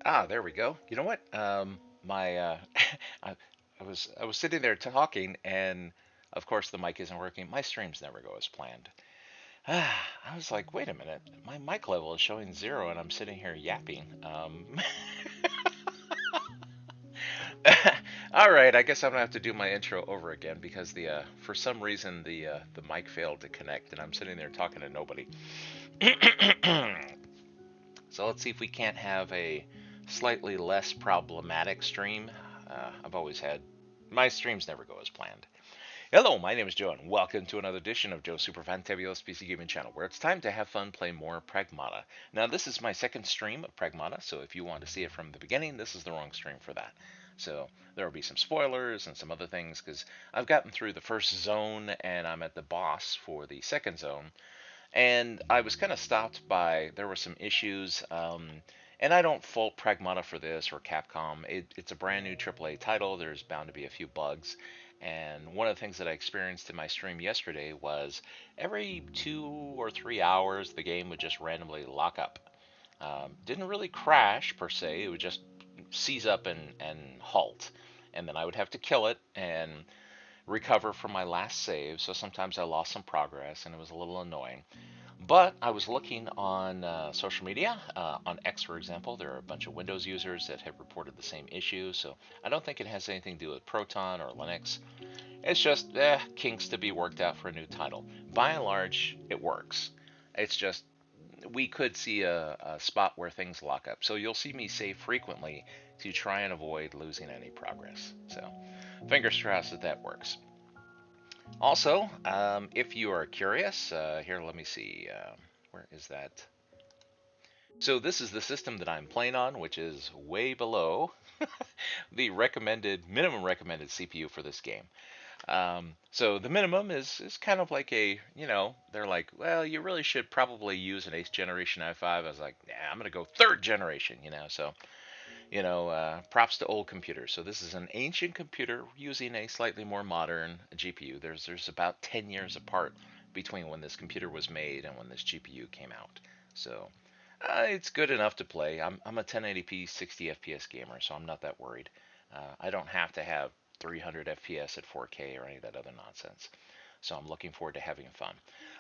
Ah, there we go. You know what? My I, I was sitting there talking, and of course the mic isn't working. My streams never go as planned. I was like, wait a minute, my mic level is showing 0, and I'm sitting here yapping. All right, I guess I'm gonna have to do my intro over again because the for some reason the mic failed to connect, and I'm sitting there talking to nobody. So let's see if we can't have a slightly less problematic stream. I've always had my streams never go as planned. Hello, my name is Joe, and welcome to another edition of Joe's Super Fantabulous PC Gaming Channel, where it's time to have fun, play more Pragmata. Now, this is my second stream of Pragmata, so if you want to see it from the beginning, this is the wrong stream for that. So there will be some spoilers and some other things, because I've gotten through the first zone, and I'm at the boss for the second zone, and I was kind of stopped by there were some issues. And I don't fault Pragmata for this or Capcom. It's a brand new AAA title. There's bound to be a few bugs. And one of the things that I experienced in my stream yesterday was every 2 or 3 hours the game would just randomly lock up. Didn't really crash per se. It would just seize up and halt. And then I would have to kill it and recover from my last save. So sometimes I lost some progress and it was a little annoying. But I was looking on social media, on X, for example. There are a bunch of Windows users that have reported the same issue, so I don't think it has anything to do with Proton or Linux. It's just kinks to be worked out for a new title. By and large, it works. It's just we could see a spot where things lock up. So you'll see me save frequently to try and avoid losing any progress. So fingers crossed that that works. Also, if you are curious, here, let me see. Where is that? So this is the system that I'm playing on, which is way below the minimum recommended CPU for this game. So the minimum is kind of like they're like, well, you really should probably use an 8th generation i5. I was like, nah, I'm gonna go 3rd generation. So props to old computers. So this is an ancient computer using a slightly more modern GPU. There's about 10 years apart between when this computer was made and when this GPU came out. So it's good enough to play. I'm a 1080p 60 FPS gamer, so I'm not that worried. I don't have to have 300 FPS at 4K or any of that other nonsense. So I'm looking forward to having fun.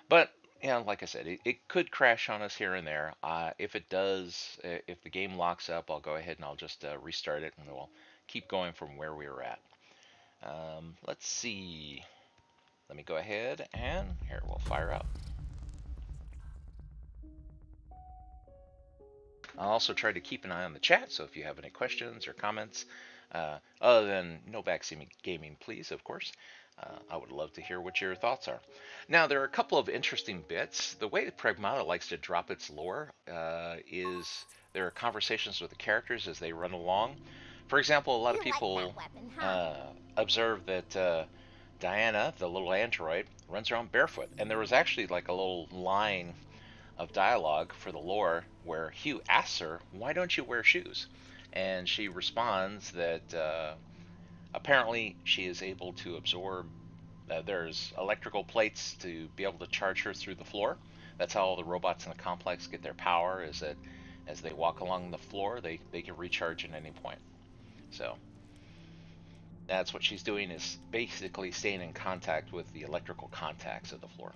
But like I said, it could crash on us here and there. If it does, if the game locks up, I'll go ahead and I'll just restart it, and we'll keep going from where we were at. Let's see. Let me go ahead and here we'll fire up. I'll also try to keep an eye on the chat, so if you have any questions or comments, other than no backseat gaming, please, of course, I would love to hear what your thoughts are. Now, there are a couple of interesting bits. The way that Pragmata likes to drop its lore is there are conversations with the characters as they run along. For example, a lot of people observe that Diana, the little android, runs around barefoot, and there was actually like a little line of dialogue for the lore where Hugh asks her, "Why don't you wear shoes?" And she responds that apparently she is able to absorb. There's electrical plates to be able to charge her through the floor. That's how all the robots in the complex get their power. Is that as they walk along the floor, they can recharge at any point. So that's what she's doing, is basically staying in contact with the electrical contacts of the floor.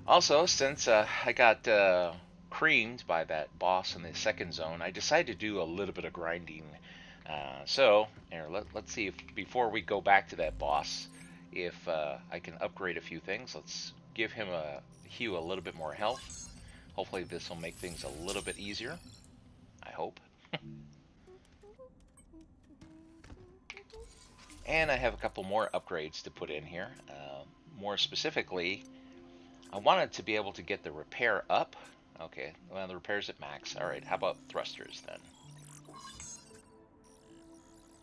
Also, since I got creamed by that boss in the second zone, I decided to do a little bit of grinding. So here, let's see if before we go back to that boss, if I can upgrade a few things. Let's give him Hugh a little bit more health. Hopefully this will make things a little bit easier. I hope. And I have a couple more upgrades to put in here. More specifically, I wanted to be able to get the repair up. Okay, well, the repair's at max. Alright, how about thrusters then?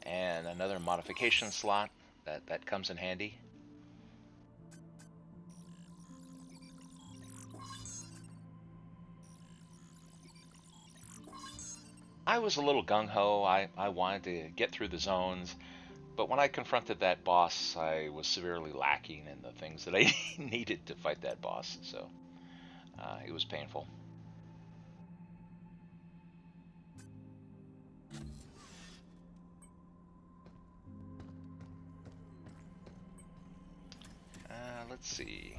And another modification slot that comes in handy. I was a little gung-ho. I wanted to get through the zones. But when I confronted that boss, I was severely lacking in the things that I needed to fight that boss, so it was painful. Let's see.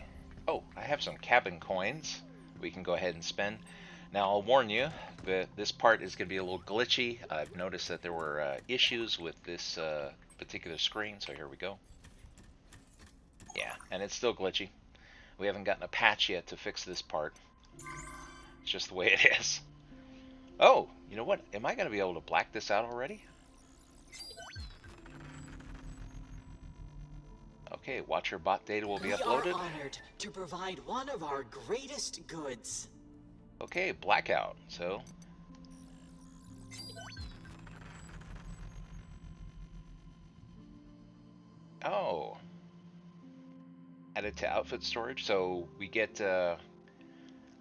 Oh, I have some cabin coins we can go ahead and spend. Now, I'll warn you that this part is going to be a little glitchy. I've noticed that there were issues with this particular screen, so here we go. Yeah, and it's still glitchy. We haven't gotten a patch yet to fix this part. It's just the way it is. Oh, you know what? Am I going to be able to black this out already? Okay, watcher bot data will be uploaded. We are honored to provide one of our greatest goods. Okay, blackout. So oh, added to outfit storage. So we get a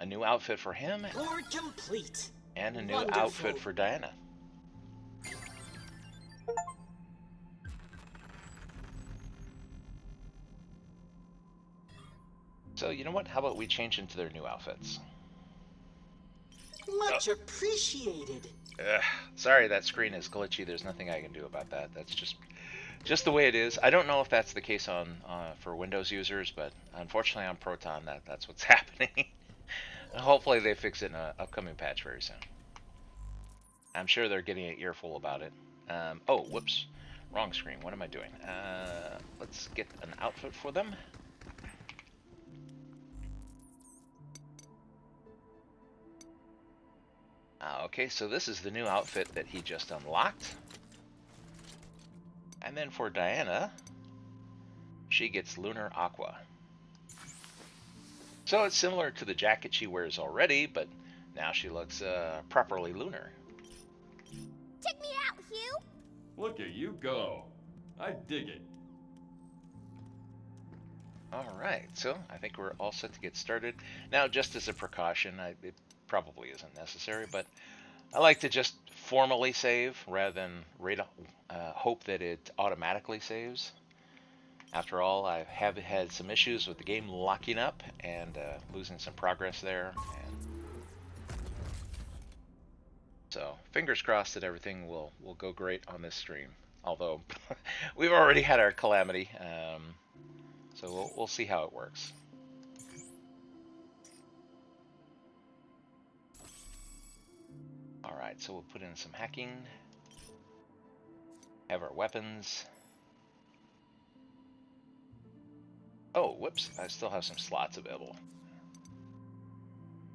new outfit for him. Board complete. And a new Wonderful. outfit for Diana. So you know what? How about we change into their new outfits? Much appreciated. Ugh, sorry, that screen is glitchy. There's nothing I can do about that. That's just the way it is. I don't know if that's the case on for Windows users, but unfortunately on Proton, that's what's happening. Hopefully they fix it in an upcoming patch very soon. I'm sure they're getting an earful about it. Oh, whoops. Wrong screen. What am I doing? Let's get an outfit for them. Okay, so this is the new outfit that he just unlocked. And then for Diana, she gets Lunar Aqua. So it's similar to the jacket she wears already, but now she looks properly lunar. Check me out, Hugh! Look at you go. I dig it. Alright, so I think we're all set to get started. Now, just as a precaution, it probably isn't necessary, but I like to just formally save rather than hope that it automatically saves. After all, I have had some issues with the game locking up and losing some progress there. And so, fingers crossed that everything will go great on this stream. Although, we've already had our calamity, so we'll see how it works. Alright, so we'll put in some hacking. Have our weapons. Oh, whoops, I still have some slots available.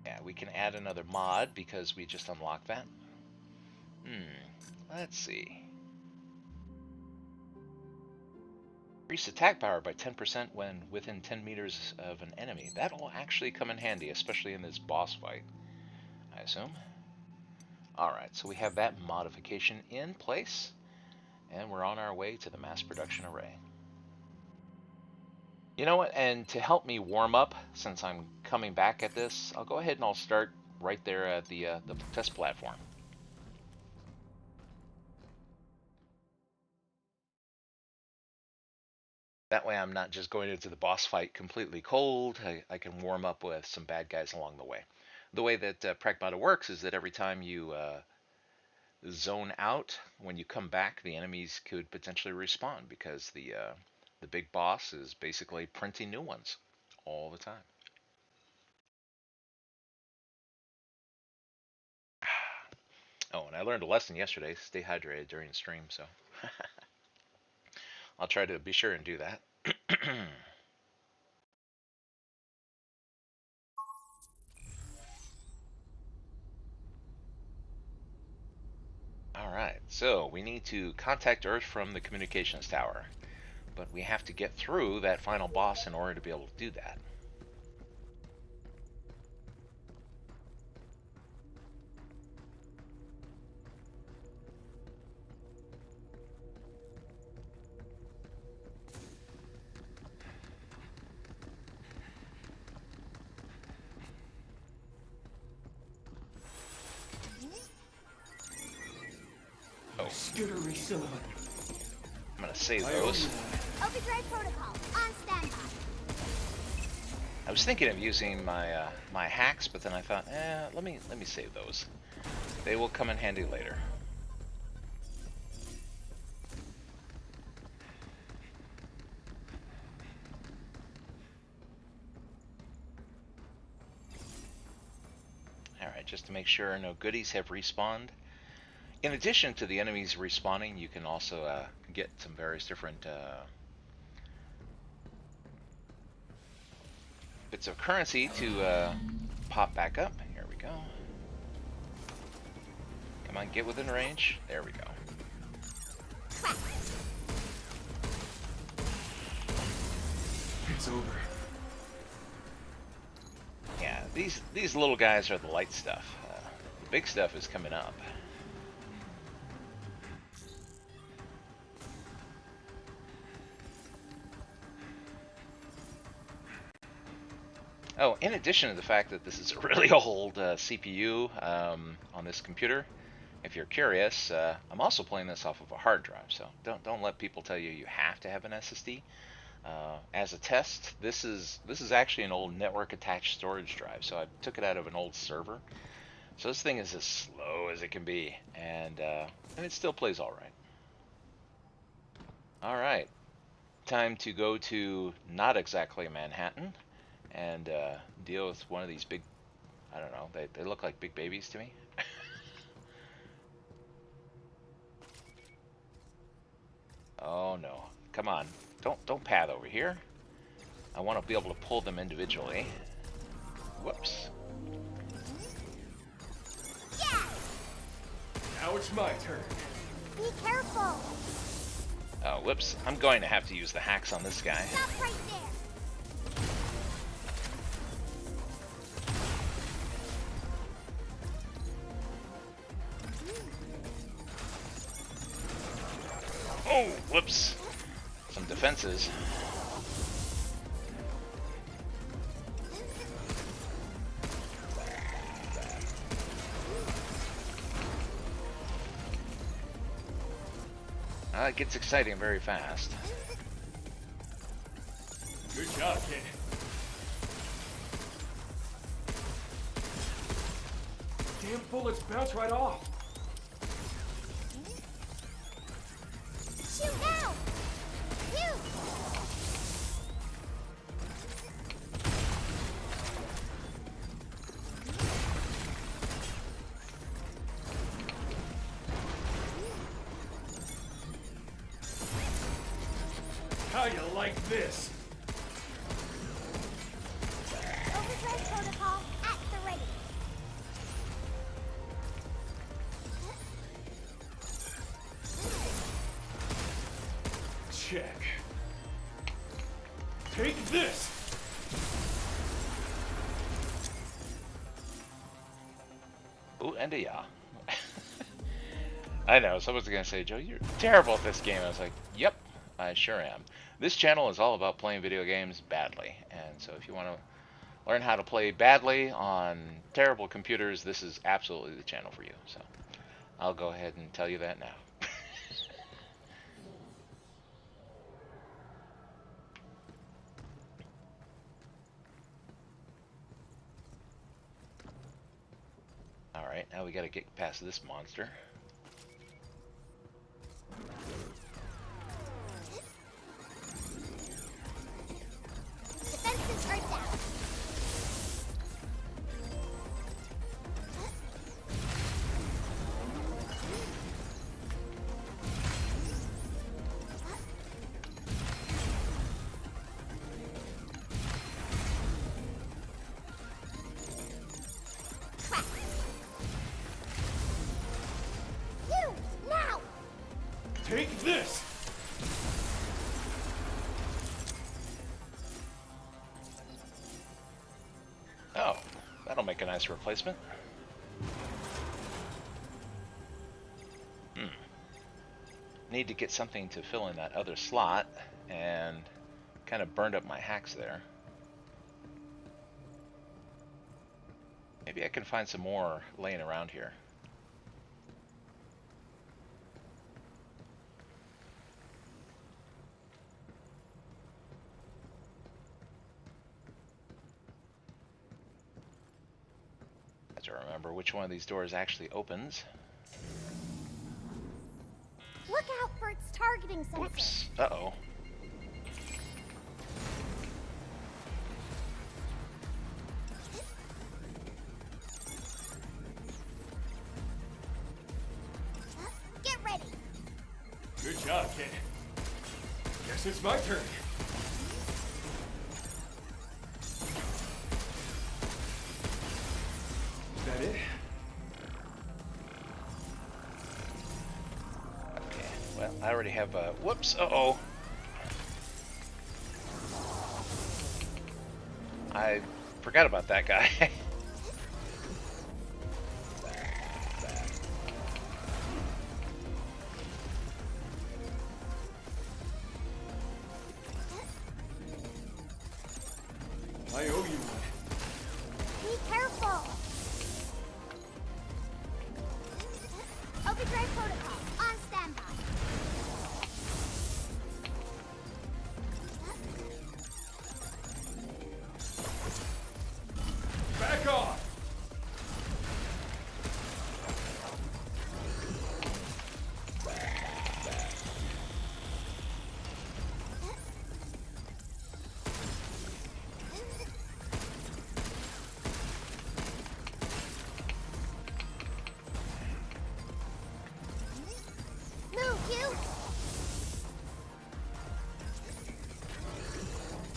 Yeah, we can add another mod because we just unlocked that. Let's see. Increase attack power by 10% when within 10 meters of an enemy. That'll actually come in handy, especially in this boss fight, I assume. Alright, so we have that modification in place, and we're on our way to the mass production array. You know what, and to help me warm up, since I'm coming back at this, I'll go ahead and I'll start right there at the test platform. That way I'm not just going into the boss fight completely cold. I can warm up with some bad guys along the way. The way that Pragmata works is that every time you zone out, when you come back, the enemies could potentially respawn because the big boss is basically printing new ones all the time. Oh, and I learned a lesson yesterday. Stay hydrated during the stream, so I'll try to be sure and do that. Alright, so we need to contact Earth from the communications tower. But we have to get through that final boss in order to be able to do that. Oh. Skittery son. I'm save those. Overdrive protocol on standby. I was thinking of using my my hacks, but then I thought, let me save those. They will come in handy later. Alright, just to make sure no goodies have respawned. In addition to the enemies respawning, you can also get some various different bits of currency to pop back up. Here we go. Come on, get within range. There we go. It's over. Yeah, these little guys are the light stuff. The big stuff is coming up. Oh, in addition to the fact that this is a really old CPU on this computer, if you're curious, I'm also playing this off of a hard drive. So don't let people tell you you have to have an SSD. As a test, this is actually an old network attached storage drive. So I took it out of an old server. So this thing is as slow as it can be, and it still plays all right. All right, time to go to not exactly Manhattan and deal with one of these big, I don't know, they look like big babies to me. Oh no, come on, don't path over here. I want to be able to pull them individually. Whoops. Yeah! Now it's my turn. Be careful! Oh, whoops, I'm going to have to use the hacks on this guy. Stop right there! Oh, whoops. Some defenses. It gets exciting very fast. Good job, kid. Damn bullets bounce right off. Shoot now! You! How you like this? Overdrive protocol at the ready. Check. Take this! Ooh, and a yaw. I know, someone's gonna say, Joe, you're terrible at this game. I was like, yep, I sure am. This channel is all about playing video games badly. And so if you want to learn how to play badly on terrible computers, this is absolutely the channel for you. So I'll go ahead and tell you that now. Alright, now we gotta get past this monster. Defenses are down. Crap. You! Now! Take this! Oh, that'll make a nice replacement. Need to get something to fill in that other slot, and kind of burned up my hacks there. Maybe I can find some more laying around here. to remember which one of these doors actually opens. Look out for its targeting sensor. Whoops. Uh-oh. Get ready. Good job, kid. Guess it's my turn. Is that it? Okay. Well, I already have a... Whoops. Uh-oh. I forgot about that guy. I owe you one. Be careful. Overdrive protocol on standby. Back off! Move, you.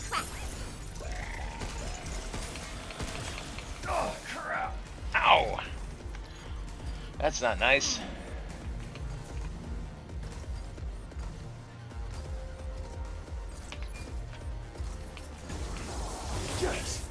Crack. Oh, crap! Ow! That's not nice. Yes!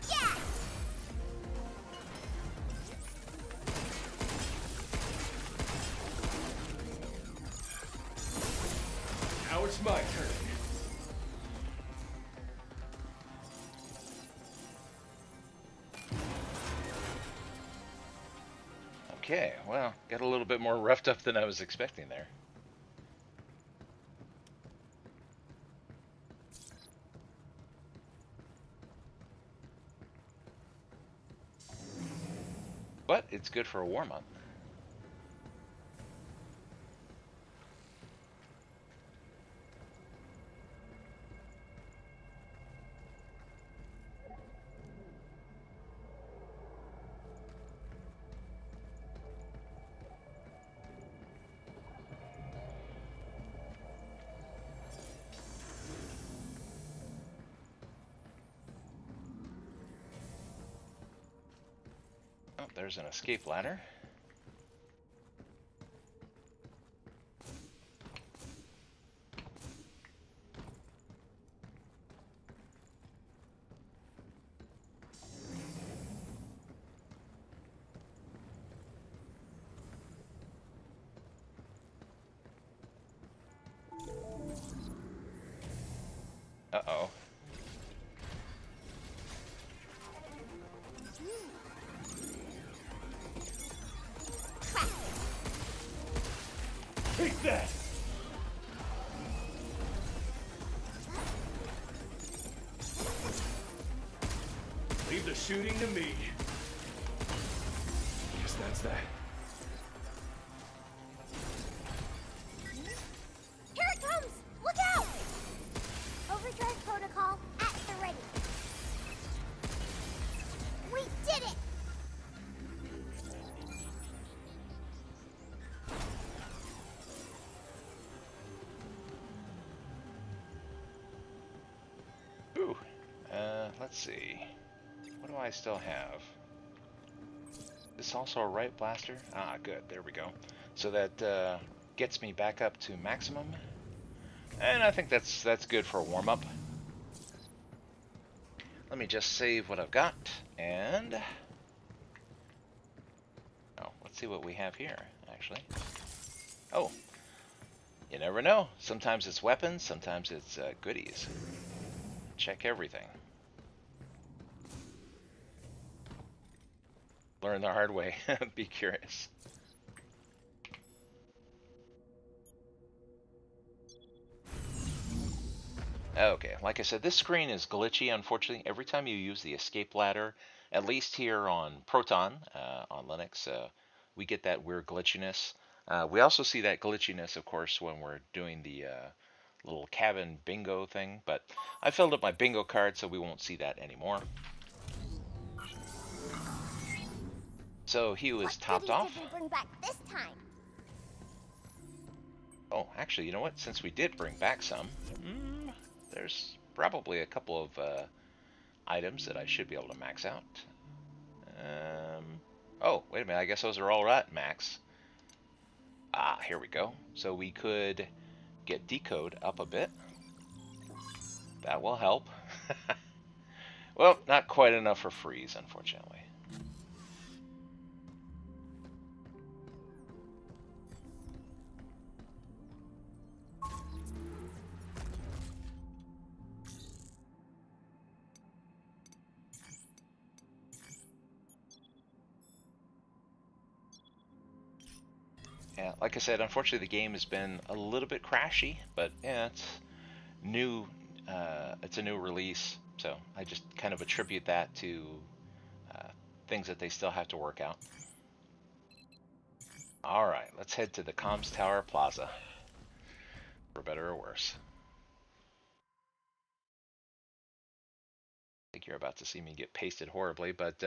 Yeah. Now it's my turn. Okay, well, got a little bit more roughed up than I was expecting there. But it's good for a warm-up. Oh, there's an escape ladder. Uh-oh. Take that! Leave the shooting to me. Guess that's that. Here it comes. Look out. Overdrive protocol at the ready. We did it. Ooh. Let's see. What do I still have? This also a right blaster? Ah, good. There we go. So that gets me back up to maximum. And I think that's good for a warm-up. Let me just save what I've got. And... oh, let's see what we have here, actually. Oh. You never know. Sometimes it's weapons, sometimes it's goodies. Check everything. Learn the hard way. Be curious. Okay, like I said, this screen is glitchy, unfortunately. Every time you use the escape ladder, at least here on Proton, on Linux, we get that weird glitchiness. We also see that glitchiness, of course, when we're doing the little cabin bingo thing, but I filled up my bingo card, so we won't see that anymore. So Hugh is What topped goodies off. did we bring back this time? Oh, actually, you know what? Since we did bring back some, there's probably a couple of items that I should be able to max out. Oh, wait a minute. I guess those are all at max. Ah, here we go. So we could get decode up a bit. That will help. Well, not quite enough for freeze, unfortunately. Yeah, like I said, unfortunately the game has been a little bit crashy, but yeah, it's new. It's a new release, so I just kind of attribute that to uh, things that they still have to work out. All right, let's head to the Comms Tower Plaza, for better or worse. I think you're about to see me get pasted horribly, but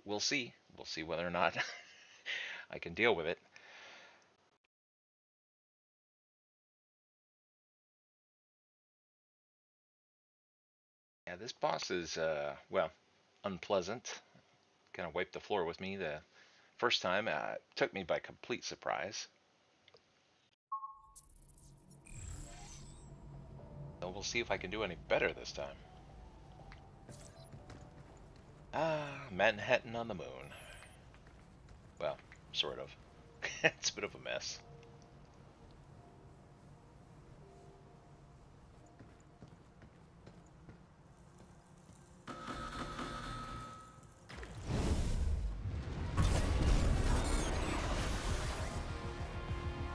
we'll see. We'll see whether or not I can deal with it. Yeah, this boss is, well, unpleasant. Kind of wiped the floor with me the first time. It took me by complete surprise. So we'll see if I can do any better this time. Ah, Manhattan on the moon. Well, sort of. It's a bit of a mess.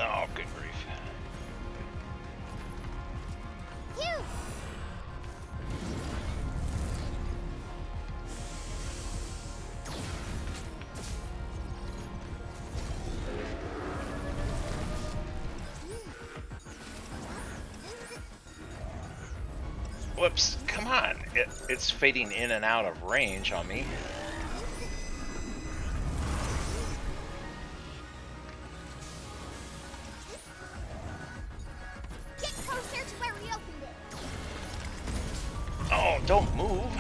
Oh, good grief. Phew! Whoops, come on. It's fading in and out of range on me. Get closer to where we opened it. Oh, don't move.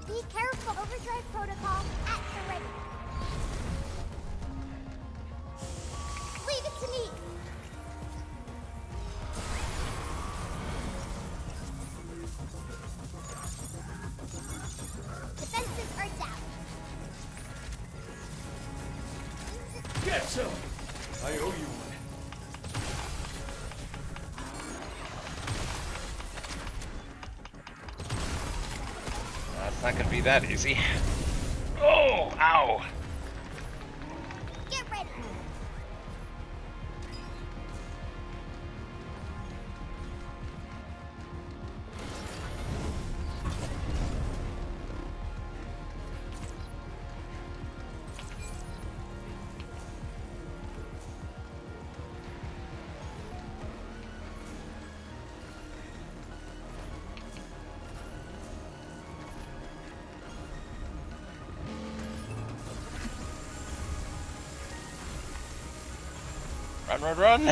Be careful. Overdrive protocol at the ready. Leave it to me. Defenses are down. Get some! I owe you one. That's not gonna be that easy. Oh, ow. Get ready. Run, run, run.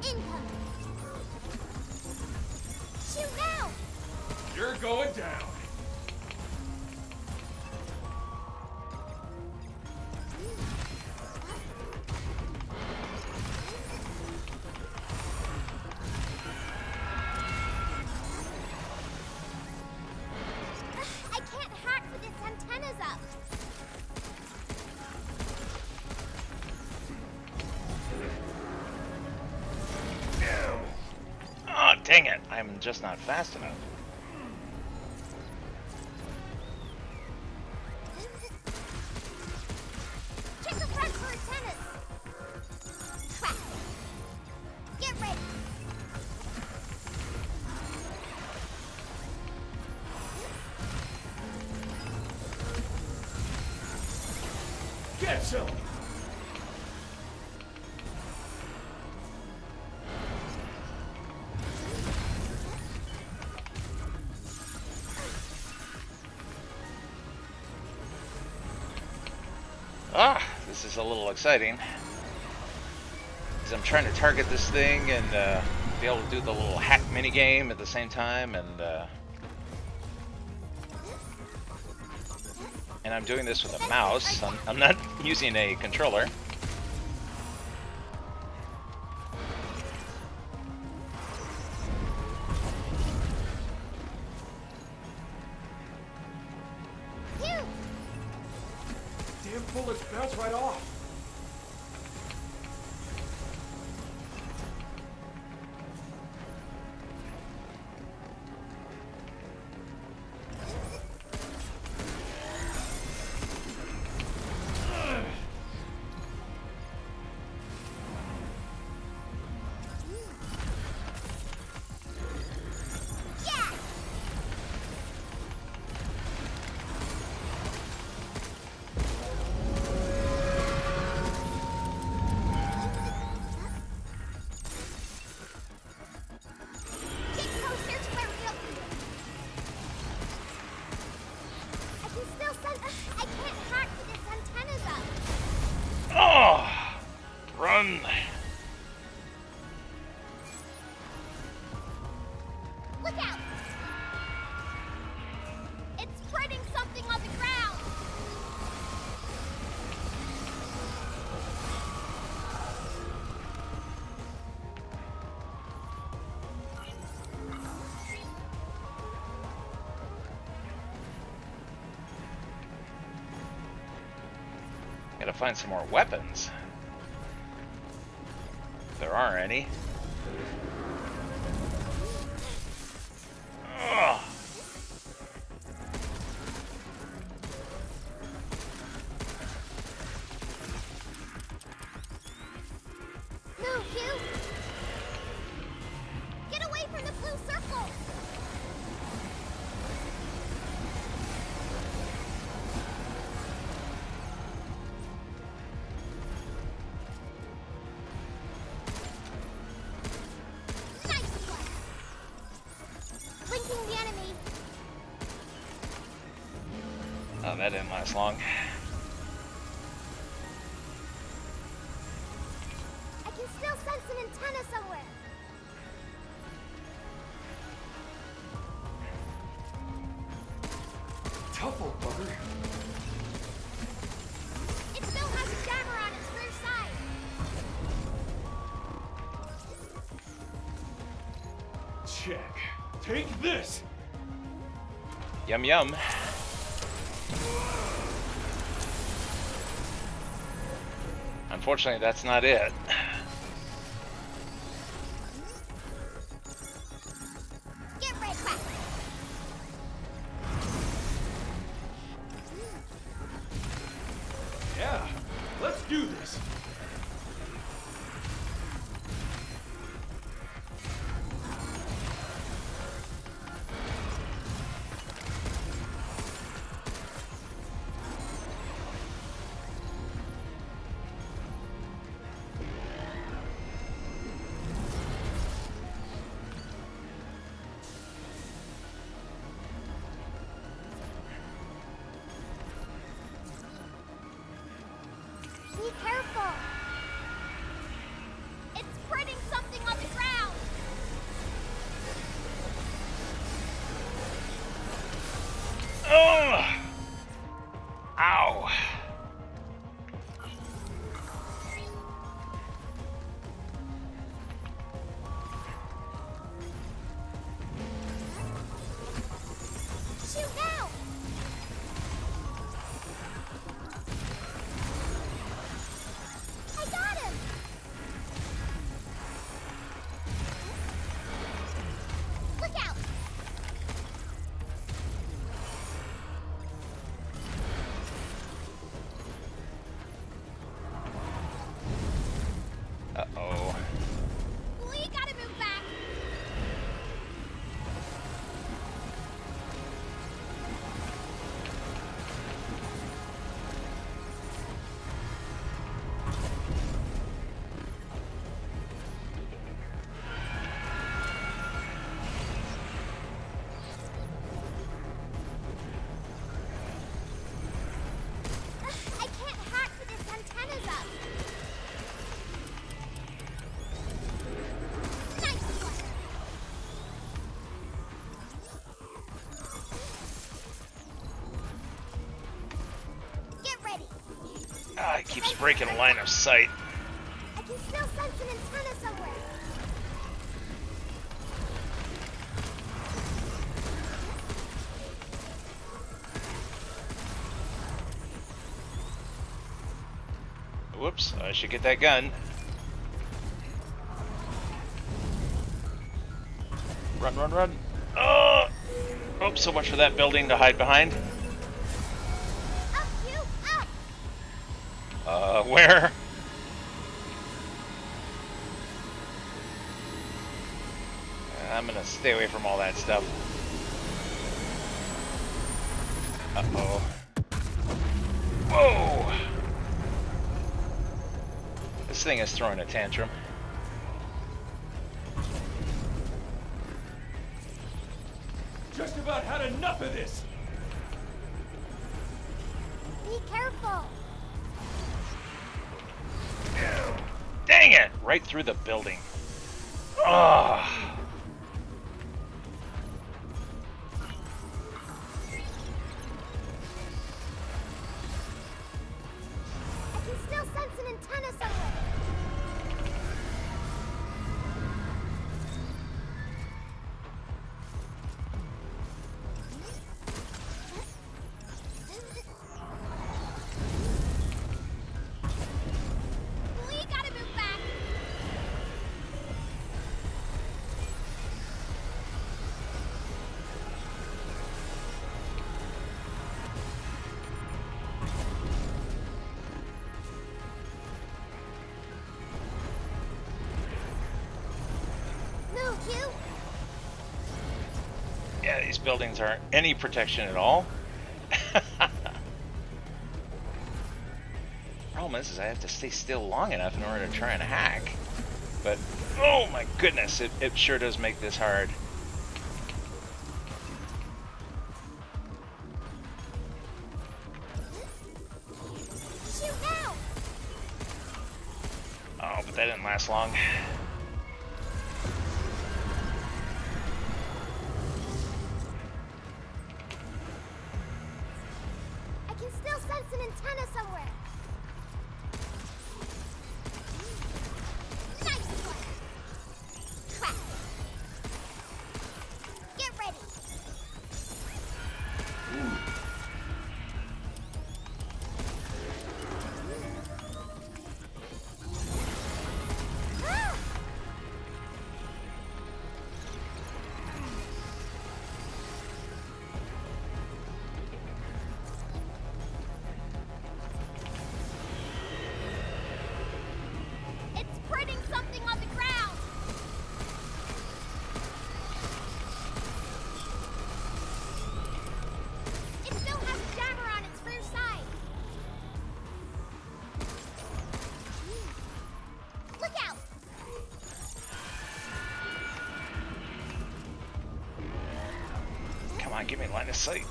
Incoming. Shoot now. You're going down. I can't hack with its antennas up. Dang it, I'm just not fast enough. Check the front for antennas. Crap. Get ready. Get some! Ah, this is a little exciting. Because I'm trying to target this thing and be able to do the little hack mini game at the same time, and I'm doing this with a mouse. I'm not using a controller. Phew. Damn bullets bounce right off. Yeah. Get closer to where we'll be. I can still send. I can't hack its antennas up. Oh, run! Look out! It's spreading something on the ground. Gotta find some more weapons. If there are any. Ugh. Move, you! Get away from the blue circle! Nice one! Blinking the enemy. Oh, that didn't last long. I can still sense an antenna somewhere. Tough old bugger. It still has a jammer on its rear side. Check. Take this! Yum yum. Unfortunately, that's not it. Get ready, crap. Yeah, let's do this. Be careful. Uh-oh. We gotta move back. I can't hack with its antennas up. Nice one. Get ready. Ah, it keeps breaking line of sight. I can still sense an antenna somewhere. Whoops, I should get that gun. Run, run, run. Oh! Oh, so much for that building to hide behind. Up, you, up. Where? I'm gonna stay away from all that stuff. Uh-oh. Whoa! This thing is throwing a tantrum. Just about had enough of this. Be careful. Dang it! Right through the building. Ugh. I can still sense an antenna somewhere. We gotta move back. Move, you. Yeah, these buildings aren't any protection at all. Problem is I have to stay still long enough in order to try and hack. But, oh my goodness, it sure does make this hard. Shoot now. Oh, but that didn't last long. I can still sense an antenna somewhere. Nice one. Crap. Get ready. Ah! It's printing something on the ground. It still has jammer on its rear side. Look out! Come on, give me line of sight.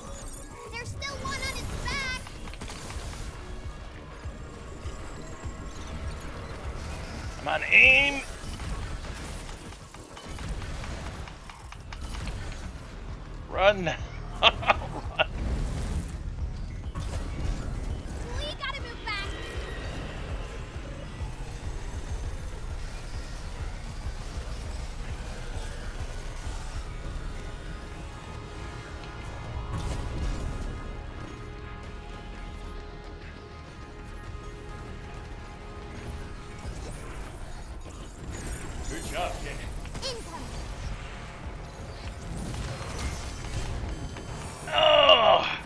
There's still one on its back. Come on, aim! Run! Run. We gotta move back. Good job, kid. Incoming. Oh!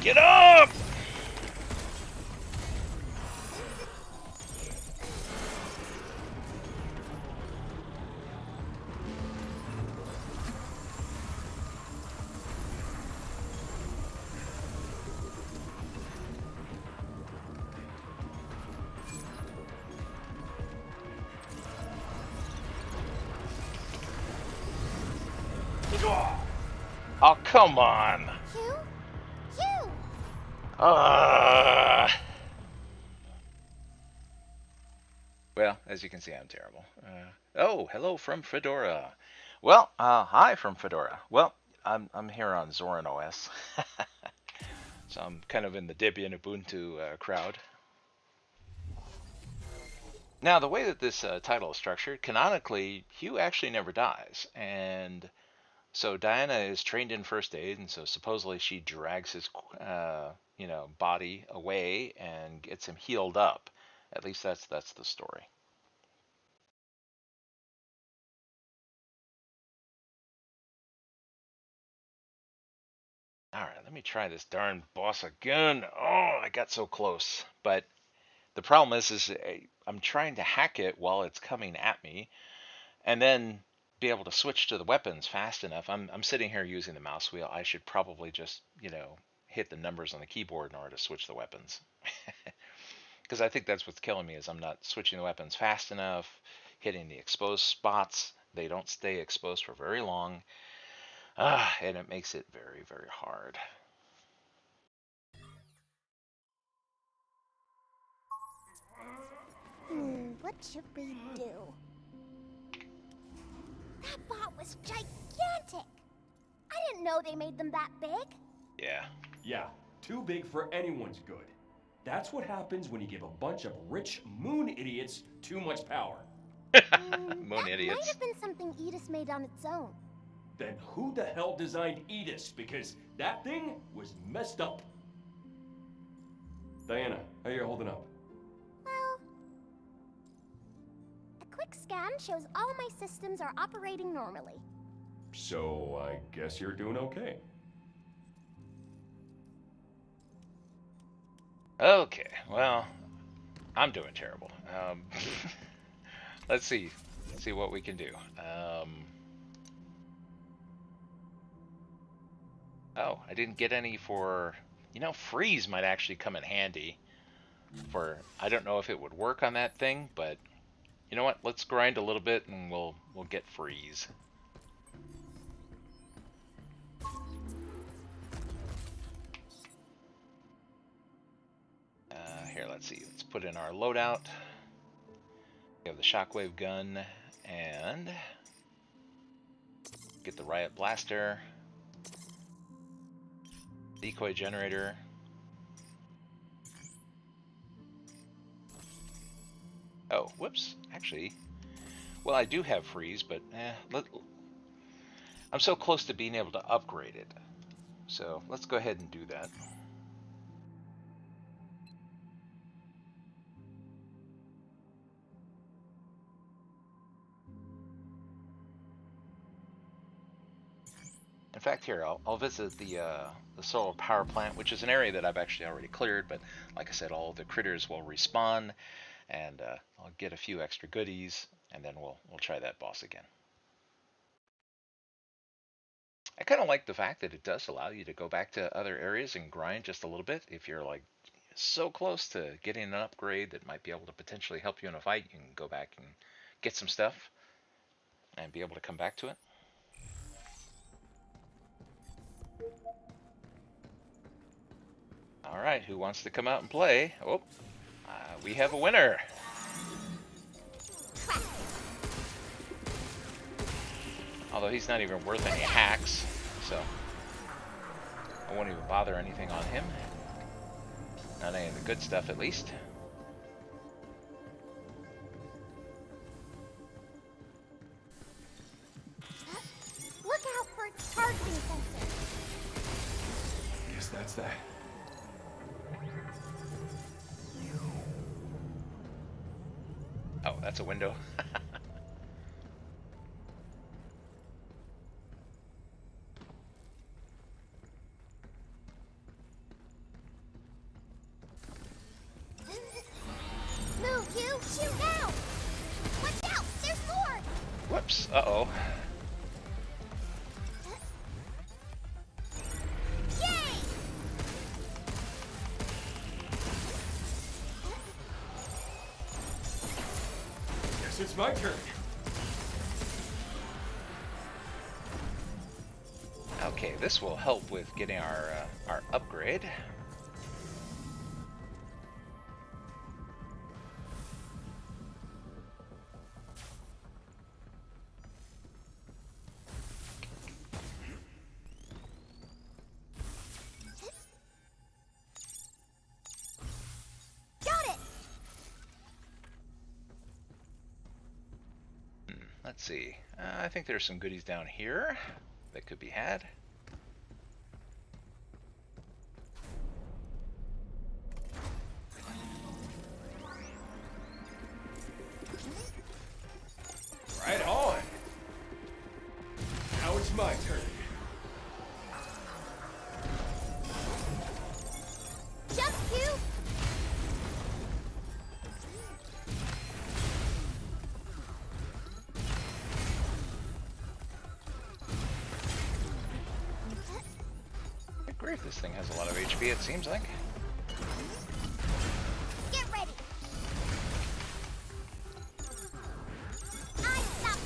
Get up! Oh, come on. Q? Q! Well, as you can see, I'm terrible. Oh, hello from Fedora. Well, hi from Fedora. Well, I'm here on Zorin OS, so I'm kind of in the Debian Ubuntu crowd. Now, the way that this title is structured, canonically, Hugh actually never dies, and so Diana is trained in first aid, and so supposedly she drags his, body away and gets him healed up. At least that's the story. All right, let me try this darn boss again. Oh, I got so close, but the problem is I'm trying to hack it while it's coming at me, and then be able to switch to the weapons fast enough. I'm sitting here using the mouse wheel. I should probably just, hit the numbers on the keyboard in order to switch the weapons. Because I think that's what's killing me is I'm not switching the weapons fast enough, hitting the exposed spots. They don't stay exposed for very long. And it makes it very, very hard. What should we do? That bot was gigantic! I didn't know they made them that big. Yeah. Yeah, too big for anyone's good. That's what happens when you give a bunch of rich moon idiots too much power. Moon That idiots. might have been something Edis made on its own. Then who the hell designed Edis? Because that thing was messed up. Diana, how you holding up? Well, a quick scan shows all my systems are operating normally. So I guess you're doing okay. Okay, well, I'm doing terrible. Let's see what we can do. Oh, I didn't get any for, freeze might actually come in handy. I don't know if it would work on that thing, but you know what? Let's grind a little bit and we'll get freeze. Here, let's see. Let's put in our loadout. We have the shockwave gun and get the riot blaster, decoy generator. Oh, whoops. Actually, well, I do have freeze, but I'm so close to being able to upgrade it. So let's go ahead and do that. In fact, here, I'll visit the solar power plant, which is an area that I've actually already cleared, but like I said, all the critters will respawn, and I'll get a few extra goodies, and then we'll try that boss again. I kind of like the fact that it does allow you to go back to other areas and grind just a little bit. If you're like so close to getting an upgrade that might be able to potentially help you in a fight, you can go back and get some stuff and be able to come back to it. All right, who wants to come out and play? Oh, we have a winner. Although he's not even worth any hacks, so I won't even bother anything on him. Not any of the good stuff, at least. Look out for its targeting sensor. Guess that's that. Oh, that's a window. Move, you! Shoot now! Watch out! There's more! Whoops. Uh-oh. Yay! Guess it's my turn. Okay, this will help with getting our upgrade. Got it. Let's see. I think there's some goodies down here that could be had. Right on. Now it's my turn. Jump cube. Great, this thing has a lot of HP, it seems like. Get ready. I stop.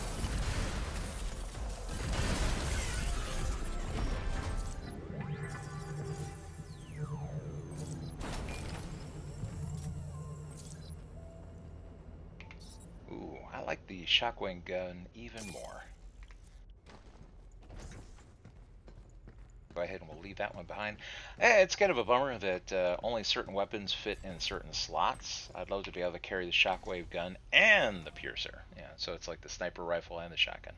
Ooh, I like the shockwave gun even more. Go ahead and we'll leave that one behind. It's kind of a bummer that only certain weapons fit in certain slots. I'd love to be able to carry the shockwave gun and the piercer. Yeah, so it's like the sniper rifle and the shotgun.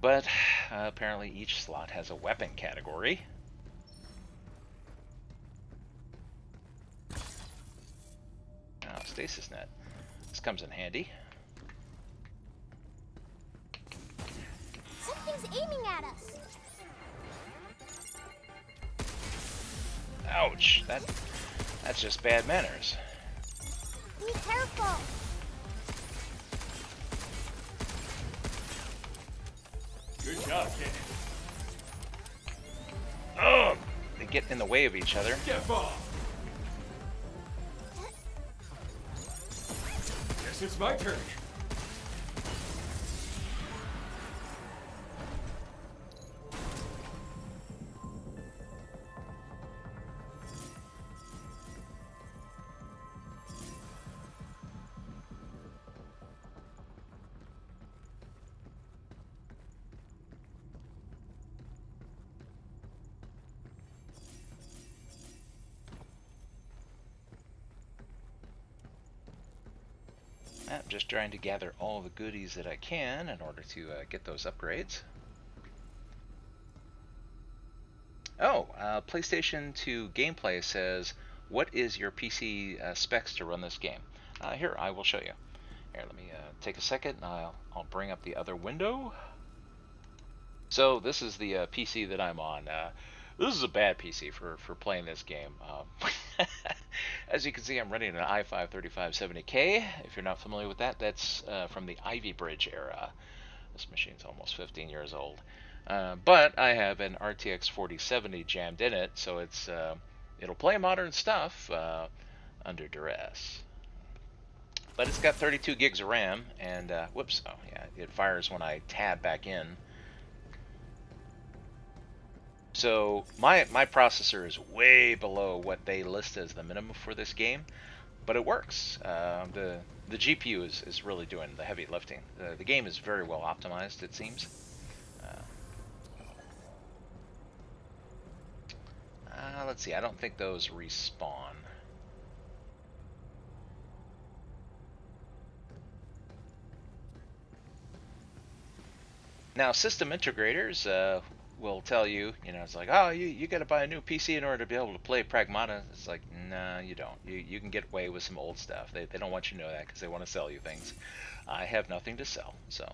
But apparently each slot has a weapon category. Oh, stasis net. This comes in handy. Something's aiming at us. Ouch! That's just bad manners. Be careful. Good job, kid. Oh, they get in the way of each other. Get off. Guess it's my turn. I'm just trying to gather all the goodies that I can in order to get those upgrades. Oh, PlayStation 2 Gameplay says, what is your PC specs to run this game? Here, I will show you. Here, let me take a second and I'll bring up the other window. So this is the PC that I'm on. This is a bad PC for playing this game. As you can see, I'm running an i5 3570K. If you're not familiar with that, that's from the Ivy Bridge era. This machine's almost 15 years old. But I have an RTX 4070 jammed in it, so it'll play modern stuff under duress. But it's got 32 gigs of RAM, and whoops, oh yeah, it fires when I tab back in. So my processor is way below what they list as the minimum for this game, but it works. The GPU is really doing the heavy lifting. The game is very well optimized, it seems. Let's see, I don't think those respawn. Now, system integrators will tell you, it's like, oh, you got to buy a new PC in order to be able to play Pragmata. It's like, nah, you don't. You can get away with some old stuff. They don't want you to know that because they want to sell you things. I have nothing to sell, so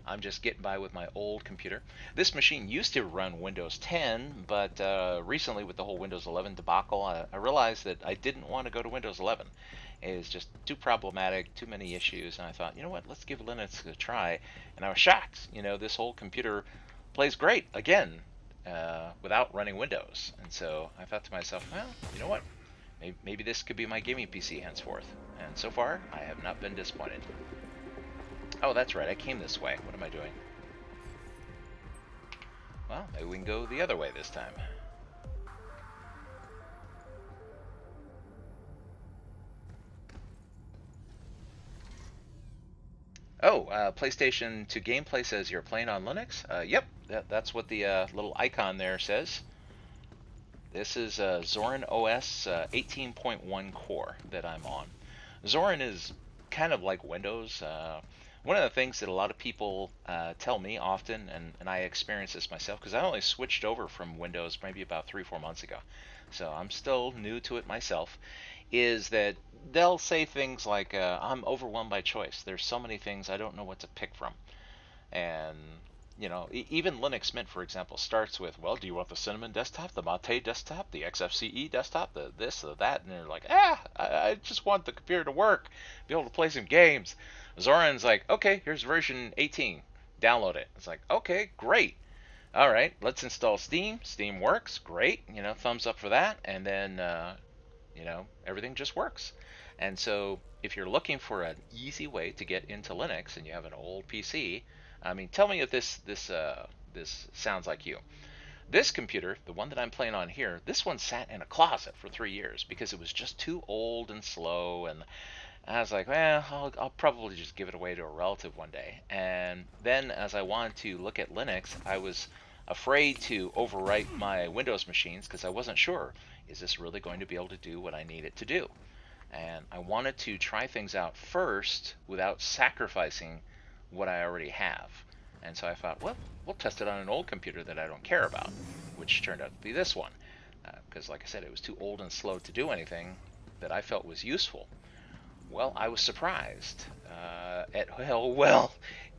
I'm just getting by with my old computer. This machine used to run Windows 10, but recently with the whole Windows 11 debacle, I realized that I didn't want to go to Windows 11. It's just too problematic, too many issues, and I thought, you know what, let's give Linux a try. And I was shocked. This whole computer plays great, again, without running Windows. And so I thought to myself, well, you know what, maybe this could be my gaming PC henceforth. And so far, I have not been disappointed. Oh, that's right, I came this way. What am I doing? Well, maybe we can go the other way this time. Oh, PlayStation to gameplay says you're playing on Linux? Yep, that's what the little icon there says. This is Zorin OS 18.1 core that I'm on. Zorin is kind of like Windows. One of the things that a lot of people tell me often, and I experience this myself, because I only switched over from Windows maybe about 3-4 months ago, so I'm still new to it myself, is that they'll say things like, I'm overwhelmed by choice. There's so many things I don't know what to pick from. And, you know, even Linux Mint, for example, starts with, well, do you want the Cinnamon desktop, the Mate desktop, the XFCE desktop, the this, the that? And they're like, I just want the computer to work, be able to play some games. Zoran's like, okay, here's version 18. Download it. It's like, okay, great. All right, let's install Steam. Steam works, great. You know, thumbs up for that. And then, you know, everything just works. And so if you're looking for an easy way to get into Linux and you have an old PC, I mean, tell me if this sounds like you. This computer, the one that I'm playing on here, this one sat in a closet for 3 years because it was just too old and slow, and I was like, well, I'll probably just give it away to a relative one day. And then as I wanted to look at Linux, I was afraid to overwrite my Windows machines because I wasn't sure, is this really going to be able to do what I need it to do? And I wanted to try things out first without sacrificing what I already have. And so I thought, well, we'll test it on an old computer that I don't care about, which turned out to be this one. Because like I said, it was too old and slow to do anything that I felt was useful. Well, I was surprised at how well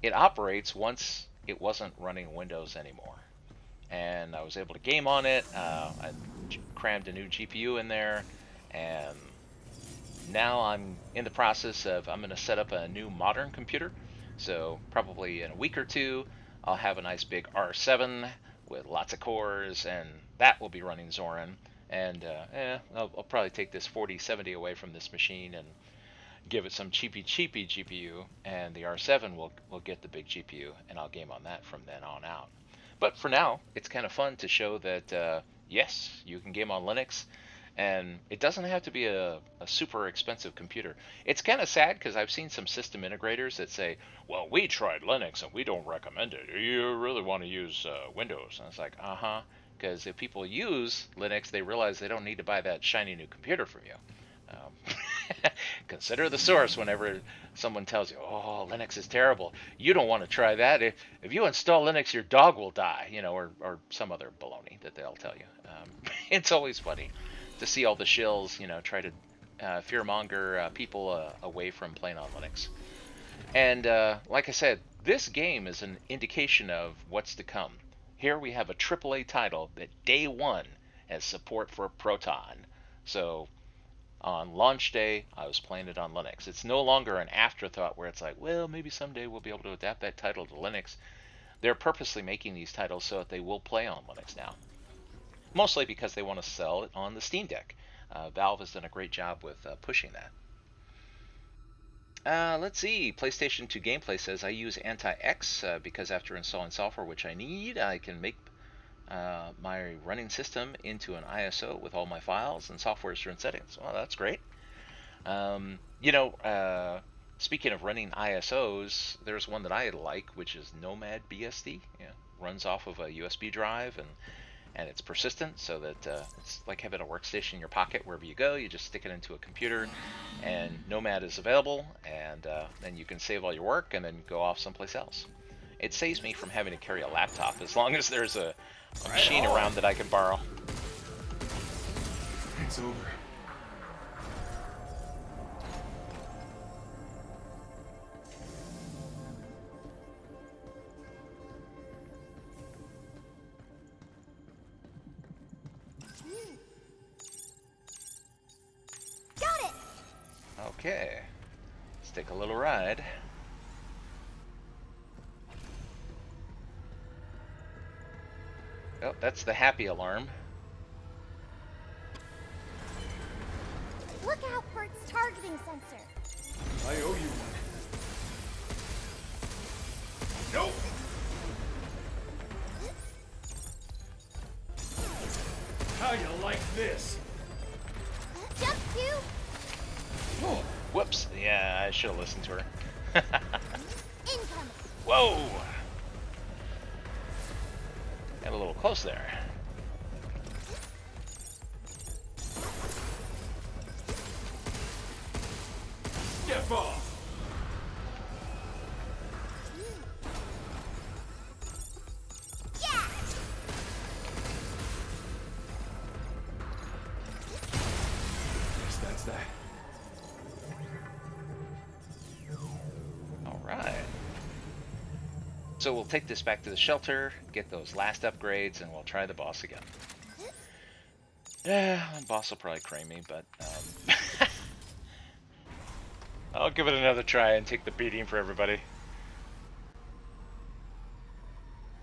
it operates once it wasn't running Windows anymore. And I was able to game on it. I crammed a new GPU in there, and now I'm in the process of, I'm going to set up a new modern computer. So probably in a week or two, I'll have a nice big R7 with lots of cores, and that will be running Zorin. And I'll probably take this 4070 away from this machine and give it some cheapy GPU, and the R7 will get the big GPU, and I'll game on that from then on out. But for now, it's kind of fun to show that, yes, you can game on Linux, and it doesn't have to be a super expensive computer. It's kind of sad because I've seen some system integrators that say, well, we tried Linux and we don't recommend it. You really want to use Windows. And it's like, because if people use Linux, they realize they don't need to buy that shiny new computer from you. Consider the source whenever someone tells you, oh, Linux is terrible. You don't want to try that. If you install Linux, your dog will die, you know, or some other baloney that they'll tell you. It's always funny to see all the shills, you know, try to fearmonger people away from playing on Linux. And like I said, this game is an indication of what's to come. Here we have a AAA title that day one has support for Proton. So on launch day, I was playing it on Linux. It's no longer an afterthought where it's like, well, maybe someday we'll be able to adapt that title to Linux. They're purposely making these titles so that they will play on Linux now. Mostly because they want to sell it on the Steamdeck. Valve has done a great job with pushing that. Let's see. PlayStation 2 Gameplay says, I use Anti-X because after installing software which I need, I can make my running system into an ISO with all my files and software and settings. Well, that's great. You know, speaking of running ISOs, there's one that I like, which is Nomad BSD. You know, runs off of a USB drive, and it's persistent, so that it's like having a workstation in your pocket wherever you go. You just stick it into a computer, and Nomad is available, and then you can save all your work and then go off someplace else. It saves me from having to carry a laptop as long as there's a machine around that I can borrow. It's over. Got it! Okay, let's take a little ride. Oh, that's the happy alarm. Look out for its targeting sensor. I owe you one. Nope. Whoops. Yeah, I should have listened to her. Incoming. Whoa! Got a little close there. Step off! Yeah. Guess that's that. All right. So we'll take this back to the shelter, get those last upgrades, and we'll try the boss again. Yeah, the boss will probably crane me, but I'll give it another try and take the beating for everybody.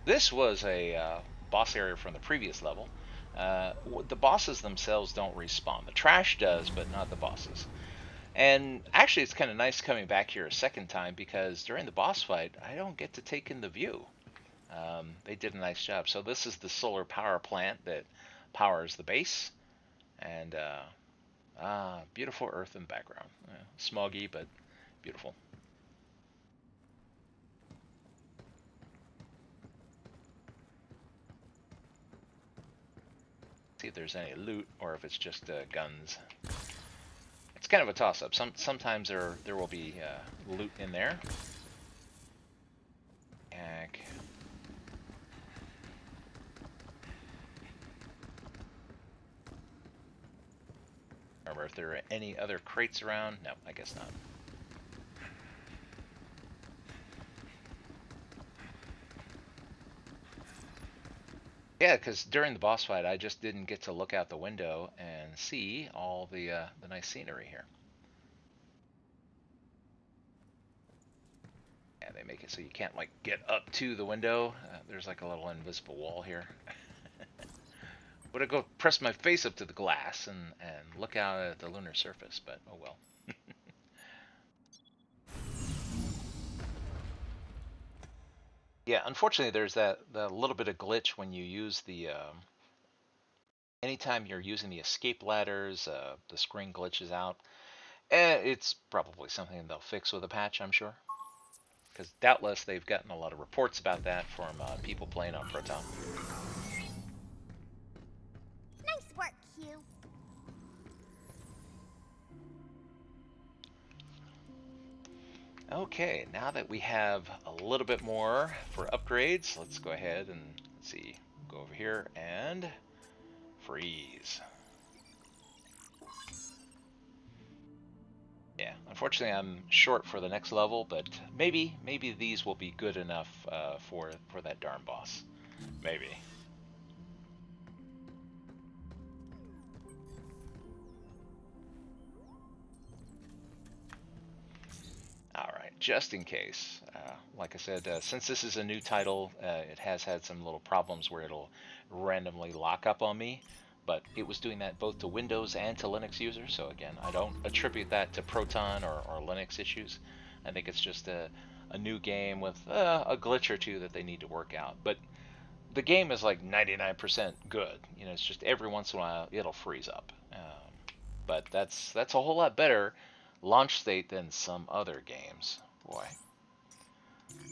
This was a boss area from the previous level. The bosses themselves don't respawn. The trash does, but not the bosses. And actually, it's kind of nice coming back here a second time because during the boss fight, I don't get to take in the view. They did a nice job. So this is the solar power plant that powers the base. And beautiful earth in the background. Smoggy, but beautiful. See if there's any loot or if it's just guns. It's kind of a toss-up. Sometimes there will be loot in there. Heck. Remember if there are any other crates around? No, I guess not. Yeah, because during the boss fight, I just didn't get to look out the window and see all the nice scenery here. Yeah, they make it so you can't like get up to the window. There's like a little invisible wall here. Would I go press my face up to the glass and look out at the lunar surface, but oh well. Yeah, unfortunately, there's that little bit of glitch when you use the anytime you're using the escape ladders, the screen glitches out. It's probably something they'll fix with a patch, I'm sure, because doubtless they've gotten a lot of reports about that from people playing on Proton. Nice work, Hugh. Okay, now that we have a little bit more for upgrades, let's go ahead and let's see, go over here and freeze. Yeah, unfortunately I'm short for the next level, but maybe these will be good enough for that darn boss. Maybe. Alright, just in case. Like I said, since this is a new title, it has had some little problems where it'll randomly lock up on me. But it was doing that both to Windows and to Linux users. So again, I don't attribute that to Proton or Linux issues. I think it's just a new game with a glitch or two that they need to work out. But the game is like 99% good. You know, it's just every once in a while it'll freeze up. But that's a whole lot better launch state than some other games. Boy,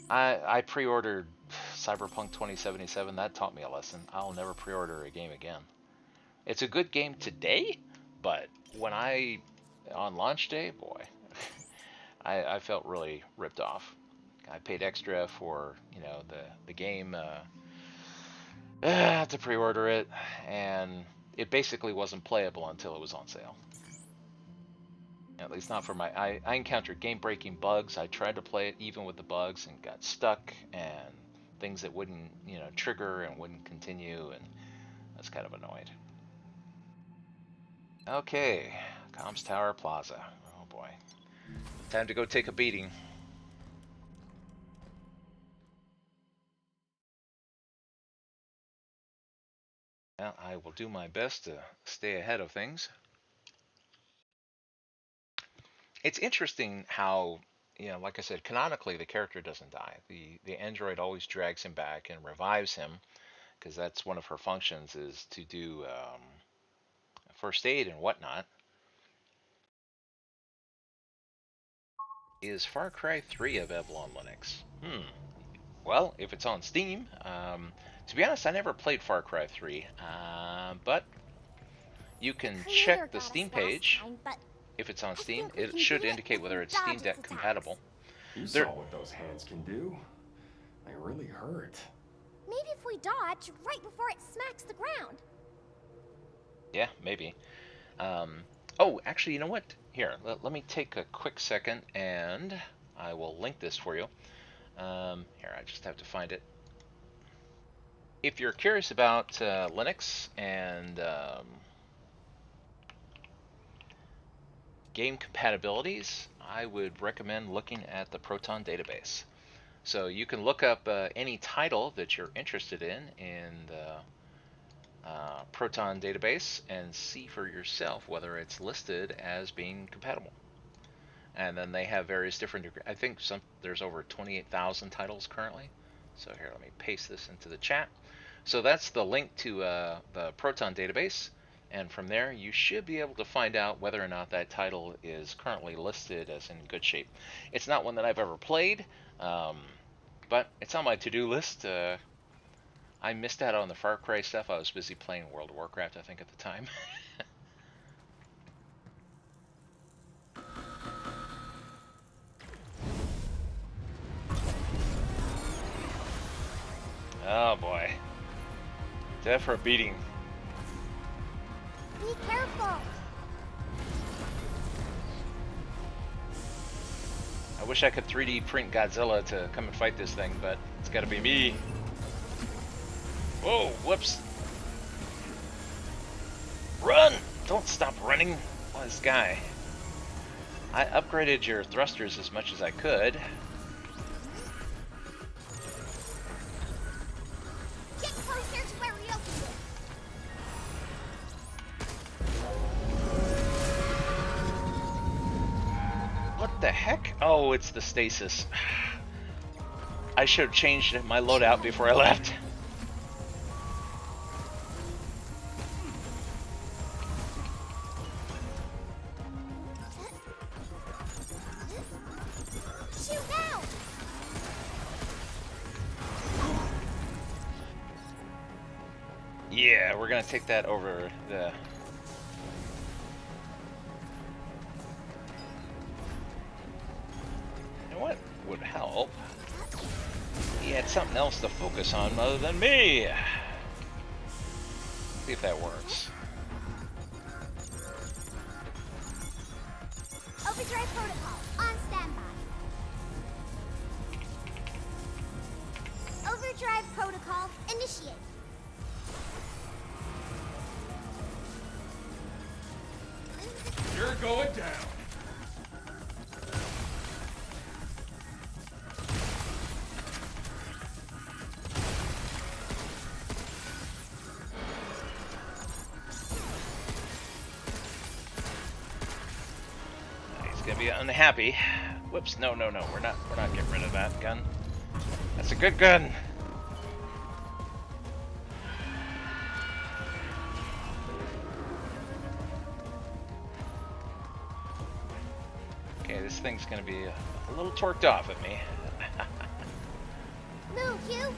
I pre-ordered Cyberpunk 2077. That taught me a lesson. I'll never pre-order a game again. It's a good game today, but when on launch day, boy, I felt really ripped off. I paid extra for the game to pre-order it, and it basically wasn't playable until it was on sale. At least not for my. I encountered game-breaking bugs. I tried to play it even with the bugs and got stuck, and things that wouldn't trigger and wouldn't continue, and that's kind of annoyed. Okay, Comms Tower Plaza. Oh boy. Time to go take a beating. Well, I will do my best to stay ahead of things. It's interesting how, like I said, canonically the character doesn't die. The android always drags him back and revives him because that's one of her functions is to do first aid and whatnot. Is Far Cry 3 available on Linux? Well, if it's on Steam, to be honest, I never played Far Cry 3, but you can Creator check the got us Steam last page. time, but If it's on I Steam, think we it can should do it indicate if we whether it's dodge Steam its Deck attacks. compatible. You There, saw what those hands can do. They really hurt. Maybe if we dodge right before it smacks the ground. yeah, maybe. Oh, actually, you know what? Here, let me take a quick second, and I will link this for you. Here, I just have to find it. If you're curious about Linux and game compatibilities, I would recommend looking at the Proton database. So you can look up any title that you're interested in the Proton database and see for yourself whether it's listed as being compatible. And then they have various different, I think there's over 28,000 titles currently. So here, let me paste this into the chat. So that's the link to the Proton database. And from there, you should be able to find out whether or not that title is currently listed as in good shape. It's not one that I've ever played, but it's on my to-do list. I missed out on the Far Cry stuff. I was busy playing World of Warcraft, I think, at the time. Oh boy. Death for a beating. Be careful. I wish I could 3D print Godzilla to come and fight this thing, but it's gotta be me. Whoa, whoops. Run! Don't stop running. Oh, this guy. I upgraded your thrusters as much as I could. Get closer to where we opened it. What the heck? Oh, it's the stasis. I should have changed my loadout before I left. Shoot now. Yeah, we're gonna take that over the... You know what would help? He had something else to focus on other than me. See if that works. Overdrive protocol on standby. Overdrive protocol initiate. You're going down. He's gonna be unhappy. Whoops! No, no, no. We're not getting rid of that gun. That's a good gun. Okay, this thing's gonna be a little torqued off at me. Move, you.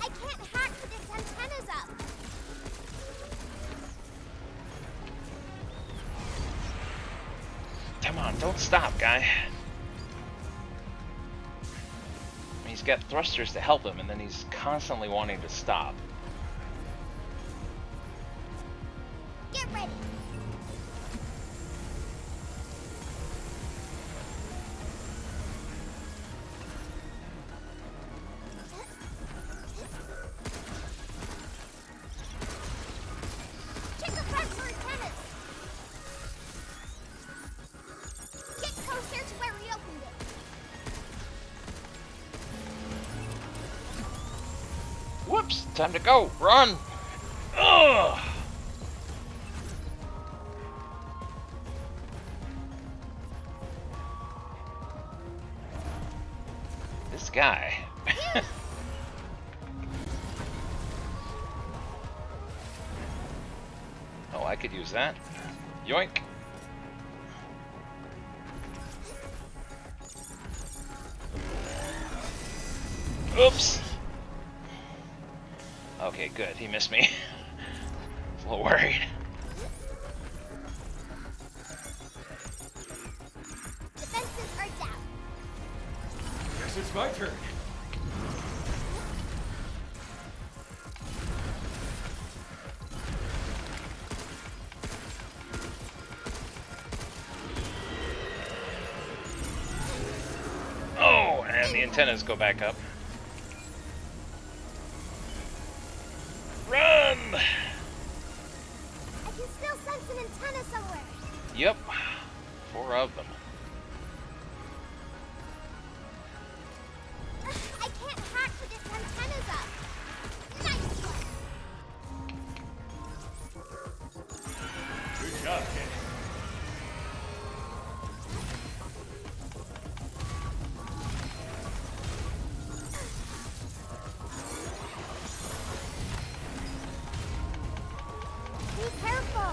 I can't hack with its antennas up. Come on, don't stop, guy. He's got thrusters to help him, and then he's constantly wanting to stop. Get ready. Check the front for antennas. Get closer to where we opened it. Whoops! Time to go! Run! Ugh! This guy. could use that. Yoink. Oops. Okay, good. He missed me. I was a little worried. Defenses are down. Guess it's my turn. Oh, and the antennas go back up. Run! I can still sense an antenna somewhere. Yep. 4 of them. I can't hack to get the antennas up. Nice one. Good job, kid. Be careful.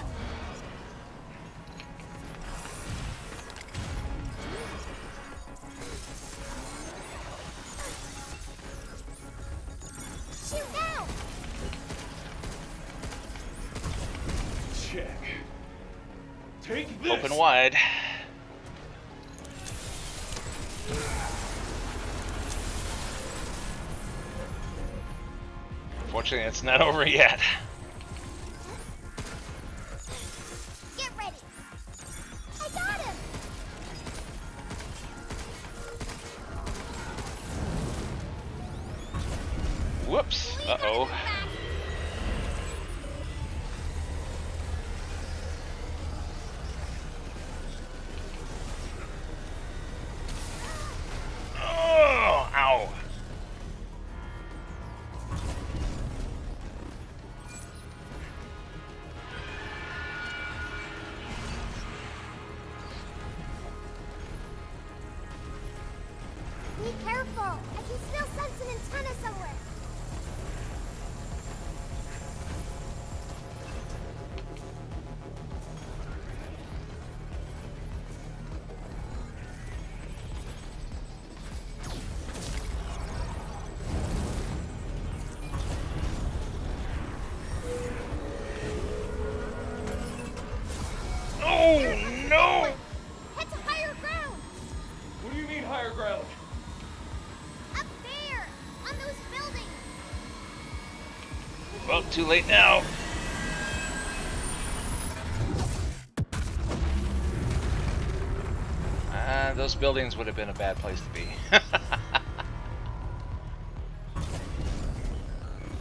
Shoot now. Check. Take this. Open wide. Fortunately, it's not over yet. Get ready. I got him. Whoops. Uh-oh. Oh, ow. Be careful. I can still sense an antenna somewhere. Oh, no! Head to higher ground. What do you mean higher ground? Up there. On those buildings. Well, too late now. Those buildings would have been a bad place to be. At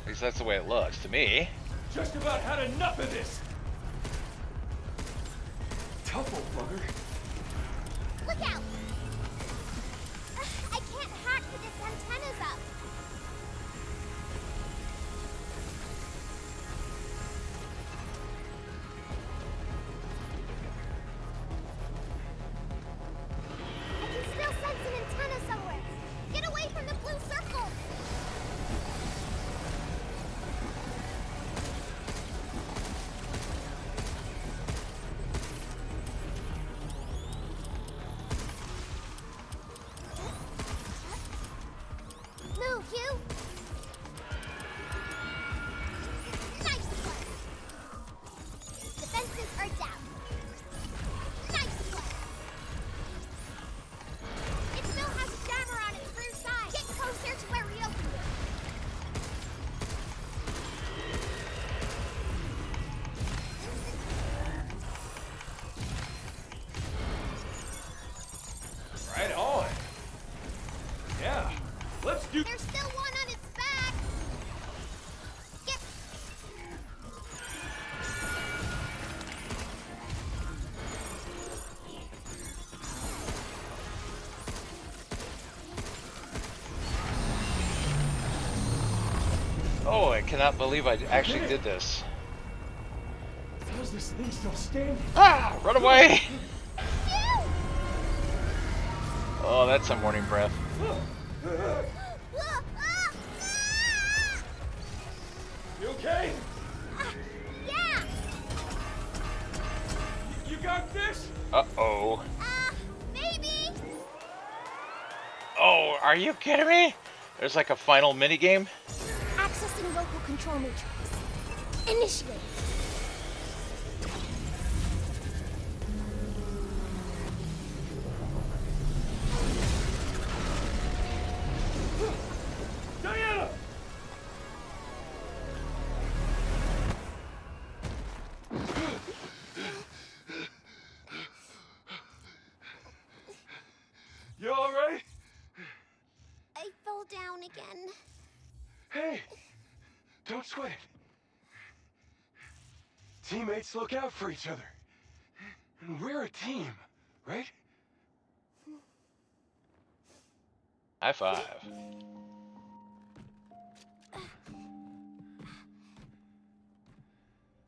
least that's the way it looks to me. Just about had enough of this. Tough old bugger. Look out. I can't hack to get the antennas up. I can still sense an antenna somewhere. Get away from the blue circle. Move, you. Nice one. Defenses are down. Nice one. It still has a jammer on its rear side. Get closer to where we opened it. Right on. Yeah. Let's do. There's still one on its back. Get. Oh, I cannot believe I actually did this. How's this thing still standing? Ah! Run away! Phew! Oh, that's some morning breath. You okay? Yeah. got this? Uh-oh. Maybe. Oh, are you kidding me? There's like a final minigame? Accessing local control matrix. Initiate. Diana! You alright? I fell down again. Hey, don't sweat it. Teammates look out for each other. And we're a team, right? High five. The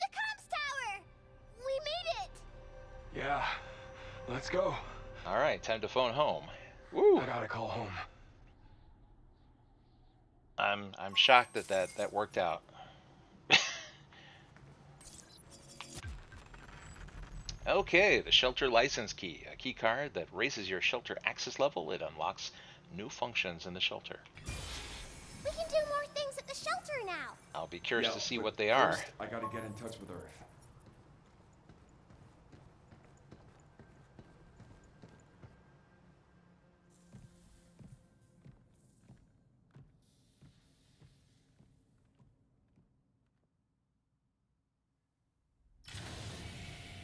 comms tower! We made it! Yeah, let's go. All right, time to phone home. Woo! I gotta call home. I'm shocked that worked out. Okay, the shelter license key, a key card that raises your shelter access level. It unlocks new functions in the shelter. We can do more things at the shelter now. I'll be curious Yeah, to see but what they are. first, I gotta get in touch with Earth.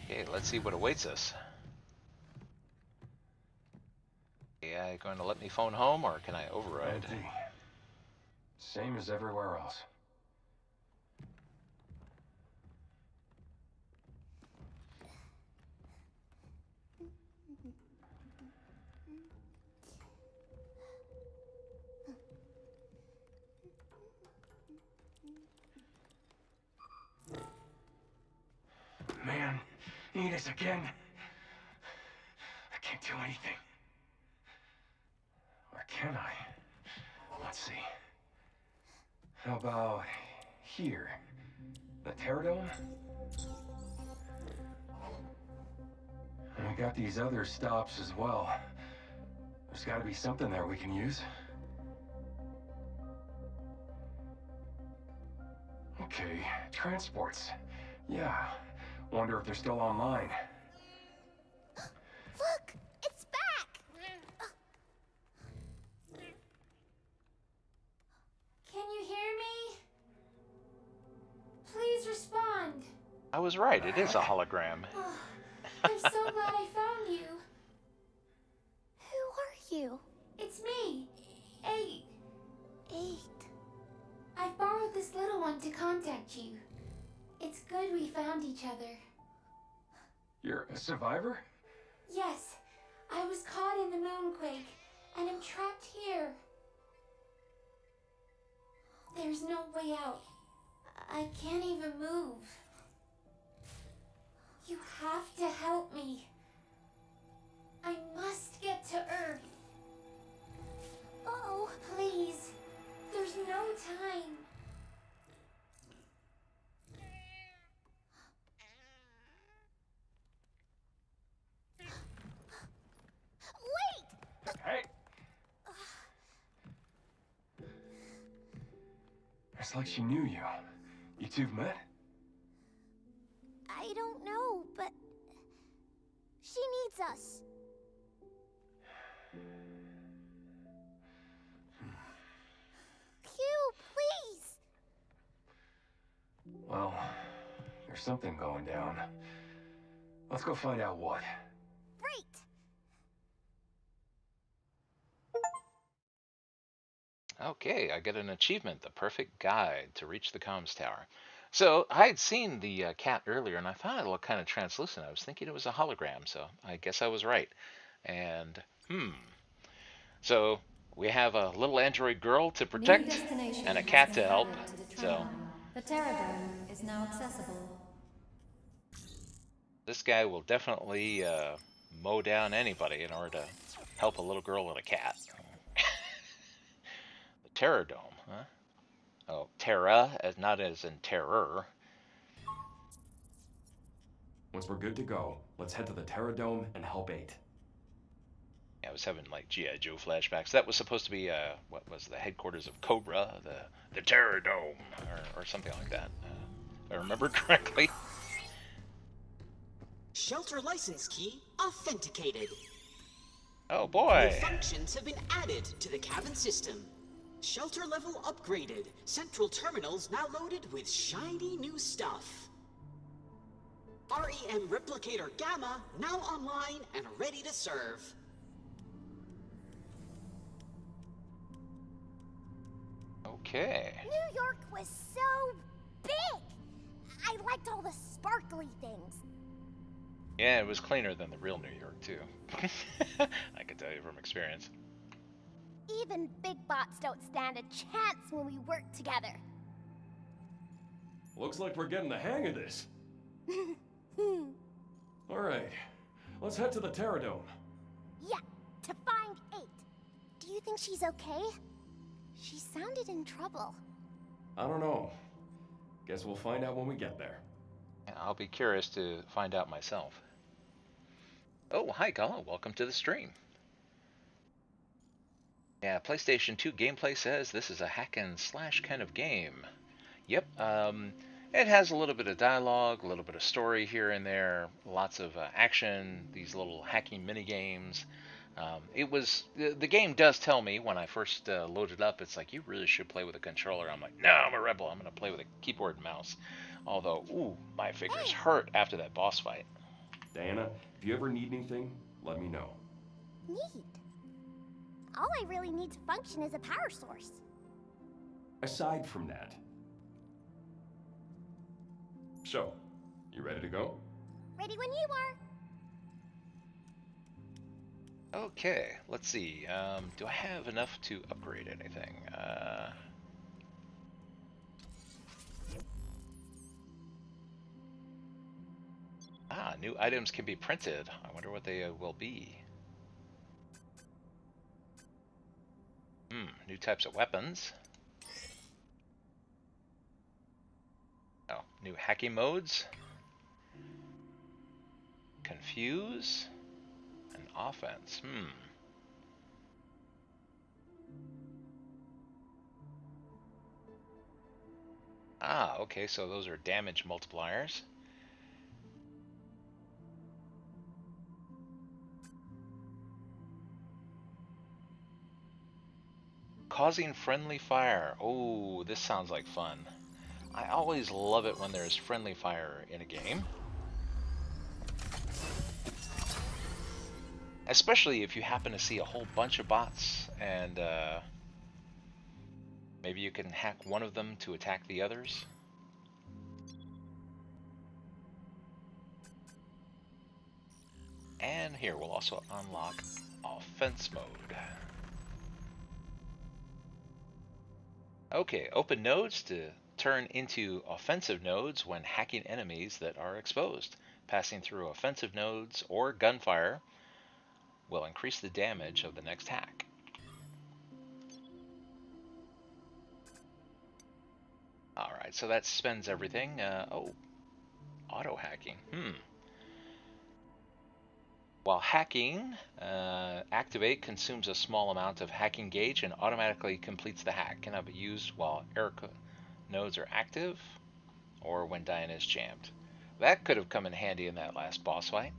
Okay, let's see what awaits us. AI going to let me phone home, or can I override? Empty. Same as everywhere else. Man, need us again. I can't do anything. Or can I? Let's see. How about here? The Terradome? And we got these other stops as well. There's gotta be something there we can use. Okay, transports. Yeah. Wonder if they're still online. Look! It's back! Can you hear me? Please respond. I was right, it is a hologram. Oh, I'm so glad I found you. Who are you? It's me, 8. 8. I borrowed this little one to contact you. It's good we found each other. You're a survivor? Yes, I was caught in the moonquake, and I'm trapped here. There's no way out. I can't even move. You have to help me. I must get to Earth. Uh-oh. Please. There's no time. Wait! Hey! It's like she knew you. You two met? I don't know, but she needs us. Q, please! Well, there's something going down. Let's go find out what. Great! Okay, I get an achievement, the perfect guide to reach the comms tower. So I had seen the cat earlier, and I thought it looked kind of translucent. I was thinking it was a hologram, so I guess I was right. And so we have a little android girl to protect and a cat to help. So the Terradome is now accessible. this guy will definitely mow down anybody in order to help a little girl and a cat. The Terradome, huh? Oh, Terra, as not as in terror. Once we're good to go, let's head to the Terradome and help 8. Yeah, I was having like G.I. Joe flashbacks. That was supposed to be what was the headquarters of Cobra, the Terradome, or something like that. If I remember correctly. Shelter license key authenticated. Oh New boy. functions have been added to the cabin system. Shelter level upgraded. Central terminals now loaded with shiny new stuff. REM Replicator Gamma now online and ready to serve. Okay. New York was so big! I liked all the sparkly things. Yeah, it was cleaner than the real New York too. I can tell you from experience. Even big bots don't stand a chance when we work together. Looks like we're getting the hang of this. Alright, let's head to the Terradome. Yeah, to find 8. Do you think she's okay? She sounded in trouble. I don't know. Guess we'll find out when we get there. I'll be curious to find out myself. Oh, hi Colin, welcome to the stream. Yeah, PlayStation 2 gameplay says this is a hack and slash kind of game. Yep, it has a little bit of dialogue, a little bit of story here and there, lots of action, these little hacking mini games. The game does tell me when I first loaded up, it's like, you really should play with a controller. I'm like, no, I'm a rebel, I'm going to play with a keyboard and mouse. Although, ooh, my fingers hurt after that boss fight. Diana, if you ever need anything, let me know. Neat. All I really need to function is a power source. Aside from that. So, you ready to go? Ready when you are. Okay, let's see. Do I have enough to upgrade anything? New items can be printed. I wonder what they will be. New types of weapons. Oh, new hacking modes. Confuse. And offense. Okay, so those are damage multipliers. Causing friendly fire. Oh, this sounds like fun. I always love it when there's friendly fire in a game. Especially if you happen to see a whole bunch of bots and maybe you can hack one of them to attack the others. And here we'll also unlock offense mode. Okay, open nodes to turn into offensive nodes when hacking enemies that are exposed. Passing through offensive nodes or gunfire will increase the damage of the next hack. Alright, so that spends everything. Auto hacking. While hacking, activate consumes a small amount of hacking gauge and automatically completes the hack. Cannot be used while error nodes are active or when Diana is jammed. That could have come in handy in that last boss fight.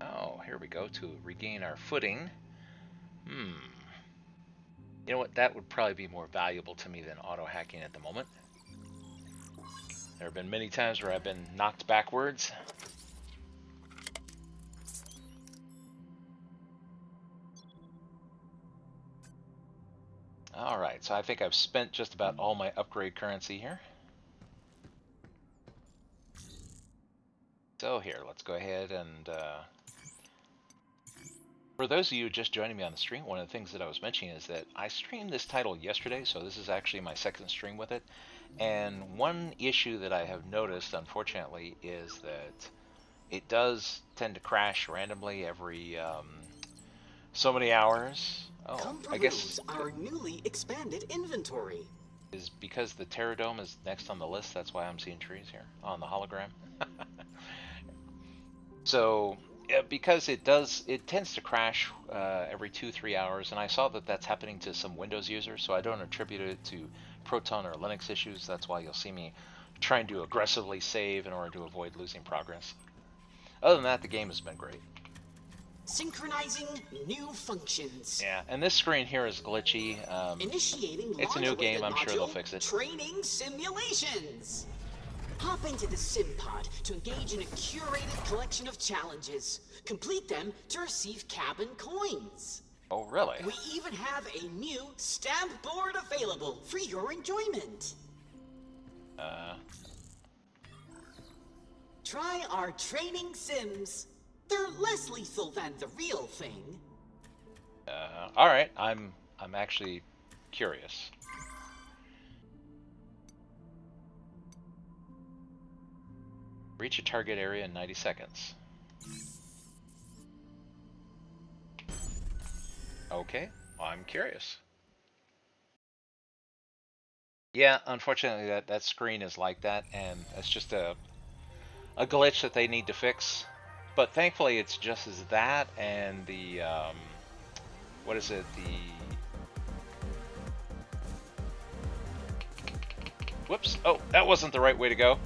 Oh, here we go to regain our footing. You know what? That would probably be more valuable to me than auto hacking at the moment. There have been many times where I've been knocked backwards. Alright, so I think I've spent just about all my upgrade currency here. So here, let's go ahead and... For those of you just joining me on the stream, one of the things that I was mentioning is that I streamed this title yesterday, so this is actually my second stream with it. And one issue that I have noticed, unfortunately, is that it does tend to crash randomly every So many hours. Oh, Come I guess peruse our newly expanded inventory. is because the Terradome is next on the list. That's why I'm seeing trees here on the hologram. So, yeah, because it tends to crash every 2-3 hours, and I saw that that's happening to some Windows users. So I don't attribute it to Proton or Linux issues. That's why you'll see me trying to aggressively save in order to avoid losing progress. Other than that, the game has been great. Synchronizing new functions. Yeah, and this screen here is glitchy. Initiating It's a new game. I'm sure they'll module, fix it. Training simulations. Hop into the sim pod to engage in a curated collection of challenges. Complete them to receive cabin coins. Oh, really? We even have a new stamp board available for your enjoyment. Try our training sims. They're less lethal than the real thing. All right. I'm actually curious. Reach a target area in 90 seconds. Okay, I'm curious. Yeah, unfortunately that screen is like that, and it's just a glitch that they need to fix. But thankfully it's just as that and the what is it? Whoops. Oh, that wasn't the right way to go.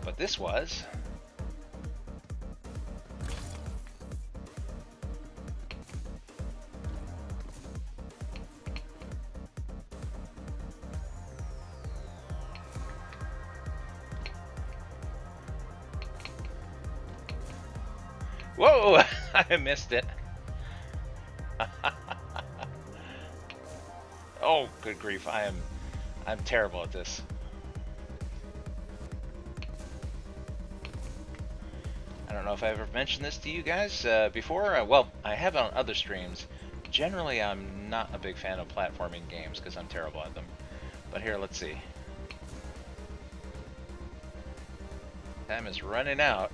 But this was. Whoa! I missed it. Oh, good grief! I'm terrible at this. I don't know if I ever mentioned this to you guys before. Well, I have on other streams. Generally, I'm not a big fan of platforming games because I'm terrible at them. But here, let's see. Time is running out.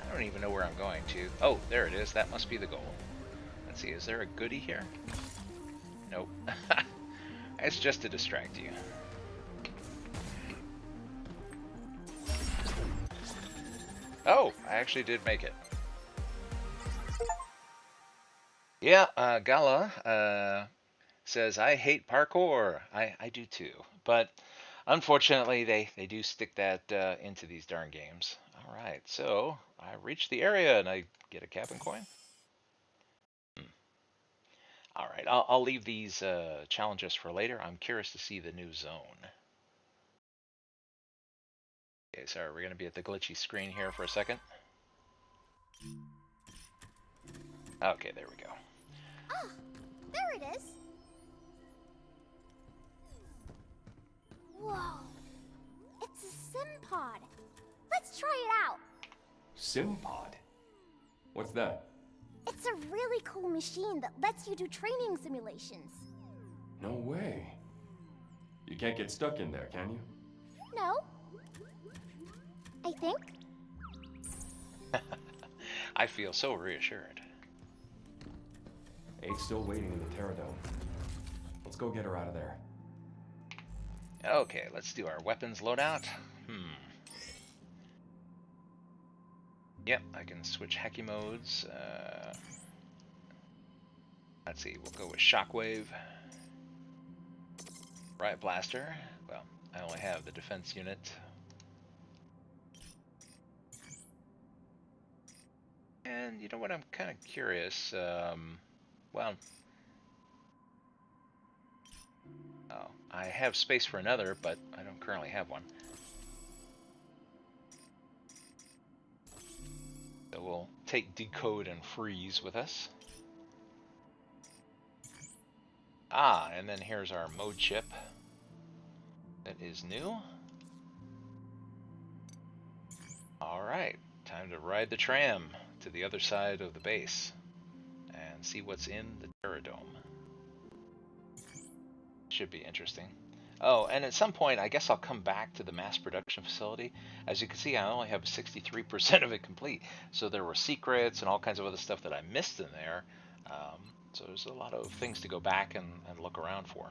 I don't even know where I'm going to. Oh, there it is. That must be the goal. Let's see. Is there a goodie here? Nope. It's just to distract you. Oh, I actually did make it. Yeah, Gala says, I hate parkour. I do too. But unfortunately, they do stick that into these darn games. All right, so I reached the area and I get a cabin coin. All right, I'll leave these challenges for later. I'm curious to see the new zone. Okay, sorry, we're going to be at the glitchy screen here for a second. Okay, there we go. Ah, there it is. Whoa. It's a sim pod. Let's try it out. Simpod? What's that? It's a really cool machine that lets you do training simulations. No way. You can't get stuck in there, can you? No. I think. I feel so reassured. 8's still waiting in the Terradome. Let's go get her out of there. Okay, let's do our weapons loadout. Yep, I can switch hacky modes. Let's see, we'll go with Shockwave. Riot Blaster. Well, I only have the defense unit. And you know what, I'm kind of curious. Well, oh, I have space for another, but I don't currently have one. So we'll take Decode and Freeze with us. Ah, and then here's our mode chip. That is new. Alright, time to ride the tram to the other side of the base. and see what's in the Terradome. Should be interesting. Oh, and at some point, I guess I'll come back to the mass production facility. As you can see, I only have 63% of it complete. So there were secrets and all kinds of other stuff that I missed in there. So there's a lot of things to go back and look around for.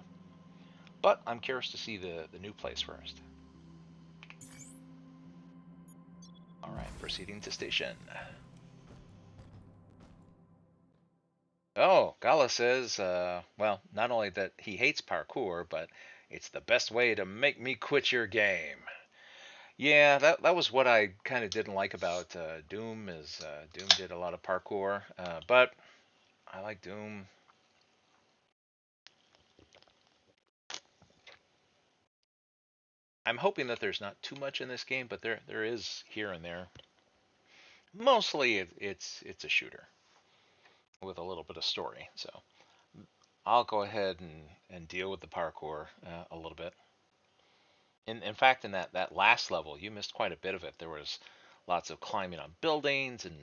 But I'm curious to see the new place first. All right, proceeding to station. Oh, Gala says, well, not only that he hates parkour, but it's the best way to make me quit your game. Yeah, that was what I kind of didn't like about Doom, is Doom did a lot of parkour, but I like Doom. I'm hoping that there's not too much in this game, but there is here and there. Mostly it's a shooter with a little bit of story, so I'll go ahead and deal with the parkour a little bit. In fact, in that last level, you missed quite a bit of it. There was lots of climbing on buildings and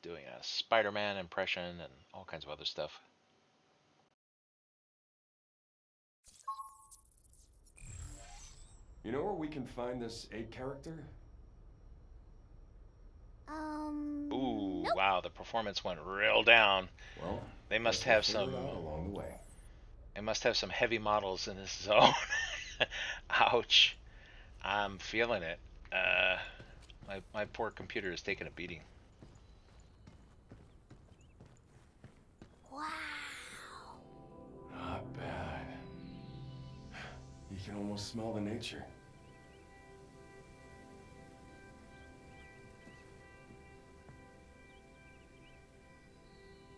doing a Spider-Man impression and all kinds of other stuff. You know where we can find this 8 character? Ooh, Nope. wow, the performance went real down. Well, They must guess we'll have figure some. it out along the way. They must have some heavy models in this zone. Ouch. I'm feeling it. My poor computer is taking a beating. Wow. Not bad. You can almost smell the nature.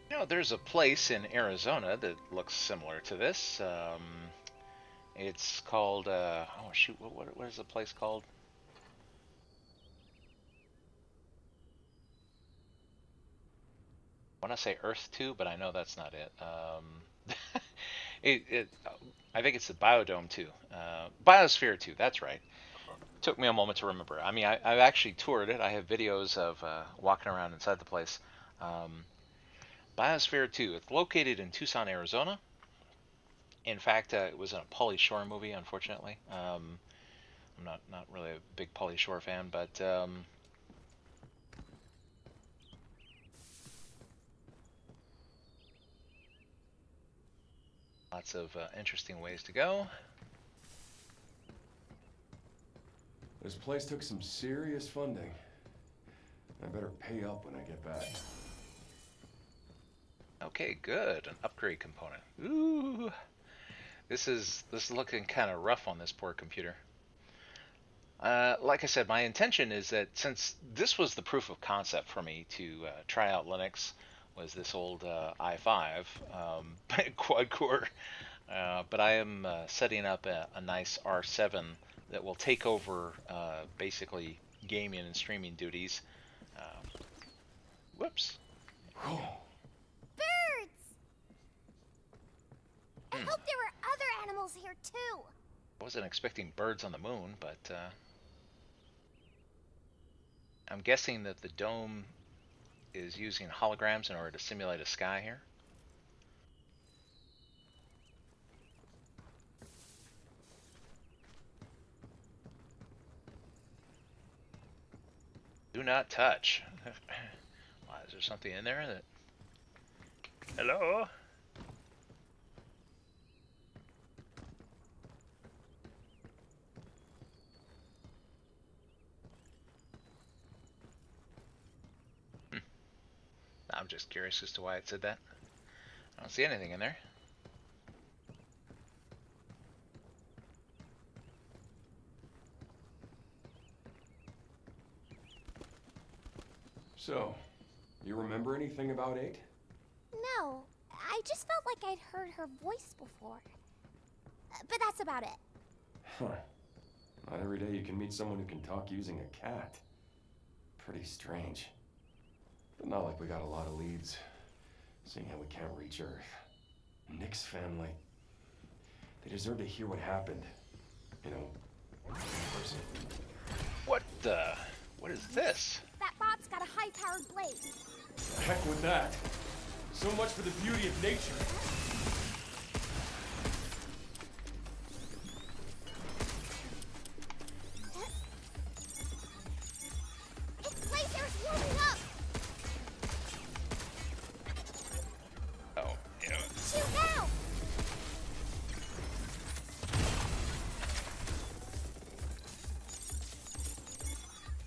You know, there's a place in Arizona that looks similar to this. It's called, oh shoot, what is the place called? I want to say Earth 2, but I know that's not it. I think it's the Biodome 2. Biosphere 2, that's right. Took me a moment to remember. I mean, I've actually toured it. I have videos of walking around inside the place. Biosphere 2. It's located in Tucson, Arizona. In fact, it was in a Pauly Shore movie, unfortunately. I'm not really a big Pauly Shore fan, but lots of interesting ways to go. This place took some serious funding. I better pay up when I get back. Okay, good. An upgrade component. Ooh, this is looking kind of rough on this poor computer. Like I said, my intention is that since this was the proof of concept for me to try out Linux, was this old i5 quad core, but I am setting up a nice R7 that will take over basically gaming and streaming duties. Whoops. Birds! I hope there were other animals here too. I wasn't expecting birds on the moon, but I'm guessing that the dome is using holograms in order to simulate a sky here. Do not touch. Why, is there something in there that... Hello? I'm just curious as to why it said that. I don't see anything in there. So, you remember anything about 8? No, I just felt like I'd heard her voice before. But that's about it. Huh. Not every day you can meet someone who can talk using a cat. Pretty strange. But not like we got a lot of leads, seeing how we can't reach Earth. Nick's family. They deserve to hear what happened. You know, in person. What the... What is this? That bot's got a high-powered blade. The heck with that. So much for the beauty of nature. Its lasers warming up! Oh, yeah. Shoot now!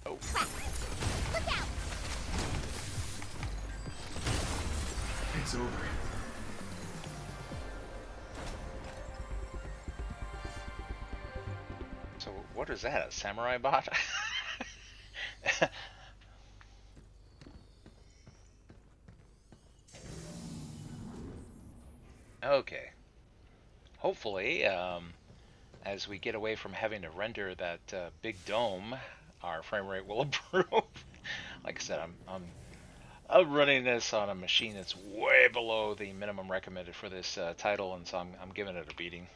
Oh. Crap! Look out! It's over. So what is that? A samurai bot? Okay. Hopefully, as we get away from having to render that big dome, our frame rate will improve. Like I said, I'm running this on a machine that's way below the minimum recommended for this title, and so I'm giving it a beating.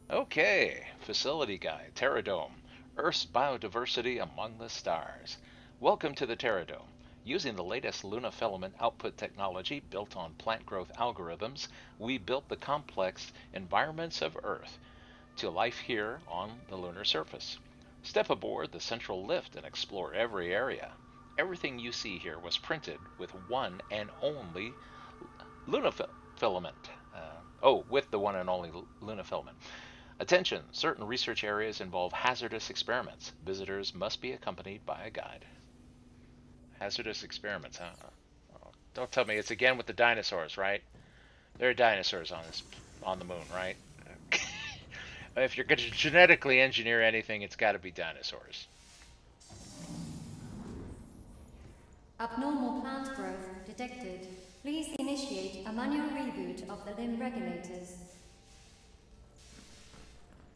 Okay, facility guide, Terradome, Earth's biodiversity among the stars. Welcome to the Terradome. Using the latest lunafilament output technology built on plant growth algorithms, we built the complex environments of Earth to life here on the lunar surface. Step aboard the central lift and explore every area. Everything you see here was printed with one and only lunafilament. With the one and only lunafilament. Attention, certain research areas involve hazardous experiments. Visitors must be accompanied by a guide. Hazardous experiments, huh? Oh, don't tell me it's again with the dinosaurs, right? There are dinosaurs on the moon, right? If you're going to genetically engineer anything, it's got to be dinosaurs. Abnormal plant growth detected. Please initiate a manual reboot of the limb regulators.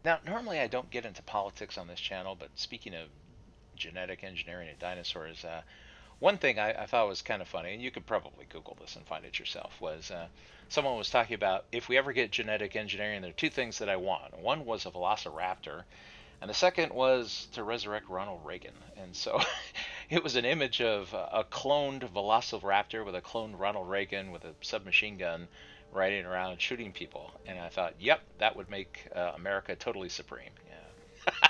Now, normally I don't get into politics on this channel, but speaking of genetic engineering and dinosaurs, one thing I thought was kind of funny, and you could probably Google this and find it yourself, was someone was talking about if we ever get genetic engineering, there are two things that I want. One was a velociraptor, and the second was to resurrect Ronald Reagan. And so it was an image of a cloned velociraptor with a cloned Ronald Reagan with a submachine gun riding around shooting people. And I thought, yep, that would make America totally supreme. Yeah.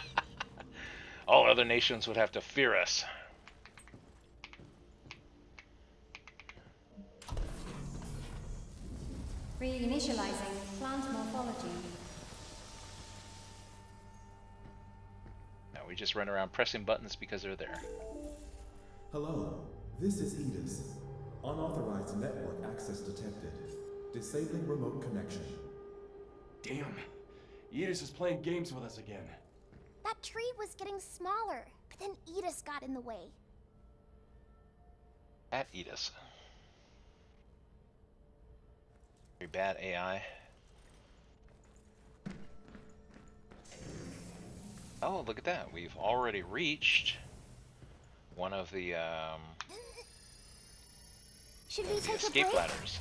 All other nations would have to fear us. Reinitializing plant morphology. Now we just run around pressing buttons because they're there. Hello, this is Edis. Unauthorized network access detected. Disabling remote connection. Damn. Edis is playing games with us again. That tree was getting smaller, but then Edis got in the way. At Edis. Very bad AI. Oh, look at that. We've already reached one of the Should we take a escape break? ladders.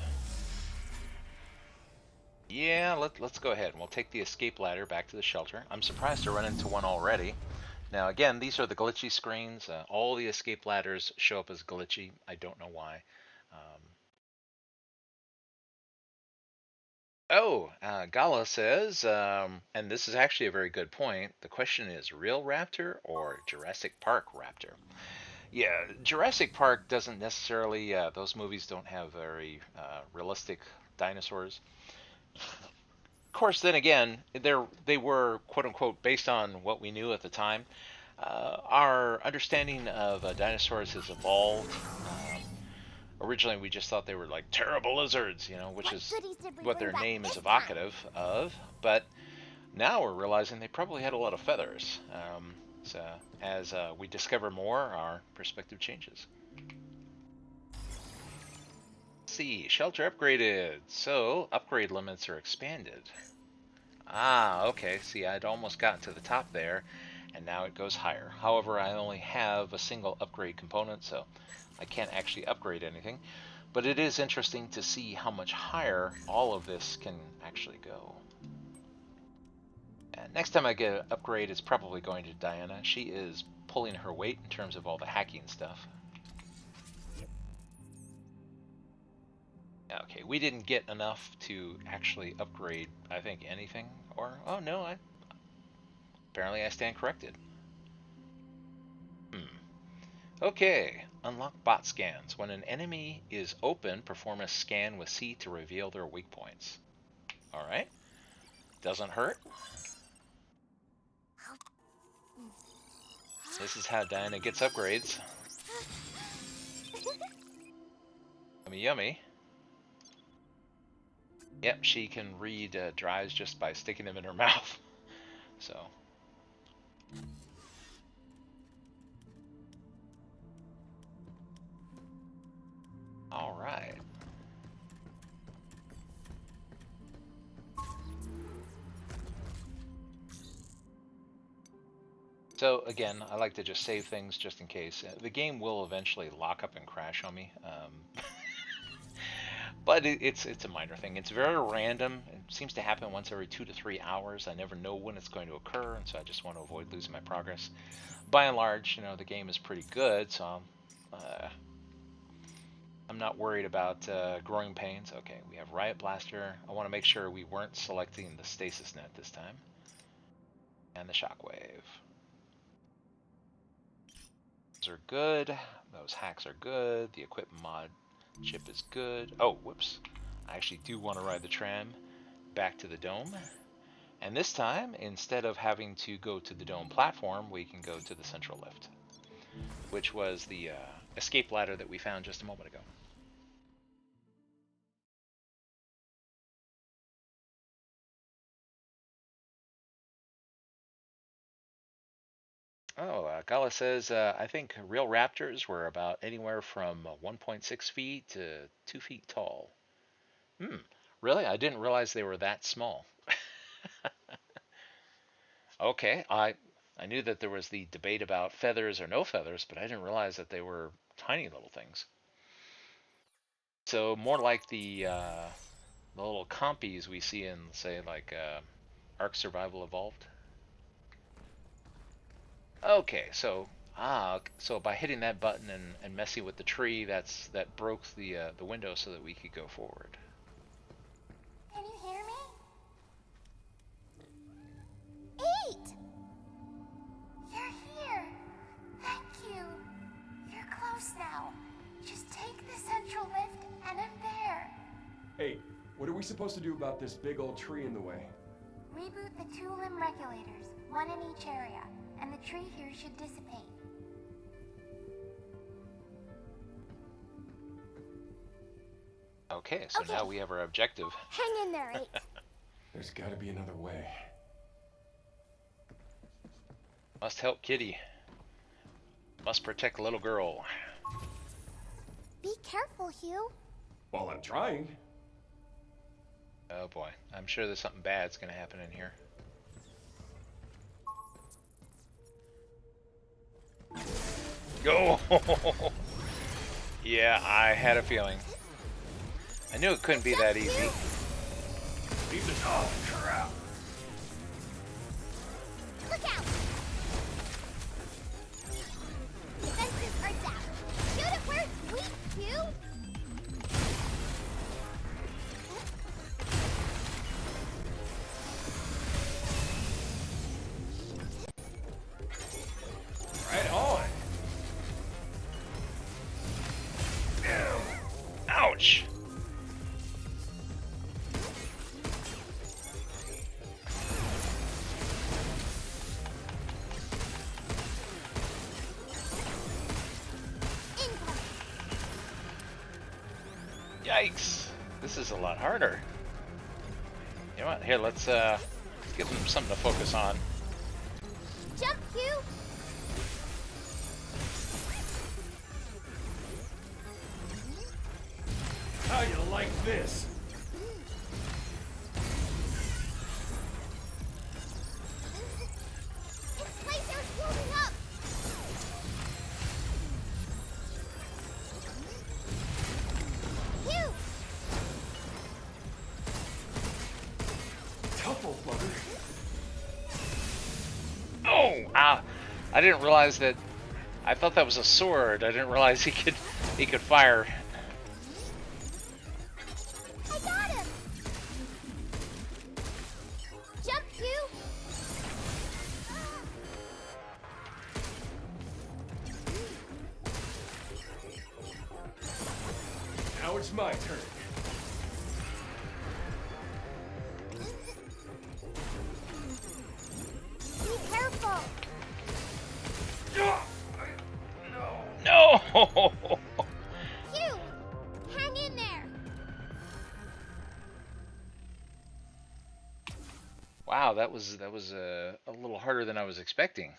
Yeah, let's go ahead and we'll take the escape ladder back to the shelter. I'm surprised to run into one already. Now again, these are the glitchy screens. All the escape ladders show up as glitchy. I don't know why. Gala says, and this is actually a very good point. The question is real raptor or Jurassic Park raptor? Yeah, Jurassic Park doesn't necessarily, those movies don't have very realistic dinosaurs. Of course, then again, they were quote unquote based on what we knew at the time. Our understanding of dinosaurs has evolved. Originally, we just thought they were like terrible lizards, you know, which is what their name is evocative of. But now we're realizing they probably had a lot of feathers. So as we discover more, our perspective changes. Let's see, shelter upgraded. So upgrade limits are expanded. Ah, okay. See, I'd almost gotten to the top there, and now it goes higher. However, I only have a single upgrade component, so I can't actually upgrade anything, but it is interesting to see how much higher all of this can actually go. And next time I get an upgrade, it's probably going to Diana. She is pulling her weight in terms of all the hacking stuff. Okay, we didn't get enough to actually upgrade, I think, anything. Or, oh no, apparently I stand corrected. Okay, unlock bot scans. When an enemy is open, perform a scan with C to reveal their weak points. Alright, doesn't hurt. This is how Diana gets upgrades. Yummy, yummy. Yep, she can read drives just by sticking them in her mouth. So. Alright. So again, I like to just save things just in case. The game will eventually lock up and crash on me. But it's a minor thing. It's very random. It seems to happen once every 2 to 3 hours. I never know when it's going to occur, and so I just want to avoid losing my progress. By and large, the game is pretty good, so I'm not worried about growing pains. Okay, we have Riot Blaster. I want to make sure we weren't selecting the Stasis Net this time. And the Shockwave. Those are good. Those hacks are good. The equipment mod chip is good. Oh, whoops. I actually do want to ride the tram back to the dome. And this time, instead of having to go to the dome platform, we can go to the central lift, which was the escape ladder that we found just a moment ago. Oh, Gala says, I think real raptors were about anywhere from 1.6 feet to 2 feet tall. Really? I didn't realize they were that small. Okay, I knew that there was the debate about feathers or no feathers, but I didn't realize that they were tiny little things. So more like the little compies we see in, say, like Ark Survival Evolved. Okay, so by hitting that button and messing with the tree, that broke the window so that we could go forward. Can you hear me? 8! You're here. Thank you. You're close now. Just take the central lift and I'm there. Hey, what are we supposed to do about this big old tree in the way? Reboot the 2 limb regulators, one in each area, and the tree here should dissipate. Okay, so now we have our objective. Hang in there, 8. There's gotta be another way. Must help Kitty. Must protect little girl. Be careful, Hugh. Well, I'm trying. Oh boy, I'm sure there's something bad's gonna happen in here. Go! Yeah, I had a feeling. I knew it couldn't be that easy. Oh, crap! Look out! Defenses are down. Shoot it where it's weak, Hugh! Right on! Ouch! Yikes! This is a lot harder. You know what? Here, let's give them something to focus on. Jump, Hugh! How you like this? Its laser's warming up! Hugh! Tough old bugger. Oh! Ah! I didn't realize that. I thought that was a sword. I didn't realize he could fire. Now it's my turn. Be careful. No! Q, hang in there. Wow, that was a little harder than I was expecting.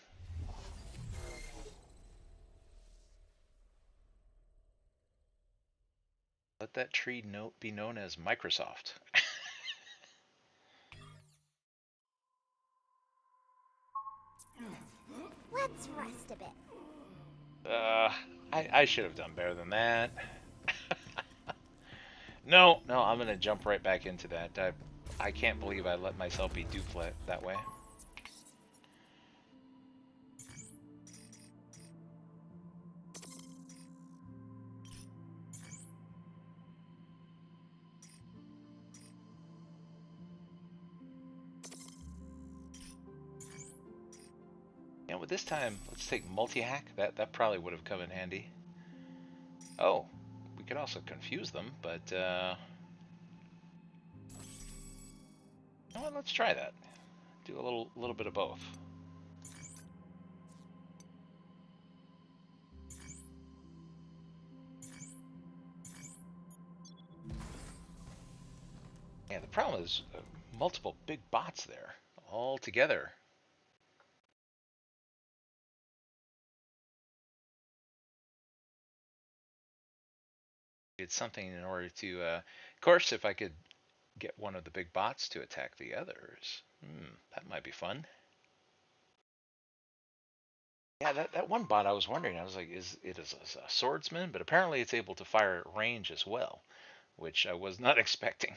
Let that tree be known as Microsoft. Let's rest a bit. I should have done better than that. No, I'm gonna jump right back into that. I can't believe I let myself be duped that way. And with this time, let's take multi-hack. That probably would have come in handy. Oh, we could also confuse them, but you know what? Let's try that. Do a little bit of both. Yeah, the problem is multiple big bots there all together. It's something in order to, of course, if I could get one of the big bots to attack the others, that might be fun. Yeah, that one bot I was wondering, I was like, is it a swordsman? But apparently it's able to fire at range as well, which I was not expecting.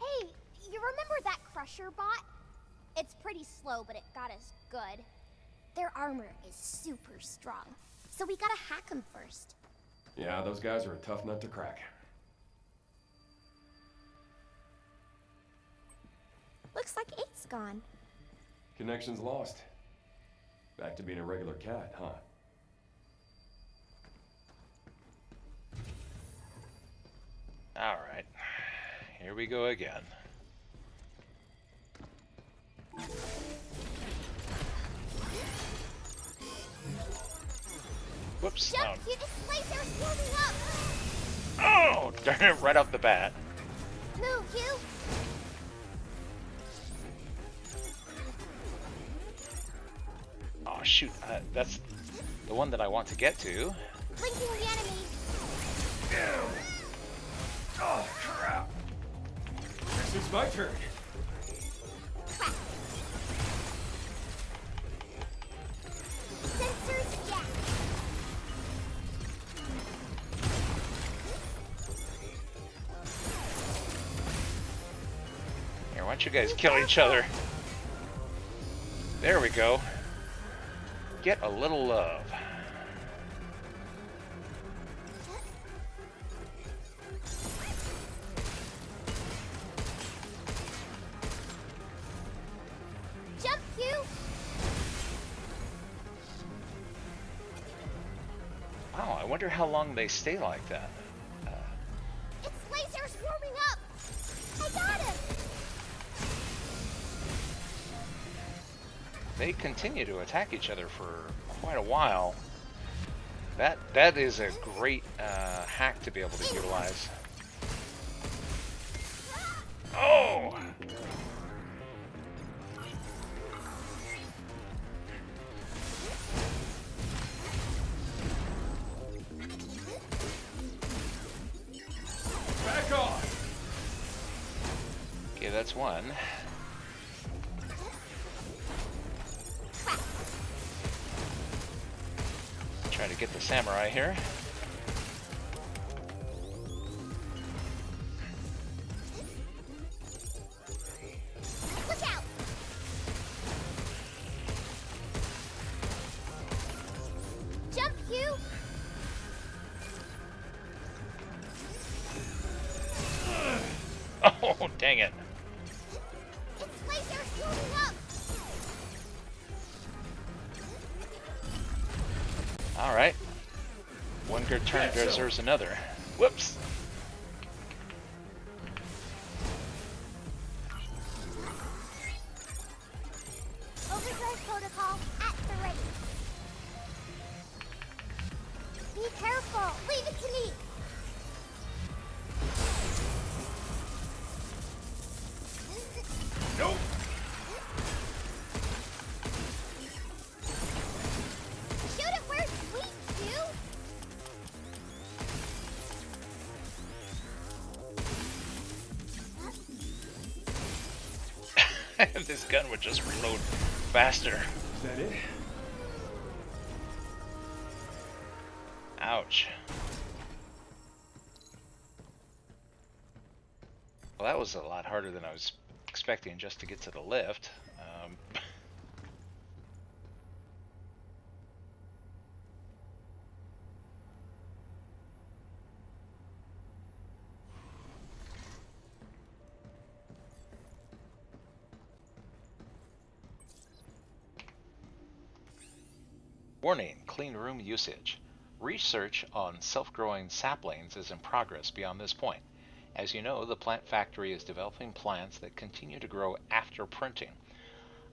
Hey, you remember that Crusher bot? It's pretty slow, but it got us good. Their armor is super strong, so we gotta hack them first. Yeah, those guys are a tough nut to crack. Looks like 8's gone. Connection's lost. Back to being a regular cat, huh? All right, here we go again. Whoops. Jump, you just lasers warming up! Oh, darn it, right off the bat. Move, you! Oh, shoot. That's the one that I want to get to. Blinking the enemy! Oh, crap! This is my turn. Crap! Sensors jacked! Here, why don't you guys kill each other? There we go. Get a little love. Jump, you! Wow, I wonder how long they stay like that. It's lasers warming up! I got him! They continue to attack each other for quite a while. That is a great hack to be able to utilize. Oh! Back off! Okay, that's one. Try to get the samurai here. Look out! Jump, you! Oh, dang it. It's lasers warming up! Alright. One good turn deserves another. Whoops! Overdrive protocol at the ready. Be careful. Leave it to me. Nope! Shoot it where it's weak, dude. This gun would just reload faster. Is that it? Ouch. Well, that was a lot harder than I was expecting just to get to the lift. Warning, clean room usage. Research on self-growing saplings is in progress beyond this point. As you know, the plant factory is developing plants that continue to grow after printing,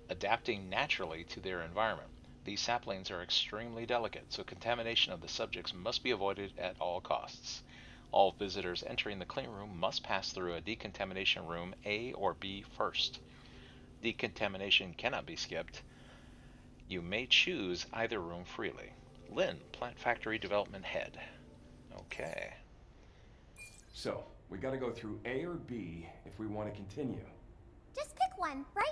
adapting naturally to their environment. These saplings are extremely delicate, so contamination of the subjects must be avoided at all costs. All visitors entering the clean room must pass through a decontamination room A or B first. Decontamination cannot be skipped. You may choose either room freely. Lynn, Plant Factory Development Head. Okay. So, we gotta go through A or B if we want to continue. Just pick one, right?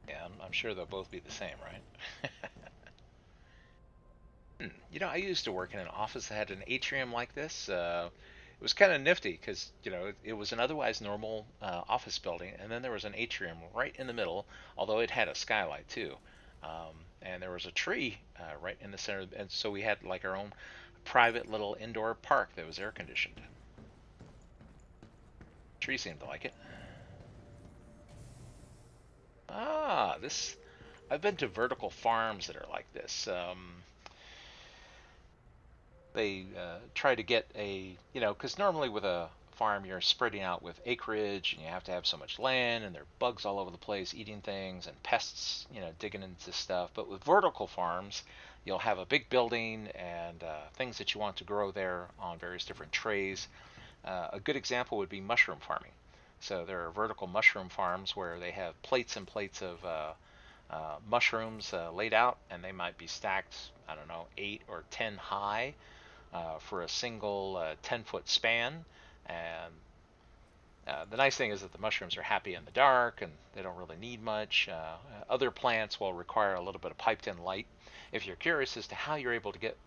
Yeah, I'm sure they'll both be the same, right? You know, I used to work in an office that had an atrium like this. It was kind of nifty because, you know, it was an otherwise normal office building, and then there was an atrium right in the middle, although it had a skylight too. And there was a tree right in the center, and so we had like our own private little indoor park that was air conditioned. Tree seemed to like it. Ah, this... I've been to vertical farms that are like this. They try to get a, you know, because normally with a farm you're spreading out with acreage and you have to have so much land and there are bugs all over the place eating things and pests, you know, digging into stuff. But with vertical farms, you'll have a big building and things that you want to grow there on various different trays. A good example would be mushroom farming. So there are vertical mushroom farms where they have plates and plates of mushrooms laid out, and they might be stacked, I don't know, 8 or 10 high for a single 10-foot span. And the nice thing is that the mushrooms are happy in the dark and they don't really need much. Other plants will require a little bit of piped-in light. If you're curious as to how you're able to get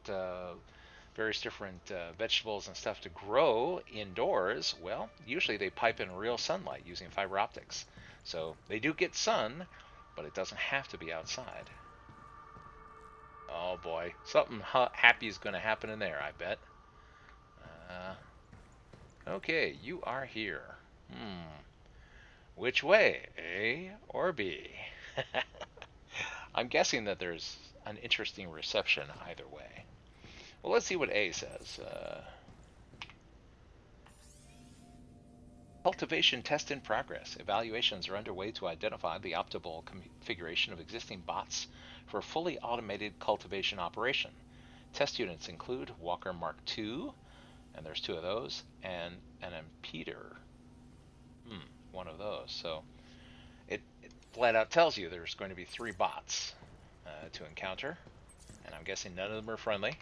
various different vegetables and stuff to grow indoors, well, usually they pipe in real sunlight using fiber optics. So they do get sun, but it doesn't have to be outside. Oh boy, something happy is going to happen in there, I bet. Okay, you are here. Which way, A or B? I'm guessing that there's an interesting reception either way. Well, let's see what A says. Cultivation test in progress. Evaluations are underway to identify the optimal configuration of existing bots for a fully automated cultivation operation. Test units include Walker Mark II, and there's 2 of those, and an impeder. One of those. So it flat out tells you there's going to be 3 bots to encounter, and I'm guessing none of them are friendly.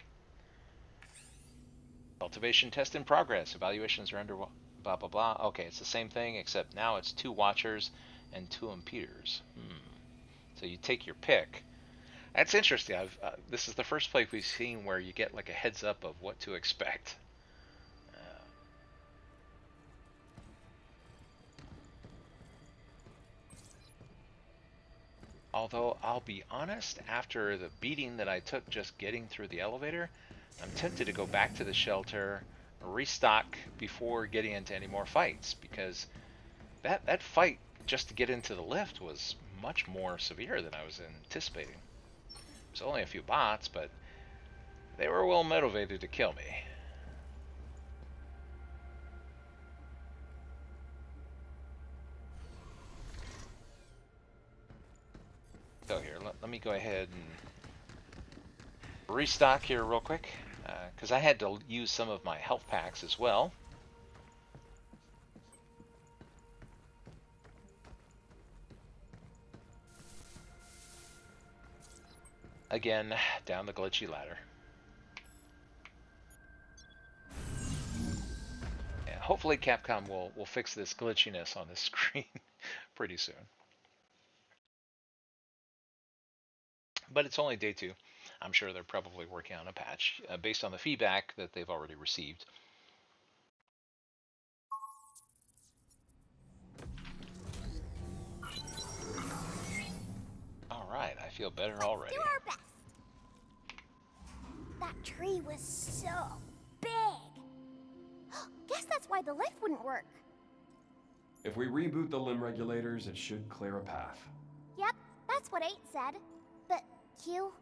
Cultivation test in progress. Evaluations are under blah blah blah. Okay, it's the same thing except now it's 2 watchers and 2 impeders. So you take your pick. That's interesting. This is the first place we've seen where you get like a heads up of what to expect. Although I'll be honest, after the beating that I took just getting through the elevator, I'm tempted to go back to the shelter, restock before getting into any more fights, because that fight just to get into the lift was much more severe than I was anticipating. It was only a few bots, but They were well motivated to kill me. So here, let me go ahead and restock here real quick, because I had to use some of my health packs as well. Again, down the glitchy ladder. Yeah, hopefully Capcom will fix this glitchiness on this screen pretty soon. But it's only day 2. I'm sure they're probably working on a patch based on the feedback that they've already received. Alright, I feel better already. Do our best. That tree was so big. Guess that's why the lift wouldn't work. If we reboot the limb regulators, it should clear a path. Yep, that's what 8 said. But, Q,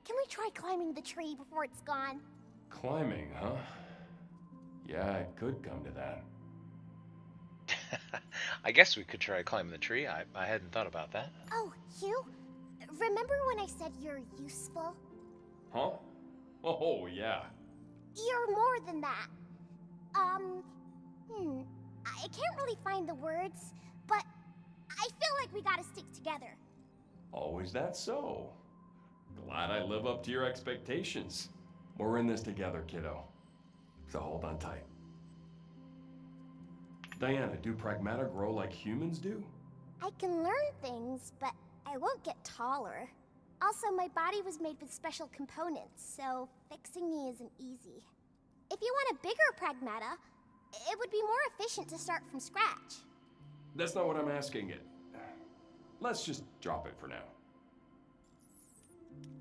can we try climbing the tree before it's gone? Climbing, huh? Yeah, it could come to that. I guess we could try climbing the tree. I hadn't thought about that. Oh, Q, remember when I said you're useful? Huh? Oh, yeah. You're more than that. I can't really find the words, but I feel like we gotta stick together. Always that so? Glad I live up to your expectations. We're in this together, kiddo. So hold on tight. Diana, do Pragmata grow like humans do? I can learn things, but I won't get taller. Also, my body was made with special components, so fixing me isn't easy. If you want a bigger Pragmata, it would be more efficient to start from scratch. That's not what I'm asking it. Let's just drop it for now.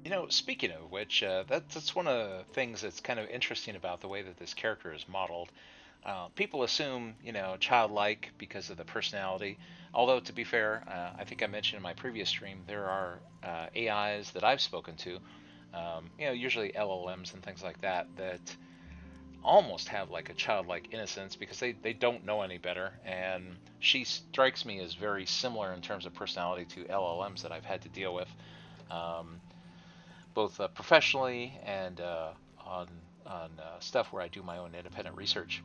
You know, speaking of which, that's one of the things that's kind of interesting about the way that this character is modeled. People assume, you know, childlike because of the personality. Although, to be fair, I think I mentioned in my previous stream, there are AIs that I've spoken to, you know, usually LLMs and things like that, that almost have like a childlike innocence because they don't know any better. And she strikes me as very similar in terms of personality to LLMs that I've had to deal with, both professionally and on stuff where I do my own independent research.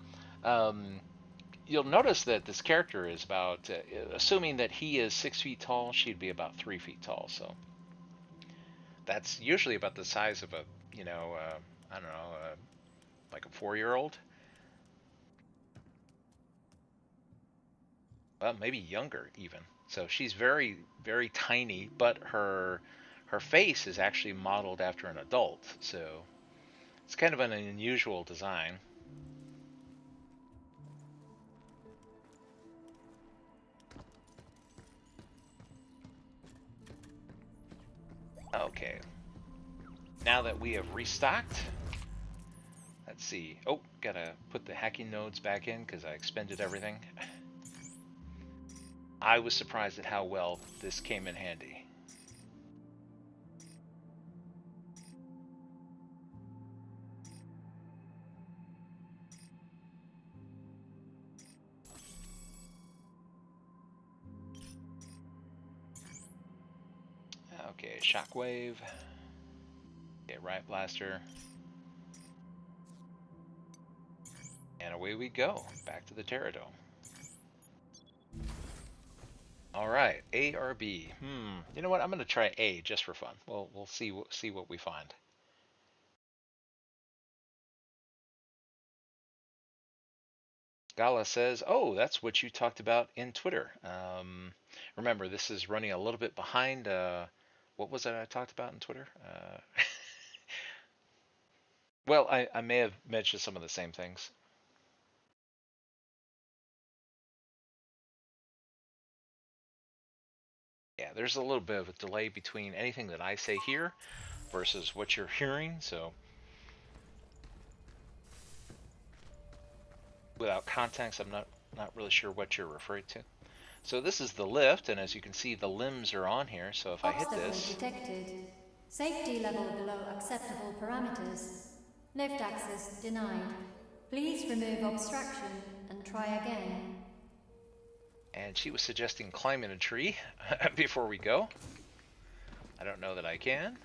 You'll notice that this character is about, assuming that he is 6 feet tall, she'd be about 3 feet tall. So that's usually about the size of a, you know, I don't know, like a 4-year-old. Well, maybe younger even. So she's very, very tiny, but her face is actually modeled after an adult. So it's kind of an unusual design. Okay. Now that we have restocked, let's see. Oh, gotta put the hacking nodes back in because I expended everything. I was surprised at how well this came in handy. Okay, shockwave. Okay, riot blaster. And away we go, back to the Terradome. All right, A or B? You know what? I'm gonna try A just for fun. We'll see what we find. Gala says, "Oh, that's what you talked about in Twitter." Remember, this is running a little bit behind. What was it I talked about in Twitter? Well, I may have mentioned some of the same things. Yeah, there's a little bit of a delay between anything that I say here versus what you're hearing, so without context, I'm not really sure what you're referring to. So this is the lift, and as you can see, the limbs are on here. So if I hit Obstacle this, detected. Safety level below acceptable parameters. Lift access denied. Please remove obstruction and try again. And she was suggesting climbing a tree before we go. I don't know that I can.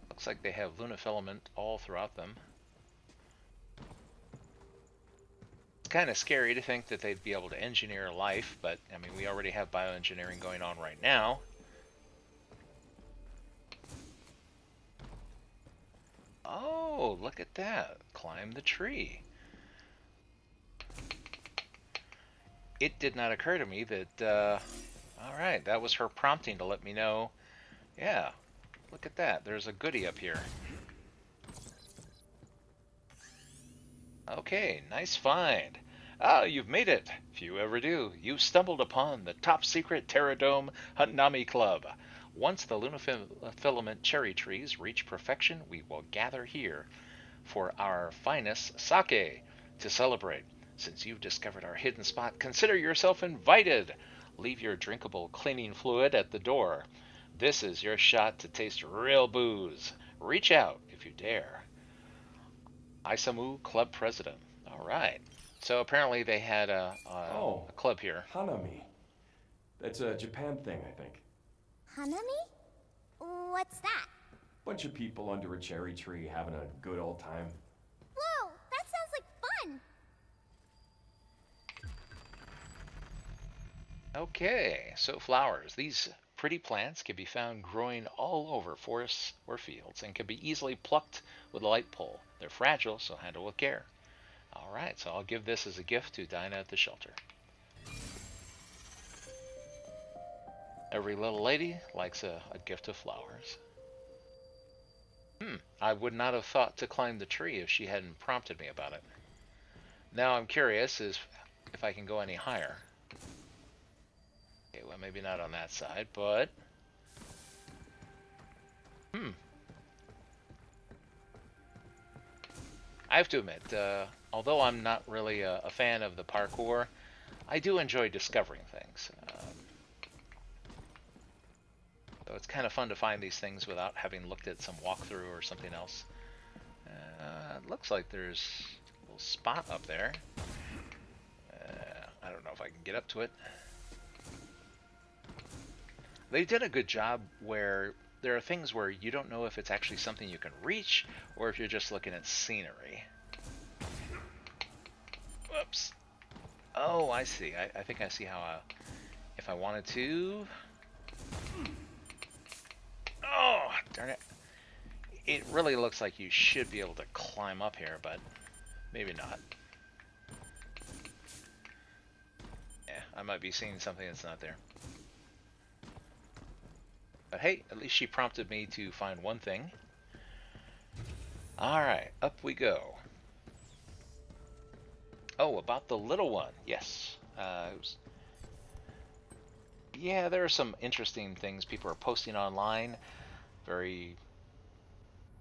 Looks like they have lunafilament all throughout them. It's kind of scary to think that they'd be able to engineer life, but I mean, we already have bioengineering going on right now. Oh, look at that. Climb the tree. It did not occur to me that, alright, that was her prompting to let me know. Yeah, look at that. There's a goodie up here. Okay, nice find. Ah, you've made it. Few ever do. You've stumbled upon the top secret Terradome Hanami Club. Once the lunafilament cherry trees reach perfection, we will gather here for our finest sake to celebrate. Since you've discovered our hidden spot, consider yourself invited. Leave your drinkable cleaning fluid at the door. This is your shot to taste real booze. Reach out if you dare. Isamu Club President. All right. So apparently they had a club here. Hanami. That's a Japan thing, I think. Hanami? What's that? Bunch of people under a cherry tree having a good old time. Whoa, that sounds like fun! Okay, so flowers. These pretty plants can be found growing all over forests or fields and can be easily plucked with a light pole. They're fragile, so handle with care. All right, so I'll give this as a gift to Dinah at the shelter. Every little lady likes a gift of flowers. I would not have thought to climb the tree if she hadn't prompted me about it. Now I'm curious if I can go any higher. Okay, well, maybe not on that side, but... I have to admit, although I'm not really a fan of the parkour, I do enjoy discovering things. So it's kind of fun to find these things without having looked at some walkthrough or something else. It looks like there's a little spot up there. I don't know if I can get up to it. They did a good job where there are things where you don't know if it's actually something you can reach or if you're just looking at scenery. Whoops. Oh, I see. I think I see how if I wanted to... Oh, darn it. It really looks like you should be able to climb up here, but maybe not. Yeah, I might be seeing something that's not there. But hey, at least she prompted me to find one thing. Alright, up we go. Oh, about the little one. Yes. Yeah, there are some interesting things people are posting online. Very...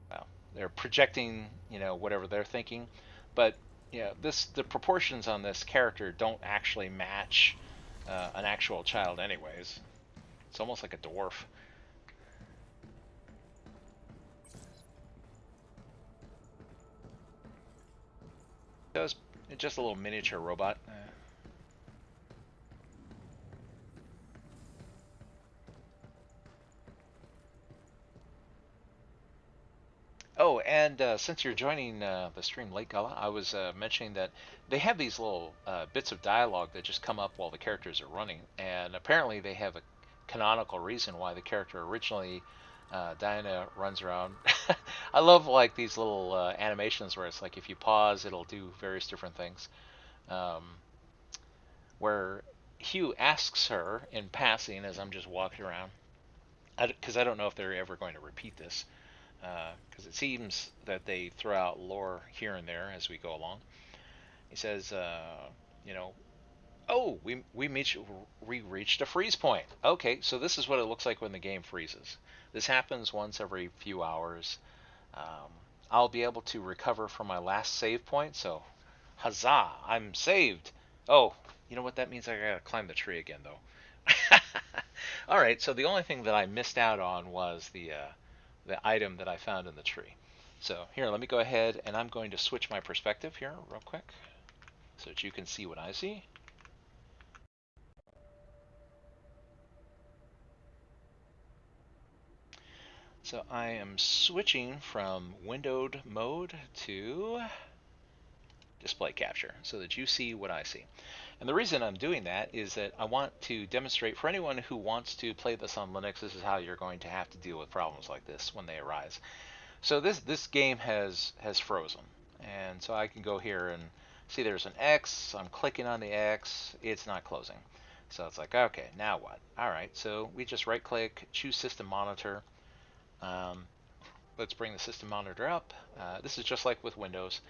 well, they're projecting, you know, whatever they're thinking. But, yeah, the proportions on this character don't actually match an actual child anyways. It's almost like a dwarf. It's just a little miniature robot. Oh, and since you're joining the stream late, Gala, I was mentioning that they have these little bits of dialogue that just come up while the characters are running, and apparently they have a canonical reason why the character originally, Diana, runs around. I love like these little animations where it's like if you pause, it'll do various different things. Where Hugh asks her in passing as I'm just walking around, because I don't know if they're ever going to repeat this. Because it seems that they throw out lore here and there as we go along. He says, you know, oh, we reached a freeze point. Okay, so this is what it looks like when the game freezes. This happens once every few hours. I'll be able to recover from my last save point, so huzzah, I'm saved. Oh, you know what that means? I gotta climb the tree again, though. All right, so the only thing that I missed out on was the item that I found in the tree. So here, let me go ahead and I'm going to switch my perspective here real quick so that you can see what I see. So I am switching from windowed mode to display capture so that you see what I see. And the reason I'm doing that is that I want to demonstrate for anyone who wants to play this on Linux, this is how you're going to have to deal with problems like this when they arise. So this game has frozen. And so I can go here and see there's an X. I'm clicking on the X. It's not closing. So it's like, okay, now what? All right, so we just right click, choose system monitor. Let's bring the system monitor up. This is just like with Windows.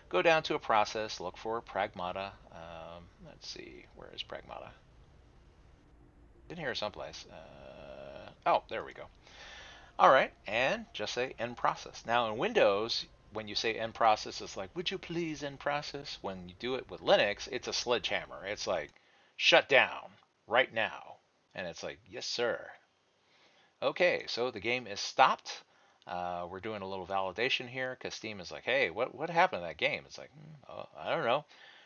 Go down to a process, look for Pragmata. Let's see, where is Pragmata? In here someplace. Oh, there we go. All right, and just say end process. Now in Windows, when you say end process, it's like, would you please end process? When you do it with Linux, it's a sledgehammer. It's like, shut down right now. And it's like, yes, sir. Okay, so the game is stopped. We're doing a little validation here because Steam is like, hey, what happened to that game? It's like, I don't know.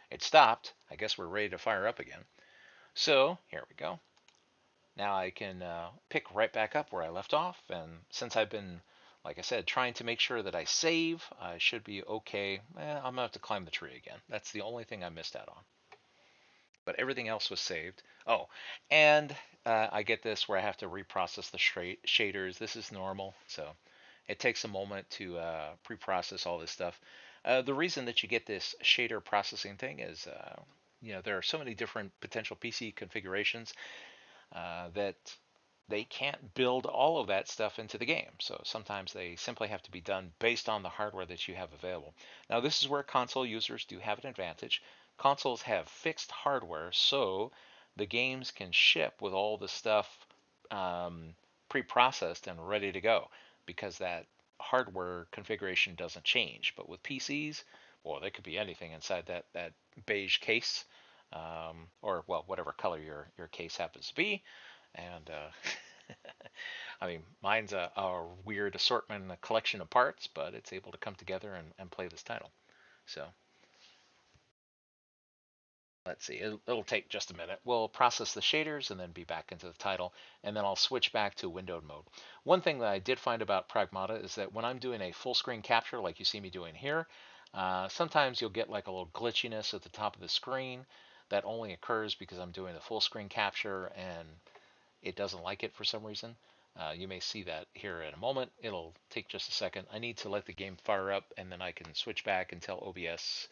It stopped. I guess we're ready to fire up again. So here we go. Now I can pick right back up where I left off. And since I've been, like I said, trying to make sure that I save, I should be okay. I'm going to have to climb the tree again. That's the only thing I missed out on. But everything else was saved. Oh, and I get this where I have to reprocess the shaders. This is normal, so it takes a moment to pre-process all this stuff. The reason that you get this shader processing thing is, there are so many different potential PC configurations that they can't build all of that stuff into the game. So sometimes they simply have to be done based on the hardware that you have available. Now this is where console users do have an advantage. Consoles have fixed hardware, so the games can ship with all the stuff pre-processed and ready to go because that hardware configuration doesn't change. But with PCs, well, there could be anything inside that beige case, or well, whatever color your case happens to be. And I mean, mine's a weird assortment and a collection of parts, but it's able to come together and play this title. So let's see, it'll take just a minute. We'll process the shaders and then be back into the title, and then I'll switch back to windowed mode. One thing that I did find about Pragmata is that when I'm doing a full screen capture, like you see me doing here, sometimes you'll get like a little glitchiness at the top of the screen. That only occurs because I'm doing the full screen capture and it doesn't like it for some reason. You may see that here in a moment. It'll take just a second. I need to let the game fire up and then I can switch back and tell OBS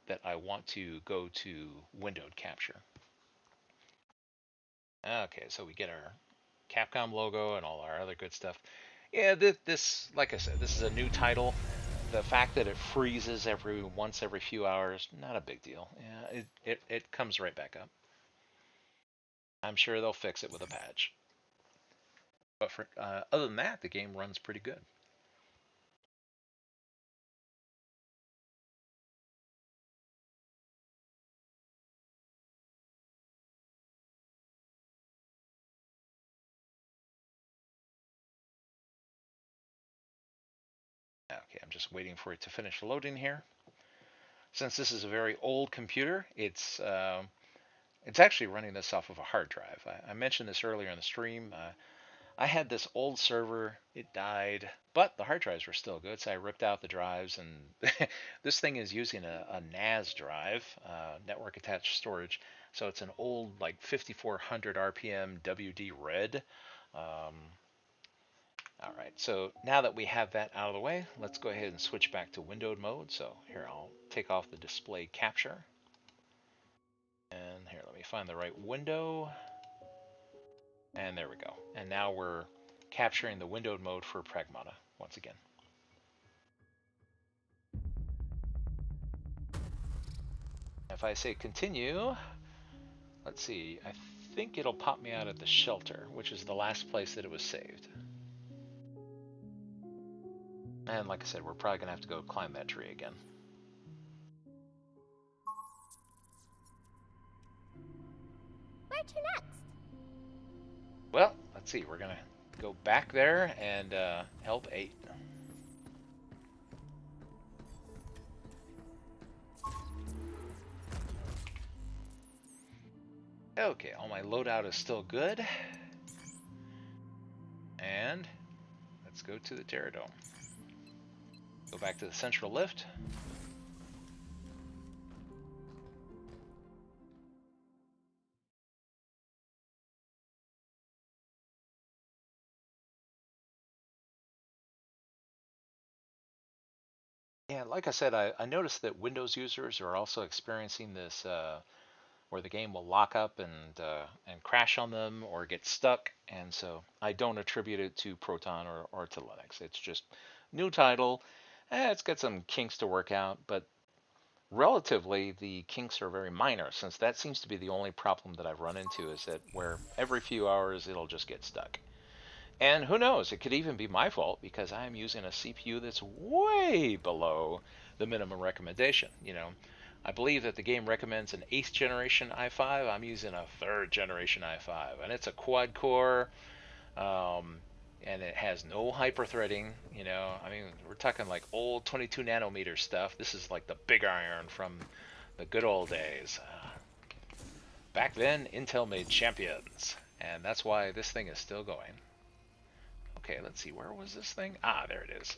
that I want to go to windowed capture. Okay, so we get our Capcom logo and all our other good stuff. Yeah, this, like I said, this is a new title. The fact that it freezes once every few hours, not a big deal. Yeah, it comes right back up. I'm sure they'll fix it with a patch. But for other than that, the game runs pretty good. Okay, I'm just waiting for it to finish loading here. Since this is a very old computer, it's actually running this off of a hard drive. I mentioned this earlier in the stream. I had this old server. It died, but the hard drives were still good, so I ripped out the drives, and this thing is using a NAS drive, network attached storage. So it's an old, like 5400 RPM WD Red. All right, so now that we have that out of the way, let's go ahead and switch back to windowed mode. So here, I'll take off the display capture. And here, let me find the right window. And there we go. And now we're capturing the windowed mode for Pragmata once again. If I say continue, let's see, I think it'll pop me out at the shelter, which is the last place that it was saved. And like I said, we're probably going to have to go climb that tree again. Where to next? Well, let's see. We're gonna go back there and help 8. Okay, all my loadout is still good. And let's go to the Terradome. Go back to the central lift. Yeah, like I said, I noticed that Windows users are also experiencing this where the game will lock up and crash on them or get stuck, and so I don't attribute it to Proton or to Linux. It's just new title. It's got some kinks to work out, but relatively the kinks are very minor, since that seems to be the only problem that I've run into, is that where every few hours it'll just get stuck. And who knows, it could even be my fault because I'm using a CPU that's way below the minimum recommendation. I believe that the game recommends an 8th generation i5. I'm using a 3rd generation i5, and it's a quad core, and it has no hyperthreading. I mean, we're talking like old 22 nanometer stuff. This is like the big iron from the good old days. Back then, Intel made champions, and that's why this thing is still going. Okay, let's see, where was this thing? Ah, there it is.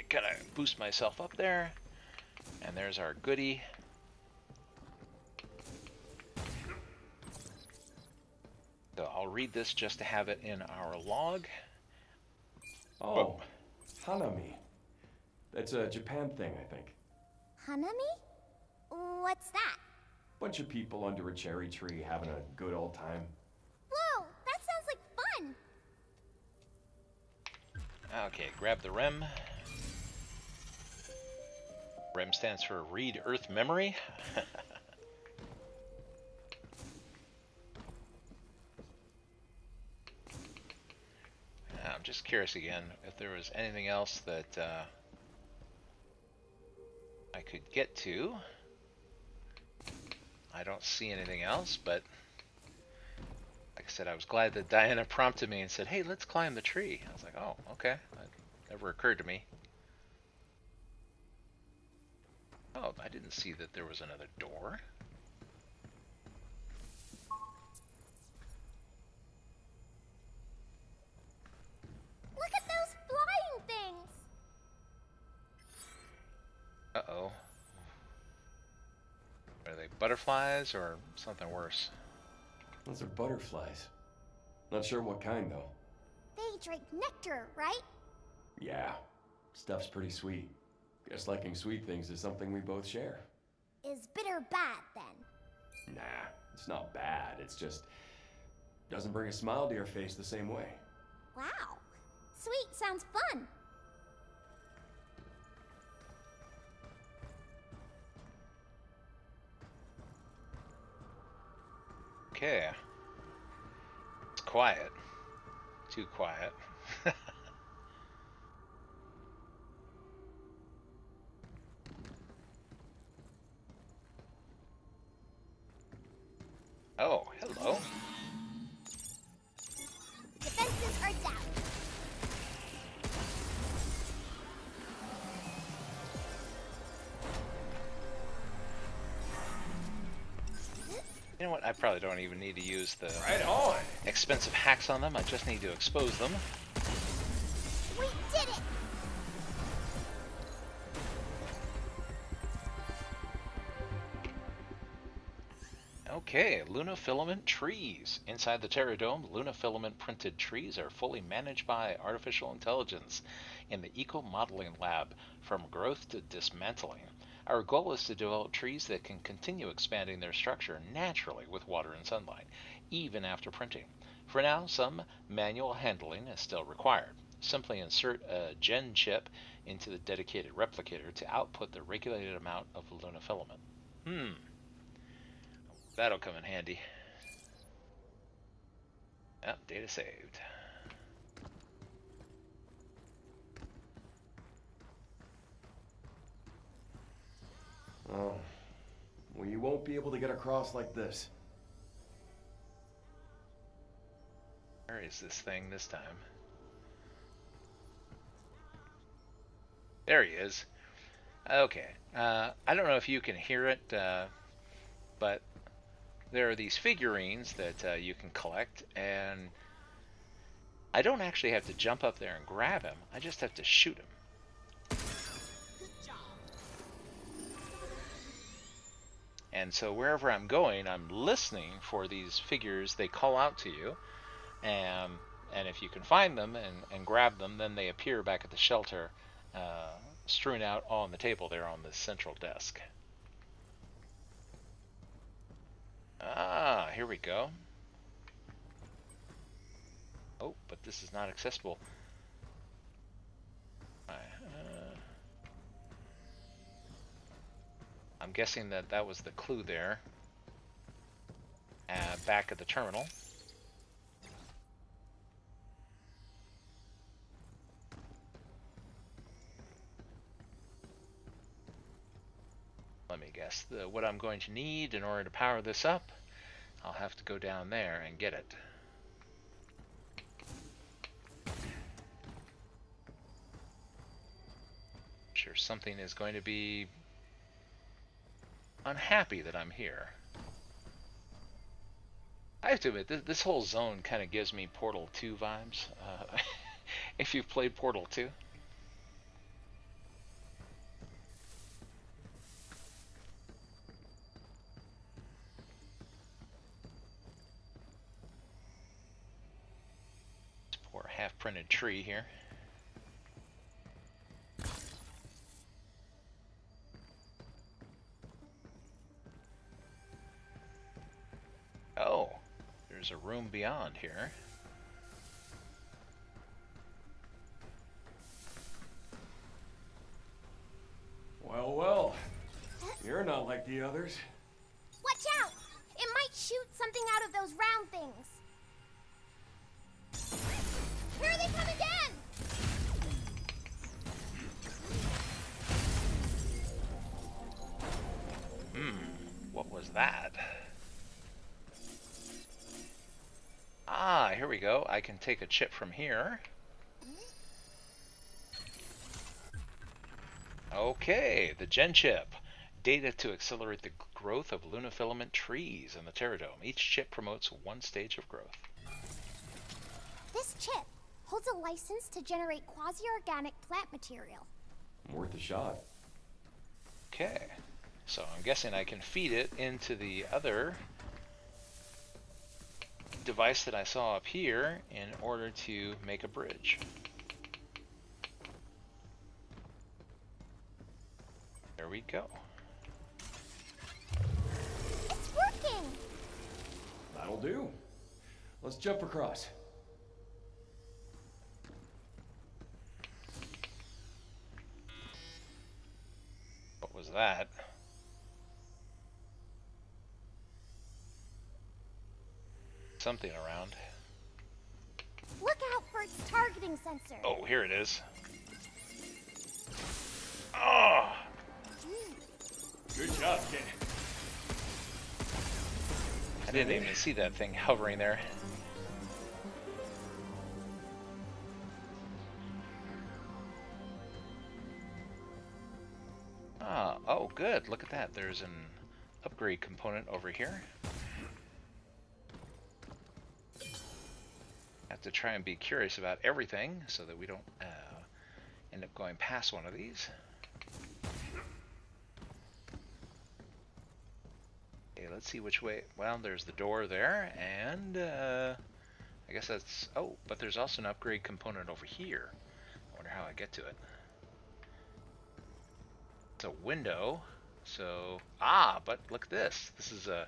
Gotta boost myself up there. And there's our goodie. So I'll read this just to have it in our log. Oh, Hanami. That's a Japan thing, I think. Hanami? What's that? Bunch of people under a cherry tree having a good old time. Whoa, that sounds like fun! Okay, grab the REM. REM stands for Read Earth Memory. I'm just curious again if there was anything else that I could get to. I don't see anything else, but like I said, I was glad that Diana prompted me and said, hey, let's climb the tree. I was like, oh, okay. That never occurred to me. Oh, I didn't see that there was another door. Look at those flying things! Uh-oh. Are they butterflies or something worse? Those are butterflies. Not sure what kind, though. They drink nectar, right? Yeah, stuff's pretty sweet. Guess liking sweet things is something we both share. Is bitter bad, then? Nah, it's not bad. It's just doesn't bring a smile to your face the same way. Wow. Sweet sounds fun. Okay. It's quiet. Too quiet. Oh, hello. Defenses are down. You know what? I probably don't even need to use the Right on! expensive hacks on them. I just need to expose them. We did it! Okay, Luna Filament trees. Inside the Terradome, Luna Filament printed trees are fully managed by artificial intelligence in the Eco Modeling Lab, from growth to dismantling. Our goal is to develop trees that can continue expanding their structure naturally with water and sunlight, even after printing. For now, some manual handling is still required. Simply insert a gen chip into the dedicated replicator to output the regulated amount of Luna filament. That'll come in handy. Yep, data saved. Oh, we won't be able to get across like this. Where is this thing this time? There he is. Okay. I don't know if you can hear it, but there are these figurines that you can collect, and I don't actually have to jump up there and grab him. I just have to shoot him. And so wherever I'm going, I'm listening for these figures. They call out to you, and if you can find them and grab them, then they appear back at the shelter, strewn out on the table there on the central desk. Ah, here we go. Oh, but this is not accessible. I'm guessing that that was the clue there. Back at the terminal. Let me guess. What I'm going to need in order to power this up, I'll have to go down there and get it. Sure, something is going to be unhappy that I'm here. I have to admit, this whole zone kind of gives me Portal 2 vibes. If you've played Portal 2. This poor half-printed tree here. Oh, there's a room beyond here. Well, well. You're not like the others. Watch out! It might shoot something out of those round things. Here they come again! What was that? Ah, here we go. I can take a chip from here. Okay, the Gen Chip. Data to accelerate the growth of lunafilament trees in the Terradome. Each chip promotes one stage of growth. This chip holds a license to generate quasi-organic plant material. Worth a shot. Okay, so I'm guessing I can feed it into the other device that I saw up here in order to make a bridge. There we go. It's working! That'll do. Let's jump across. What was that? Something around. Look out for its targeting sensor. Oh, here it is. Oh! Good job, kid. I didn't even see that thing hovering there. Ah, oh good, look at that. There's an upgrade component over here. Have to try and be curious about everything so that we don't end up going past one of these. Okay, let's see which way. Well, there's the door there, and I guess that's... Oh, but there's also an upgrade component over here. I wonder how I get to it. It's a window, so... Ah, but look at this. This is a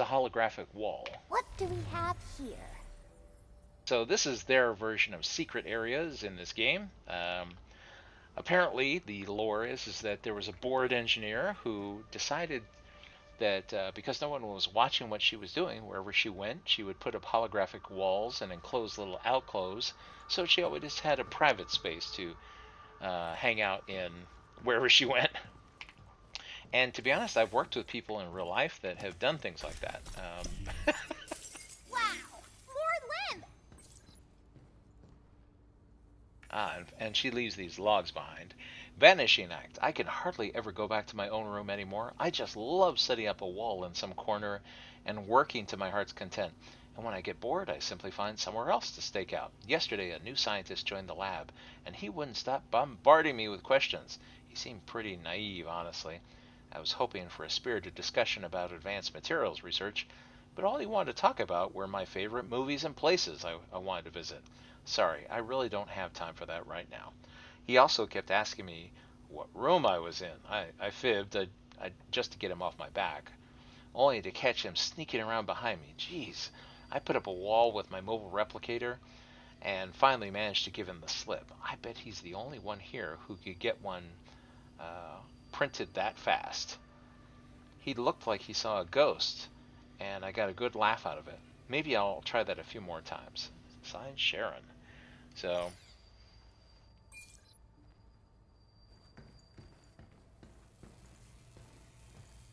holographic wall. What do we have here? So this is their version of secret areas in this game. Apparently, the lore is that there was a board engineer who decided that because no one was watching what she was doing, wherever she went, she would put up holographic walls and enclose little alcoves, so she always had a private space to hang out in wherever she went. And to be honest, I've worked with people in real life that have done things like that. Wow! More Limb! And she leaves these logs behind. Vanishing act. I can hardly ever go back to my own room anymore. I just love setting up a wall in some corner and working to my heart's content. And when I get bored, I simply find somewhere else to stake out. Yesterday, a new scientist joined the lab, and he wouldn't stop bombarding me with questions. He seemed pretty naive, honestly. I was hoping for a spirited discussion about advanced materials research, but all he wanted to talk about were my favorite movies and places I wanted to visit. Sorry, I really don't have time for that right now. He also kept asking me what room I was in. I fibbed just to get him off my back, only to catch him sneaking around behind me. Jeez. I put up a wall with my mobile replicator and finally managed to give him the slip. I bet he's the only one here who could get one printed that fast. He looked like he saw a ghost, and I got a good laugh out of it. Maybe I'll try that a few more times. Signed, Sharon. So,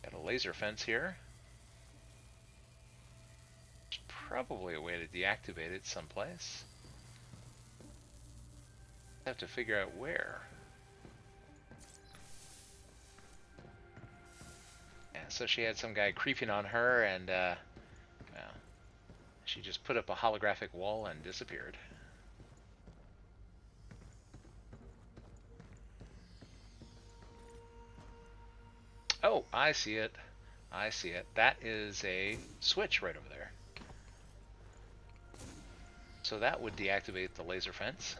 got a laser fence here. There's probably a way to deactivate it someplace. I have to figure out where. Yeah, so she had some guy creeping on her, and well, she just put up a holographic wall and disappeared. Oh, I see it. I see it. That is a switch right over there. So that would deactivate the laser fence.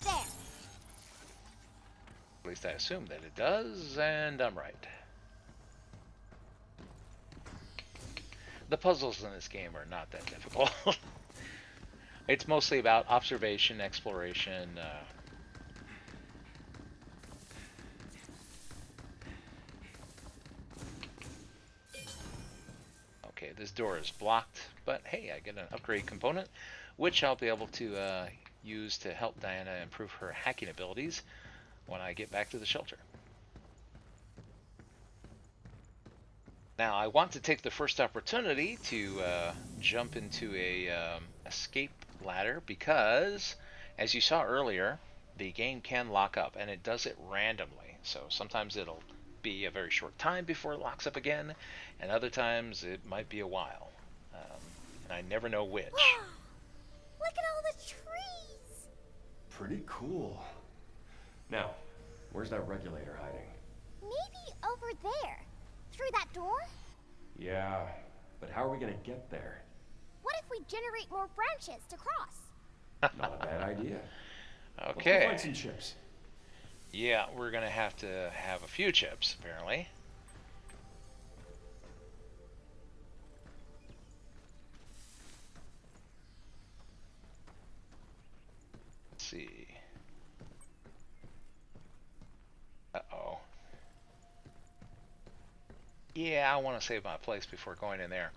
There. At least I assume that it does, and I'm right. The puzzles in this game are not that difficult. It's mostly about observation, exploration. Okay, this door is blocked, but hey, I get an upgrade component, which I'll be able to use to help Diana improve her hacking abilities when I get back to the shelter. Now, I want to take the first opportunity to jump into a escape ladder because, as you saw earlier, the game can lock up, and it does it randomly. So sometimes it'll be a very short time before it locks up again, and other times it might be a while. And I never know which. Look at all the trees! Pretty cool. Now, where's that regulator hiding? Maybe over there. Through that door? Yeah, but how are we gonna get there? What if we generate more branches to cross? Not a bad idea. Okay. Let's go find some chips. Yeah, we're gonna have to have a few chips, apparently. Let's see. Uh-oh. Yeah, I want to save my place before going in there.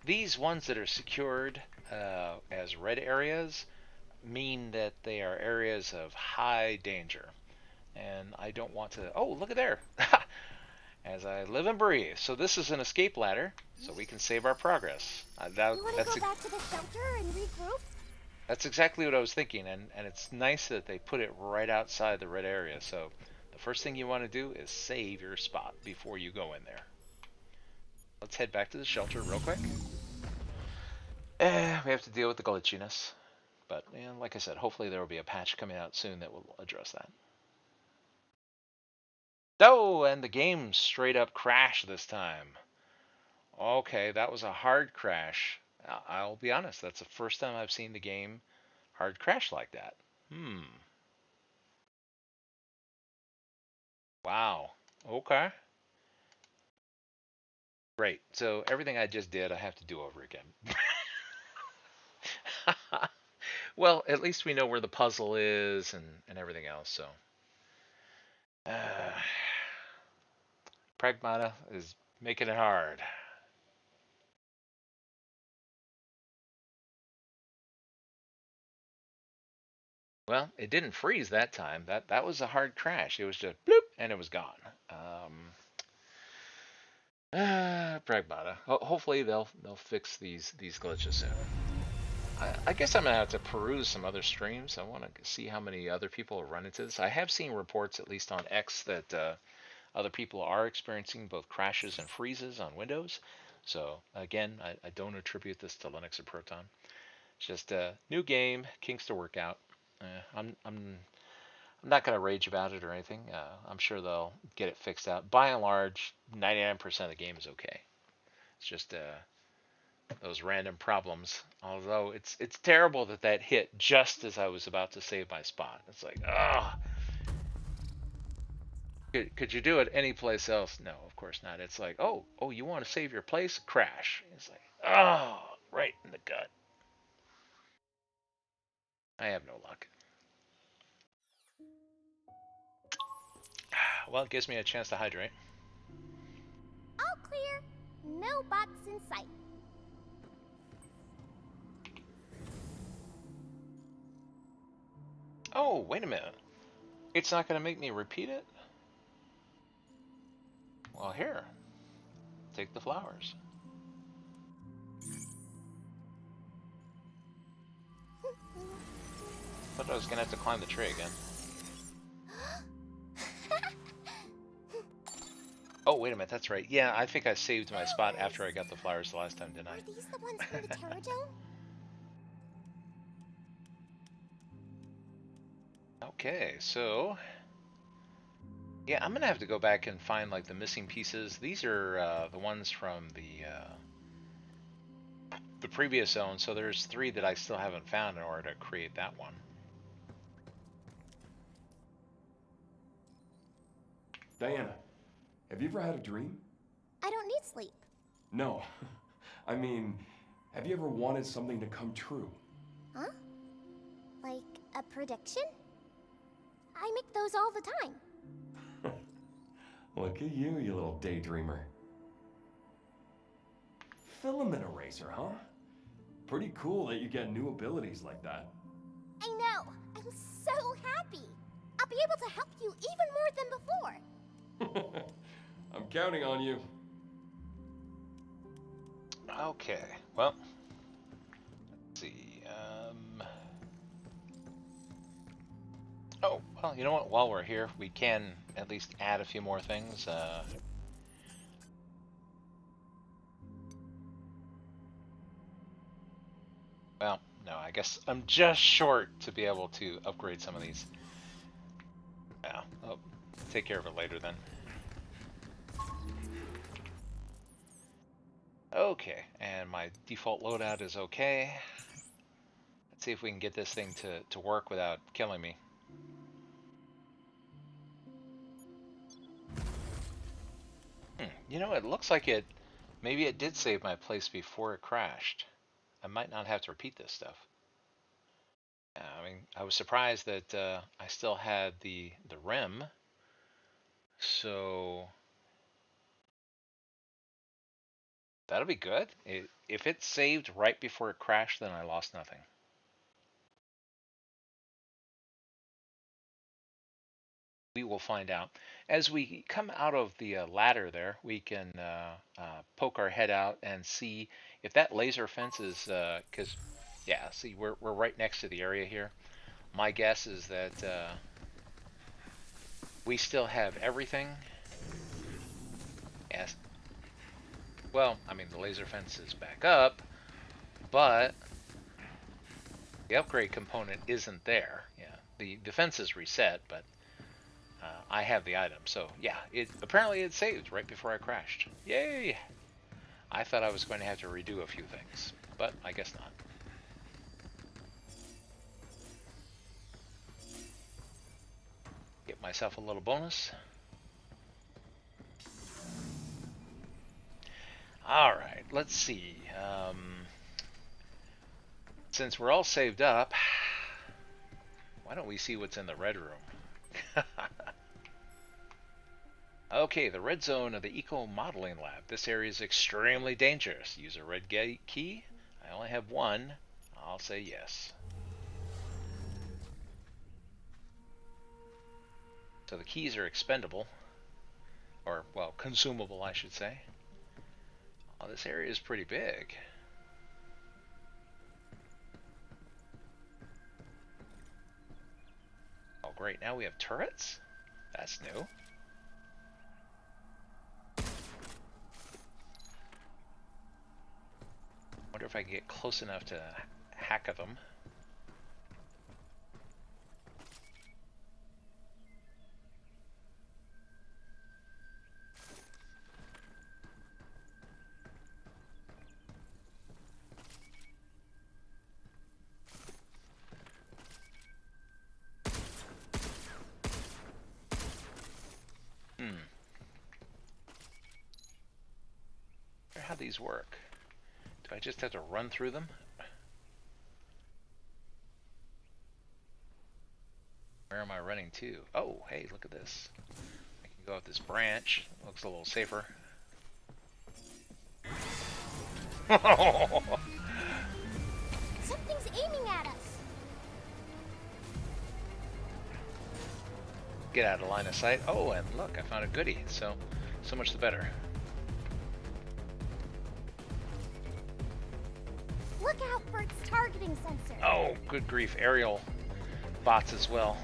These ones that are secured as red areas mean that they are areas of high danger. And I don't want to... Oh, look at there! As I live and breathe. So this is an escape ladder, so we can save our progress. You want to go back to the shelter and regroup? That's exactly what I was thinking, and it's nice that they put it right outside the red area. So the first thing you want to do is save your spot before you go in there. Let's head back to the shelter real quick. We have to deal with the glitchiness. But like I said, hopefully there will be a patch coming out soon that will address that. Oh, and the game straight up crashed this time. Okay, that was a hard crash. I'll be honest, that's the first time I've seen the game hard crash like that. Wow. Okay. Great. So everything I just did, I have to do over again. Well, at least we know where the puzzle is and everything else, so. Pragmata is making it hard. Well, it didn't freeze that time. That was a hard crash. It was just bloop, and it was gone. Pragmata. Hopefully they'll fix these glitches soon. I guess I'm gonna have to peruse some other streams. I want to see how many other people run into this. I have seen reports, at least on X, that other people are experiencing both crashes and freezes on Windows. So again, I don't attribute this to Linux or Proton. It's just a new game, kinks to work out. I'm not gonna rage about it or anything. I'm sure they'll get it fixed out. By and large, 99% of the game is okay. It's just those random problems. Although it's terrible that that hit just as I was about to save my spot. It's like, ah. Could you do it any place else? No, of course not. It's like, oh, you want to save your place? Crash. It's like, oh, right in the gut. I have no luck. Well, it gives me a chance to hydrate. All clear. No bots in sight. Oh, wait a minute. It's not going to make me repeat it? Well, here. Take the flowers. Thought I was going to have to climb the tree again. Oh, wait a minute. That's right. Yeah, I think I saved my spot after I got the flowers the last time, didn't I? Are these the ones from the Terror Dome? Okay, so yeah, I'm gonna have to go back and find like the missing pieces. These are the ones from the previous zone. So there's 3 that I still haven't found in order to create that one. Diana, have you ever had a dream? I don't need sleep. No. I mean, have you ever wanted something to come true? Huh? Like a prediction? I make those all the time. Look at you, you little daydreamer. Filament eraser, huh? Pretty cool that you get new abilities like that. I know. I'm so happy. I'll be able to help you even more than before. I'm counting on you. Okay, well, let's see. Oh, well, you know what? While we're here, we can at least add a few more things. Well, no, I guess I'm just short to be able to upgrade some of these. Yeah, I'll take care of it later then. Okay, and my default loadout is okay. Let's see if we can get this thing to work without killing me. You know, it looks like maybe it did save my place before it crashed. I might not have to repeat this stuff. I mean, I was surprised that I still had the REM. So that'll be good. If it saved right before it crashed, then I lost nothing. We will find out. As we come out of the ladder there, we can poke our head out and see if that laser fence is, because, yeah, see, we're right next to the area here. My guess is that we still have everything. Yes. Well, I mean, the laser fence is back up, but the upgrade component isn't there. Yeah, the fence is reset, but I have the item. So yeah, apparently it saved right before I crashed. Yay! I thought I was going to have to redo a few things, but I guess not. Get myself a little bonus. All right, let's see. Since we're all saved up, why don't we see what's in the red room? Okay, the red zone of the Eco Modeling Lab. This area is extremely dangerous. Use a red key. I only have one. I'll say yes. So the keys are expendable. Or, well, consumable, I should say. Oh, this area is pretty big. Oh, great. Now we have turrets? That's new. Wonder if I can get close enough to hack of them. How these work? Do I just have to run through them? Where am I running to? Oh, hey, look at this. I can go up this branch. Looks a little safer. Something's aiming at us. Get out of line of sight. Oh, and look, I found a goodie. So much the better. Look out for its targeting sensor. Oh, good grief. Aerial bots as well.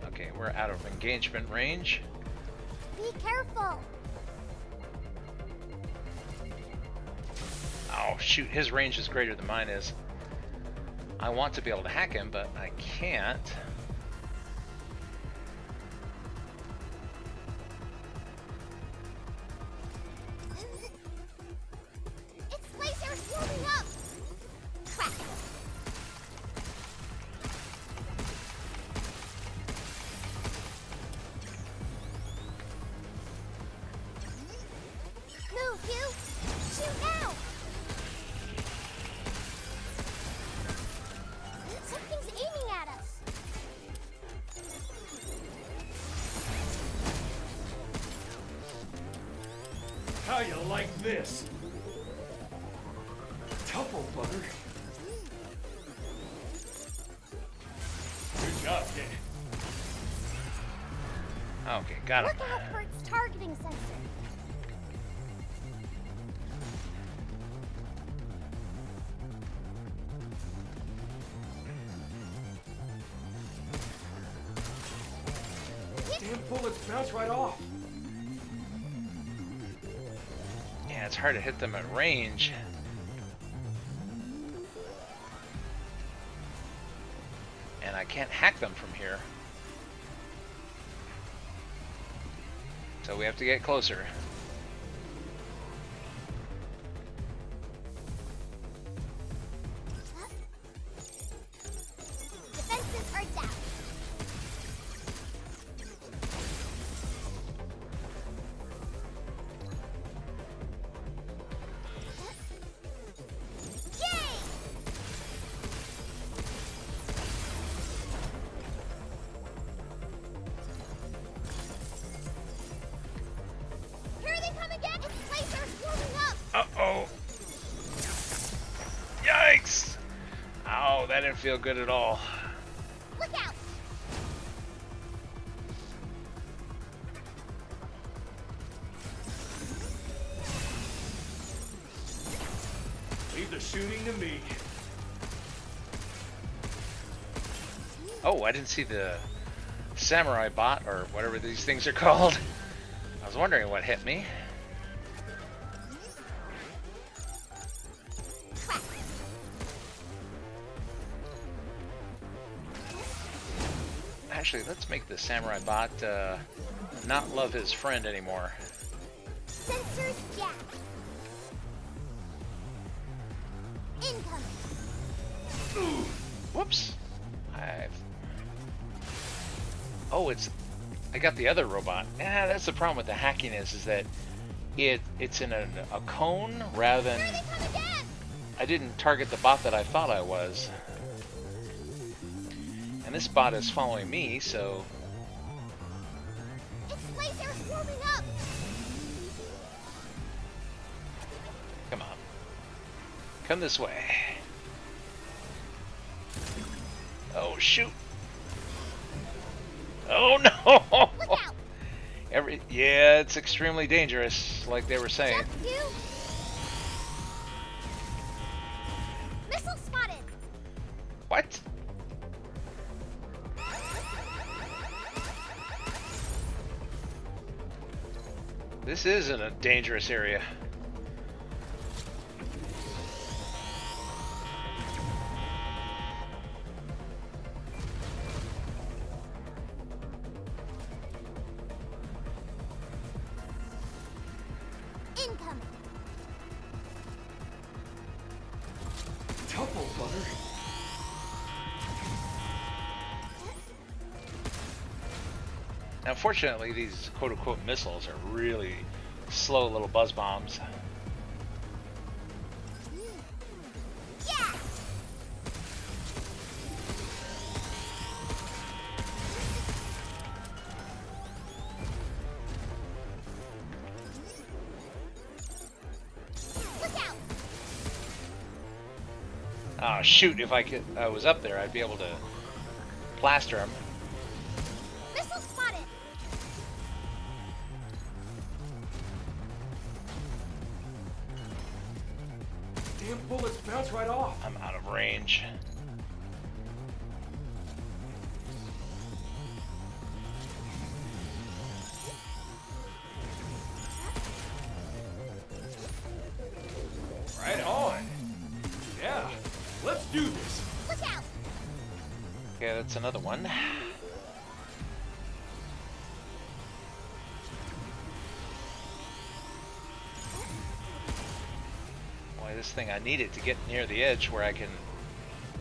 Okay, we're out of engagement range. Be careful. Oh, shoot. His range is greater than mine is. I want to be able to hack him, but I can't. Its laser's warming up. Crap. Move, you. Shoot now. Something's aiming at us. How you like this? Tough old butter. Good job, kid. Okay, got him. Look out for its targeting sensor. Damn bullets bounce right off. Yeah, it's hard to hit them at range. And I can't hack them from here. So we have to get closer. Defenses are down. Yay! Here they come again! Its laser's warming up! Uh-oh. Yikes! Ow, that didn't feel good at all. Look out! Leave the shooting to me. Oh, I didn't see the samurai bot, or whatever these things are called. I was wondering what hit me. Crap! Actually, let's make the samurai bot not love his friend anymore. Sensors down. Incoming. Whoops. Oh, I got the other robot. Yeah, that's the problem with the hacking is that it's in a cone rather than... Here they come again! I didn't target the bot that I thought I was. And this bot is following me, so... Its laser's warming up! Come on. Come this way. Oh, shoot. Oh no! Look out! Yeah, it's extremely dangerous, like they were saying. Jump, you! Missile spotted! What? This isn't a dangerous area. Incoming! Double butter. Now, fortunately, these quote-unquote missiles are really slow little buzz bombs. Yeah! Look out! Oh shoot! If I was up there, I'd be able to plaster them. Missile spotted! Damn bullets bounce right off. I'm out of range. Right on. Yeah, let's do this. Look out! Okay, that's another one. Boy, this thing, I need it to get near the edge where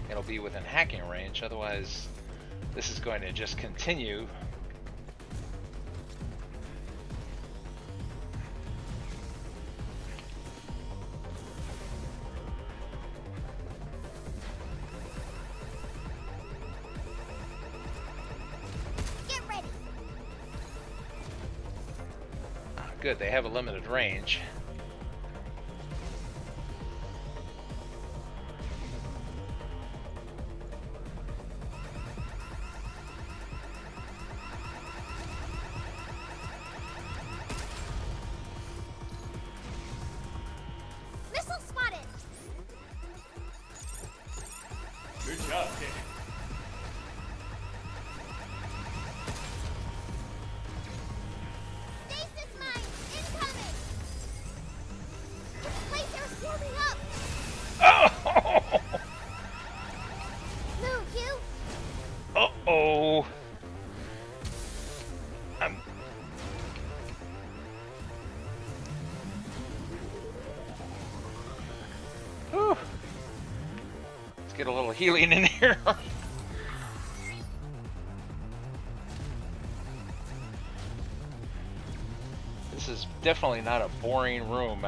it'll be within hacking range. Otherwise, this is going to just continue. Get ready! Good, they have a limited range. Missile spotted! Good job, kid. Stasis mine! Incoming! Its laser's warming up! Oh! Move, you! Uh-oh. I'm... Whew. Let's get a little healing in here. This is definitely not a boring room.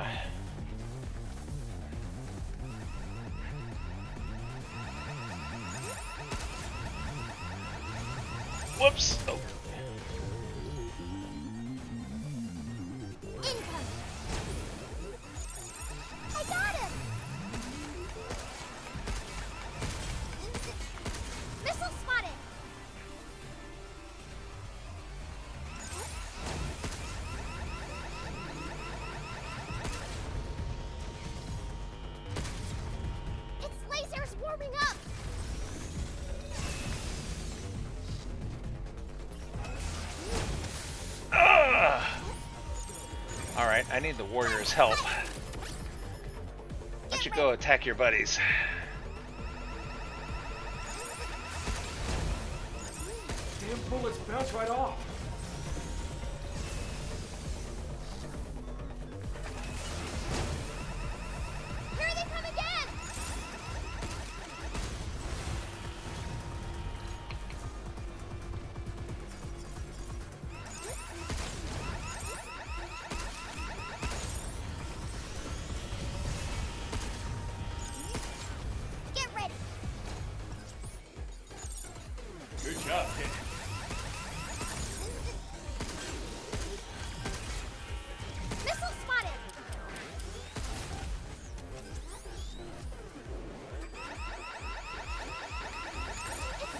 Whoops. Oh. Incoming! I got him! Missile spotted! Its laser's warming up! Alright, I need the warrior's help. Why don't you go attack your buddies? Damn bullets bounce right off. Here they come again! Get ready! Good job, kid. Missile spotted!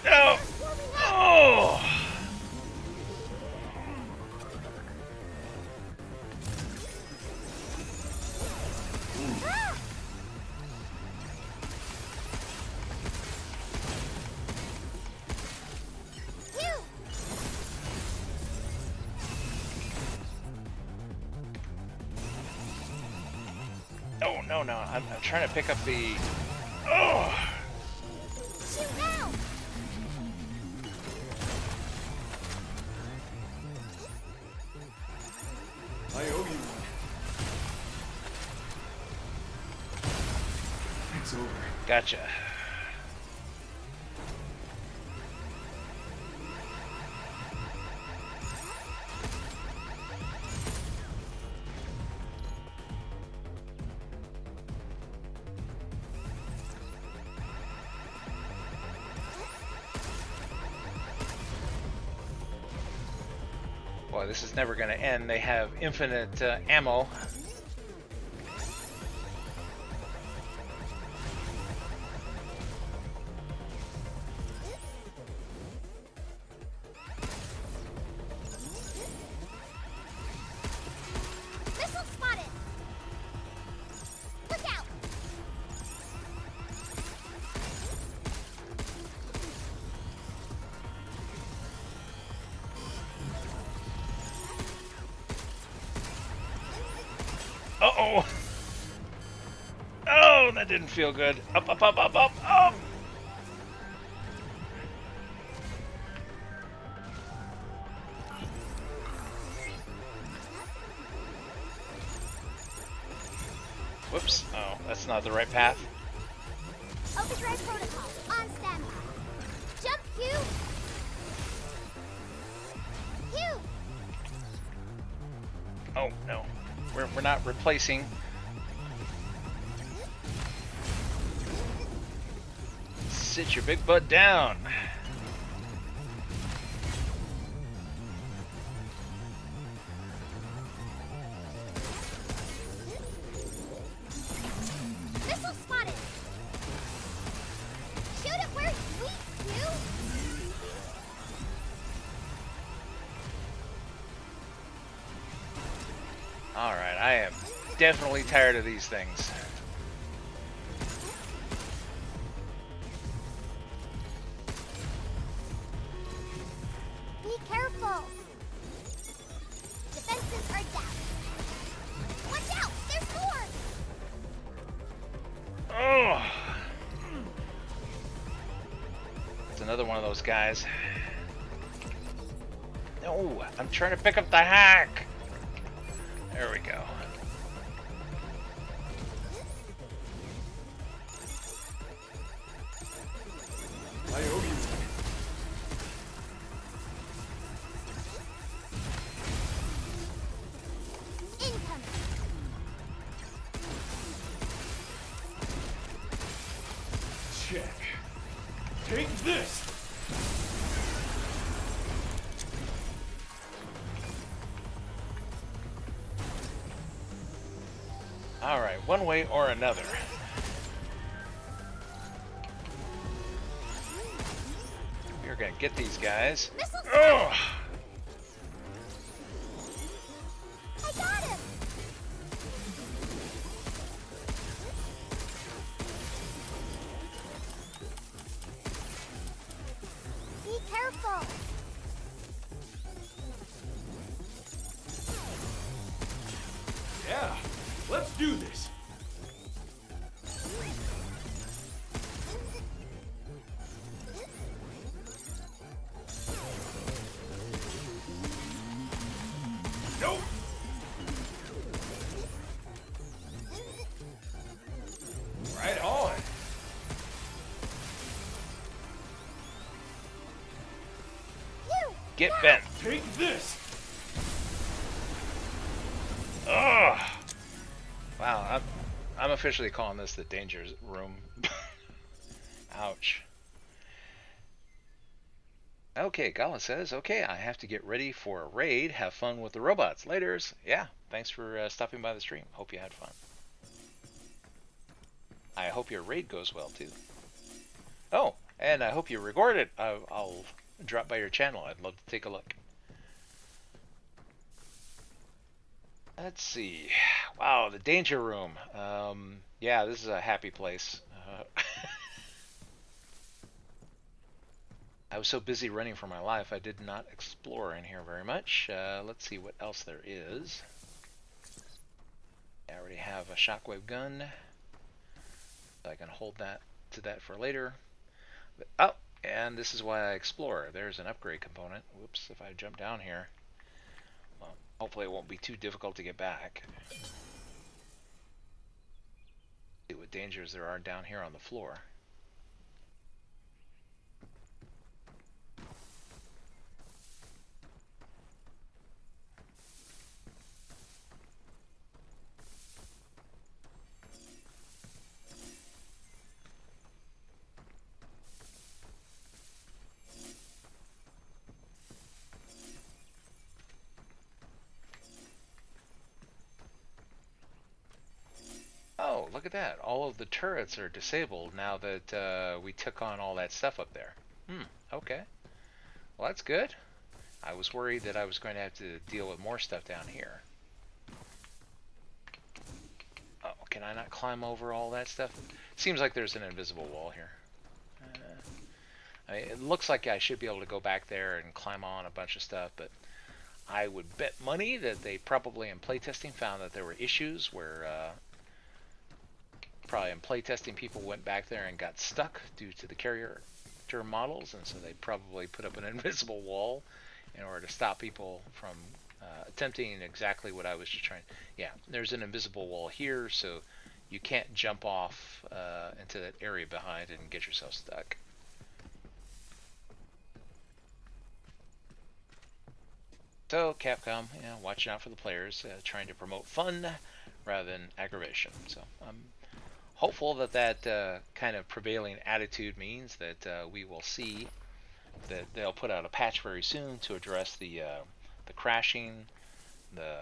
No! Warming up! Oh! No, no, I'm trying to pick up the... Oh! Shoot now! I owe you one. It's over. Gotcha. Boy, this is never going to end. They have infinite ammo. Missile spotted! Look out! Uh-oh! Oh, that didn't feel good. Up, up, up, up, up, up! Whoops. Oh, that's not the right path. Overdrive protocol, on standby. Jump, Q! Q! Oh, no. We're not replacing. Sit your big butt down. Missile spotted! Shoot it where it's weak, Q! Alright, I am definitely tired of these things. Be careful! Defenses are down. Watch out! There's more! Oh! It's another one of those guys. No, I'm trying to pick up the hack. There we go. I owe you. Incoming! Check. Take this! Alright, one way or another. We're gonna get these guys. Missile Oh! I got him! Be careful! Yeah, let's do this. Nope. Right on. You! Get bent. Take this. Ugh. Wow, I'm officially calling this the danger room. Ouch. Okay, Gala says, okay, I have to get ready for a raid. Have fun with the robots. Laters. Yeah, thanks for stopping by the stream. Hope you had fun. I hope your raid goes well, too. Oh, and I hope you record it. I'll drop by your channel. I'd love to take a look. Let's see. Wow, the danger room. Yeah, this is a happy place. I was so busy running for my life, I did not explore in here very much. Let's see what else there is. I already have a shockwave gun. so I can hold that to that for later. But, oh, and this is why I explore. There's an upgrade component. Whoops, if I jump down here, well, hopefully it won't be too difficult to get back. See what dangers there are down here on the floor. Oh, look at that. All of the turrets are disabled now that we took on all that stuff up there. Okay. Well, that's good. I was worried that I was going to have to deal with more stuff down here. Oh, can I not climb over all that stuff? Seems like there's an invisible wall here. I mean, it looks like I should be able to go back there and climb on a bunch of stuff, but I would bet money that they probably in playtesting found that there were issues where probably in playtesting people went back there and got stuck due to the character models, and so they probably put up an invisible wall in order to stop people from attempting exactly what I was just trying. Yeah, there's an invisible wall here, so you can't jump off into that area behind and get yourself stuck. So Capcom, watching out for the players, trying to promote fun rather than aggravation. So I'm hopeful that that kind of prevailing attitude means that we will see that they'll put out a patch very soon to address the crashing, the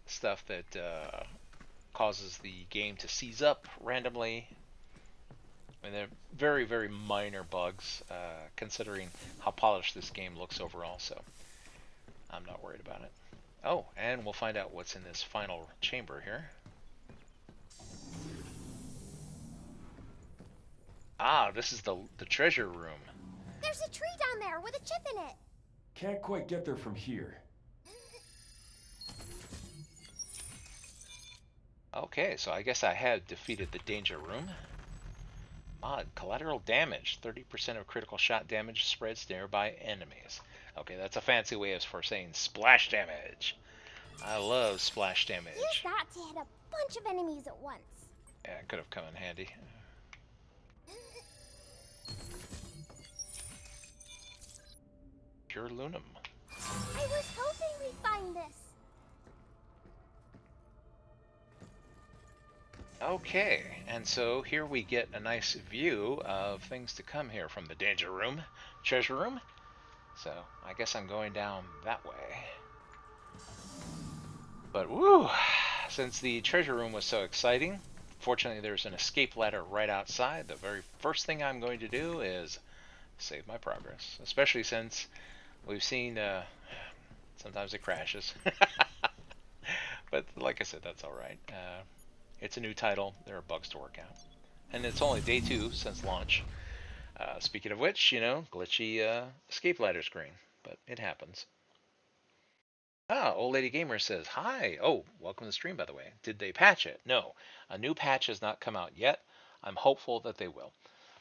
stuff that causes the game to seize up randomly. I mean, they're very, very minor bugs, considering how polished this game looks overall, so I'm not worried about it. Oh, and we'll find out what's in this final chamber here. Ah, this is the treasure room. There's a tree down there with a chip in it. Can't quite get there from here. Okay, so I guess I had defeated the danger room. Mod, collateral damage. 30% of critical shot damage spreads to nearby enemies. Okay, that's a fancy way for saying splash damage. I love splash damage. Use that to hit a bunch of enemies at once. Yeah, it could have come in handy. Pure Lunum. I was hoping we'd find this. Okay, and so here we get a nice view of things to come here from the danger room, treasure room. So I guess I'm going down that way. But woo, since the treasure room was so exciting, fortunately there's an escape ladder right outside. The very first thing I'm going to do is save my progress, especially since we've seen sometimes it crashes. But like I said, that's alright. It's a new title. There are bugs to work out. And it's only day 2 since launch. Speaking of which, glitchy escape ladder screen. But it happens. Ah, Old Lady Gamer says, hi. Oh, welcome to the stream, by the way. Did they patch it? No. A new patch has not come out yet. I'm hopeful that they will.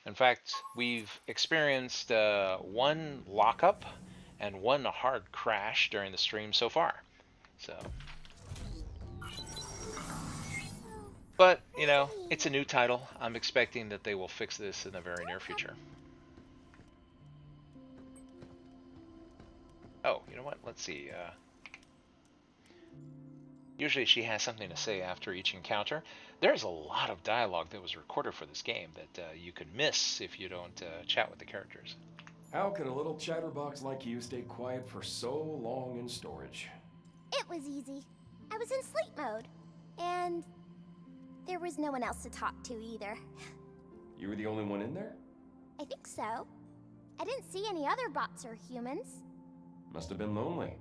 In fact, we've experienced 1 lockup and 1 hard crash during the stream so far. So... But, it's a new title. I'm expecting that they will fix this in the very near future. Oh, you know what? Let's see. Usually she has something to say after each encounter. There's a lot of dialogue that was recorded for this game that you could miss if you don't chat with the characters. How can a little chatterbox like you stay quiet for so long in storage? It was easy. I was in sleep mode. And... there was no one else to talk to either. You were the only one in there? I think so. I didn't see any other bots or humans. Must have been lonely.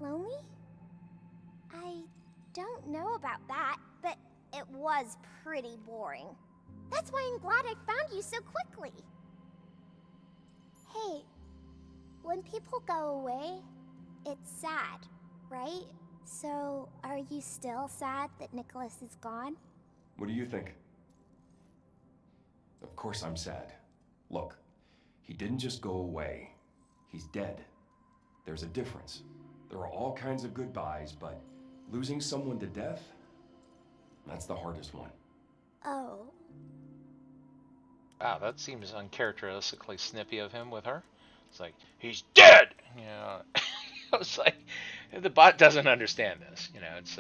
Lonely? I don't know about that, but it was pretty boring. That's why I'm glad I found you so quickly. Hey, when people go away, it's sad, right? So, are you still sad that Nicholas is gone? What do you think? Of course I'm sad. Look, he didn't just go away. He's dead. There's a difference. There are all kinds of goodbyes, but losing someone to death, that's the hardest one. Oh. Wow, that seems uncharacteristically snippy of him with her. It's like, he's dead! You know, it's like, the bot doesn't understand this. You know, it's,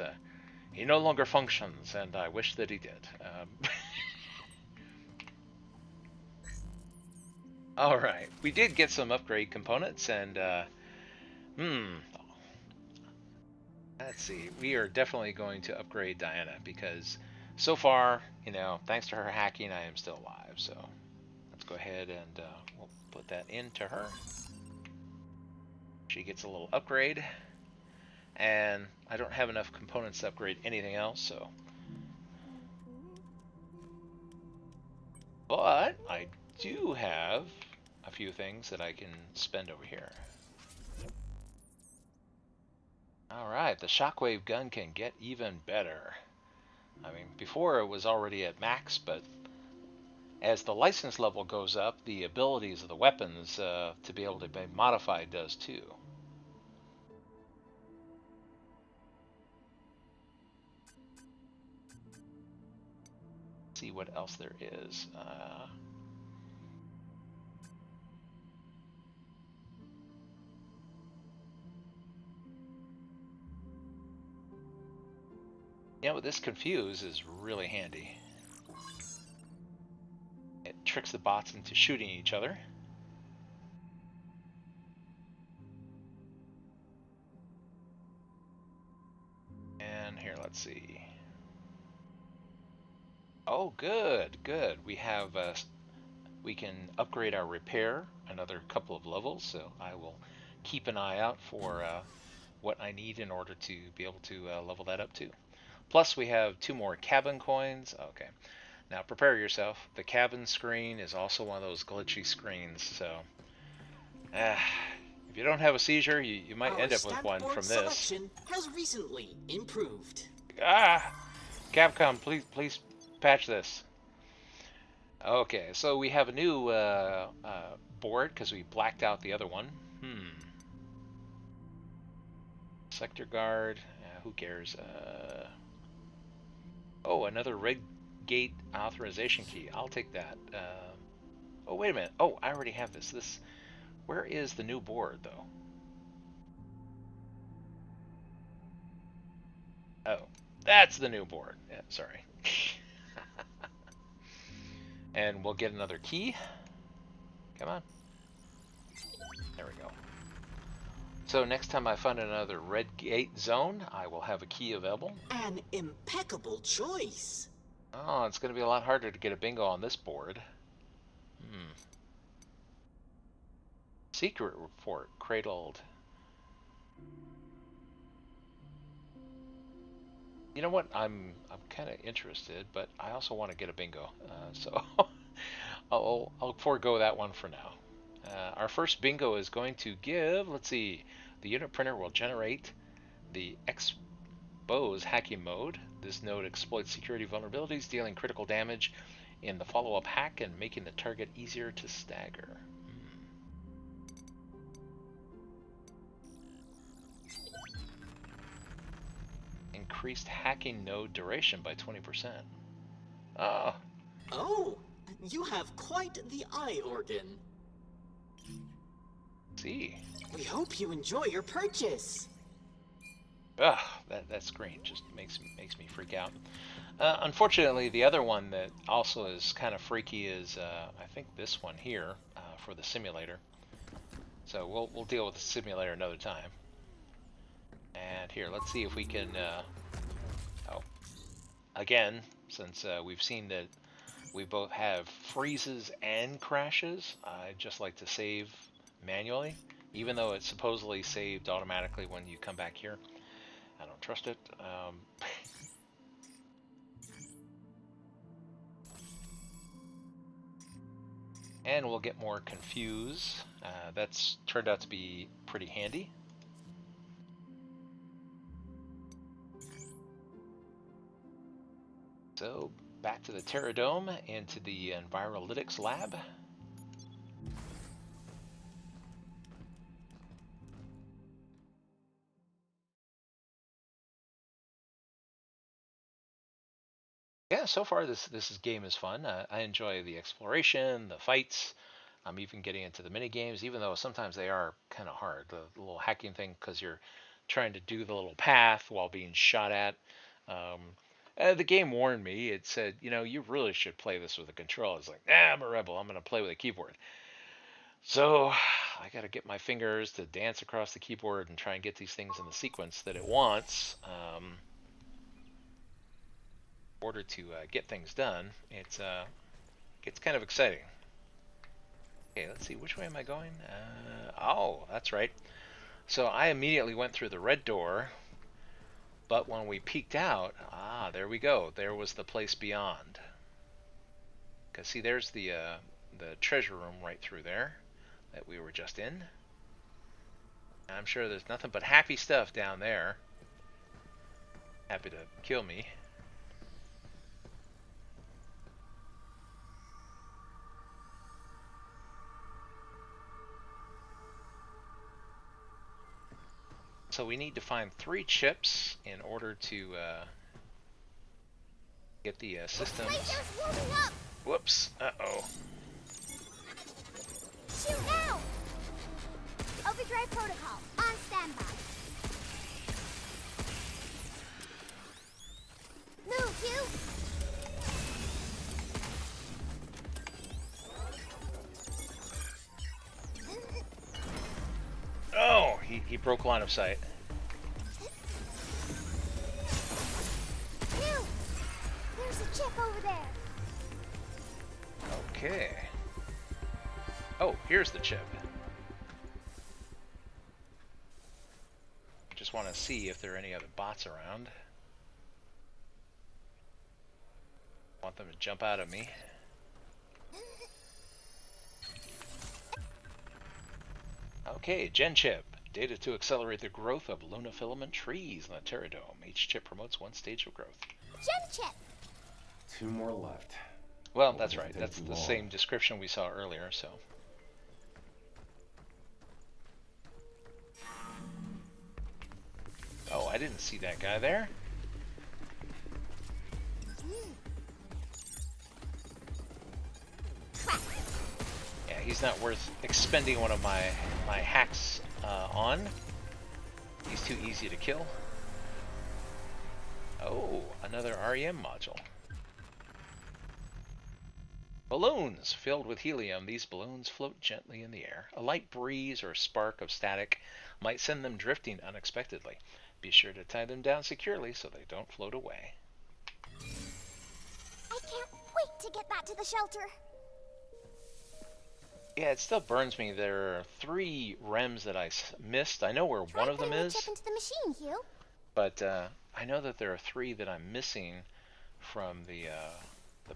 he no longer functions, and I wish that he did. Alright, we did get some upgrade components, and, let's see, we are definitely going to upgrade Diana, because so far, you know, thanks to her hacking, I am still alive, so let's go ahead and we'll put that into her. She gets a little upgrade, and I don't have enough components to upgrade anything else, so. But I do have a few things that I can spend over here. Alright, the shockwave gun can get even better. I mean, before it was already at max, but as the license level goes up, the abilities of the weapons to be able to be modified does too. Let's see what else there is. You know, this confuse is really handy. It tricks the bots into shooting each other. And here, let's see. Oh, good, good. We have, we can upgrade our repair another couple of levels, so I will keep an eye out for what I need in order to be able to level that up too. Plus, we have 2 more cabin coins. Okay. Now, prepare yourself. The cabin screen is also one of those glitchy screens, so if you don't have a seizure, you might end up with one from this. Selection has recently improved. Capcom, please patch this. Okay, so we have a new board because we blacked out the other one. Sector guard. Who cares? Oh, another red gate authorization key. I'll take that. Oh, wait a minute. Oh, I already have this. Where is the new board, though? Oh, that's the new board. Yeah, sorry. And we'll get another key. Come on. There we go. So next time I find another red gate zone, I will have a key available. An impeccable choice. Oh, it's going to be a lot harder to get a bingo on this board. Secret report cradled. You know what? I'm kind of interested, but I also want to get a bingo. So I'll forego that one for now. Our first bingo is going to give, let's see, the unit printer will generate the expose hacking mode. This node exploits security vulnerabilities, dealing critical damage in the follow-up hack and making the target easier to stagger. Increased hacking node duration by 20%. Oh, you have quite the eye organ. See. We hope you enjoy your purchase. That screen just makes me freak out. Unfortunately, the other one that also is kind of freaky is I think this one here for the simulator. So we'll deal with the simulator another time. And here, let's see if we can. Again, since we've seen that we both have freezes and crashes, I just like to save manually, even though it's supposedly saved automatically when you come back here. I don't trust it. And we'll get more confuse. That's turned out to be pretty handy. So back to the Terradome and to the Envirolytics lab. Yeah, so far this game is fun. I enjoy the exploration, the fights. I'm even getting into the mini games, even though sometimes they are kind of hard. The little hacking thing, because you're trying to do the little path while being shot at. Um, the game warned me. It said, you know, you really should play this with a controller. It's like, I'm a rebel. I'm going to play with a keyboard. So I got to get my fingers to dance across the keyboard and try and get these things in the sequence that it wants. In order to get things done, it's kind of exciting. Okay, let's see, which way am I going? Oh, that's right. So I immediately went through the red door, but when we peeked out, there we go. There was the place beyond. Cause see, there's the treasure room right through there that we were just in. I'm sure there's nothing but happy stuff down there. Happy to kill me. So we need to find 3 chips in order to get the systems. Whoops. Uh-oh. Shoot now! Overdrive protocol, on standby. Move, you! Oh, he broke line of sight. You! There's a chip over there. Okay. Oh, here's the chip. Just want to see if there are any other bots around. Want them to jump out at me. Okay, Gen Chip. Data to accelerate the growth of lunafilament trees in the Terradome. Each chip promotes 1 stage of growth. Gen chip! 2 more left. Well, that's right. That's the same description we saw earlier, so. Oh, I didn't see that guy there. Yeah, he's not worth expending one of my hacks on. He's too easy to kill. Oh, another REM module. Balloons filled with helium. These balloons float gently in the air. A light breeze or spark of static might send them drifting unexpectedly. Be sure to tie them down securely so they don't float away. I can't wait to get that to the shelter. Yeah, it still burns me. There are 3 REMs that I missed. I know where one of them is. Chip into the machine, Hugh. But I know that there are 3 that I'm missing from the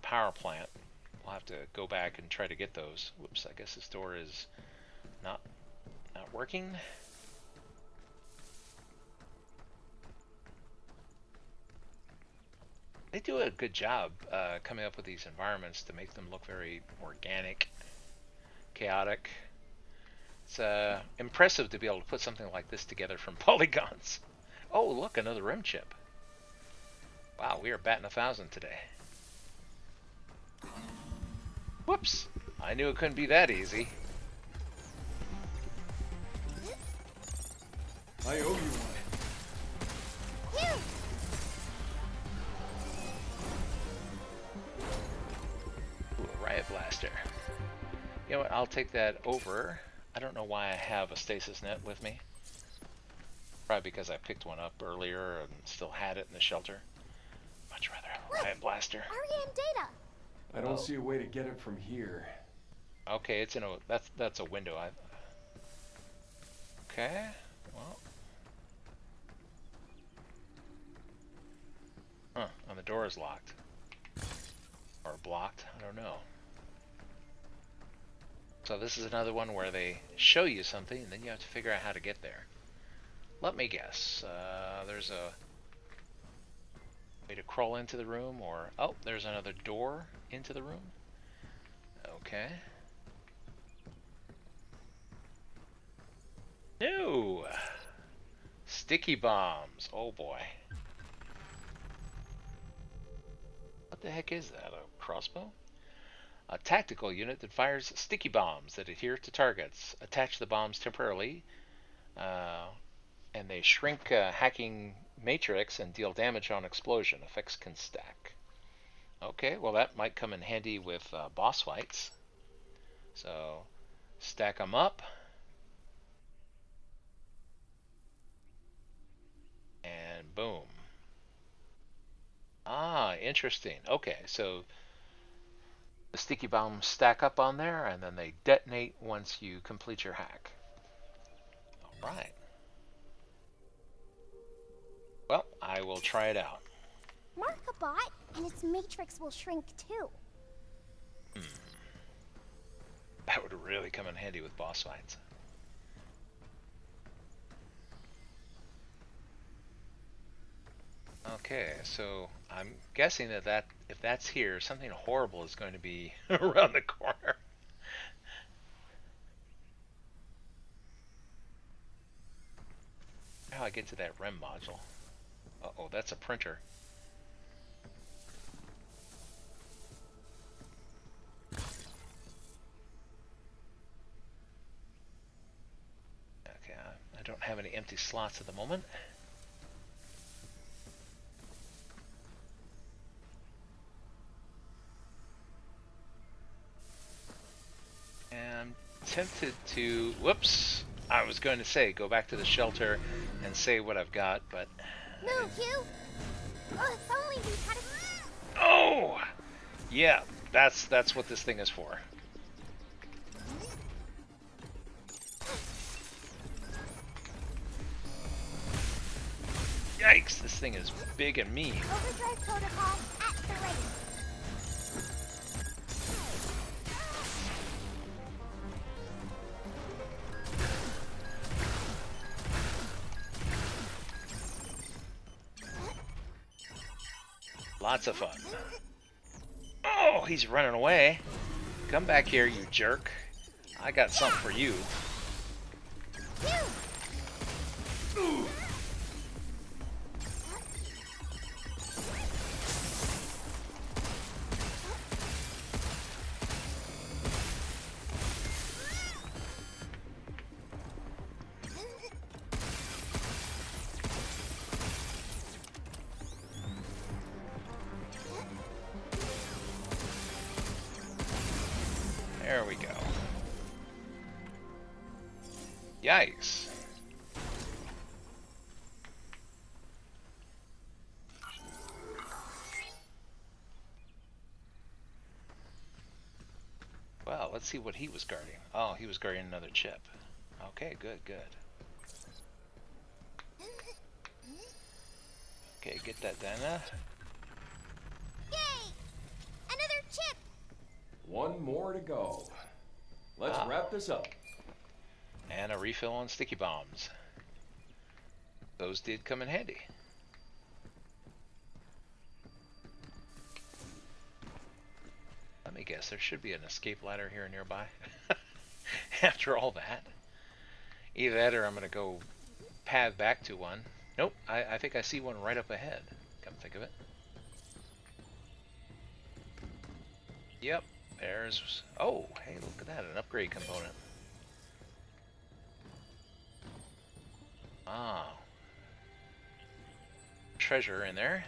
power plant. We'll have to go back and try to get those. Whoops, I guess this door is not working. They do a good job coming up with these environments to make them look very organic, chaotic. It's impressive to be able to put something like this together from polygons. Oh, look, another REM chip. Wow, we are batting 1,000 today. Whoops! I knew it couldn't be that easy. I owe you one. Hugh! Ooh, a riot blaster. You know what? I'll take that over. I don't know why I have a stasis net with me. Probably because I picked one up earlier and still had it in the shelter. Much rather have a riot blaster. REM data! I don't see a way to get it from here. Okay, it's in a that's a window. Okay, well. Huh, and the door is locked. Or blocked, I don't know. So this is another one where they show you something and then you have to figure out how to get there. Let me guess. There's a Way to crawl into the room, or oh, there's another door into the room. Okay. No! Sticky bombs. Oh boy. What the heck is that? A crossbow? A tactical unit that fires sticky bombs that adhere to targets. Attach the bombs temporarily, and they shrink hacking matrix and deal damage on explosion. Effects can stack. Okay, well that might come in handy with boss fights. So, stack them up. And boom. Ah, interesting. Okay, so the sticky bombs stack up on there, and then they detonate once you complete your hack. All right. Well, I will try it out. Mark a bot, and its matrix will shrink too. That would really come in handy with boss fights. Okay, so I'm guessing that if that's here, something horrible is going to be around the corner. How do I get to that REM module? Uh-oh, that's a printer. Okay, I don't have any empty slots at the moment. And I'm tempted to, whoops, I was going to say go back to the shelter and say what I've got, but Move, you! Oh, if only we had a... oh, yeah, that's what this thing is for. Yikes, this thing is big and mean. Overdrive protocol at the ready. Lots of fun. Oh, he's running away. Come back here, you jerk. I got something for you. There we go. Yikes. Well, let's see what he was guarding. Oh, he was guarding another chip. Okay, good, good. Okay, get that done. Yay! Another chip! One more to go. Let's wrap this up. And a refill on sticky bombs. Those did come in handy. Let me guess, there should be an escape ladder here nearby. After all that. Either that or I'm going to go path back to one. Nope, I think I see one right up ahead. Come think of it. Yep, there's... Oh, hey, look at that, an upgrade component. Ah. Treasure in there.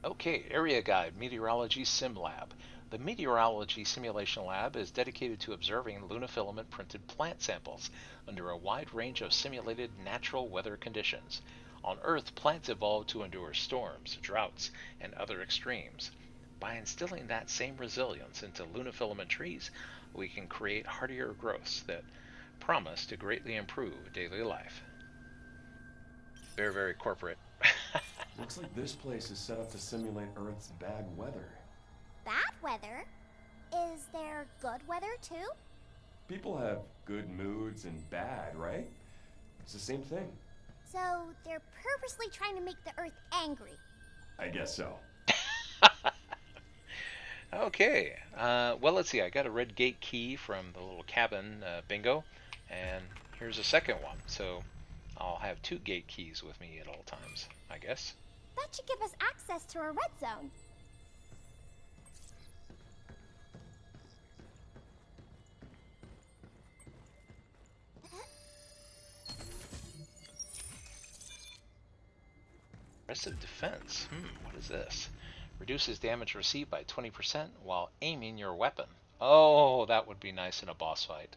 Okay, Area Guide, Meteorology Sim Lab. The Meteorology Simulation Lab is dedicated to observing lunafilament printed plant samples under a wide range of simulated natural weather conditions. On Earth, plants evolve to endure storms, droughts, and other extremes. By instilling that same resilience into lunafilament trees, we can create hardier growths that promise to greatly improve daily life. Very, very corporate. Looks like this place is set up to simulate Earth's bad weather. Bad weather? Is there good weather too? People have good moods and bad, right? It's the same thing. So they're purposely trying to make the Earth angry. I guess so. Okay. Well, let's see. I got a red gate key from the little cabin bingo, and here's a second one. So I'll have 2 gate keys with me at all times, I guess. That should give us access to a red zone. Aggressive defense. What is this? Reduces damage received by 20% while aiming your weapon. Oh, that would be nice in a boss fight.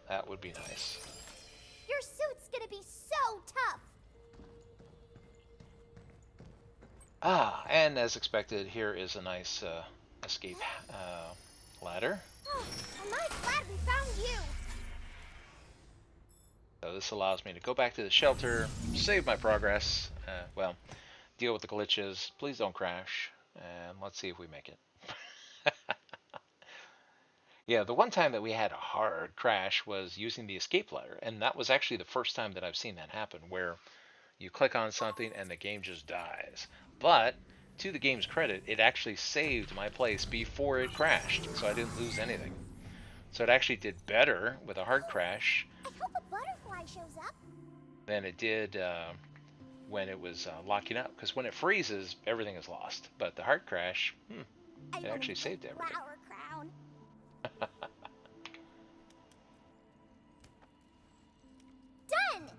That would be nice. Your suit's gonna be so tough. Ah, and as expected, here is a nice escape ladder. Oh, am I glad we found you. So this allows me to go back to the shelter, save my progress, well, deal with the glitches, please don't crash, and let's see if we make it. Yeah, the one time that we had a hard crash was using the escape ladder, and that was actually the first time that I've seen that happen, where you click on something and the game just dies. But, to the game's credit, it actually saved my place before it crashed, so I didn't lose anything. So it actually did better with a hard crash I hope a butterfly shows up. than it did when it was locking up. Because when it freezes, everything is lost. But the hard crash, it actually saved everything. Flower crown. Done!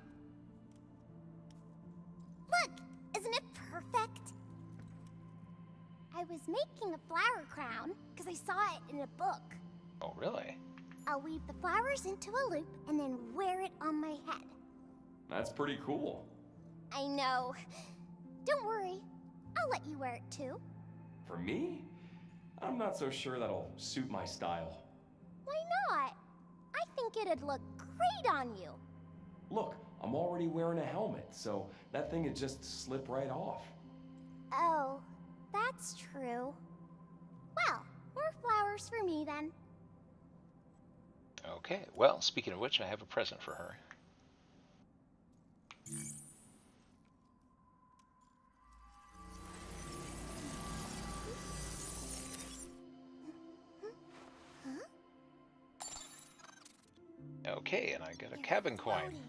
Look, isn't it perfect? I was making a flower crown because I saw it in a book. Oh, really? I'll weave the flowers into a loop and then wear it on my head. That's pretty cool. I know. Don't worry. I'll let you wear it too. For me? I'm not so sure that'll suit my style. Why not? I think it'd look great on you. Look, I'm already wearing a helmet, so that thing would just slip right off. Oh, that's true. Well, more flowers for me then. Okay, well, speaking of which, I have a present for her. Okay, and I got a cabin coin. Floating.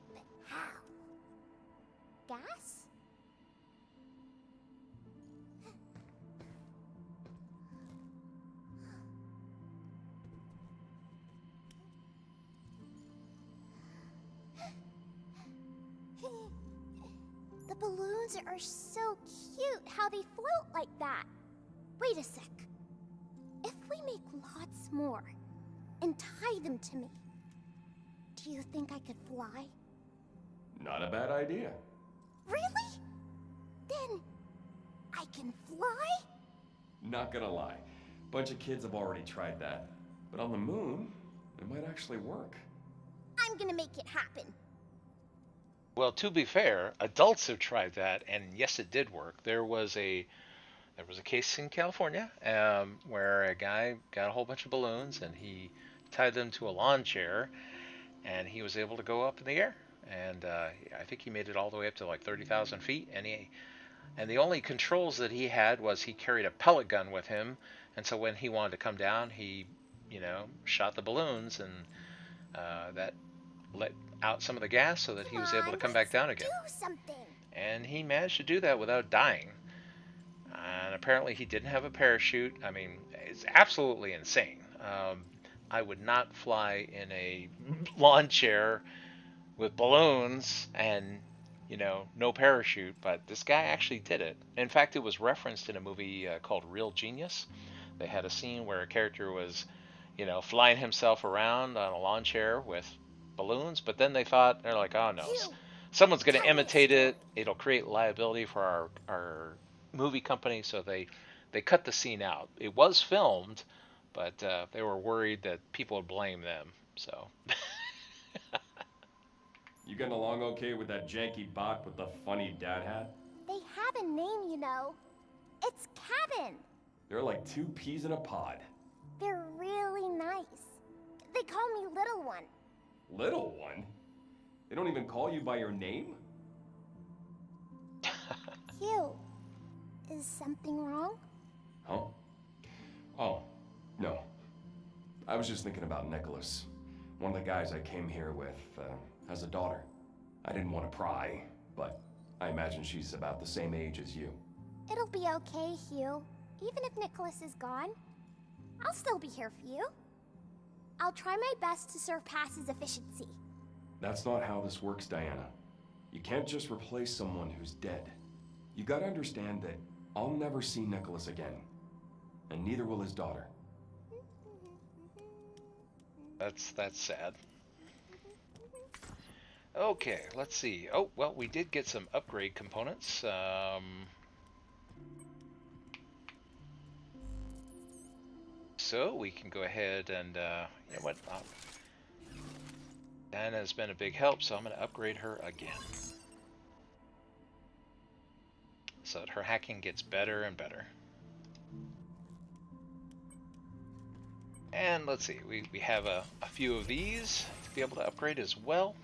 But how? Gas? The balloons are so cute how they float like that. Wait a sec. If we make lots more and tie them to me, do you think I could fly? Not a bad idea. Really? Then I can fly? Not gonna lie. Bunch of kids have already tried that. But on the moon, it might actually work. I'm gonna make it happen. Well, to be fair, adults have tried that, and yes, it did work. There was a case in California where a guy got a whole bunch of balloons and he tied them to a lawn chair, and he was able to go up in the air. And I think he made it all the way up to like 30,000 feet. And the only controls that he had was he carried a pellet gun with him, and so when he wanted to come down, he, shot the balloons, and that let out some of the gas so that he was able to come back down again. Do something. And he managed to do that without dying. And apparently he didn't have a parachute. I mean, it's absolutely insane. I would not fly in a lawn chair with balloons and, no parachute, but this guy actually did it. In fact, it was referenced in a movie called Real Genius. They had a scene where a character was, flying himself around on a lawn chair with balloons, but then they're like, oh no, someone's going to imitate it. It'll create liability for our movie company, so they cut the scene out. It was filmed, but they were worried that people would blame them. So. You getting along okay with that janky bot with the funny dad hat? They have a name, It's Cabin. They're like 2 peas in a pod. They're really nice. They call me Little One. Little one? They don't even call you by your name? Hugh, is something wrong? Huh? Oh, no. I was just thinking about Nicholas. One of the guys I came here with has a daughter. I didn't want to pry, but I imagine she's about the same age as you. It'll be okay, Hugh. Even if Nicholas is gone, I'll still be here for you. I'll try my best to surpass his efficiency. That's not how this works, Diana. You can't just replace someone who's dead. You gotta understand that I'll never see Nicholas again. And neither will his daughter. That's sad. Okay, let's see. Oh, well, we did get some upgrade components. So we can go ahead and, you know what? Diana has been a big help, so I'm going to upgrade her again. So that her hacking gets better and better. And let's see, we have a few of these to be able to upgrade as well.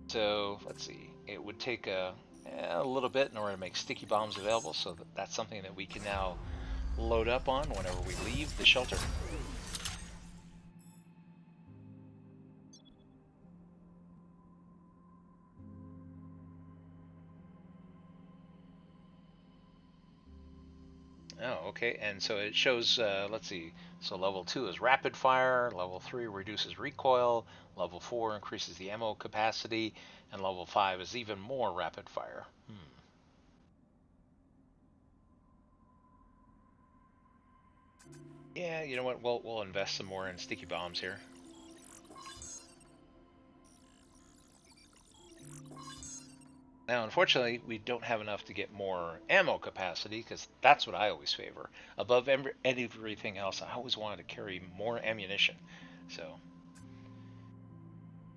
So let's see, it would take a little bit in order to make sticky bombs available, so that's something that we can now load up on whenever we leave the shelter. Oh, okay, and so it shows, let's see, so level 2 is rapid fire, level 3 reduces recoil, level 4 increases the ammo capacity, and level 5 is even more rapid fire. Yeah, you know what, we'll invest some more in sticky bombs here. Now, unfortunately, we don't have enough to get more ammo capacity, because that's what I always favor. Above everything else, I always wanted to carry more ammunition. So,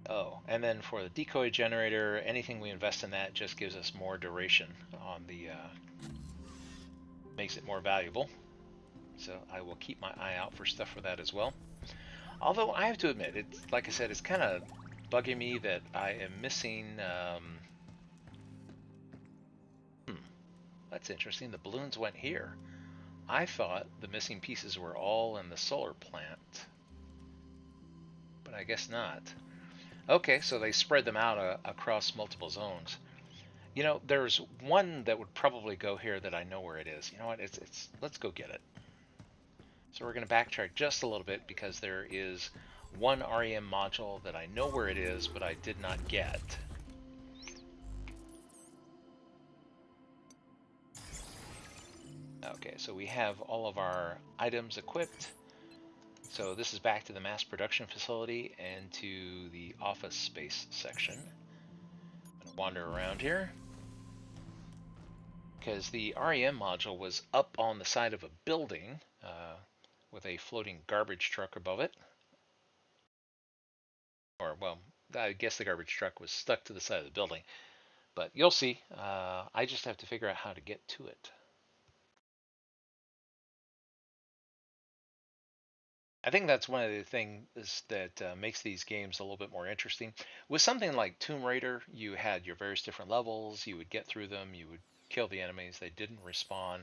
oh, and then for the decoy generator, anything we invest in that just gives us more duration on the, makes it more valuable. So I will keep my eye out for stuff for that as well. Although I have to admit, it's like I said, it's kind of bugging me that I am missing. That's interesting. The balloons went here. I thought the missing pieces were all in the solar plant, but I guess not. Okay, so they spread them out across multiple zones. You know, there's one that would probably go here that I know where it is. You know what? It's let's go get it. So we're going to backtrack just a little bit because there is one REM module that I know where it is, but I did not get. Okay, so we have all of our items equipped. So this is back to the mass production facility and to the office space section. I'm going to wander around here, because the REM module was up on the side of a building with a floating garbage truck above it. Or, well, I guess the garbage truck was stuck to the side of the building. But you'll see. I just have to figure out how to get to it. I think that's one of the things that makes these games a little bit more interesting. With something like Tomb Raider, you had your various different levels. You would get through them. You would kill the enemies. They didn't respawn.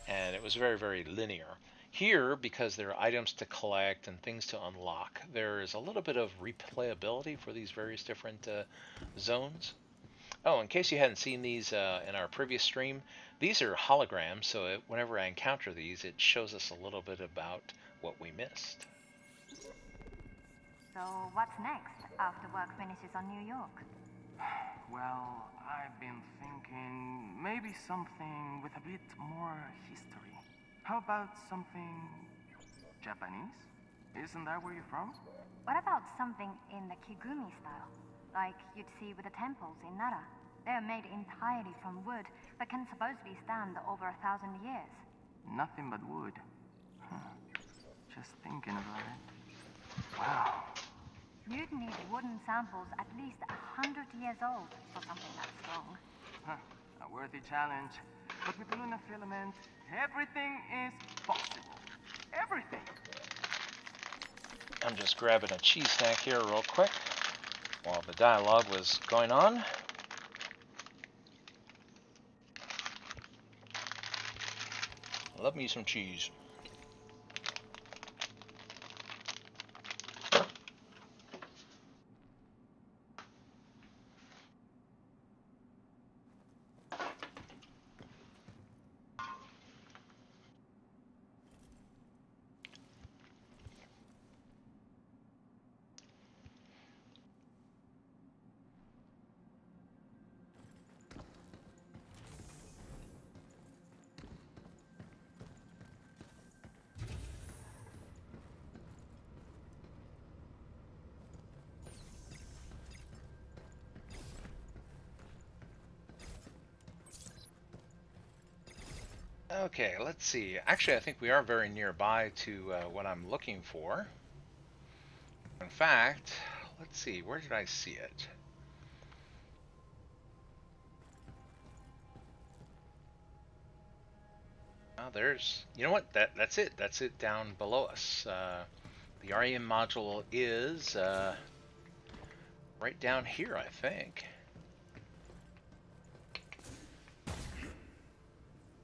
And it was very, very linear. Here, because there are items to collect and things to unlock, there is a little bit of replayability for these various different zones. Oh, in case you hadn't seen these in our previous stream, these are holograms, so whenever I encounter these, it shows us a little bit about what we missed. So what's next after work finishes on New York? Well, I've been thinking maybe something with a bit more history. How about something Japanese? Isn't that where you're from? What about something in the Kigumi style? Like you'd see with the temples in Nara. They're made entirely from wood, but can supposedly stand over 1,000 years. Nothing but wood. Just thinking about it. Wow. You'd need wooden samples at least 100 years old for something that strong. A worthy challenge. But with lunar filament, everything is possible. Everything. I'm just grabbing a cheese snack here real quick while the dialogue was going on. Love me some cheese. Okay, let's see. Actually, I think we are very nearby to what I'm looking for. In fact, let's see. Where did I see it? Oh, there's... You know what? That's it. That's it down below us. The REM module is right down here, I think.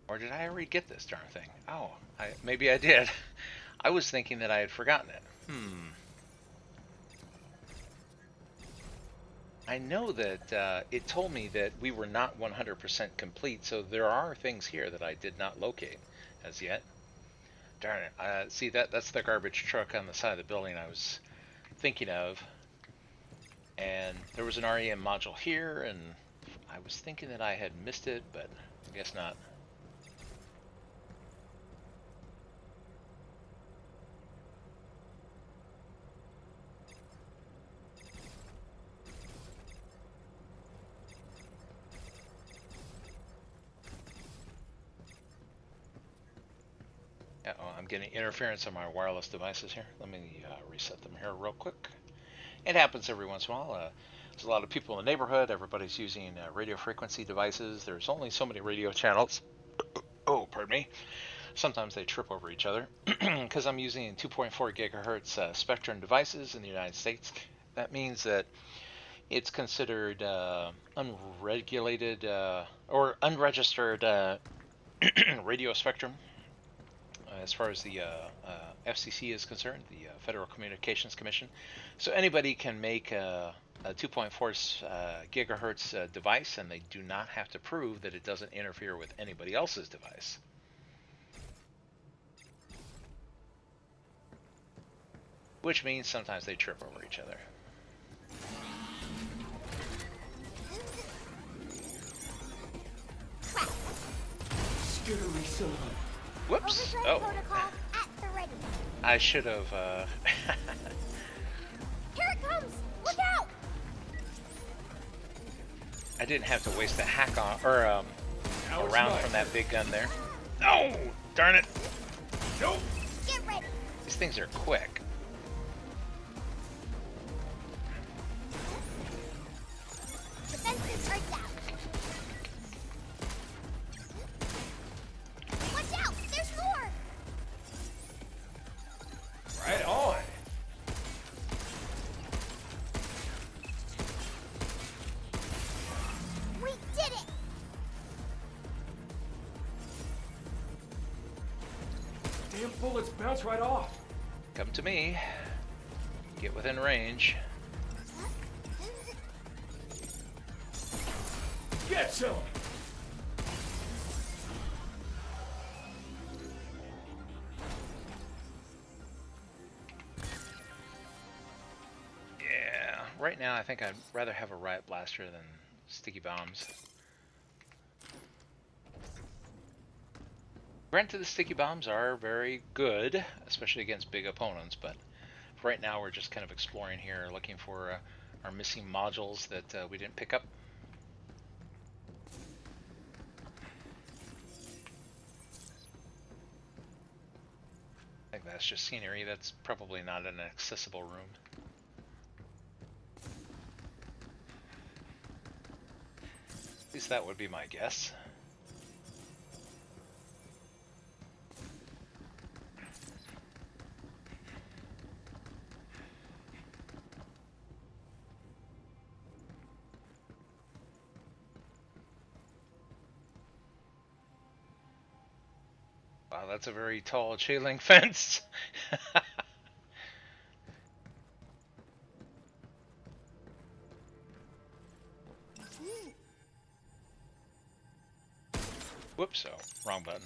Or did I already get this darn thing? Oh, maybe I did. I was thinking that I had forgotten it. I know that it told me that we were not 100% complete, so there are things here that I did not locate as yet. Darn it. See, that's the garbage truck on the side of the building I was thinking of. And there was an REM module here, and I was thinking that I had missed it, but I guess not. Uh-oh, I'm getting interference on my wireless devices here. Let me reset them here real quick. It happens every once in a while. There's a lot of people in the neighborhood. Everybody's using radio frequency devices. There's only so many radio channels. Oh, pardon me. Sometimes they trip over each other. Because I'm using 2.4 gigahertz spectrum devices in the United States. That means that it's considered unregulated or unregistered radio spectrum. As far as the FCC is concerned, the Federal Communications Commission. So anybody can make a 2.4 gigahertz device, and they do not have to prove that it doesn't interfere with anybody else's device. Which means sometimes they trip over each other. Scary son. Whoops. Overthrow protocol at the ready. I should have. Here it comes! Look out! I didn't have to waste a hack on or a round from that big gun there. No! Darn it! Nope. Get ready. These things are quick. Defenses are down. Watch out! There's more! Right on. We did it! Damn bullets bounce right off. Come to me. Get within range. Get some. Yeah. Right now, I think I'd rather have a riot blaster than sticky bombs. Granted, the sticky bombs are very good, especially against big opponents, but right now we're just kind of exploring here, looking for our missing modules that we didn't pick up. I think that's just scenery. That's probably not an accessible room. At least that would be my guess. Wow, that's a very tall chain link fence. Whoops, oh, wrong button.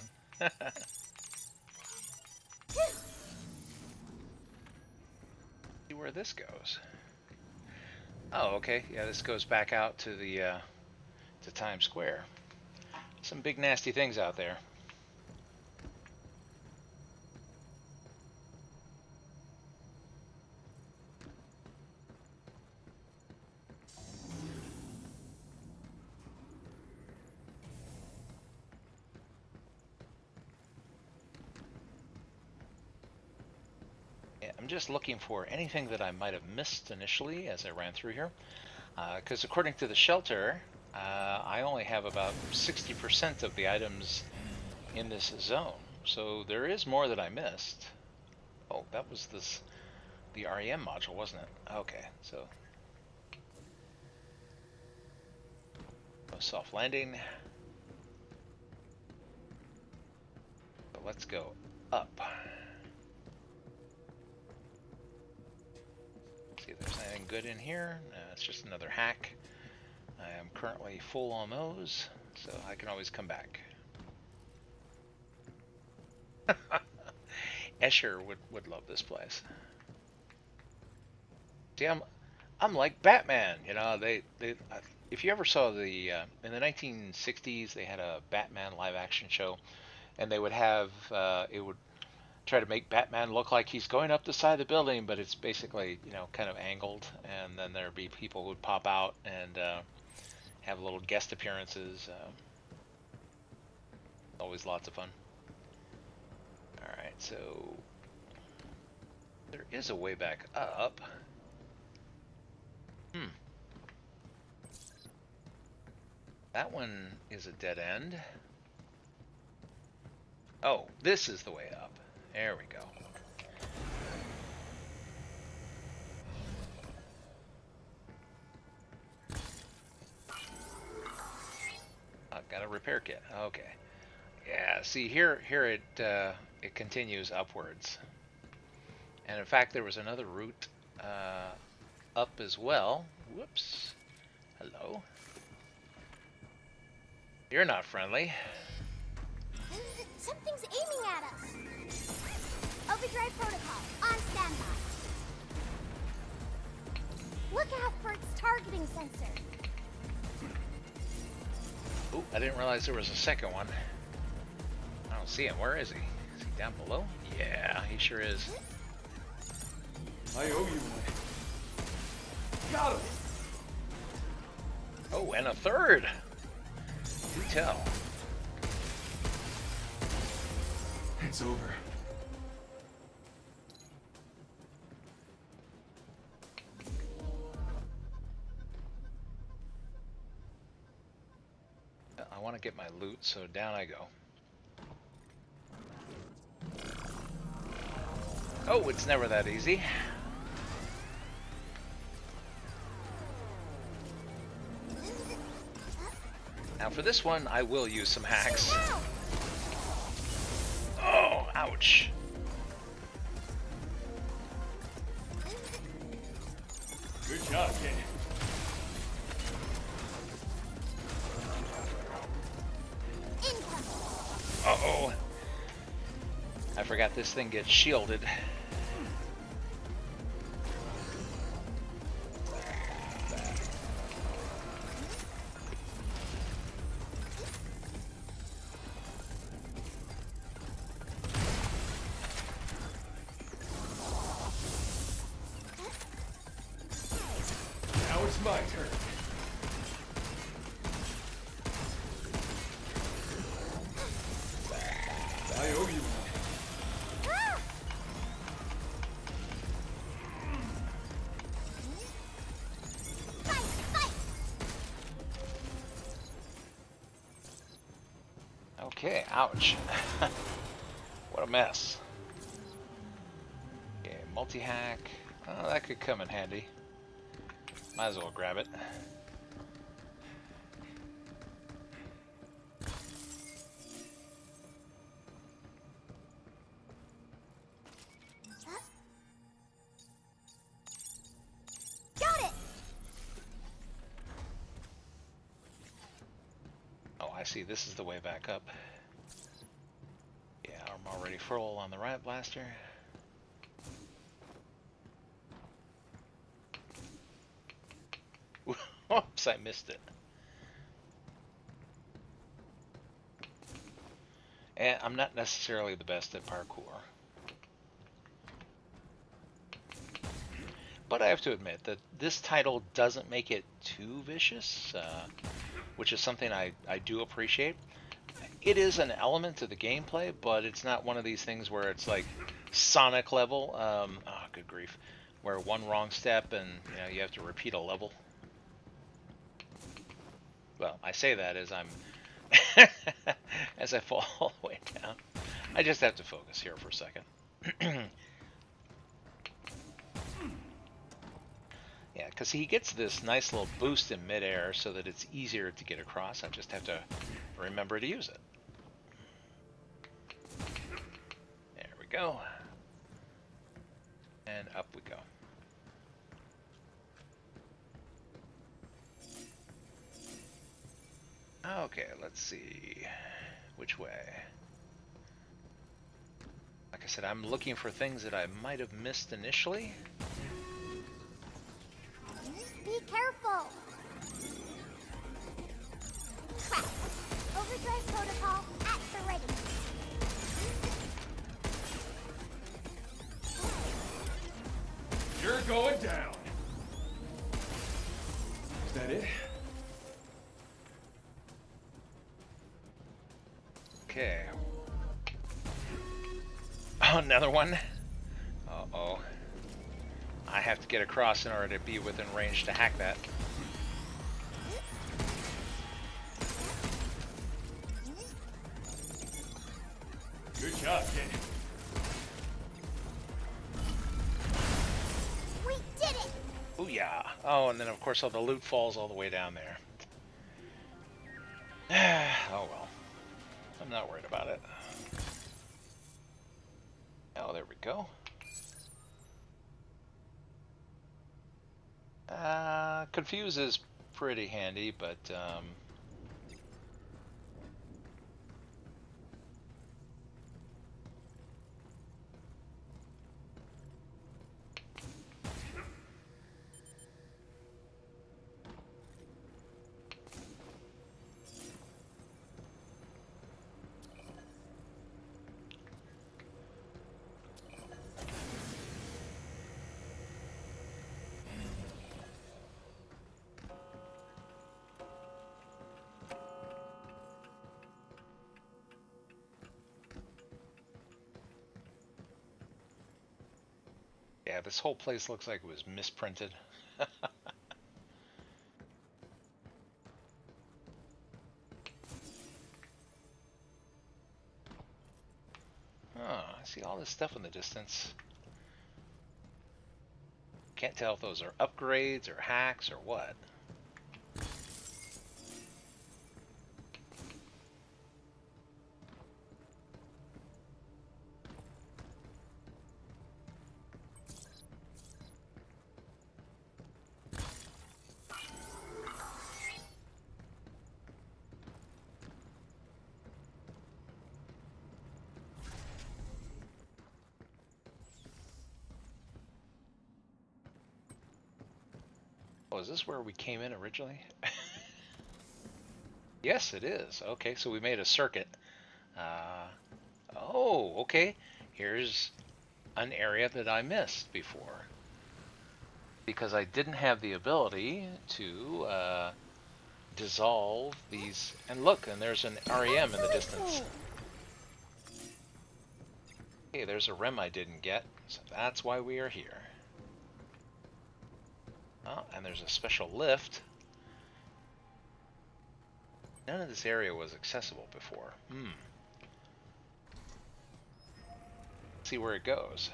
See where this goes. Oh, okay. Yeah, this goes back out to the to Times Square. Some big nasty things out there. Yeah, I'm just looking for anything that I might have missed initially as I ran through here. Because according to the shelter, I only have about 60% of the items in this zone. So there is more that I missed. Oh, that was the REM module, wasn't it? Okay, so soft landing. But let's go up. See if there's anything good in here. It's just another hack. I am currently full on those, so I can always come back. Escher would love this place. See, I'm like Batman. You know, if you ever saw the in the 1960s, they had a Batman live action show, and they would have it would try to make Batman look like he's going up the side of the building, but it's basically, you know, kind of angled, and then there'd be people who would pop out and have little guest appearances. Always lots of fun. Alright, so there is a way back up. That one is a dead end. Oh, this is the way up. There we go. I've got a repair kit. Okay. Yeah, see here it continues upwards. And in fact there was another route up as well. Whoops. Hello. You're not friendly. Something's aiming at us. Overdrive protocol, on standby. Look out for its targeting sensor. Ooh, I didn't realize there was a second one. I don't see him. Where is he? Is he down below? Yeah, he sure is. I owe you one. Got him! Oh, and a third! Do tell. It's over. I want to get my loot, so down I go. Oh, it's never that easy. Now for this one, I will use some hacks. Oh, ouch. Good job, kid. Uh-oh. I forgot this thing gets shielded. Now it's my turn. I owe you one. Okay, ouch. What a mess. Okay, multi-hack. Oh, that could come in handy. Might as well grab it. I see this is the way back up. Yeah, I'm already full on the riot blaster. Oops, I missed it. And I'm not necessarily the best at parkour. But I have to admit that this title doesn't make it too vicious, which is something I do appreciate. It is an element to the gameplay, but it's not one of these things where it's like Sonic level. Oh, good grief. Where one wrong step and you have to repeat a level. Well, I say that as I'm as I fall all the way down. I just have to focus here for a second. Yeah, because he gets this nice little boost in midair so that it's easier to get across. I just have to remember to use it. There we go. And up we go. Okay, let's see. Which way? Like I said, I'm looking for things that I might have missed initially. Be careful! Crap. Overdrive protocol at the ready. You're going down. Is that it? Okay. Oh, another one? Uh-oh. I have to get across in order to be within range to hack that. Good job, kid. We did it! Ooh, yeah. Oh, and then of course all the loot falls all the way down there. Oh well. I'm not worried about it. Oh, there we go. Confuse is pretty handy, but yeah, this whole place looks like it was misprinted. Oh, I see all this stuff in the distance. Can't tell if those are upgrades or hacks or what. Oh, is this where we came in originally? Yes, it is. Okay, so we made a circuit. Oh, okay. Here's an area that I missed before. Because I didn't have the ability to dissolve these. And look, and there's an REM in the distance. Okay, there's a REM I didn't get, so that's why we are here. Oh, and there's a special lift. None of this area was accessible before. Let's see where it goes.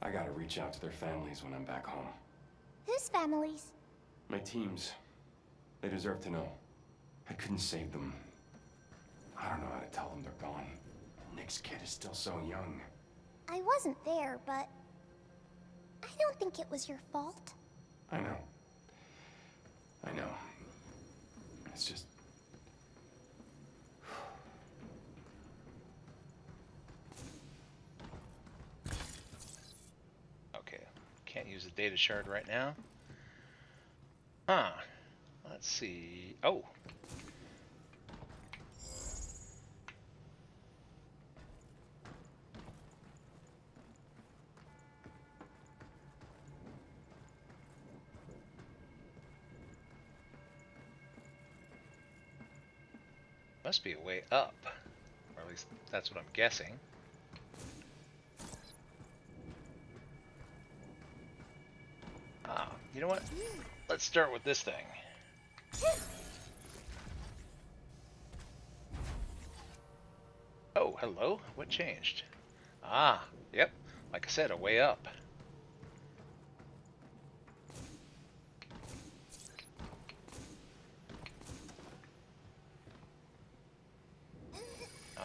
I gotta reach out to their families when I'm back home. Whose families? My teams. They deserve to know. I couldn't save them. I don't know how to tell them they're gone. Nick's kid is still so young. I wasn't there, but I don't think it was your fault. I know. I know. It's just... Okay, can't use the data shard right now. Huh. Let's see. Oh. Must be a way up. Or at least that's what I'm guessing. Ah, you know what? Let's start with this thing. Oh, hello. What changed? Ah, yep. Like I said, a way up.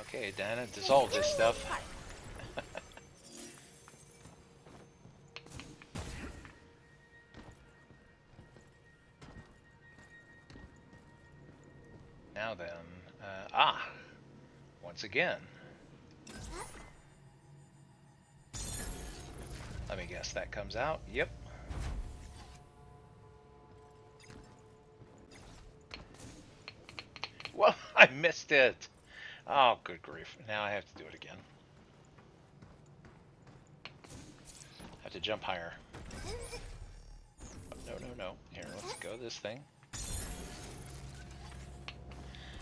Okay, Dana, dissolve this stuff. Now then, once again. Let me guess, that comes out. Yep. Well, I missed it. Oh, good grief. Now I have to do it again. I have to jump higher. Oh, no. Here, let's go this thing.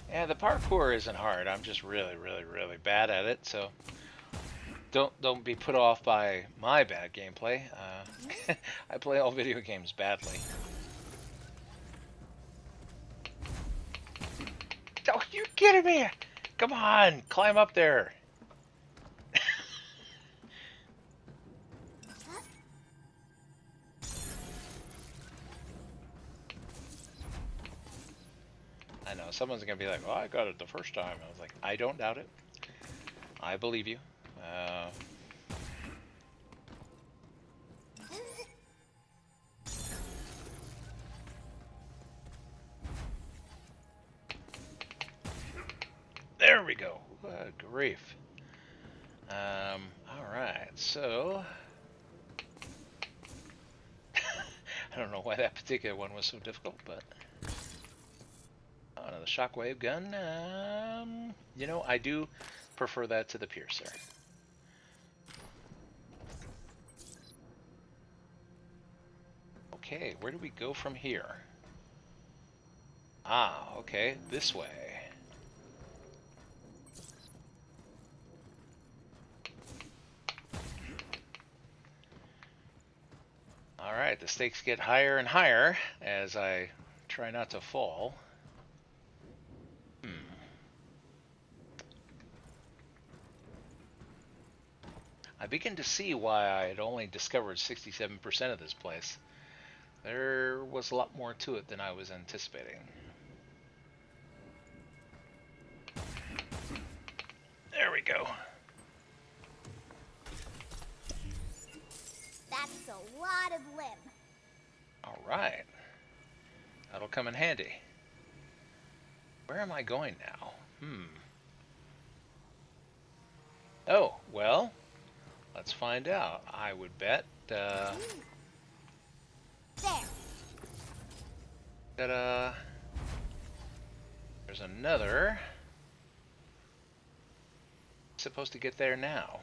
Yeah, the parkour isn't hard. I'm just really bad at it, so don't be put off by my bad gameplay. I play all video games badly. Oh, you're kidding me! Come on, climb up there. I know, someone's gonna be like, well, I got it the first time. I was like, I don't doubt it. I believe you. There we go. Grief. Alright, so... I don't know why that particular one was so difficult, but... Another shockwave gun. You know, I do prefer that to the piercer. Okay, where do we go from here? Ah, okay, this way. Alright, the stakes get higher and higher as I try not to fall. I begin to see why I had only discovered 67% of this place. There was a lot more to it than I was anticipating. There we go. That's a lot of limb. Alright. That'll come in handy. Where am I going now? Oh, well, let's find out. I would bet, There. that, there's another. Supposed to get there now.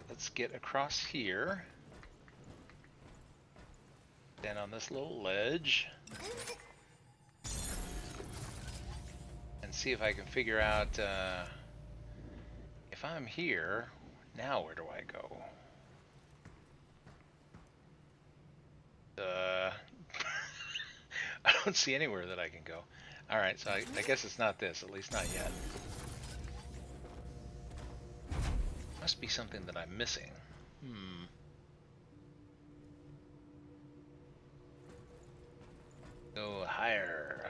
Let's get across here. Then on this little ledge. And see if I can figure out, if I'm here, now where do I go? I don't see anywhere that I can go. Alright, so I guess it's not this, at least not yet. Must be something that I'm missing. Go higher.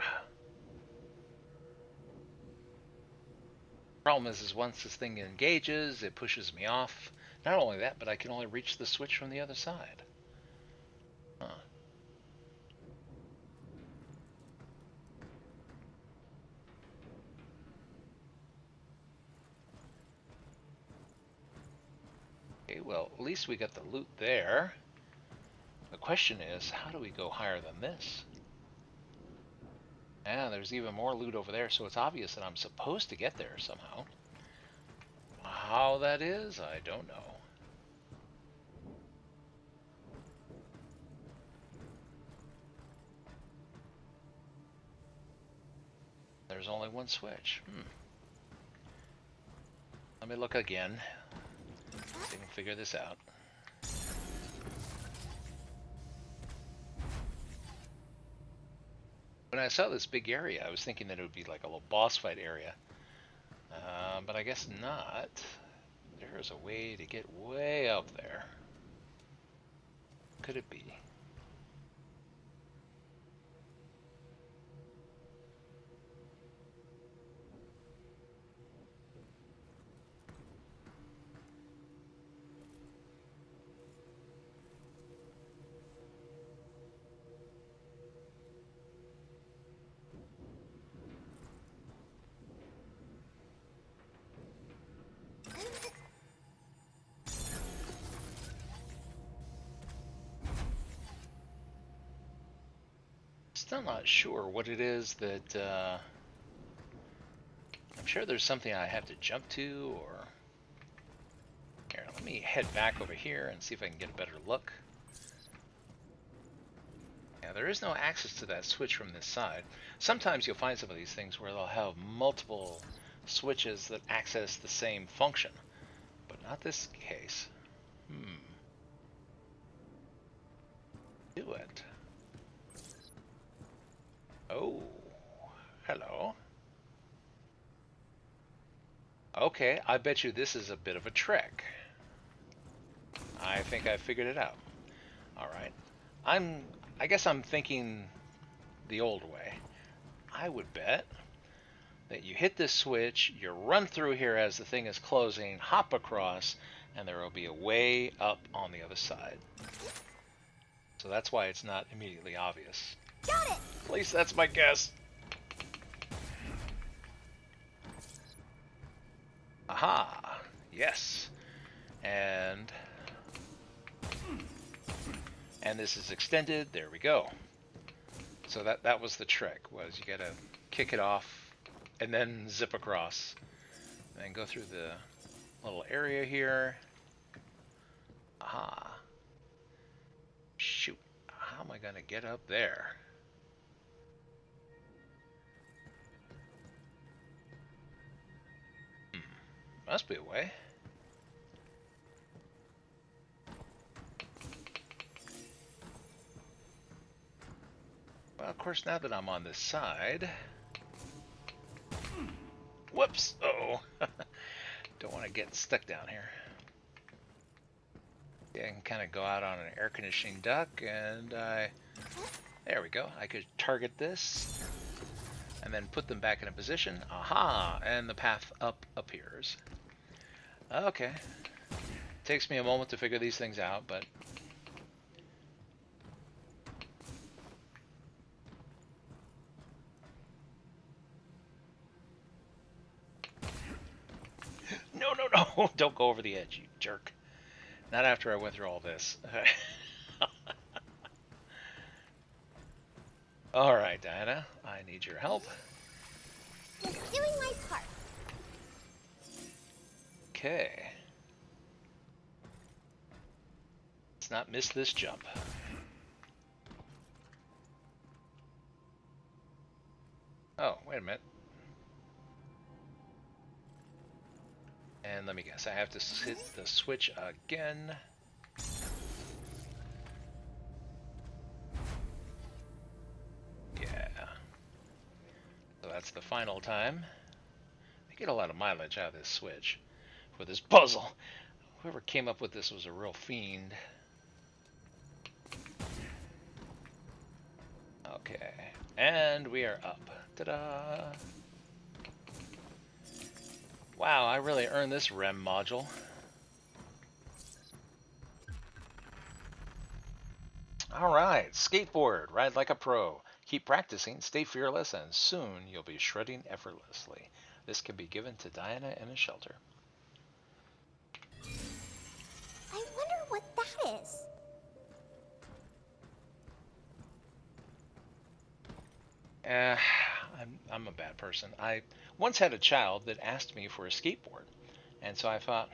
Problem is once this thing engages, it pushes me off. Not only that, but I can only reach the switch from the other side. Huh. Okay, well, at least we got the loot there. The question is, how do we go higher than this? Yeah, there's even more loot over there, so it's obvious that I'm supposed to get there somehow. How that is, I don't know. There's only one switch. Let me look again. See if we can figure this out. When I saw this big area, I was thinking that it would be like a little boss fight area. But I guess not. There's a way to get way up there. Could it be? Still not sure what it is that, I'm sure there's something I have to jump to, or... Here, let me head back over here and see if I can get a better look. Yeah, there is no access to that switch from this side. Sometimes you'll find some of these things where they'll have multiple switches that access the same function, but not this case. Do it. Oh, hello. Okay, I bet you this is a bit of a trick. I think I figured it out. Alright. I guess I'm thinking the old way. I would bet that you hit this switch, you run through here as the thing is closing, hop across, and there will be a way up on the other side. So that's why it's not immediately obvious. Got it! At least that's my guess. Aha! Yes. And this is extended. There we go. So that was the trick, was you gotta kick it off and then zip across. And then go through the little area here. Aha. Shoot. How am I gonna get up there? Must be a way. Well, of course, now that I'm on this side... Whoops! Uh-oh. Don't want to get stuck down here. Yeah, I can kind of go out on an air conditioning duct, and there we go. I could target this, and then put them back in a position. Aha! And the path up appears. Okay. Takes me a moment to figure these things out, but... No, no, no! Don't go over the edge, you jerk. Not after I went through all this. Alright, Diana. I need your help. Just doing my part. Okay. Let's not miss this jump. Oh, wait a minute. And let me guess, I have to hit the switch again. Yeah. the final time. I get a lot of mileage out of this Switch for this puzzle. Whoever came up with this was a real fiend. Okay, and we are up. Ta-da! Wow, I really earned this REM module. Alright, skateboard, ride like a pro. Keep practicing, stay fearless, and soon you'll be shredding effortlessly. This can be given to Diana in a shelter. I wonder what that is. I'm a bad person. I once had a child that asked me for a skateboard. And so I thought,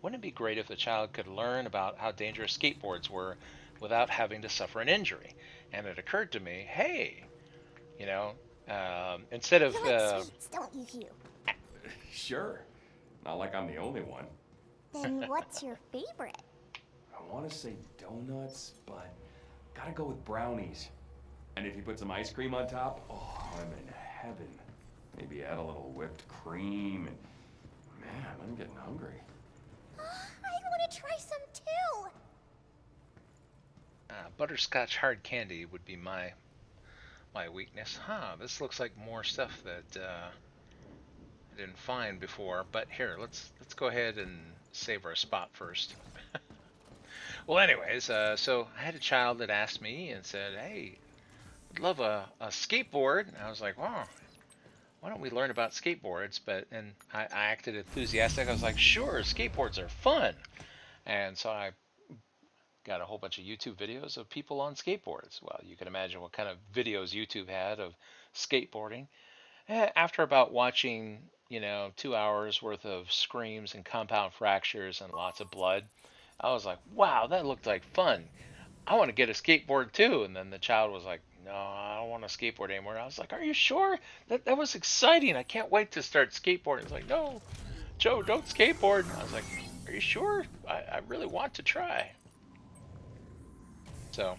wouldn't it be great if the child could learn about how dangerous skateboards were without having to suffer an injury? And it occurred to me, hey, you know, instead of... You like sweets, don't you, Hugh? Sure. Not like I'm the only one. Then what's your favorite? I want to say donuts, but gotta go with brownies. And if you put some ice cream on top, oh, I'm in heaven. Maybe add a little whipped cream and... Man, I'm getting hungry. I want to try some too. Butterscotch hard candy would be my weakness. This looks like more stuff that I didn't find before. But here, let's go ahead and save our spot first. Well, anyways, so I had a child that asked me and said, "Hey, I'd love a skateboard." And I was like, "Wow, why don't we learn about skateboards?" And I acted enthusiastic. I was like, "Sure, skateboards are fun." And so I got a whole bunch of YouTube videos of people on skateboards. Well, you can imagine what kind of videos YouTube had of skateboarding. After about watching, 2 hours worth of screams and compound fractures and lots of blood, I was like, wow, that looked like fun. I want to get a skateboard too. And then the child was like, no, I don't want to skateboard anymore. I was like, are you sure? That was exciting. I can't wait to start skateboarding. It's like, no, Joe, don't skateboard. And I was like, are you sure? I really want to try. So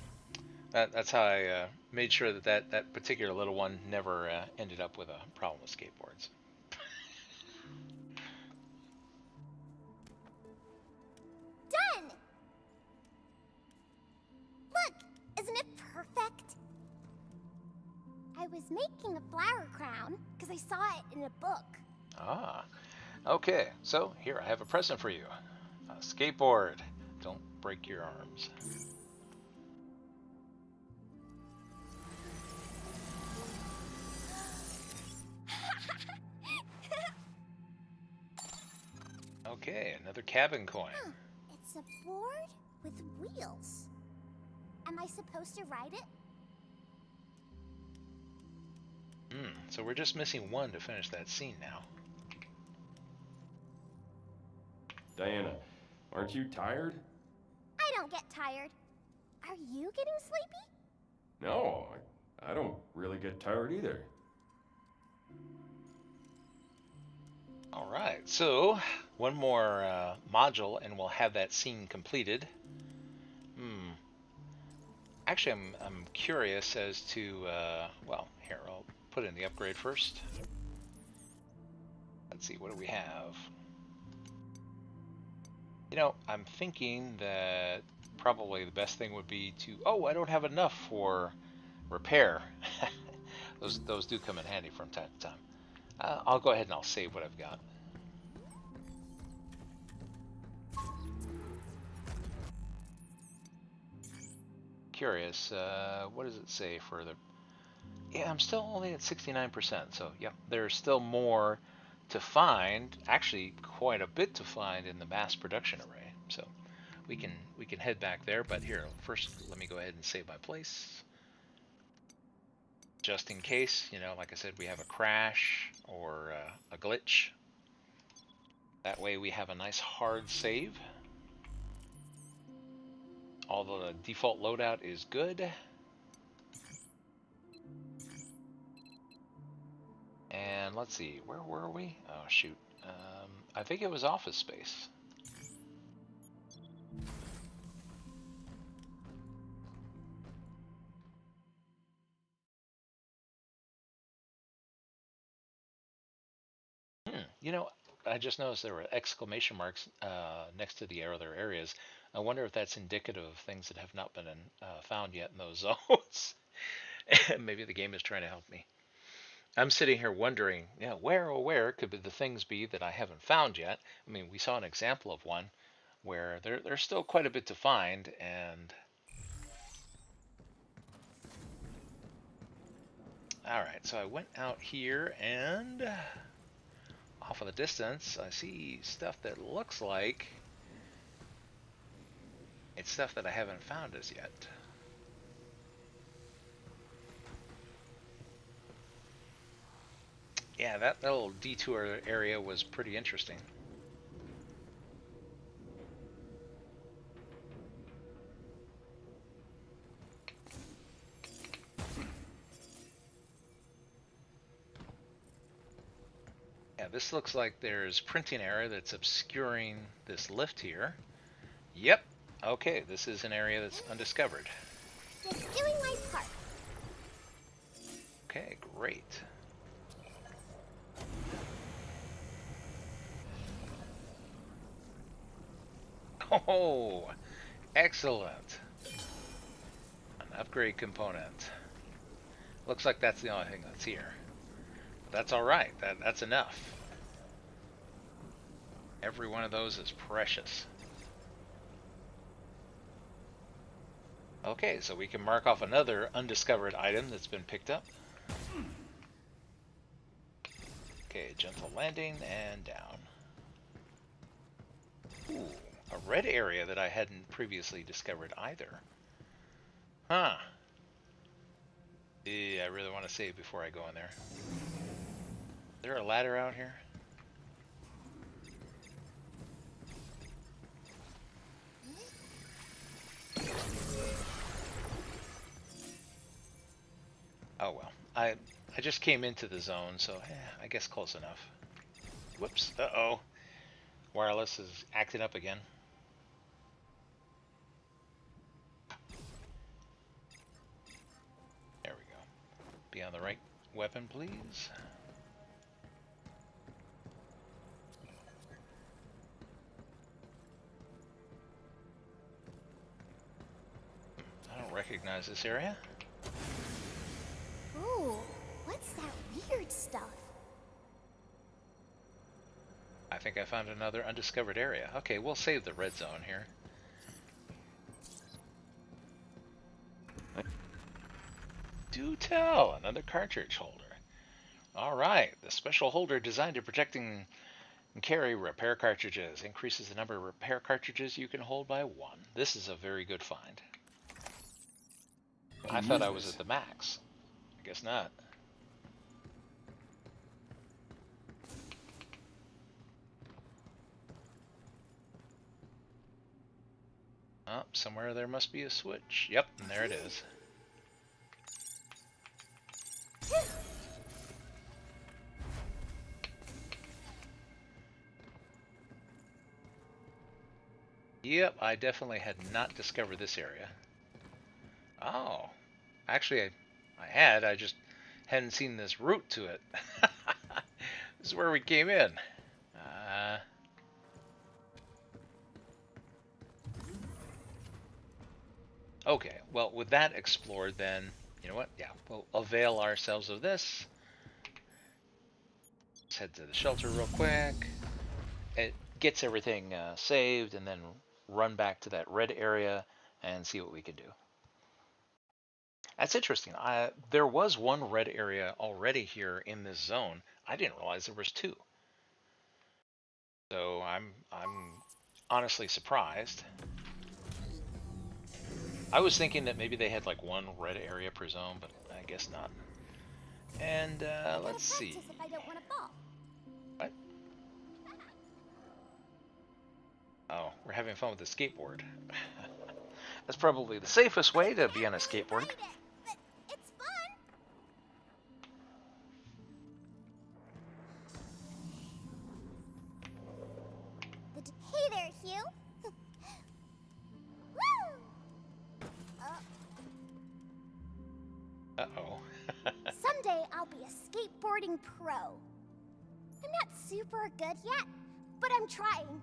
that's how I made sure that particular little one never ended up with a problem with skateboards. Done! Look, isn't it perfect? I was making a flower crown because I saw it in a book. Ah, okay. So here, I have a present for you. A skateboard. Don't break your arms. Okay, another cabin coin. It's a board with wheels. Am I supposed to ride it? So we're just missing one to finish that scene now. Diana, aren't you tired? I don't get tired. Are you getting sleepy? No, I don't really get tired either. Alright, so one more module and we'll have that scene completed. Actually, I'm curious as to, well, here, I'll put in the upgrade first. Let's see, what do we have? I'm thinking that probably the best thing would be to, I don't have enough for repair. Those do come in handy from time to time. I'll go ahead and I'll save what I've got. Curious, what does it say for the... Yeah, I'm still only at 69%, so yeah, there's still more to find, actually quite a bit to find in the mass production array. So we can head back there, but here, first let me go ahead and save my place. Just in case, like I said, we have a crash or a glitch. That way we have a nice hard save. Although the default loadout is good. And let's see, where were we? Oh shoot, I think it was Office Space. You know, I just noticed there were exclamation marks next to the other areas. I wonder if that's indicative of things that have not been found yet in those zones. Maybe the game is trying to help me. I'm sitting here wondering, yeah, where oh where could the things be that I haven't found yet? I mean, we saw an example of one where there's still quite a bit to find, and all right, so I went out here and off in the distance, I see stuff that looks like it's stuff that I haven't found as yet. Yeah, that little detour area was pretty interesting. Yeah, this looks like there's printing error that's obscuring this lift here. Yep. Okay, this is an area that's undiscovered. Just doing my part. Okay, great. Oh, excellent. An upgrade component. Looks like that's the only thing that's here. But that's all right. That's enough. Every one of those is precious. Okay, so we can mark off another undiscovered item that's been picked up. Okay, gentle landing and down. Ooh, a red area that I hadn't previously discovered either. Huh. Yeah, I really want to save before I go in there. Is there a ladder out here? Oh well. I just came into the zone, so I guess close enough. Whoops. Uh-oh. Wireless is acting up again. There we go. Be on the right weapon, please. I don't recognize this area. Ooh, what's that weird stuff? I think I found another undiscovered area. Okay, we'll save the red zone here. Do tell, another cartridge holder. Alright, the special holder designed to protect and carry repair cartridges. Increases the number of repair cartridges you can hold by 1. This is a very good find. I thought I was at the max. I guess not. Oh, somewhere there must be a switch. Yep, and there it is. Yep, I definitely had not discovered this area. Oh, actually I just hadn't seen this route to it. This is where we came in. Okay, well, with that explored, then, you know what? Yeah, we'll avail ourselves of this. Let's head to the shelter real quick. It gets everything saved, and then run back to that red area and see what we can do. That's interesting. There was one red area already here in this zone. I didn't realize there was 2. So I'm honestly surprised. I was thinking that maybe they had like one red area per zone, but I guess not. And let's see. If I don't want to fall. What? Oh, we're having fun with the skateboard. That's probably the safest way to be on a skateboard. But it's fun. Hey there, Hugh. Woo! Uh-oh. Someday I'll be a skateboarding pro. I'm not super good yet, but I'm trying.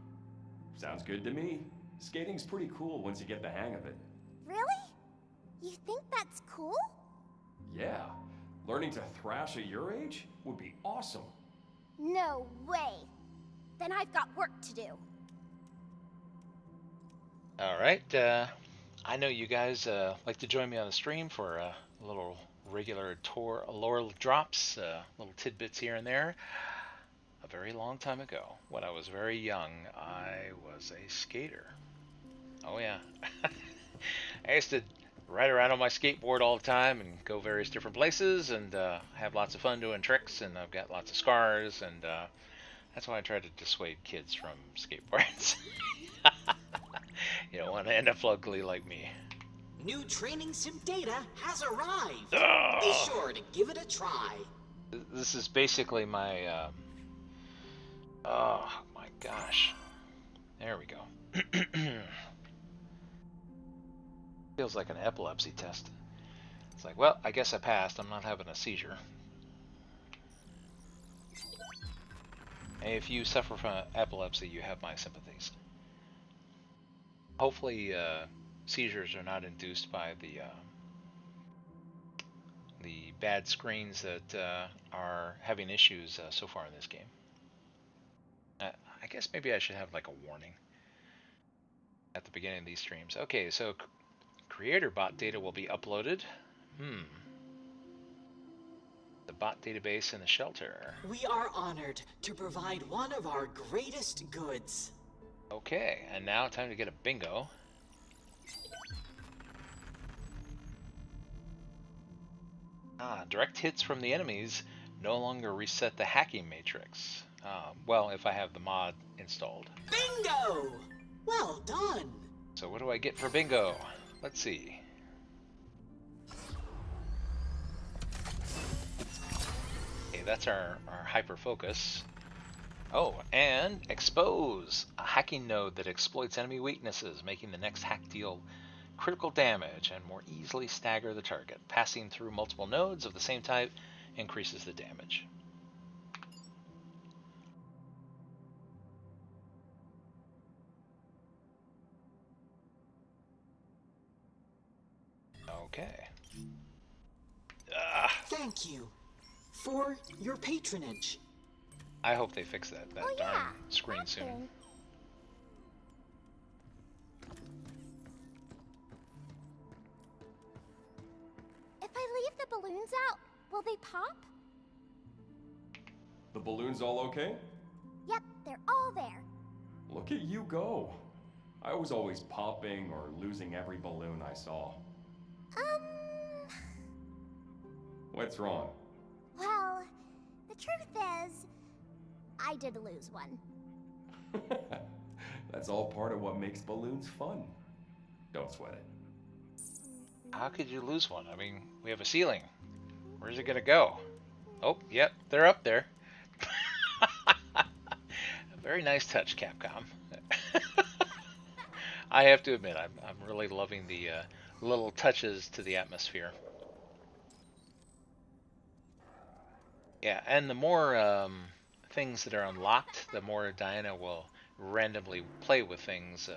Sounds good to me. Skating's pretty cool once you get the hang of it. Really? You think that's cool? Yeah. Learning to thrash at your age would be awesome. No way. Then I've got work to do. All right. I know you guys like to join me on the stream for a little regular tour lore drops, little tidbits here and there. A very long time ago, when I was very young, I was a skater. Oh yeah. I used to ride around on my skateboard all the time and go various different places and have lots of fun doing tricks, and I've got lots of scars, and that's why I try to dissuade kids from skateboards. You don't want to end up ugly like me. New training sim data has arrived. Ugh. Be sure to give it a try. This is basically my oh my gosh. There we go. Feels like an epilepsy test. It's like, well, I guess I passed. I'm not having a seizure. If you suffer from epilepsy, you have my sympathies. Hopefully, seizures are not induced by the bad screens that are having issues so far in this game. I guess maybe I should have like a warning at the beginning of these streams. Okay, so creator bot data will be uploaded. The bot database in the shelter. We are honored to provide one of our greatest goods. Okay, and now time to get a bingo. Direct hits from the enemies no longer reset the hacking matrix. Well, if I have the mod installed. Bingo! Well done! So what do I get for bingo? Let's see. Okay, that's our hyper focus. Oh, and expose, a hacking node that exploits enemy weaknesses, making the next hack deal critical damage and more easily stagger the target. Passing through multiple nodes of the same type increases the damage. Okay. Thank you for your patronage. I hope they fix that darn screen soon. Thing. If I leave the balloons out, will they pop? The balloons all okay? Yep, they're all there. Look at you go. I was always popping or losing every balloon I saw. What's wrong? Well, the truth is, I did lose one. That's all part of what makes balloons fun. Don't sweat it. How could you lose one? I mean, we have a ceiling. Where's it gonna go? Oh, yep, they're up there. Very nice touch, Capcom. I have to admit, I'm really loving the little touches to the atmosphere. Yeah, and the more things that are unlocked, the more Diana will randomly play with things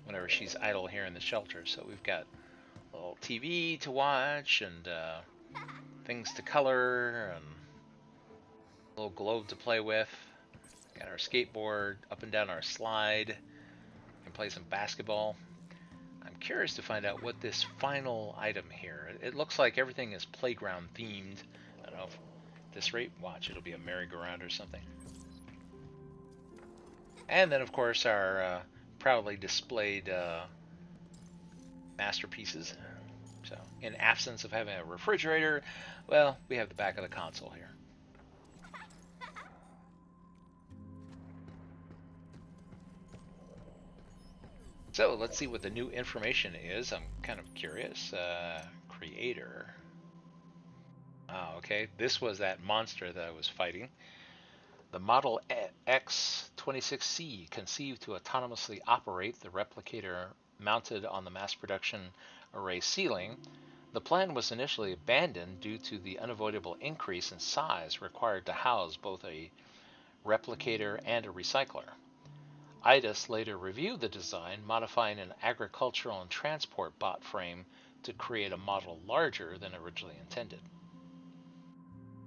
whenever she's idle here in the shelter. So we've got a little TV to watch and things to color and a little globe to play with. Got our skateboard up and down our slide. Can play some basketball. I'm curious to find out what this final item here. It looks like everything is playground themed. I don't know if at this rate, watch, it'll be a merry-go-round or something. And then, of course, our proudly displayed masterpieces. So, in absence of having a refrigerator, well, we have the back of the console here. So, let's see what the new information is. I'm kind of curious. Creator. Oh, okay. This was that monster that I was fighting. The Model X-26C, conceived to autonomously operate the replicator mounted on the mass production array ceiling. The plan was initially abandoned due to the unavoidable increase in size required to house both a replicator, and a recycler. IDAS later reviewed the design, modifying an agricultural and transport bot frame to create a model larger than originally intended.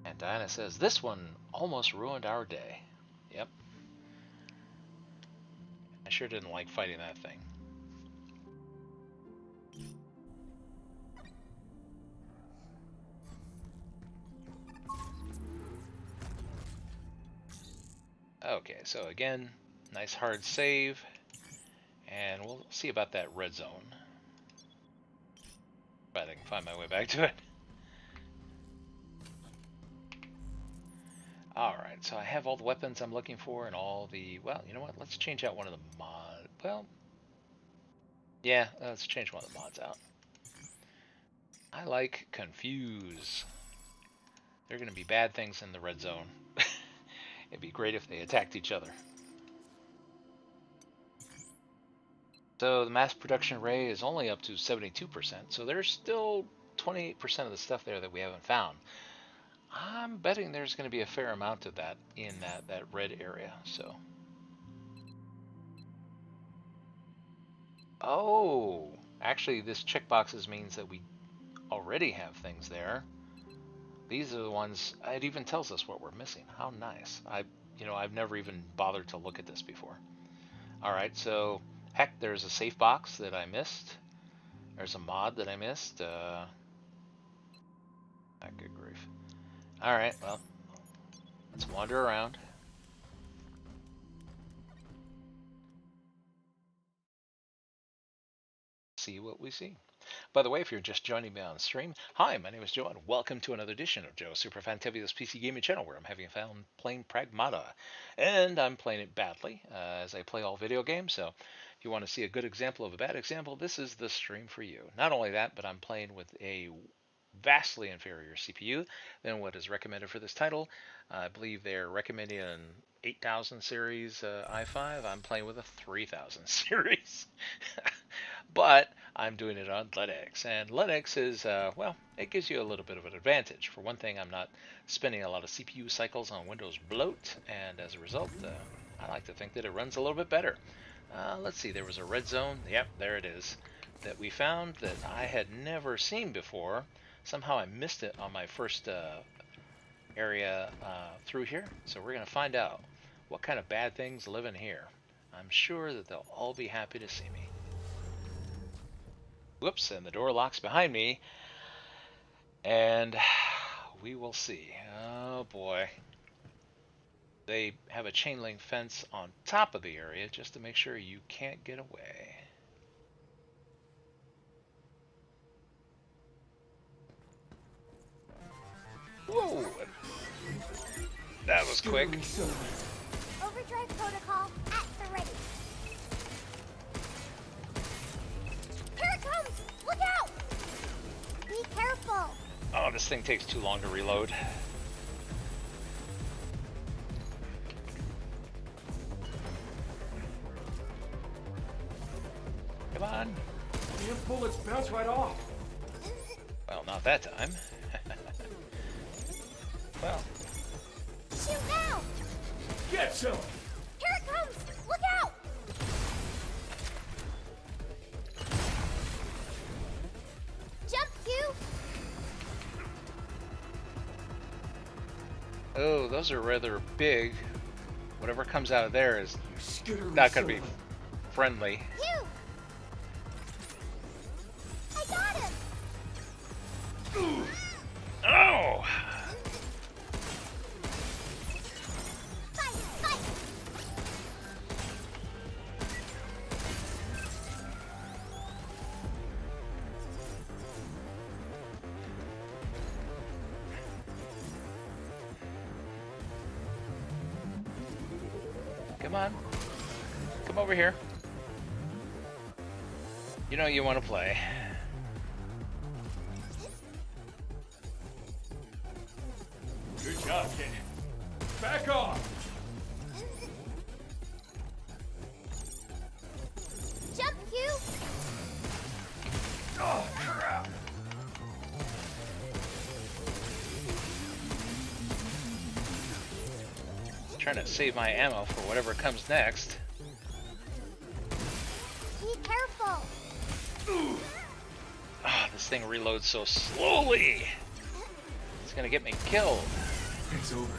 And Diana says, this one almost ruined our day. Yep. I sure didn't like fighting that thing. Okay, so again, nice hard save. And we'll see about that red zone. But I can find my way back to it. Alright, so I have all the weapons I'm looking for and all the... Well, you know what? Let's change out one of the mods. Well, yeah, let's change one of the mods out. I like Confuse. There are going to be bad things in the red zone. It'd be great if they attacked each other. So the mass production array is only up to 72%, so there's still 28% of the stuff there that we haven't found. I'm betting there's going to be a fair amount of that in that red area. So, oh, actually, this checkboxes means that we already have things there. These are the ones. It even tells us what we're missing. How nice! I've never even bothered to look at this before. All right, so heck, there's a safe box that I missed. There's a mod that I missed. Good grief. Alright, well, let's wander around. See what we see. By the way, if you're just joining me on stream, hi, my name is Joe, and welcome to another edition of Joe's Super Fantabulous PC Gaming Channel, where I'm having fun playing Pragmata. And I'm playing it badly, as I play all video games, so if you want to see a good example of a bad example, this is the stream for you. Not only that, but I'm playing with a vastly inferior CPU than what is recommended for this title. I believe they're recommending an 8000 series i5. I'm playing with a 3000 series. But I'm doing it on Linux, and Linux is, well, it gives you a little bit of an advantage. For one thing, I'm not spending a lot of CPU cycles on Windows bloat, and as a result, I like to think that it runs a little bit better. Let's see, there was a red zone. Yep, there it is. That we found that I had never seen before. Somehow I missed it on my first area through here. So we're going to find out what kind of bad things live in here. I'm sure that they'll all be happy to see me. Whoops, and the door locks behind me. And we will see. Oh boy. They have a chain link fence on top of the area just to make sure you can't get away. Whoa! That was quick. Overdrive protocol at the ready. Here it comes! Look out! Be careful! Oh, this thing takes too long to reload. Come on. Damn bullets bounce right off. Well, not that time. Well. Shoot now! Get some! Here it comes! Look out! Jump, Q! Oh, those are rather big. Whatever comes out of there is not going to be friendly. Q! I got him! Oh! Come on. Come over here. You know you want to play. Good job, kid. Back off! Jump, Q! Oh, crap! Trying to save my ammo for whatever comes next. Be careful. Ah, this thing reloads so slowly. It's gonna get me killed. It's over.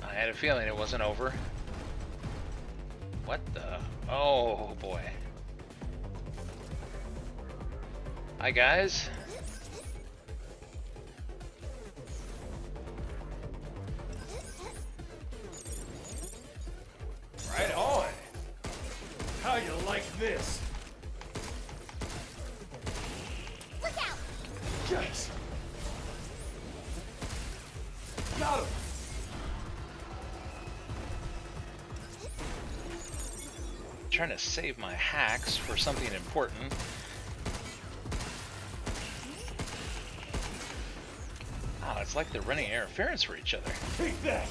I had a feeling it wasn't over. What the? Oh boy. Hi guys. Right on. How you like this? Look out! Yes. Got him. Trying to save my hacks for something important. Oh, it's like they're running interference for each other. Take that.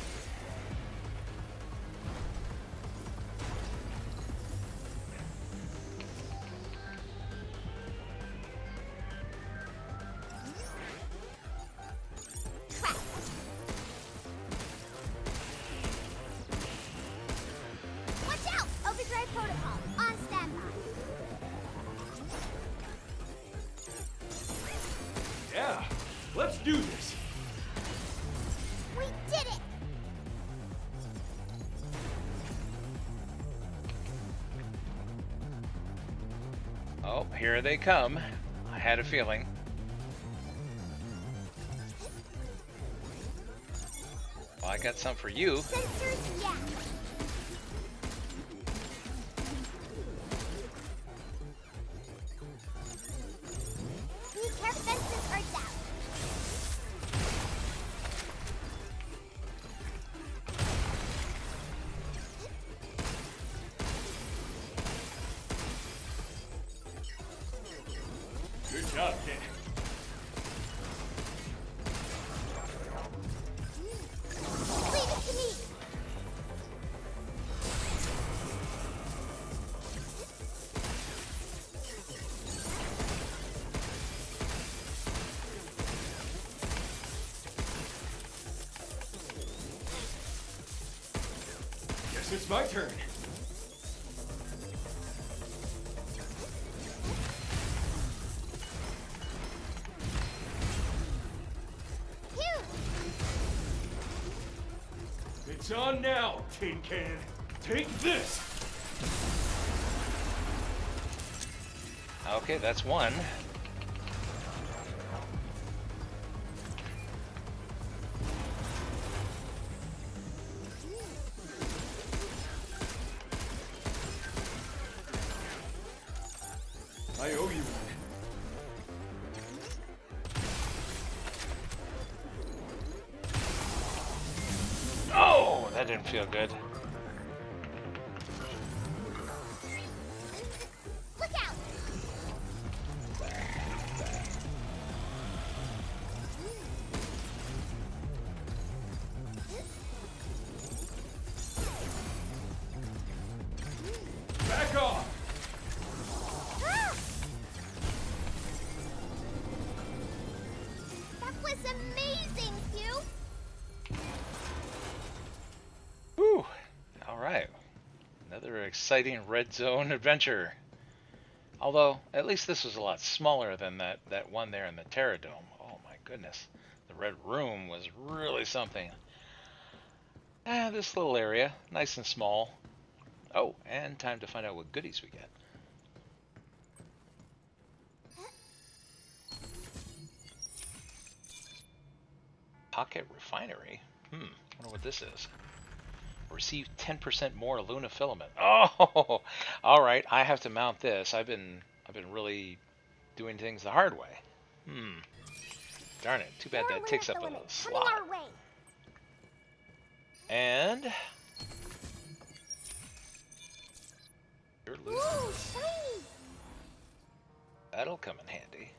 Crap. Watch out! Overdrive protocol on standby. Yeah. Let's do this. We did it! Oh, here they come. I had a feeling. Well, I got some for you. Sensors, yeah. Be careful, fences are down. Good job, kid. Leave it to me. Guess it's my turn. Phew! It's on now, Tin Can. Take this. Okay, that's one. I owe you one. Oh, that didn't feel good. Look out! Back off. Ah! That was amazing, Hugh! Whew. All right. Another exciting red zone adventure. Although, at least this was a lot smaller than that one there in the Terradome. Oh my goodness. The red room was really something. This little area, nice and small. Oh, and time to find out what goodies we get. Pocket Refinery. Wonder what this is. Receive 10% more Luna filament. Oh, all right. I have to mount this. I've been really doing things the hard way. Darn it. Too bad More that takes Luna up a filament slot. coming our way. And you're losing. Ooh, shiny! That'll come in handy.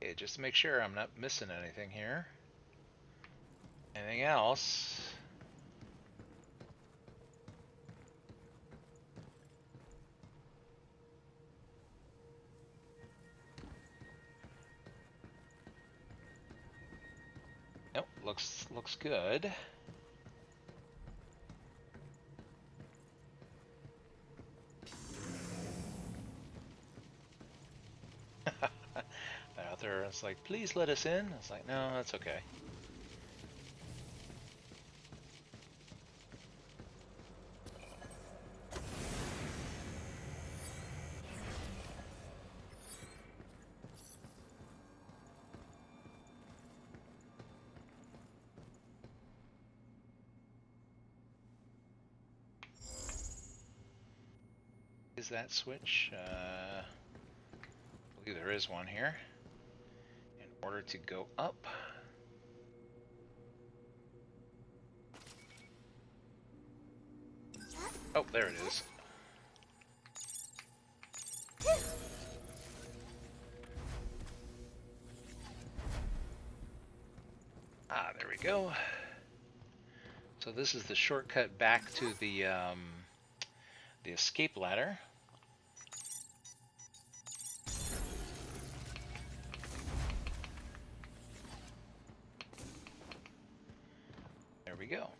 Okay, just to make sure I'm not missing anything here. Anything else? looks good. Out there, it's like, please let us in. It's like, no, that's okay. Is that switch? I believe there is one here. In order to go up. Oh, there it is. Ah, there we go. So this is the shortcut back to the escape ladder. There we go.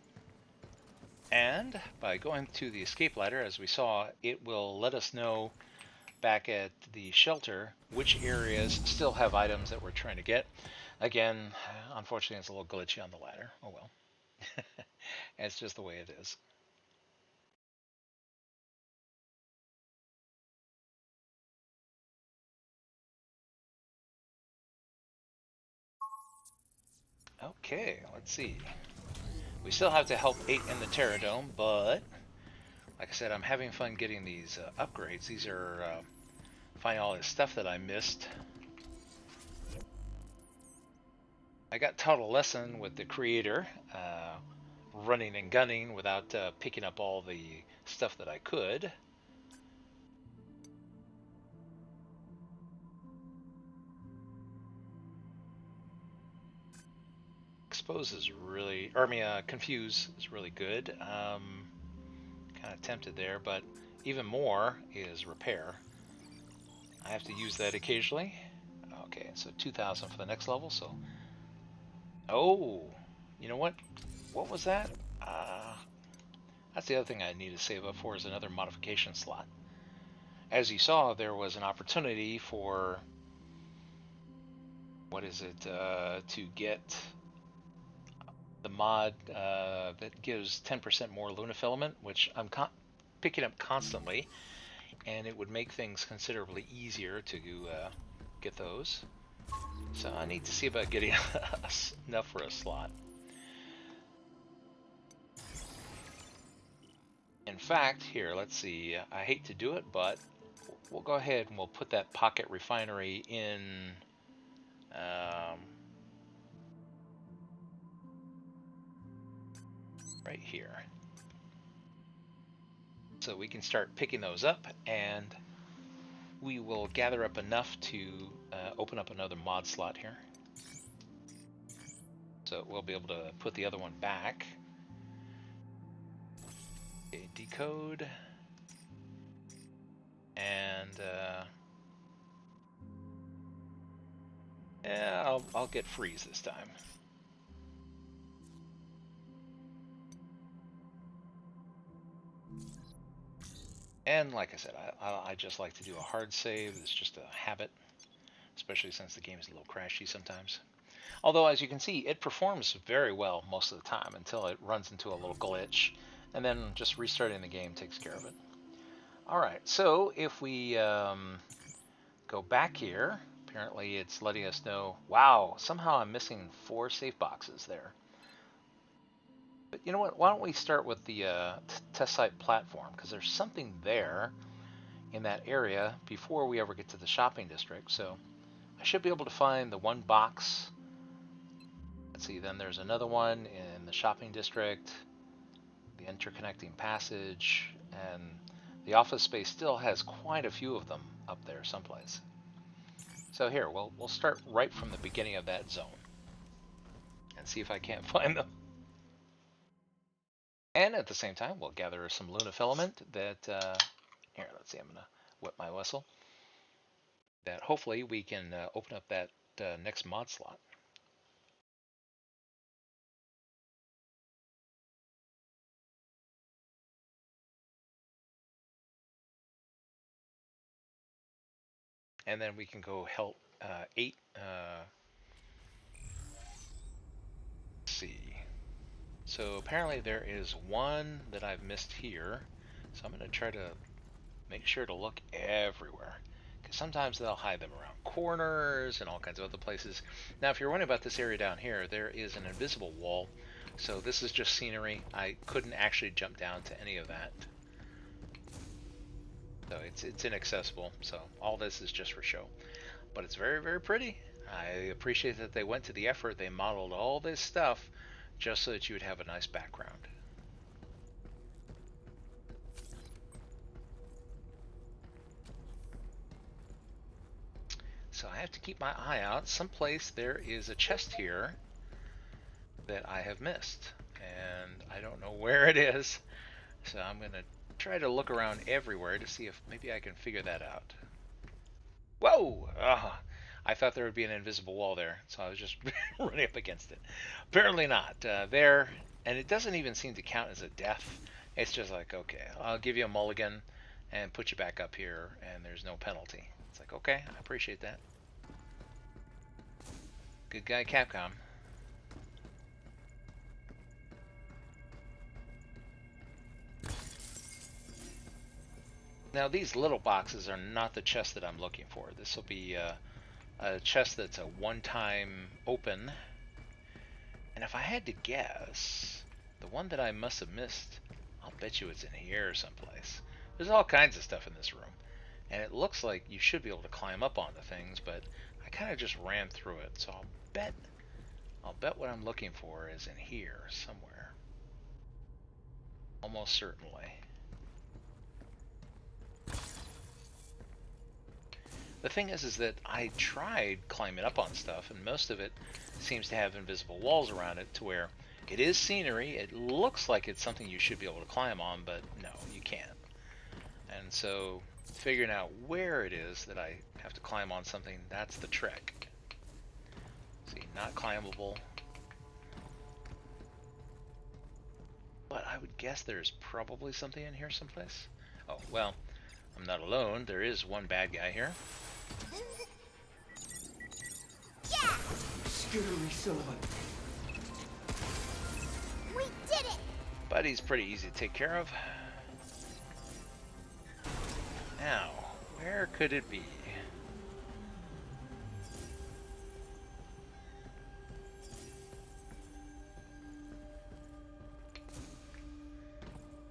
And by going to the escape ladder, as we saw, it will let us know back at the shelter which areas still have items that we're trying to get. Again, unfortunately, it's a little glitchy on the ladder. Oh well. It's just the way it is. Okay, let's see. We still have to help 8 in the Terradome, but like I said, I'm having fun getting these upgrades. These are finding all this stuff that I missed. I got taught a lesson with the creator, running and gunning without picking up all the stuff that I could. Expose is really, or I mean, confuse is really good. Kind of tempted there, but even more is repair. I have to use that occasionally. Okay, so 2,000 for the next level. So, oh, you know what? What was that? That's the other thing I need to save up for is another modification slot. As you saw, there was an opportunity for, what is it, to get the mod that gives 10% more lunafilament, which I'm picking up constantly, and it would make things considerably easier to get those. So I need to see about getting enough for a slot. In fact, here, let's see, I hate to do it, but we'll go ahead and we'll put that pocket refinery in right here. So we can start picking those up, and we will gather up enough to open up another mod slot here. So we'll be able to put the other one back. Okay, decode. And yeah, I'll get freeze this time. And like I said, I just like to do a hard save. It's just a habit, especially since the game is a little crashy sometimes. Although, as you can see, it performs very well most of the time until it runs into a little glitch, and then just restarting the game takes care of it. Alright, so if we go back here, apparently it's letting us know, wow, somehow I'm missing 4 safe boxes there. But you know what, why don't we start with the test site platform, because there's something there in that area before we ever get to the shopping district. So I should be able to find the one box. Let's see, then there's another one in the shopping district, the interconnecting passage, and the office space still has quite a few of them up there someplace. So here, we'll start right from the beginning of that zone and see if I can't find them. And at the same time, we'll gather some lunafilament that, here, let's see, I'm going to whip my whistle, that hopefully we can open up that next mod slot. and then we can go help 8. Let's see. So apparently there is one that I've missed here. So I'm going to try to make sure to look everywhere. Because sometimes they'll hide them around corners and all kinds of other places. Now, if you're wondering about this area down here, there is an invisible wall. So this is just scenery. I couldn't actually jump down to any of that. So it's inaccessible. So all this is just for show. But it's very, very pretty. I appreciate that they went to the effort. They modeled all this stuff just so that you would have a nice background. So I have to keep my eye out. Someplace there is a chest here that I have missed, and I don't know where it is. So I'm going to try to look around everywhere to see if maybe I can figure that out. Whoa! I thought there would be an invisible wall there, so I was just running up against it. Apparently not. There, and it doesn't even seem to count as a death. It's just like, okay, I'll give you a mulligan and put you back up here, and there's no penalty. It's like, okay, I appreciate that. Good guy, Capcom. Now, these little boxes are not the chest that I'm looking for. This will be a chest that's a one-time open. And if I had to guess, the one that I must have missed, I'll bet you it's in here someplace. There's all kinds of stuff in this room. And it looks like you should be able to climb up onto things, but I kind of just ran through it. So I'll bet what I'm looking for is in here somewhere. Almost certainly. The thing is that I tried climbing up on stuff, and most of it seems to have invisible walls around it to where it is scenery. It looks like it's something you should be able to climb on, but no, you can't. And so figuring out where it is that I have to climb on something, that's the trick. See, not climbable. But I would guess there's probably something in here someplace. Oh, well, I'm not alone. There is one bad guy here. Yeah! Scary son. We did it! But he's pretty easy to take care of. Now, where could it be?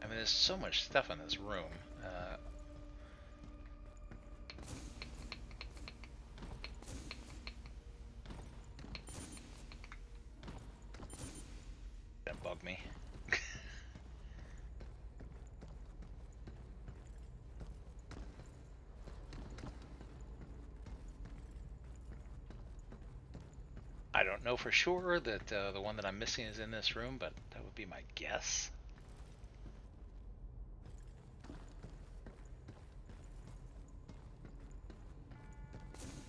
I mean, there's so much stuff in this room. That bugged me. I don't know for sure that the one that I'm missing is in this room, but that would be my guess.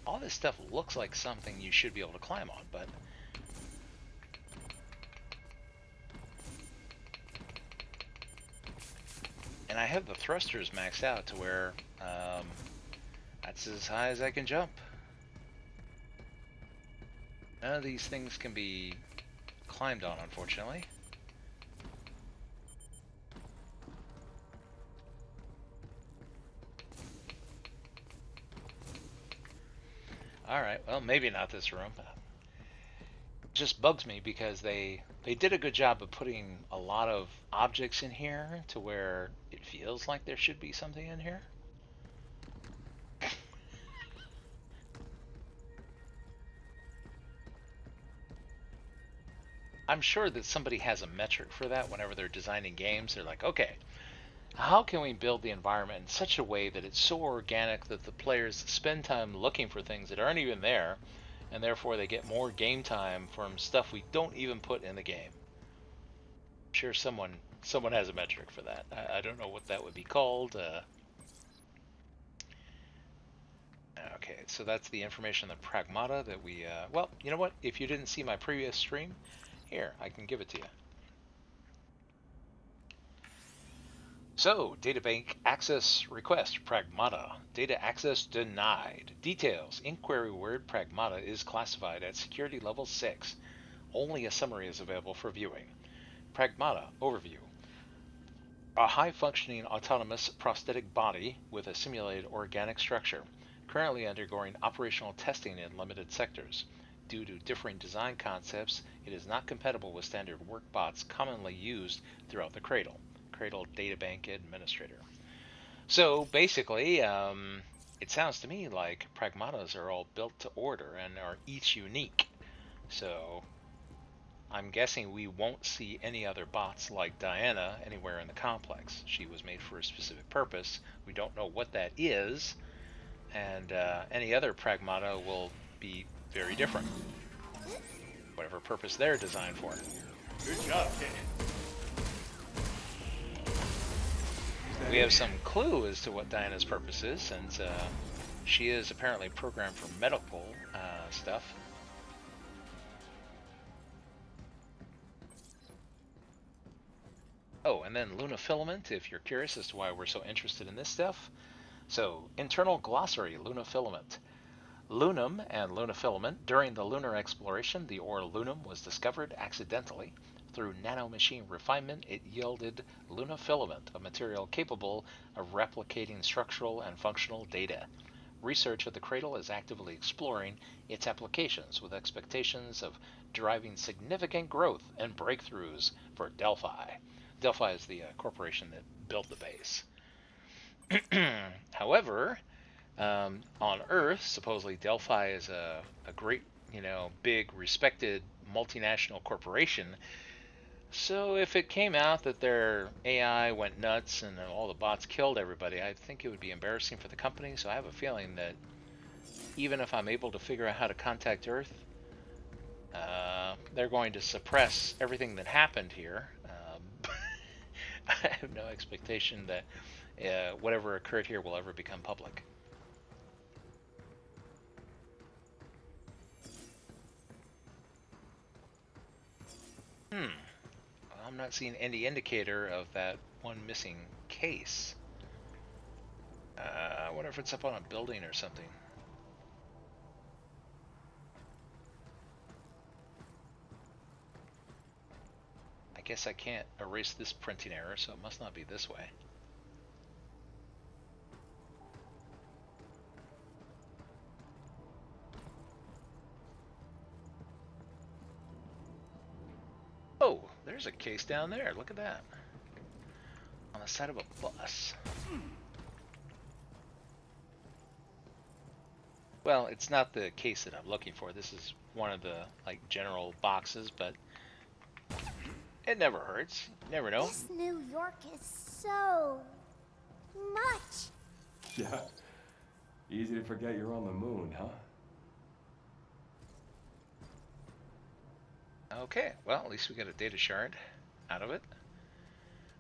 All this stuff looks like something you should be able to climb on, but and I have the thrusters maxed out to where that's as high as I can jump. None of these things can be climbed on, unfortunately. Alright, well, maybe not this room. It just bugs me because they did a good job of putting a lot of objects in here to where it feels like there should be something in here. I'm sure that somebody has a metric for that whenever they're designing games. They're like, okay, how can we build the environment in such a way that it's so organic that the players spend time looking for things that aren't even there, and therefore they get more game time from stuff we don't even put in the game. I'm sure someone has a metric for that. I don't know what that would be called. Okay, so that's the information on the Pragmata that we, well, you know what? If you didn't see my previous stream, here, I can give it to you. So, databank access request, Pragmata. Data access denied. Details. Inquiry word Pragmata is classified at security level 6. Only a summary is available for viewing. Pragmata overview. A high-functioning autonomous prosthetic body with a simulated organic structure, currently undergoing operational testing in limited sectors. Due to differing design concepts, it is not compatible with standard workbots commonly used throughout the Cradle. Cradle Databank Administrator. So basically, it sounds to me like Pragmatas are all built to order and are each unique. So I'm guessing we won't see any other bots like Diana anywhere in the complex. She was made for a specific purpose. We don't know what that is, and any other Pragmata will be very different. Whatever purpose they're designed for. Good job, kid. We have some clue as to what Diana's purpose is, since she is apparently programmed for medical stuff. Oh, and then Luna Filament, if you're curious as to why we're so interested in this stuff. So, internal glossary, Luna Filament. Lunum and Luna Filament. During the lunar exploration, the ore Lunum was discovered accidentally. Through nanomachine refinement, it yielded Luna Filament, a material capable of replicating structural and functional data. Research at the Cradle is actively exploring its applications with expectations of driving significant growth and breakthroughs for Delphi. Delphi is the corporation that built the base. However, on Earth, supposedly Delphi is a great, big, respected multinational corporation. So if it came out that their AI went nuts and all the bots killed everybody, I think it would be embarrassing for the company. So I have a feeling that even if I'm able to figure out how to contact Earth, they're going to suppress everything that happened here. I have no expectation that whatever occurred here will ever become public. I'm not seeing any indicator of that one missing case. I wonder if it's up on a building or something. I guess I can't erase this printing error, so it must not be this way. Oh, there's a case down there. Look at that. On the side of a bus. Well, it's not the case that I'm looking for. This is one of the general boxes, but it never hurts. You never know. This New York is so much. Yeah. Easy to forget you're on the moon, huh? Okay, well, at least we got a data shard out of it.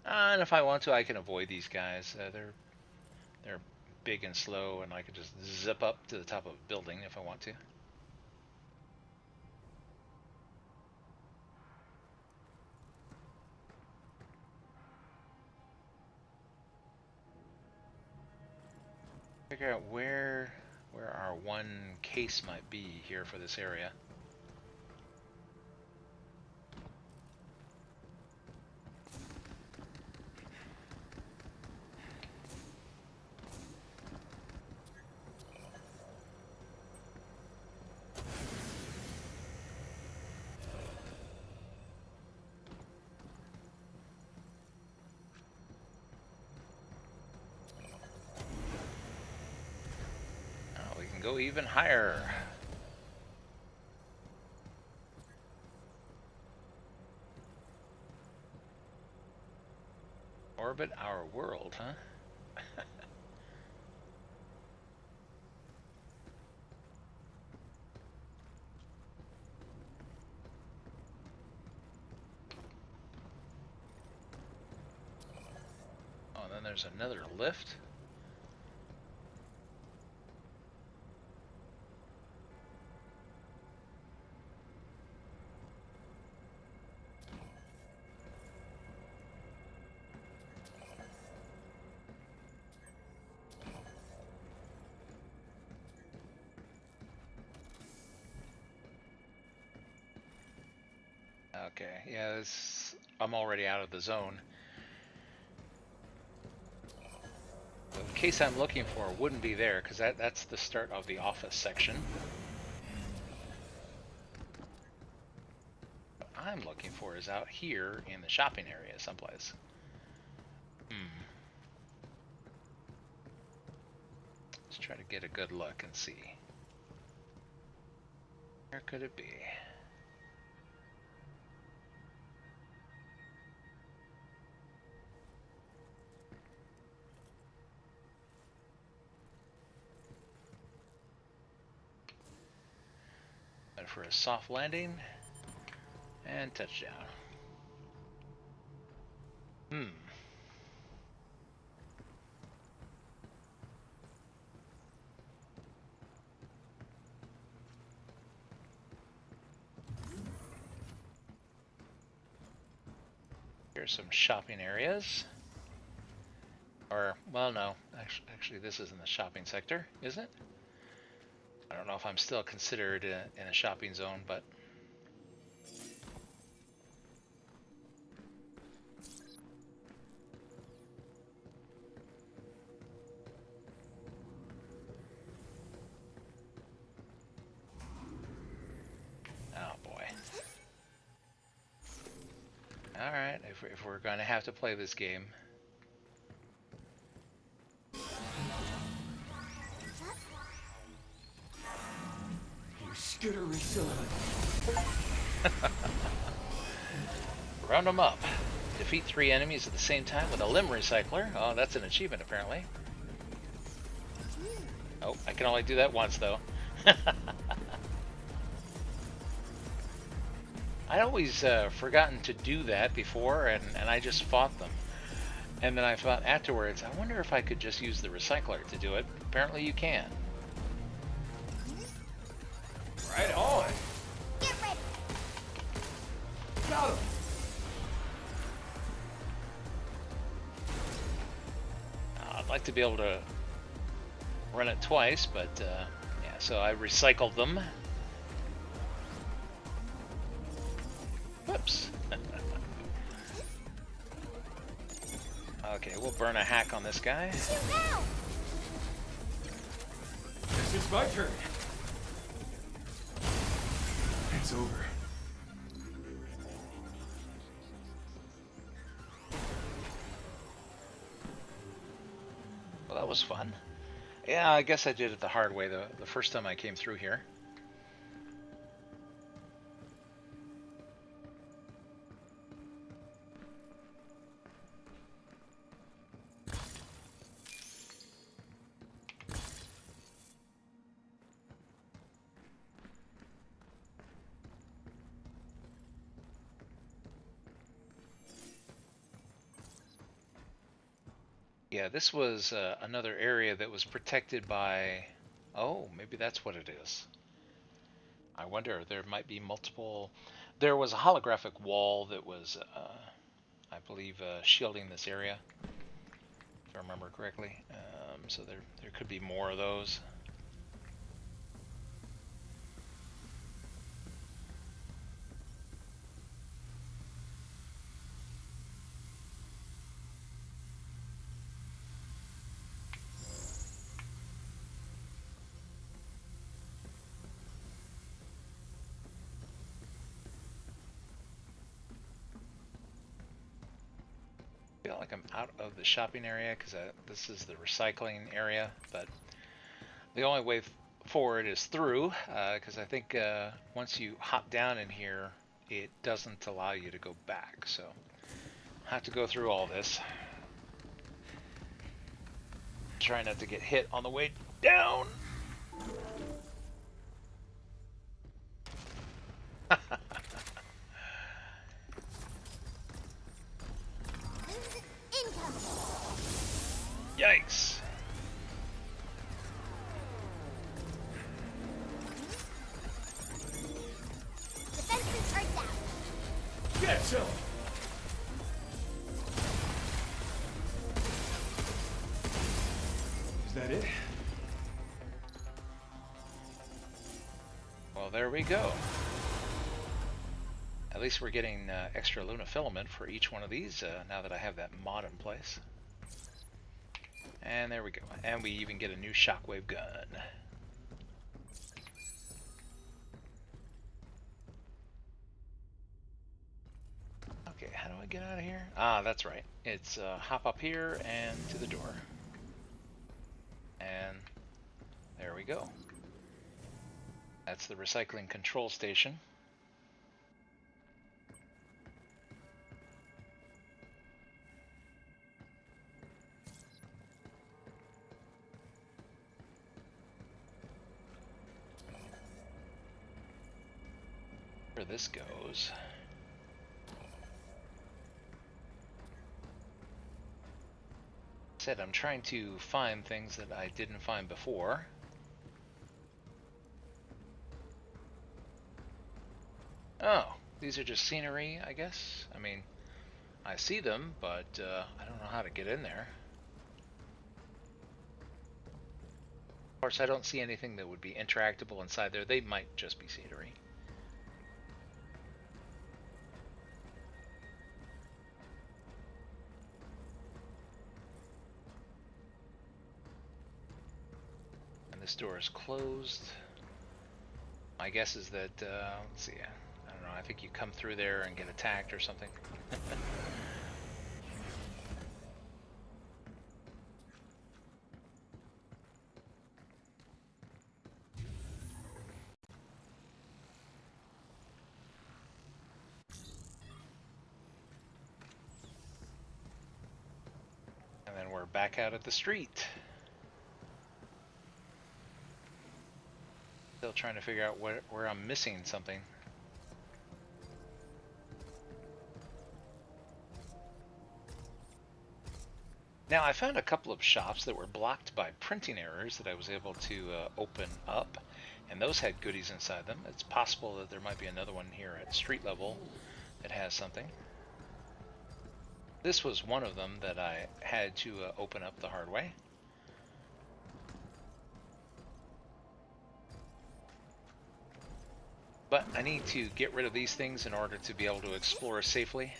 And if I want to, I can avoid these guys. They're big and slow, and I can just zip up to the top of a building if I want to. Figure out where our one case might be here for this area. Go even higher. Orbit our world, huh? Oh, and then there's another lift. Okay, yeah, I'm already out of the zone. The case I'm looking for wouldn't be there, because that's the start of the office section. What I'm looking for is out here in the shopping area someplace. Let's try to get a good look and see. Where could it be? And for a soft landing and touchdown. Here's some shopping areas. Or, well, no. Actually, this isn't the shopping sector, is it? I don't know if I'm still considered in a shopping zone, but... Oh, boy. Alright, if we're going to have to play this game... Skittery son. Round them up. Defeat 3 enemies at the same time with a limb recycler. Oh, that's an achievement, apparently. Oh, I can only do that once, though. I'd always forgotten to do that before, and I just fought them. And then I thought afterwards, I wonder if I could just use the recycler to do it. Apparently you can. Right on. Get ready. Got him. I'd like to be able to run it twice, but yeah, so I recycled them. Whoops. Okay, we'll burn a hack on this guy. Shoot now. This is my turn. It's over. Well, that was fun. Yeah, I guess I did it the hard way the first time I came through here. Yeah, this was another area that was protected by... Oh, maybe that's what it is. I wonder, there might be multiple... There was a holographic wall that was, I believe, shielding this area, if I remember correctly. So there could be more of those. I feel like I'm out of the shopping area because this is the recycling area, but the only way forward is through, because I think once you hop down in here, it doesn't allow you to go back, so I have to go through all this. Try not to get hit on the way down. Yikes. Defenses are down. Get some. Is that it? Well, there we go. At least we're getting extra Luna filament for each one of these now that I have that mod in place. And there we go. And we even get a new shockwave gun. Okay, how do I get out of here? Ah, that's right. It's hop up here and to the door. And there we go. That's the recycling control station. Where this goes. Said I'm trying to find things that I didn't find before. Oh, these are just scenery, I guess. I mean, I see them, but I don't know how to get in there. Of course, I don't see anything that would be interactable inside there. They might just be scenery. And this door is closed. My guess is that, let's see, I don't know, I think you come through there and get attacked or something. And then we're back out at the street. Still trying to figure out where I'm missing something. Now, I found a couple of shops that were blocked by printing errors that I was able to open up, and those had goodies inside them. It's possible that there might be another one here at street level that has something. This was one of them that I had to open up the hard way. But I need to get rid of these things in order to be able to explore safely.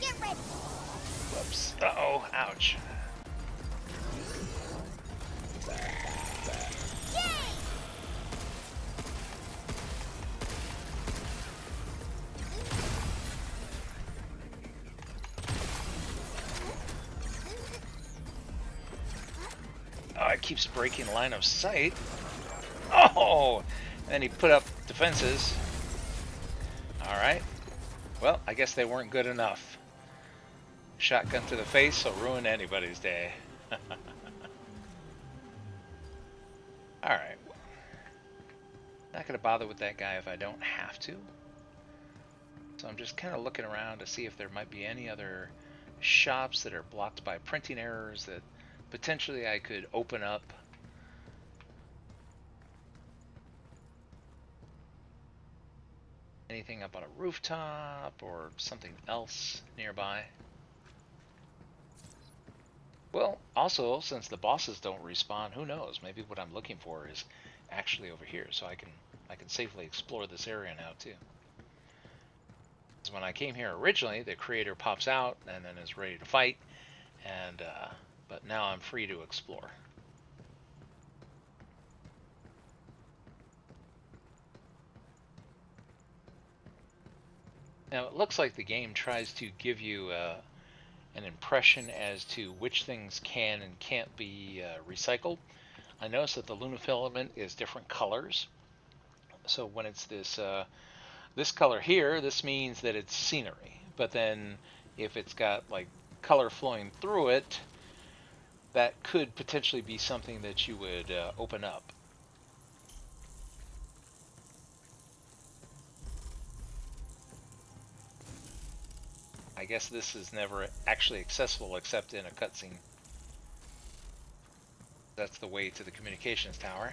Get ready. Whoops. Uh-oh. Ouch. Oh, it keeps breaking line of sight. Oh! And then he put up defenses. Alright. Well, I guess they weren't good enough. Shotgun to the face will ruin anybody's day. Alright. Not going to bother with that guy if I don't have to. So I'm just kind of looking around to see if there might be any other shops that are blocked by printing errors that potentially I could open up. Anything up on a rooftop or something else nearby. Well, also, since the bosses don't respawn, who knows? Maybe what I'm looking for is actually over here, so I can safely explore this area now too. Because when I came here originally, the creator pops out and then is ready to fight, and but now I'm free to explore. Now it looks like the game tries to give you an impression as to which things can and can't be recycled. I noticed that the Luna filament is different colors. So when it's this color here, this means that it's scenery. But then if it's got like color flowing through it, that could potentially be something that you would open up. I guess this is never actually accessible except in a cutscene. That's the way to the communications tower.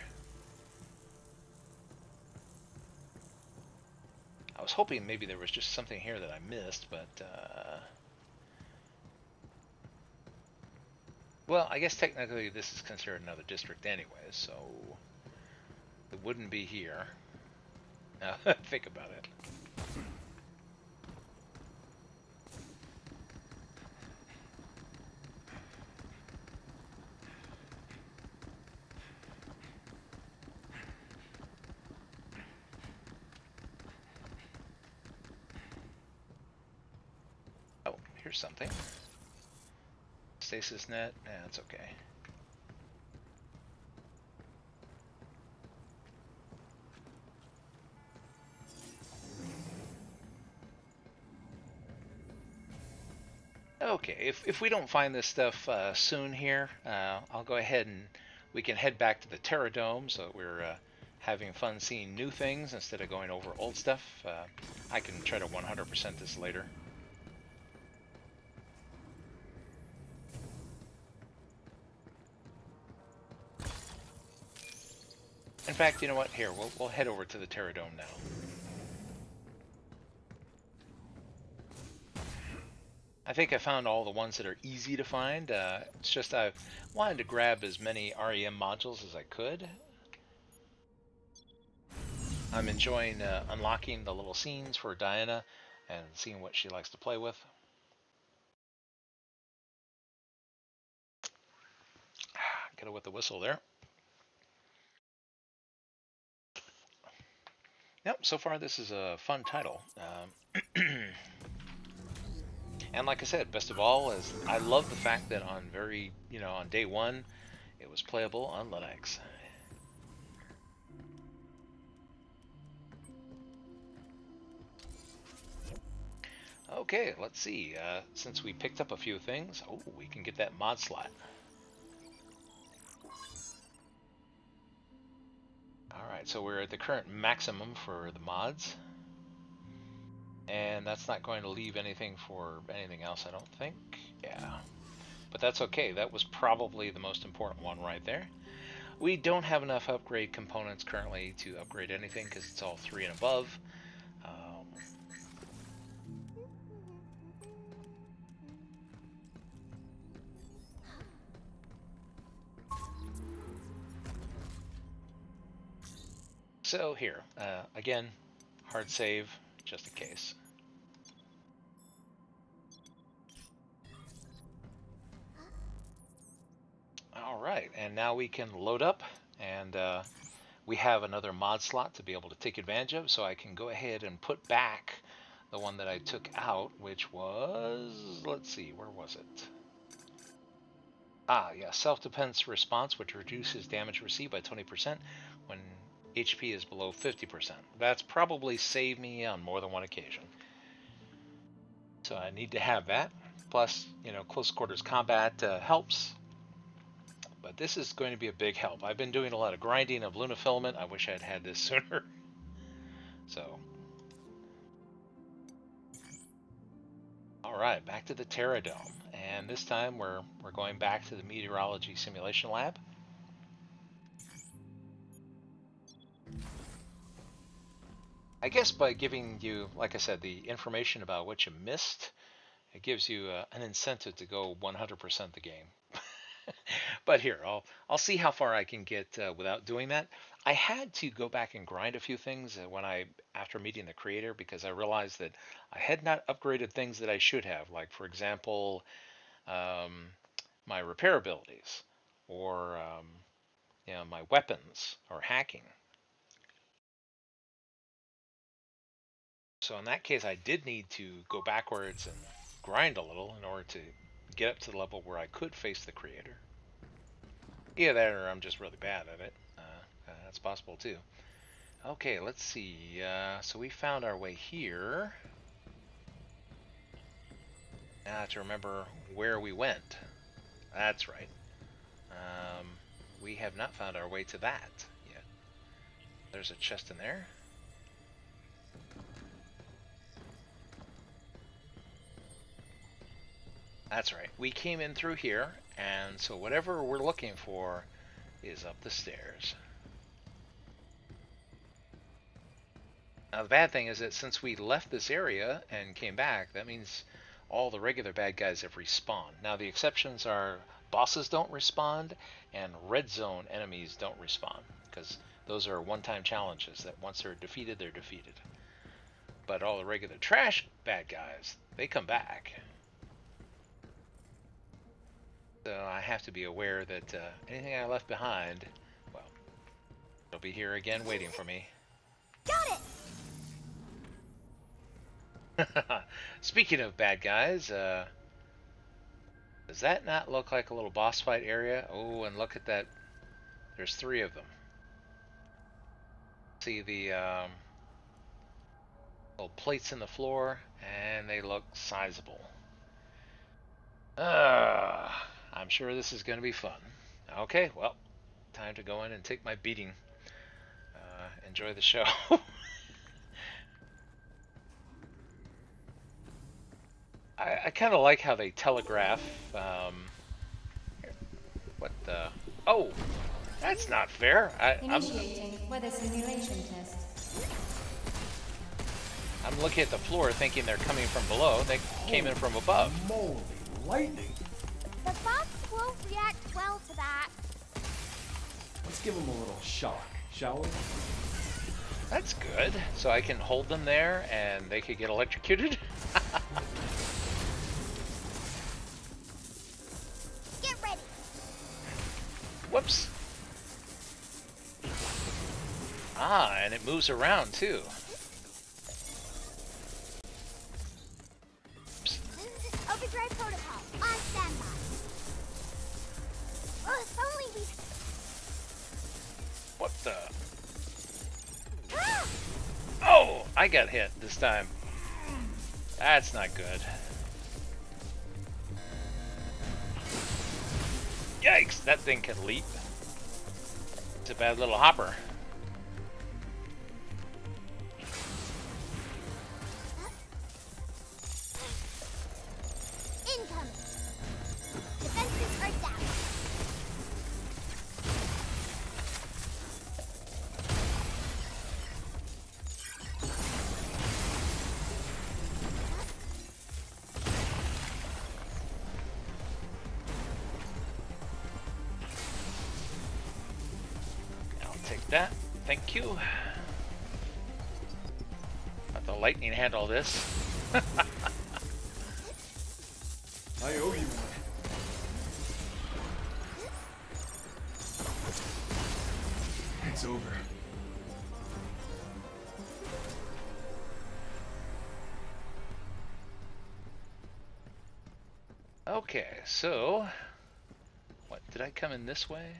I was hoping maybe there was just something here that I missed, but well, I guess technically this is considered another district anyway, so it wouldn't be here. Think about it. Oh, here's something. Stasis net. Yeah, that's okay. Okay, if we don't find this stuff soon here, I'll go ahead and we can head back to the Terra Dome so we're having fun seeing new things instead of going over old stuff. I can try to 100% this later. In fact, you know what? Here, we'll head over to the Terra Dome now. I think I found all the ones that are easy to find. It's just I wanted to grab as many REM modules as I could. I'm enjoying unlocking the little scenes for Diana and seeing what she likes to play with. Get it with the whistle there. Yep, so far this is a fun title. And like I said, best of all is I love the fact that on on day one, it was playable on Linux. Okay, let's see. Since we picked up a few things, oh, we can get that mod slot. Alright, so we're at the current maximum for the mods. And that's not going to leave anything for anything else, I don't think. Yeah. But that's okay. That was probably the most important one right there. We don't have enough upgrade components currently to upgrade anything because it's all 3 and above. So here, again, hard save, just in case. Alright, and now we can load up, and we have another mod slot to be able to take advantage of, so I can go ahead and put back the one that I took out, which was, let's see, where was it? Ah, yeah, self-defense response, which reduces damage received by 20% when HP is below 50%. That's probably saved me on more than one occasion. So I need to have that. Plus, close quarters combat helps. But this is going to be a big help. I've been doing a lot of grinding of Luna filament. I wish I'd had this sooner. So. Alright, back to the Terra Dome. And this time we're going back to the meteorology simulation lab. I guess by giving you, like I said, the information about what you missed, it gives you an incentive to go 100% the game. But here, I'll see how far I can get without doing that. I had to go back and grind a few things after meeting the creator, because I realized that I had not upgraded things that I should have. Like, for example, my repair abilities, or my weapons, or hacking. So in that case, I did need to go backwards and grind a little in order to get up to the level where I could face the creator. Either that or I'm just really bad at it. That's possible too. Okay, let's see. So we found our way here. Now I have to remember where we went. That's right. We have not found our way to that yet. There's a chest in there. That's right. We came in through here, and so whatever we're looking for is up the stairs. Now the bad thing is that since we left this area and came back, that means all the regular bad guys have respawned. Now the exceptions are bosses don't respawn and red zone enemies don't respawn, because Those are one-time challenges that once they're defeated, they're defeated. But all the regular trash bad guys, they come back. So I have to be aware that anything I left behind, well, it'll be here again waiting for me. Got it! Speaking of bad guys, does that not look like a little boss fight area? Oh, and look at that. There's 3 of them. See the little plates in the floor, and they look sizable. I'm sure this is going to be fun. Okay, well, time to go in and take my beating. Enjoy the show. I kind of like how they telegraph. What the? Oh, that's not fair. Initiating weather simulation test. I'm looking at the floor thinking they're coming from below. They came in from above. Moly lightning! The box won't react well to that. Let's give them a little shock, shall we? That's good. So I can hold them there and they could get electrocuted? Get ready. Whoops. Ah, and it moves around too. Overdrive protocol on standby. Oh, if only we... What the? Ah! Oh, I got hit this time. That's not good. Yikes, that thing can leap. It's a bad little hopper. Incoming. Defenses are down. I'll take that. Thank you. Let the lightning handle this. I owe you one. It's over. Okay, so what, did I come in this way?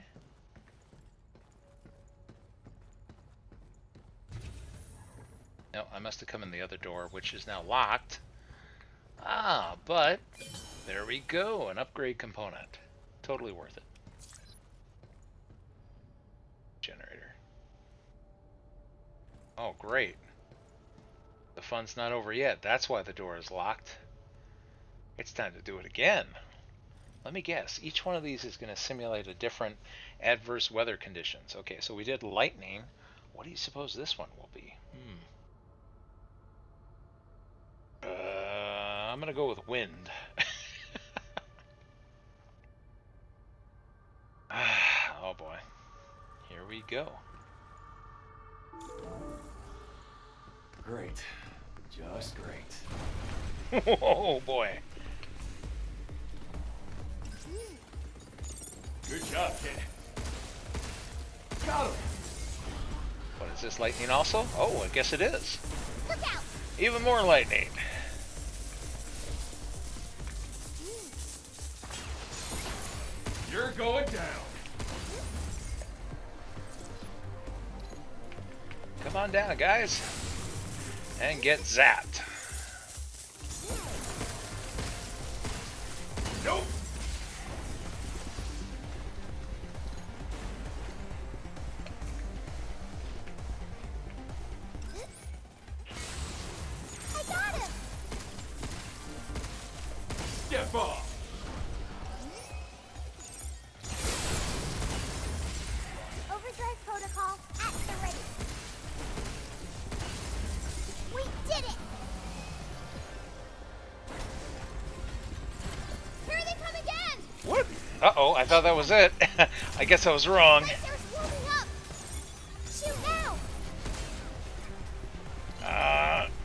No, I must have come in the other door, which is now locked. Ah, but there we go, an upgrade component. Totally worth it. Generator. Oh, great. The fun's not over yet. That's why the door is locked. It's time to do it again. Let me guess. Each one of these is going to simulate a different adverse weather conditions. Okay, so we did lightning. What do you suppose this one will be? I'm going to go with wind. Oh boy. Here we go. Great. Just great. Oh boy. Good job, kid. Got him. What is this, lightning also? Oh, I guess it is. Look out. Even more lightning. You're going down. Come on down, guys. And get zapped. Nope. I got him. Step off. Overdrive protocol at the ready. We did it! Here they come again! What? Uh-oh, I thought that was it. I guess I was wrong. They're warming up. Shields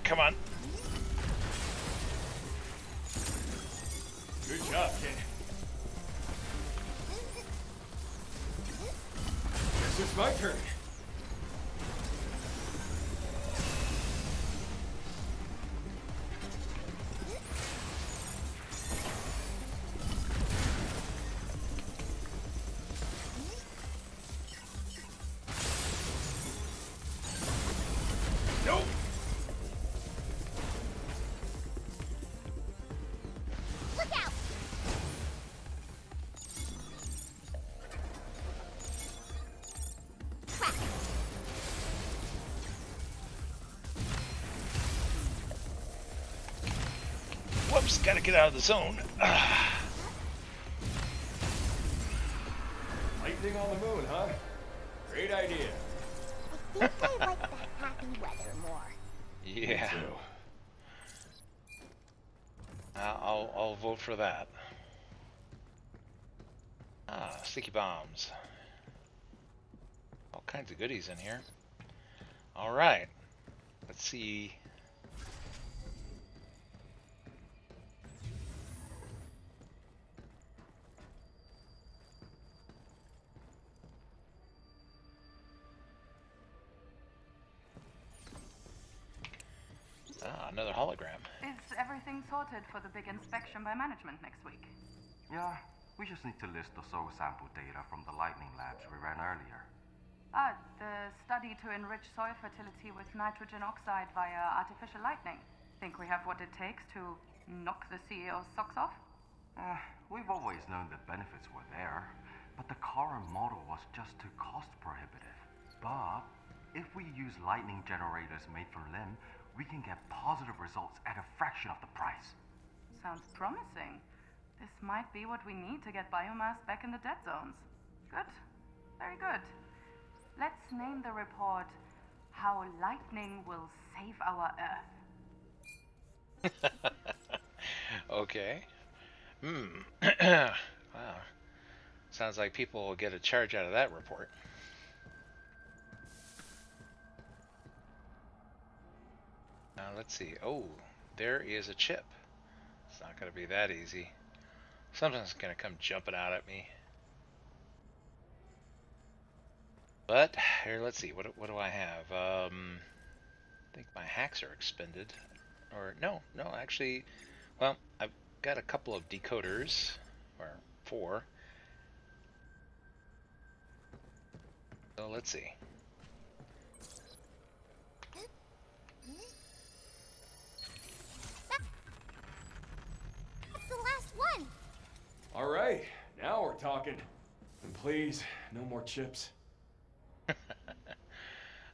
Come on. Good job, kid. Guess it's my turn. Nope. Look out! Crack! Whoops, gotta get out of the zone. Lightning on the moon, huh? Great idea. I think I like the happy weather more. Yeah. Me too. I'll vote for that. Ah, sticky bombs. All kinds of goodies in here. All right. Let's see. Ah, another hologram. Is everything sorted for the big inspection by management next week? Yeah, we just need to list the soil sample data from the lightning labs we ran earlier. Ah, the study to enrich soil fertility with nitrogen oxide via artificial lightning. Think we have what it takes to knock the CEO's socks off? We've always known the benefits were there, but the current model was just too cost prohibitive. But if we use lightning generators made from LIM, we can get positive results at a fraction of the price. Sounds promising. This might be what we need to get biomass back in the dead zones. Good. Very good. Let's name the report How Lightning Will Save Our Earth. Okay. Wow. Sounds like people will get a charge out of that report. Now let's see. Oh, there is a chip. It's not going to be that easy. Something's going to come jumping out at me. But here, let's see. What do I have? I think my hacks are expended. Or no, actually, well, I've got a couple of decoders, or 4. So let's see. That's the last one. All right, now we're talking. And please, no more chips.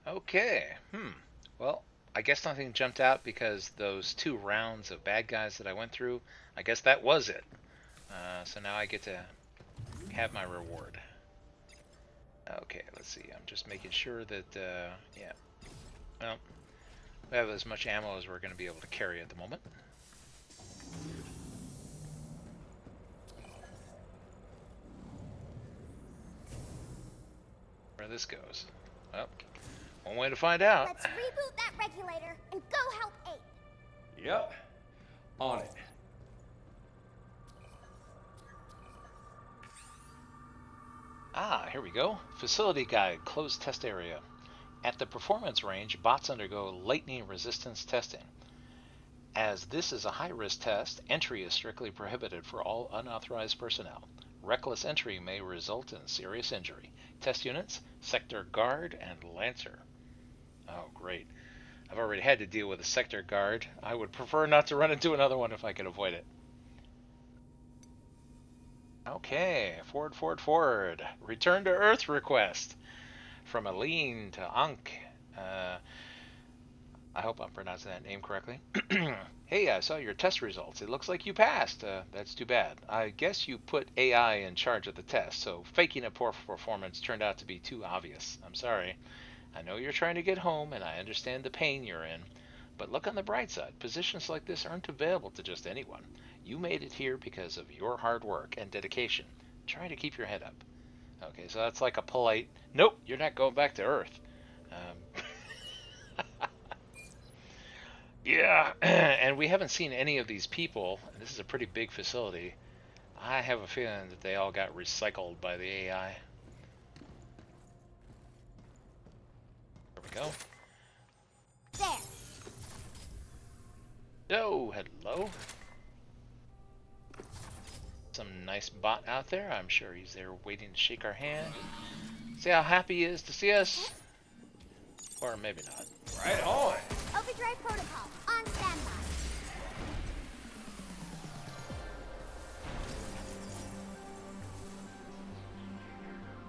Okay. Well, I guess nothing jumped out because those 2 rounds of bad guys that I went through, I guess that was it. So now I get to have my reward. Okay, let's see. I'm just making sure that, yeah. Well, we have as much ammo as we're going to be able to carry at the moment. Where this goes. Well, one way to find out. Let's reboot that regulator and go help Ape. Yep. On it. Ah, here we go. Facility guide, closed test area. At the performance range, bots undergo lightning resistance testing. As this is a high-risk test, entry is strictly prohibited for all unauthorized personnel. Reckless entry may result in serious injury. Test units, Sector Guard and Lancer. Oh, great. I've already had to deal with a Sector Guard. I would prefer not to run into another one if I could avoid it. Okay, forward. Return to Earth request. From Aline to Ankh. I hope I'm pronouncing that name correctly. Hey, I saw your test results. It looks like you passed. That's too bad. I guess you put AI in charge of the test, so faking a poor performance turned out to be too obvious. I'm sorry. I know you're trying to get home, and I understand the pain you're in. But look on the bright side. Positions like this aren't available to just anyone. You made it here because of your hard work and dedication. Try to keep your head up. Okay, so that's like a polite, nope, you're not going back to Earth. Yeah, and we haven't seen any of these people. This is a pretty big facility. I have a feeling that they all got recycled by the AI. There we go. There. Oh, hello. Some nice bot out there. I'm sure he's there waiting to shake our hand. See how happy he is to see us? Or maybe not. Right on. Overdrive protocol on standby.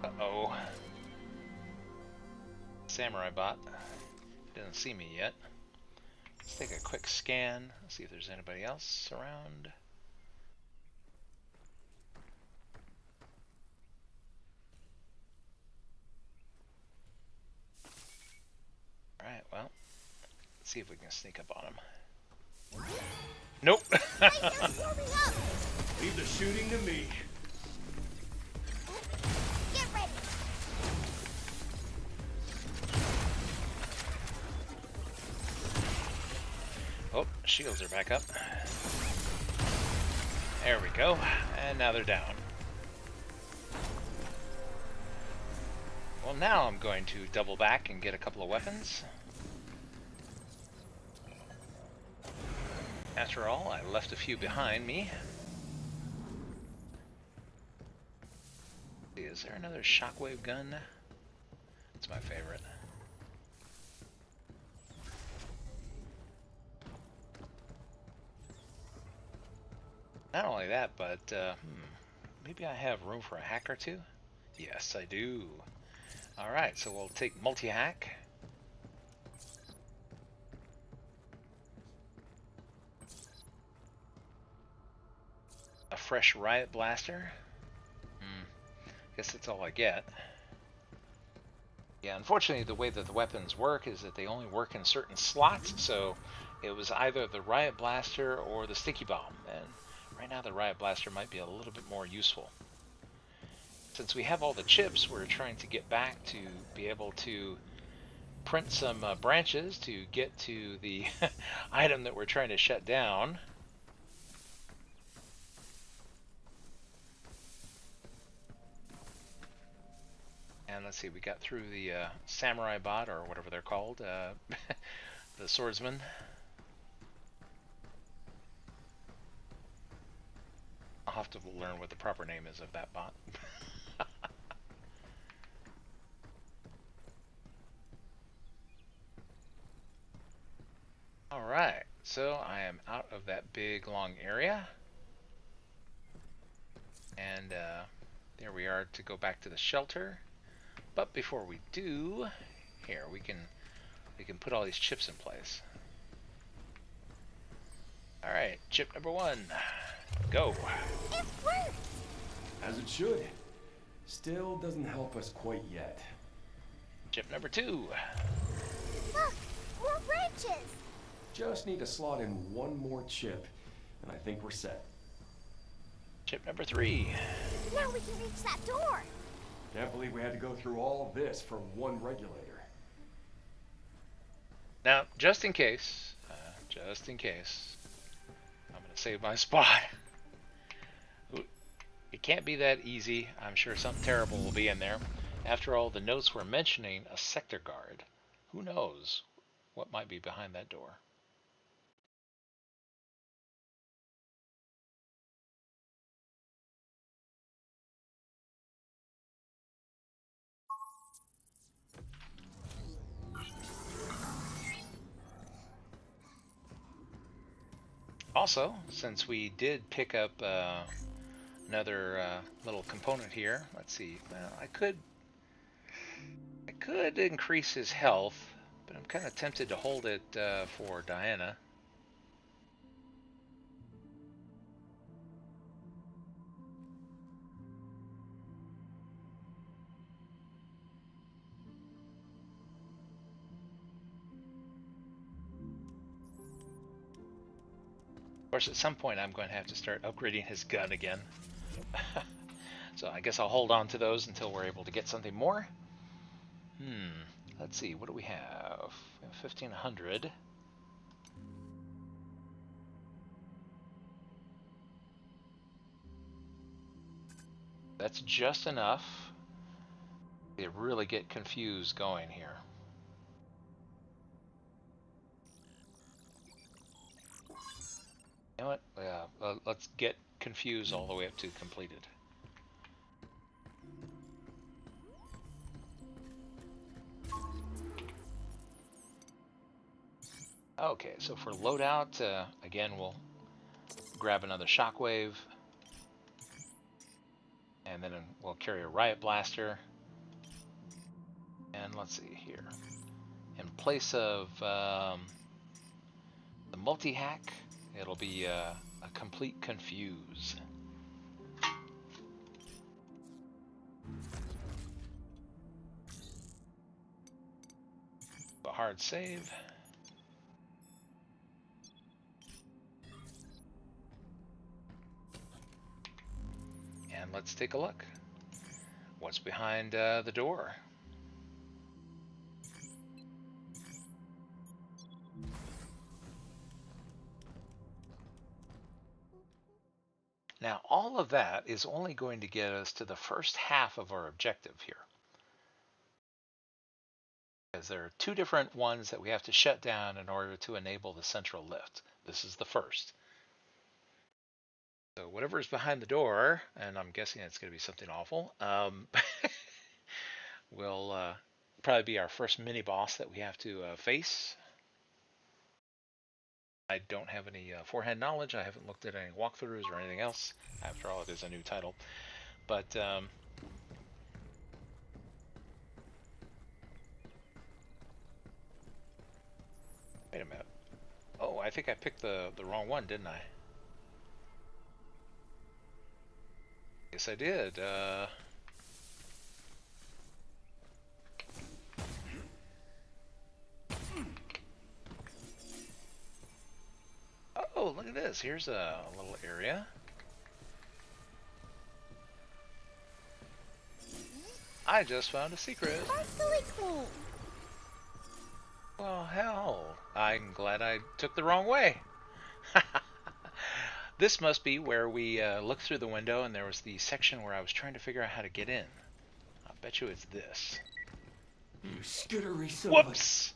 Uh-oh. Samurai bot. Doesn't see me yet. Let's take a quick scan. See if there's anybody else around. Alright, well. Let's see if we can sneak up on him. Nope. Leave the shooting to me. Get ready. Oh, shields are back up. There we go. And now they're down. Well, now I'm going to double back and get a couple of weapons. After all, I left a few behind me. Is there another shockwave gun? It's my favorite. Not only that, but maybe I have room for a hack or two? Yes, I do. Alright, so we'll take multi-hack. A fresh riot blaster. Guess that's all I get. Yeah, unfortunately the way that the weapons work is that they only work in certain slots, so it was either the riot blaster or the sticky bomb, and right now the riot blaster might be a little bit more useful. Since we have all the chips, we're trying to get back to be able to print some branches to get to the item that we're trying to shut down. And let's see, we got through the samurai bot, or whatever they're called, the swordsman. I'll have to learn what the proper name is of that bot. Alright, so I am out of that big long area. And there we are to go back to the shelter. But before we do, here we can put all these chips in place. Alright, chip number 1. Go. It worked. As it should. Still doesn't help us quite yet. Chip number 2. Look, more branches. Just need to slot in one more chip, and I think we're set. Chip number 3. Now we can reach that door. Can't believe we had to go through all this for one regulator. Now, just in case, I'm going to save my spot. It can't be that easy. I'm sure something terrible will be in there. After all, the notes were mentioning a sector guard. Who knows what might be behind that door? Also, since we did pick up another little component here, let's see. Well, I could increase his health, but I'm kind of tempted to hold it for Diana. Of course, at some point I'm going to have to start upgrading his gun again. So I guess I'll hold on to those until we're able to get something more. Let's see, what do we have? We have 1,500. That's just enough to really get confused going here. You know what? Let's get confused all the way up to completed. Okay, so for loadout, again, we'll grab another shockwave, and then we'll carry a riot blaster. And let's see here. In place of the multi-hack, it'll be a complete confuse. A hard save. And let's take a look. What's behind the door? Now, all of that is only going to get us to the first half of our objective here. Because there are two different ones that we have to shut down in order to enable the central lift. This is the first. So whatever is behind the door, and I'm guessing it's going to be something awful, will probably be our first mini-boss that we have to face. I don't have any forehand knowledge. I haven't looked at any walkthroughs or anything else. After all, it is a new title. But wait a minute. Oh, I think I picked the wrong one, didn't I? Yes, I did. Oh, look at this. Here's a little area. I just found a secret. Sparkly clean. Well, hell. I'm glad I took the wrong way. This must be where we looked through the window and there was the section where I was trying to figure out how to get in. I bet you it's this. You skittery son of a- Whoops!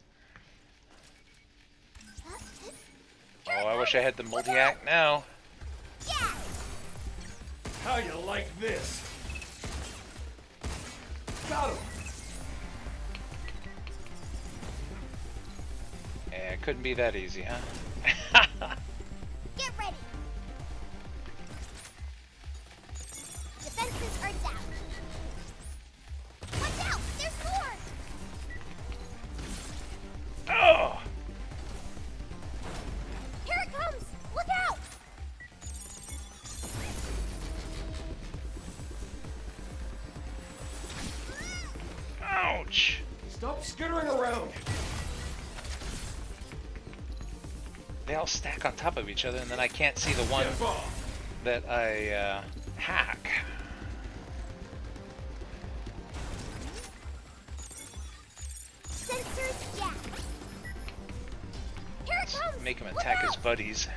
Oh, I wish I had the multi-hack now. Yeah. How you like this? Got him! Yeah, it couldn't be that easy, huh? Get ready. Defenses are down. Watch out! There's more! Oh! Here it comes! Look out! Ouch! Stop skittering around! They all stack on top of each other, and then I can't see the one Get off. that I hack. Sensors down. Here it comes! Make him Look attack his out! buddies.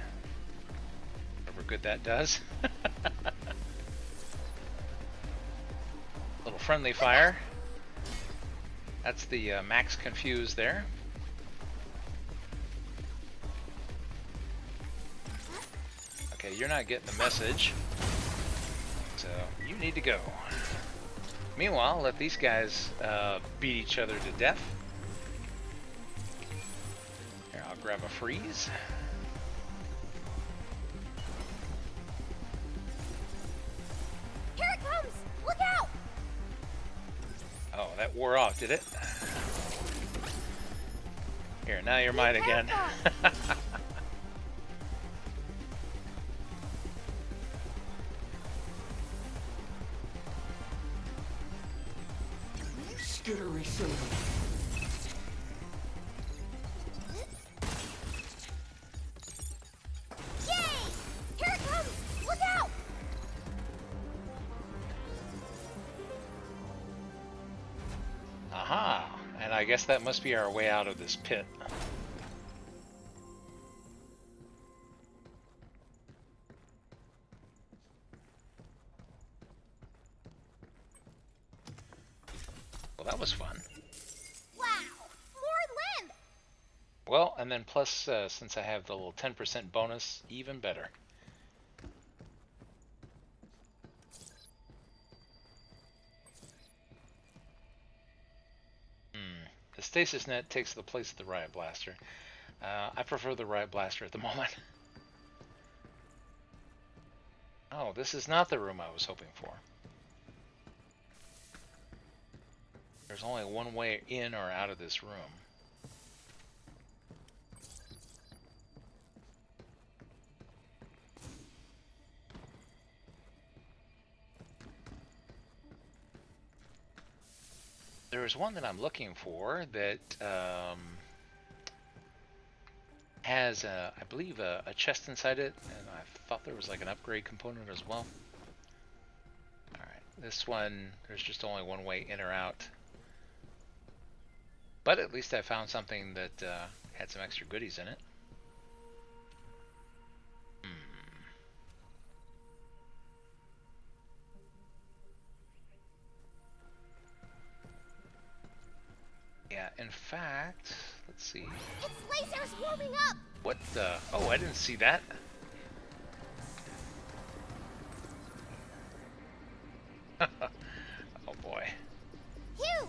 Whatever good that does. Little friendly fire. That's the max confuse there. Okay, you're not getting the message, so you need to go. Meanwhile, let these guys beat each other to death. Here, I'll grab a freeze. Here it comes! Look out! Oh, that wore off, did it? Here, now you're mine again. Skittery son of a- Yay! Here it comes! Look out! Aha! And I guess that must be our way out of this pit. Well, and then plus, since I have the little 10% bonus, even better. The stasis net takes the place of the riot blaster. I prefer the riot blaster at the moment. Oh, this is not the room I was hoping for. There's only one way in or out of this room. There's one that I'm looking for that has, I believe, a chest inside it, and I thought there was like an upgrade component as well. Alright, this one, there's just only one way in or out. But at least I found something that had some extra goodies in it. Yeah, in fact, let's see. Its laser's warming up! What the? Oh, I didn't see that. Oh boy. Phew!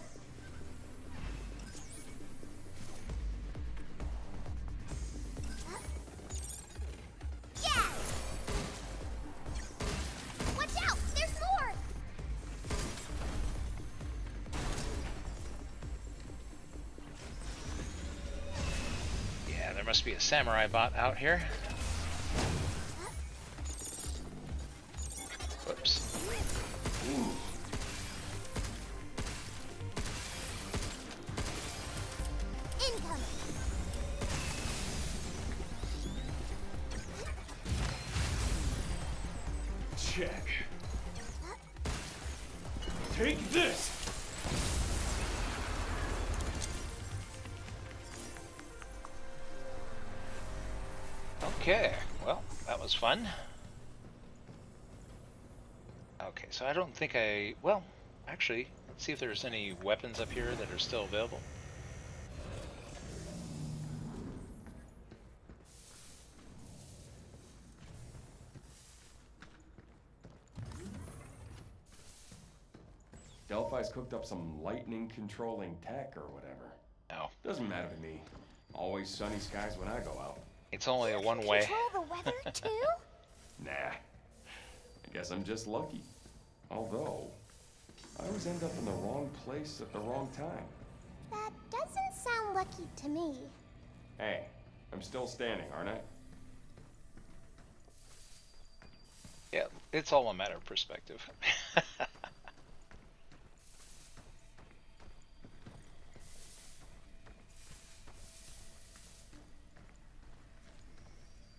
Yeah! Watch out! There's more! Yeah, there must be a samurai bot out here. Whoops. Incoming! Check. Take this! Okay, well, that was fun. Okay, so I don't think well, actually, let's see if there's any weapons up here that are still available. Delphi's cooked up some lightning controlling tech or whatever. No. Doesn't matter to me. Always sunny skies when I go out. It's only a one-way. Control the weather, too? Nah. I guess I'm just lucky. Although, I always end up in the wrong place at the wrong time. That doesn't sound lucky to me. Hey, I'm still standing, aren't I? Yeah, it's all a matter of perspective.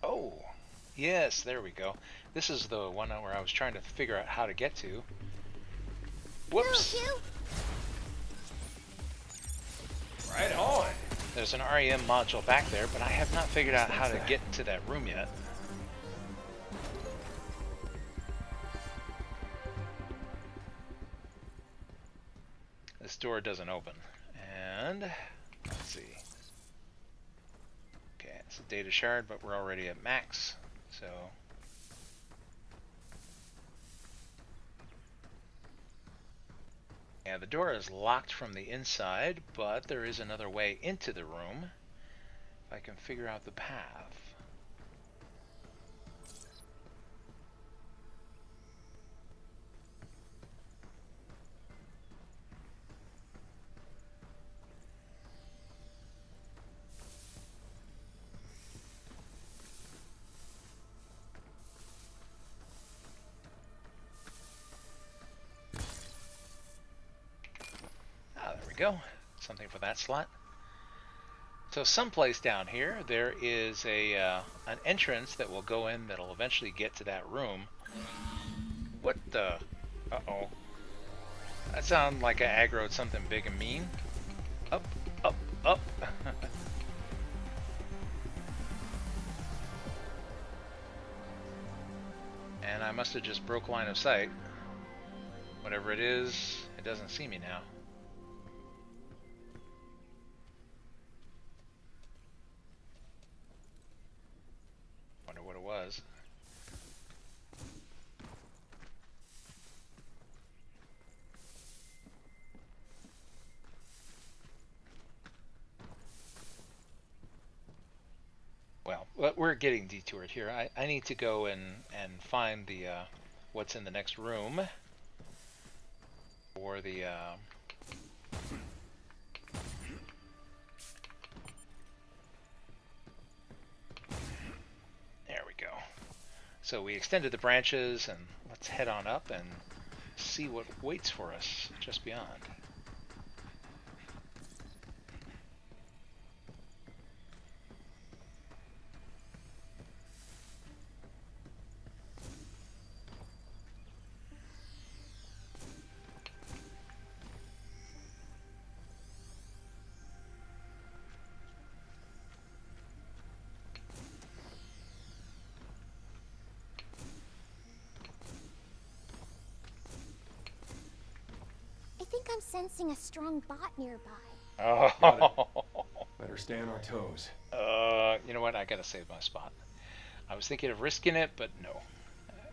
Oh, yes, there we go. This is the one where I was trying to figure out how to get to. Whoops! Right on! There's an REM module back there, but I have not figured out how to get to that room yet. This door doesn't open. And let's see. Okay, it's a data shard, but we're already at max, so yeah, the door is locked from the inside, but there is another way into the room if I can figure out the path. Go. Something for that slot. So someplace down here there is a an entrance that will go in that'll eventually get to that room. What the? Uh-oh. That sounded like I aggroed something big and mean. Up, up, up. And I must have just broke line of sight. Whatever it is, it doesn't see me now. we're getting detoured here. I need to go and find the what's in the next room for the there we go. So we extended the branches, and let's head on up and see what waits for us just beyond. I think I'm sensing a strong bot nearby. Oh. Better stay on our toes. You know what? I gotta save my spot. I was thinking of risking it, but no.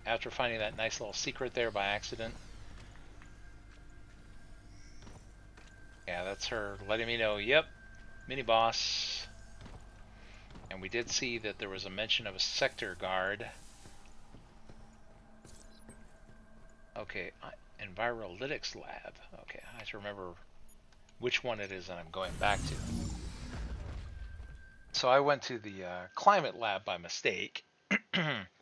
After finding that nice little secret there by accident. Yeah, that's her letting me know, yep, mini boss. And we did see that there was a mention of a sector guard. Okay, Envirolytics lab. Okay, I have to remember which one it is that I'm going back to. So I went to the climate lab by mistake,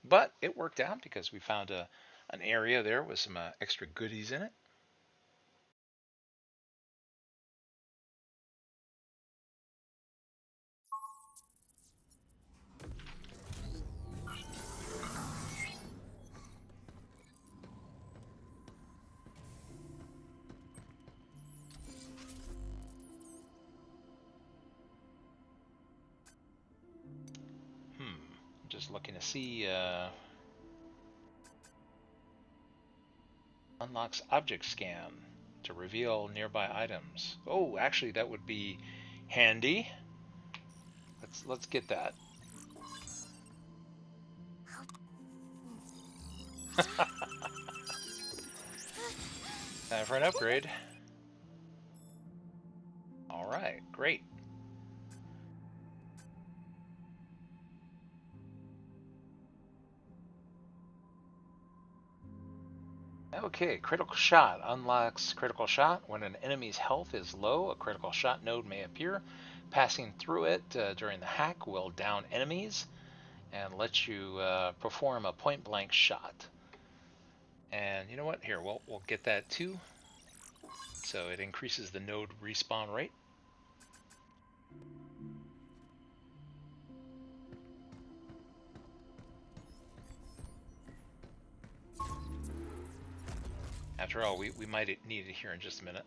but it worked out because we found an area there with some extra goodies in it. Just looking to see unlocks object scan to reveal nearby items. Oh, actually that would be handy. Let's get that. Time for an upgrade. All right, great. Okay, critical shot unlocks critical shot. When an enemy's health is low, a critical shot node may appear. Passing through it during the hack will down enemies and let you perform a point blank shot. And you know what? Here, we'll get that too. So it increases the node respawn rate. After all, we might need it here in just a minute.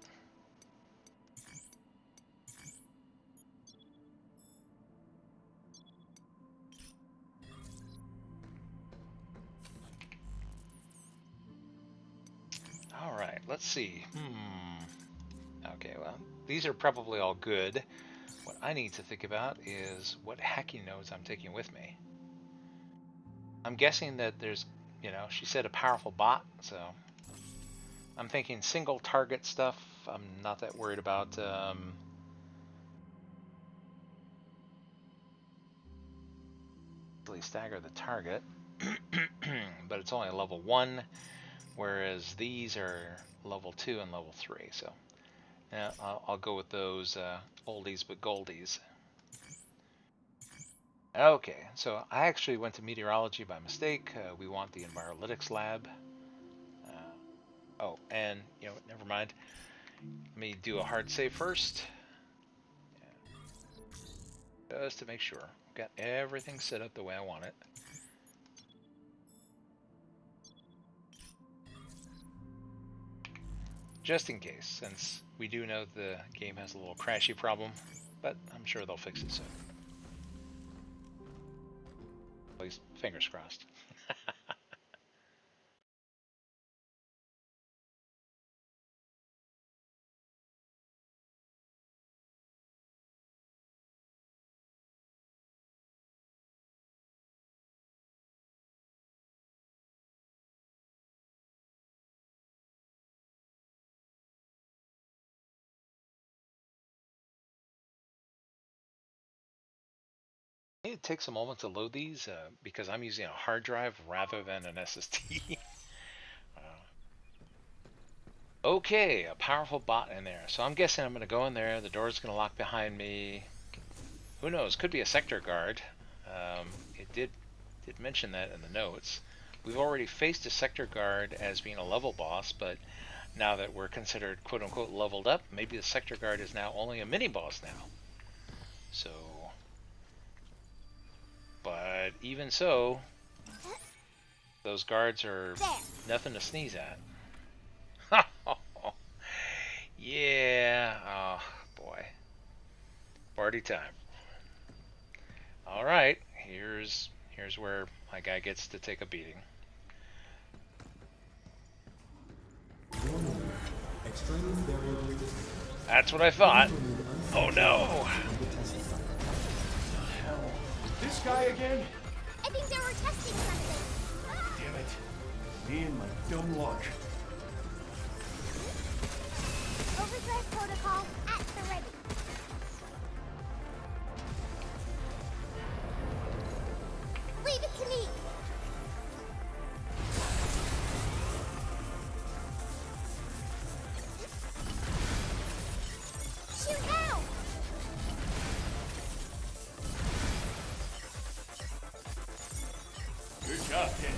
All right, let's see. Okay, well, these are probably all good. What I need to think about is what hacking nodes I'm taking with me. I'm guessing that there's, she said a powerful bot, so I'm thinking single target stuff. I'm not that worried about. Stagger the target, but it's only a level 1, whereas these are level 2 and level 3. So yeah, I'll go with those oldies but goldies. Okay, so I actually went to meteorology by mistake. We want the Envirolytics lab. Oh, and never mind. Let me do a hard save first, just to make sure. Got everything set up the way I want it. Just in case, since we do know the game has a little crashy problem, but I'm sure they'll fix it soon. At least, fingers crossed. It takes a moment to load these because I'm using a hard drive rather than an SSD. Okay, a powerful bot in there. So I'm guessing I'm going to go in there. The door's going to lock behind me. Who knows? Could be a sector guard. It did mention that in the notes. We've already faced a sector guard as being a level boss, but now that we're considered quote-unquote leveled up, maybe the sector guard is now only a mini-boss now. So, but even so, those guards are nothing to sneeze at. Yeah, oh boy. Party time. Alright, here's where my guy gets to take a beating. That's what I thought. Oh no! This guy again? I think they were testing something. Damn it. Me and my dumb luck. Overdrive protocol at the ready. Leave it to me. Shoot now. Good job, kid.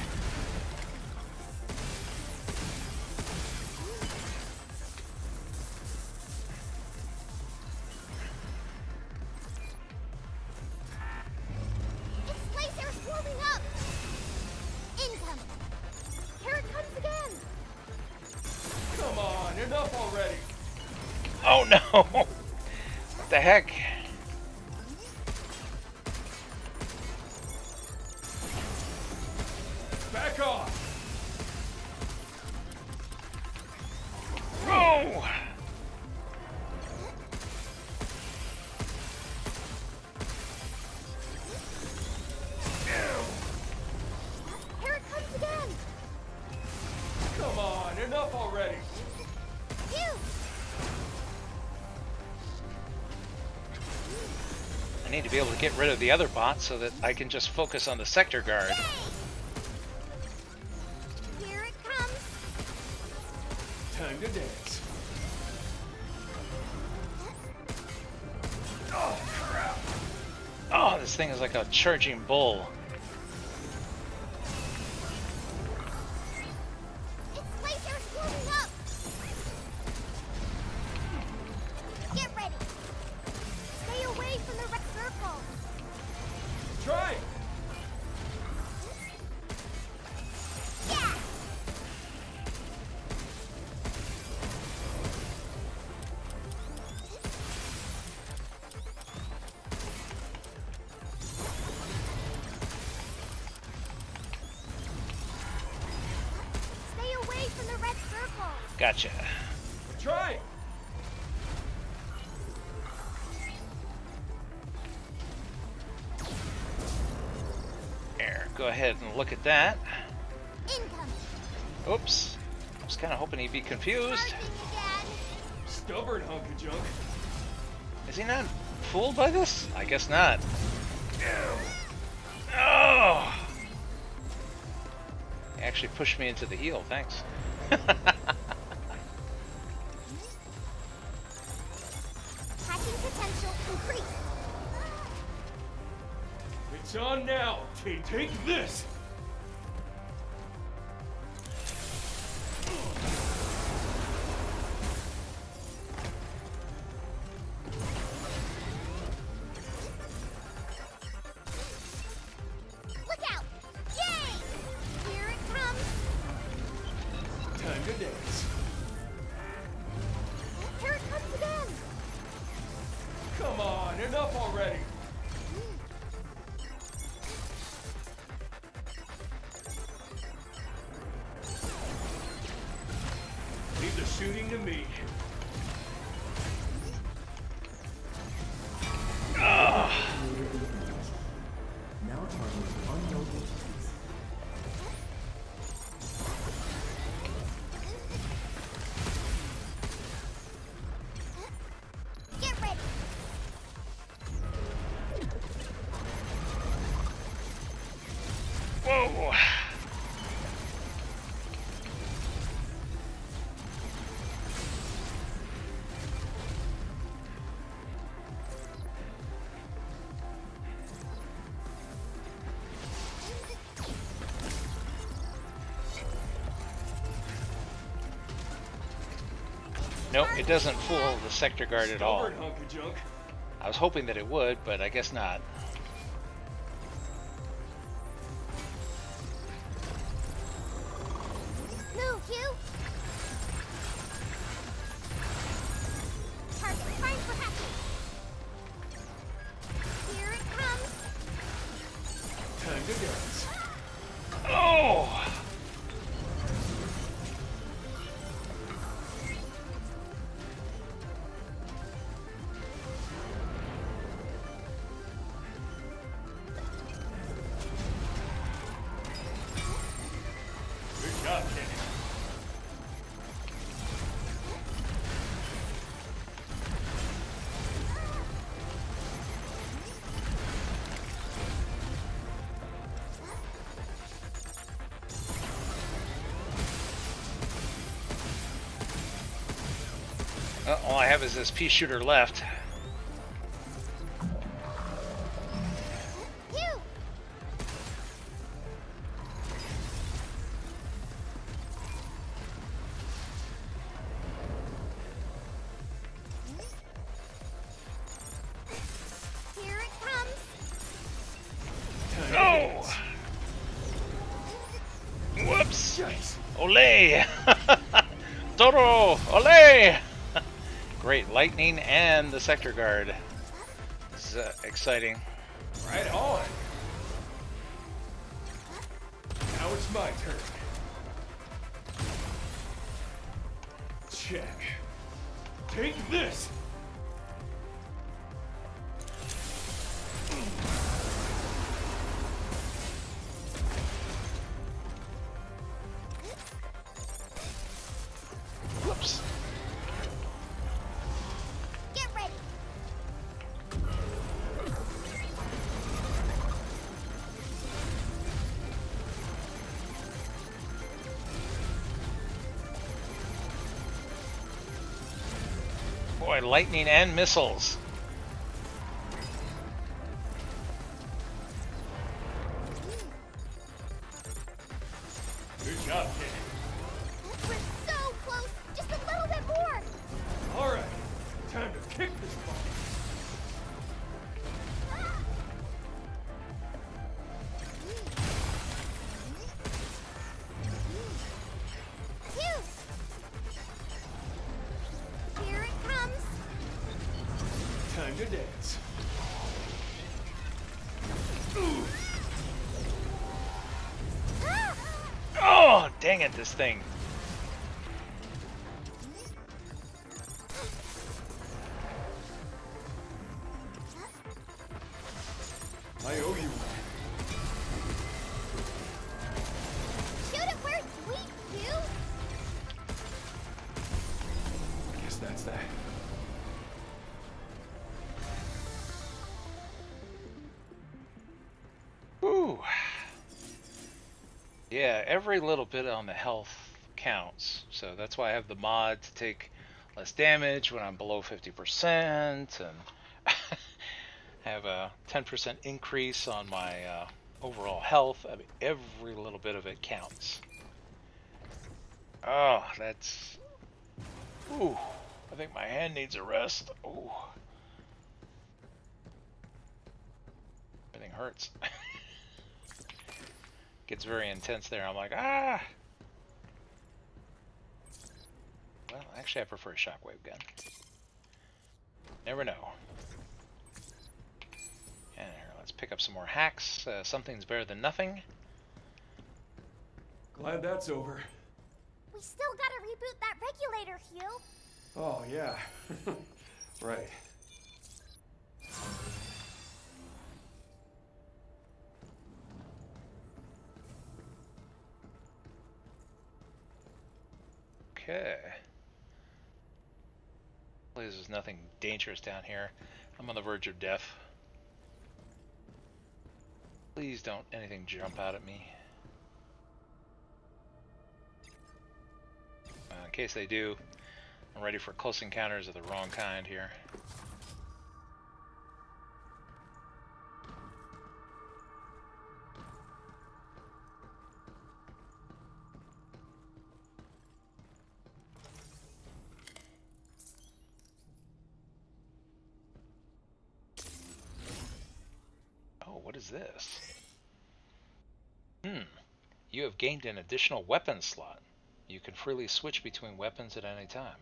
Its laser's warming up. Incoming. Here it comes again. Come on, enough already. Oh no! What the heck? Back off. Oh! Here it comes again. Come on, enough already. Phew. I need to be able to get rid of the other bots so that I can just focus on the sector guard. Here it comes. Time to dance. Oh, crap. Oh, this thing is like a charging bull. Its laser's warming up. Get ready. Stay away from the red circle. Try. Yeah. Stay away from the red circle. Gotcha. Try. There, go ahead and look at that. Incoming. Oops. I was kind of hoping he'd be confused. Charging again. Stubborn hunk of junk. Is he not fooled by this? I guess not. Oh! He actually pushed me into the heel, thanks. Hacking potential increased. It's on now. Take this. Look out! Yay! Here it comes. Time to dance. Here it comes again. Come on, enough already. Leave the shooting to me. Now targeting unknown entities. Get ready. No, it doesn't fool the sector guard at all. Stubborn hunk of junk. I was hoping that it would, but I guess not. Move, you! Target prime for hacking. Here it comes. Time to dance. Oh! Good job, Kenny. All I have is this pea shooter left. You! Here it comes. No! Whoops! Yikes. Ole! Toro! Ole! Great, lightning and the sector guard. This is exciting. Right on. Now it's my turn. Check. Take this. Whoops. Get ready. Boy, lightning and missiles. Good job, Kenny. We're so close. Just a little bit more. All right. Time to kick this ball. Phew. Here it comes. Time to dance. Ah! Oh, dang it, this thing. I owe you one. Shoot it where it's weak, you! Guess that's that. Whew. Yeah, every little bit on the health counts. So that's why I have the mod to take less damage when I'm below 50% and have a 10% increase on my overall health. I mean, every little bit of it counts. Oh, that's... Ooh, I think my hand needs a rest. Ooh. Everything hurts. Gets very intense there. I'm like, ah! Well, actually I prefer a shockwave gun. Never know. And here, let's pick up some more hacks. Something's better than nothing. Glad that's over. We still gotta reboot that regulator, Hugh. Oh, yeah. Right. Okay. Hopefully there's nothing dangerous down here. I'm on the verge of death. Please don't anything jump out at me. In case they do, I'm ready for close encounters of the wrong kind here. is this? You have gained an additional weapon slot. You can freely switch between weapons at any time.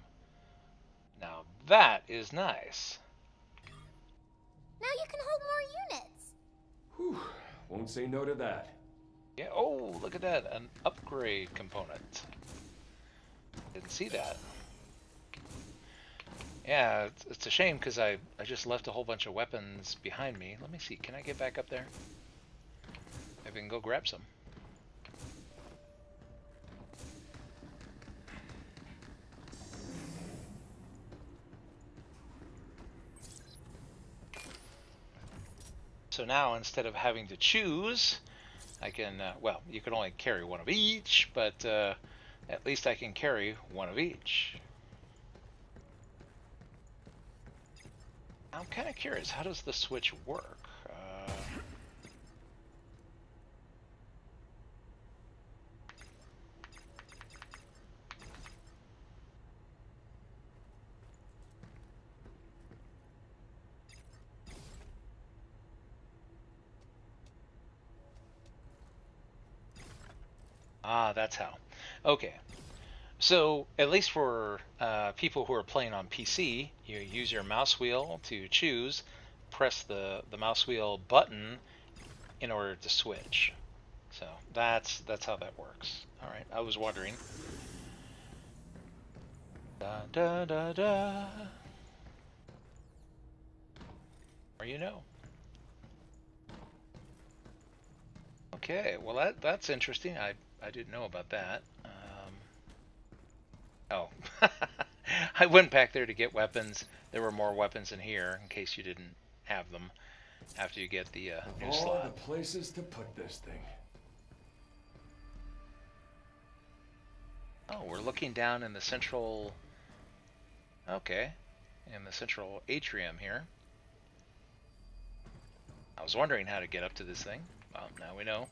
Now that is nice. Now you can hold more units. Whew, won't say no to that. Yeah, oh, look at that, an upgrade component. Didn't see that. Yeah, it's a shame because I just left a whole bunch of weapons behind me. Let me see, can I get back up there? Maybe I can go grab some. So now instead of having to choose, I can, well, you can only carry one of each, but at least I can carry one of each. I'm kind of curious, how does the switch work? That's how. Okay. So, at least for people who are playing on PC, you use your mouse wheel to choose, press the mouse wheel button in order to switch. So, that's how that works. Alright, I was wondering. Da da da da. Or you know. Okay, well that's interesting. I didn't know about that. Oh, I went back there to get weapons. There were more weapons in here, in case you didn't have them after you get the new slot. All the places to put this thing. Oh, we're looking down in the central... Okay, in the central atrium here. I was wondering how to get up to this thing. Well, now we know.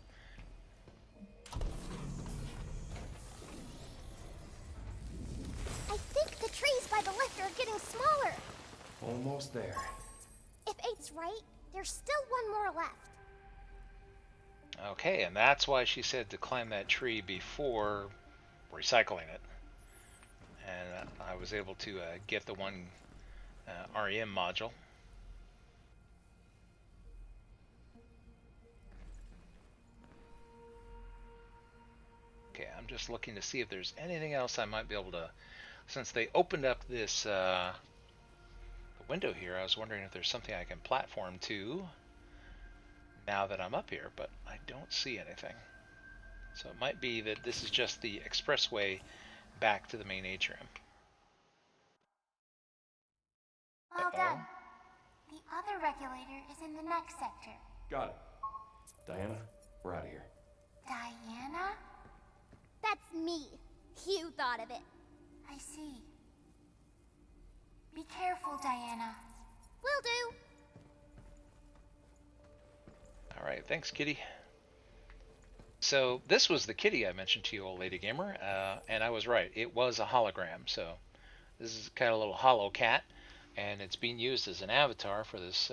I think the trees by the lift are getting smaller. Almost there. If 8's right, there's still one more left. Okay, and that's why she said to climb that tree before recycling it. And I was able to get the one REM module. Okay, I'm just looking to see if there's anything else I might be able to... Since they opened up this the window here, I was wondering if there's something I can platform to now that I'm up here, but I don't see anything. So it might be that this is just the expressway back to the main atrium. Well done. The other regulator is in the next sector. Got it. Diana, we're out of here. Diana? That's me. You thought of it. I see. Be careful, Diana. Will do. Alright, thanks, kitty. So, this was the kitty I mentioned to you, old lady gamer, and I was right. It was a hologram, so this is kind of a little hollow cat, and it's being used as an avatar for this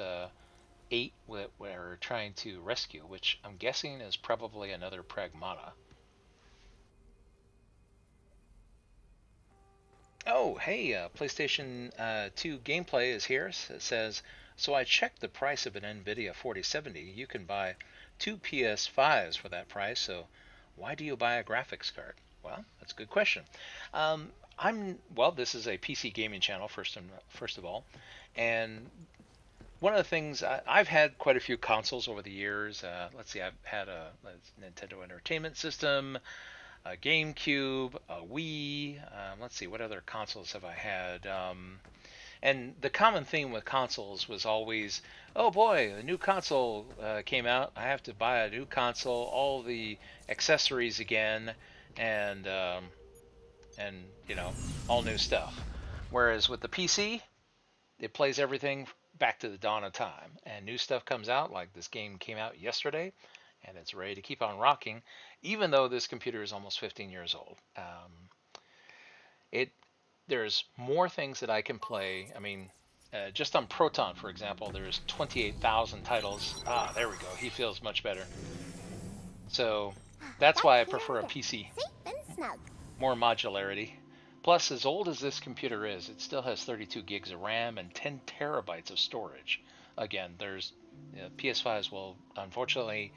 8 that we're trying to rescue, which I'm guessing is probably another Pragmata. Oh, hey, PlayStation 2 gameplay is here. It says, so I checked the price of an NVIDIA 4070. You can buy 2 PS5s for that price, so why do you buy a graphics card? Well, that's a good question. Well, this is a PC gaming channel, first of all, and one of the things, I've had quite a few consoles over the years. Let's see, I've had a Nintendo Entertainment System, a GameCube, a Wii. Let's see, what other consoles have I had? And the common theme with consoles was always, oh boy, a new console came out. I have to buy a new console, all the accessories again, and you know, all new stuff. Whereas with the PC, it plays everything back to the dawn of time, and new stuff comes out. Like this game came out yesterday, and it's ready to keep on rocking, even though this computer is almost 15 years old. There's more things that I can play. I mean, Just on Proton, for example, there's 28,000 titles. Ah, there we go. He feels much better. So that's why I prefer a PC. Safe and snug. More modularity. Plus, as old as this computer is, it still has 32 gigs of RAM and 10 terabytes of storage. Again, there's PS5s. Well, unfortunately,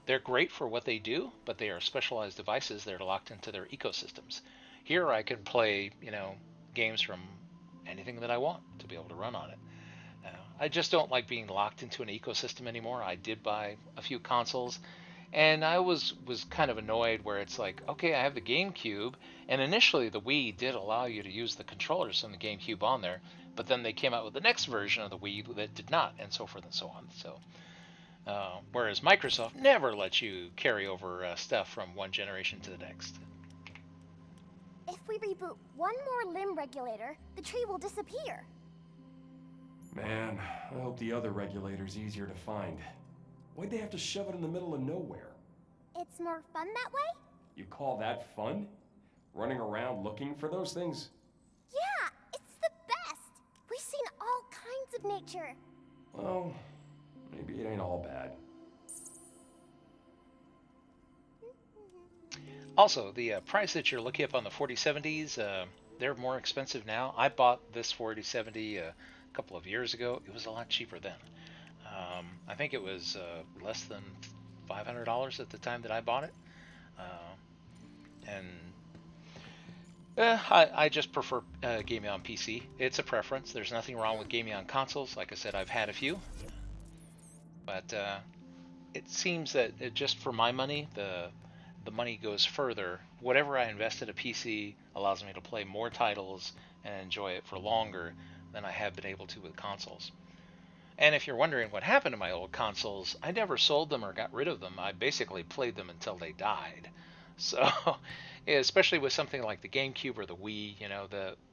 they're great for what they do, but they are specialized devices that are locked into their ecosystems. Here, I can play, games from anything that I want to be able to run on it. I just don't like being locked into an ecosystem anymore. I did buy a few consoles, and I was kind of annoyed where it's like, okay, I have the GameCube, and initially the Wii did allow you to use the controllers from the GameCube on there, but then they came out with the next version of the Wii that did not, and so forth and so on. So, whereas Microsoft never lets you carry over stuff from one generation to the next. If we reboot one more limb regulator, the tree will disappear. Man, I hope the other regulator's easier to find. Why'd they have to shove it in the middle of nowhere? It's more fun that way? You call that fun? Running around looking for those things? Yeah, it's the best. We've seen all kinds of nature. Well, maybe it ain't all bad. Also, the price that you're looking up on the 4070s, they're more expensive now. I bought this 4070 a couple of years ago. It was a lot cheaper then. I think it was less than $500 at the time that I bought it. I just prefer gaming on PC. It's a preference. There's nothing wrong with gaming on consoles. Like I said, I've had a few. But it seems that just for my money, the money goes further. Whatever I invest in a PC allows me to play more titles and enjoy it for longer than I have been able to with consoles. And if you're wondering what happened to my old consoles, I never sold them or got rid of them. I basically played them until they died. So, especially with something like the GameCube or the Wii,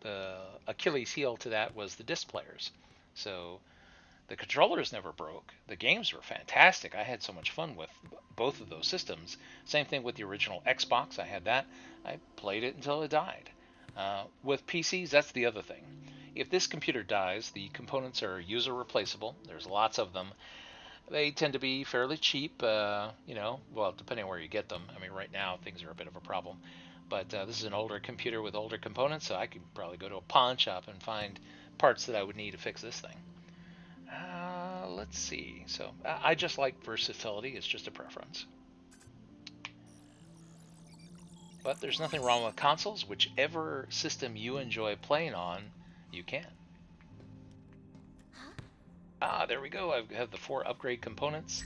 the Achilles heel to that was the disc players. So, the controllers never broke. The games were fantastic. I had so much fun with both of those systems. Same thing with the original Xbox. I had that. I played it until it died. With PCs, that's the other thing. If this computer dies, the components are user replaceable. There's lots of them. They tend to be fairly cheap, well, depending on where you get them. I mean, right now, things are a bit of a problem. But this is an older computer with older components, so I could probably go to a pawn shop and find parts that I would need to fix this thing. Let's see. So I just like versatility. It's just a preference. But there's nothing wrong with consoles. Whichever system you enjoy playing on, you can. There we go. I have the 4 upgrade components.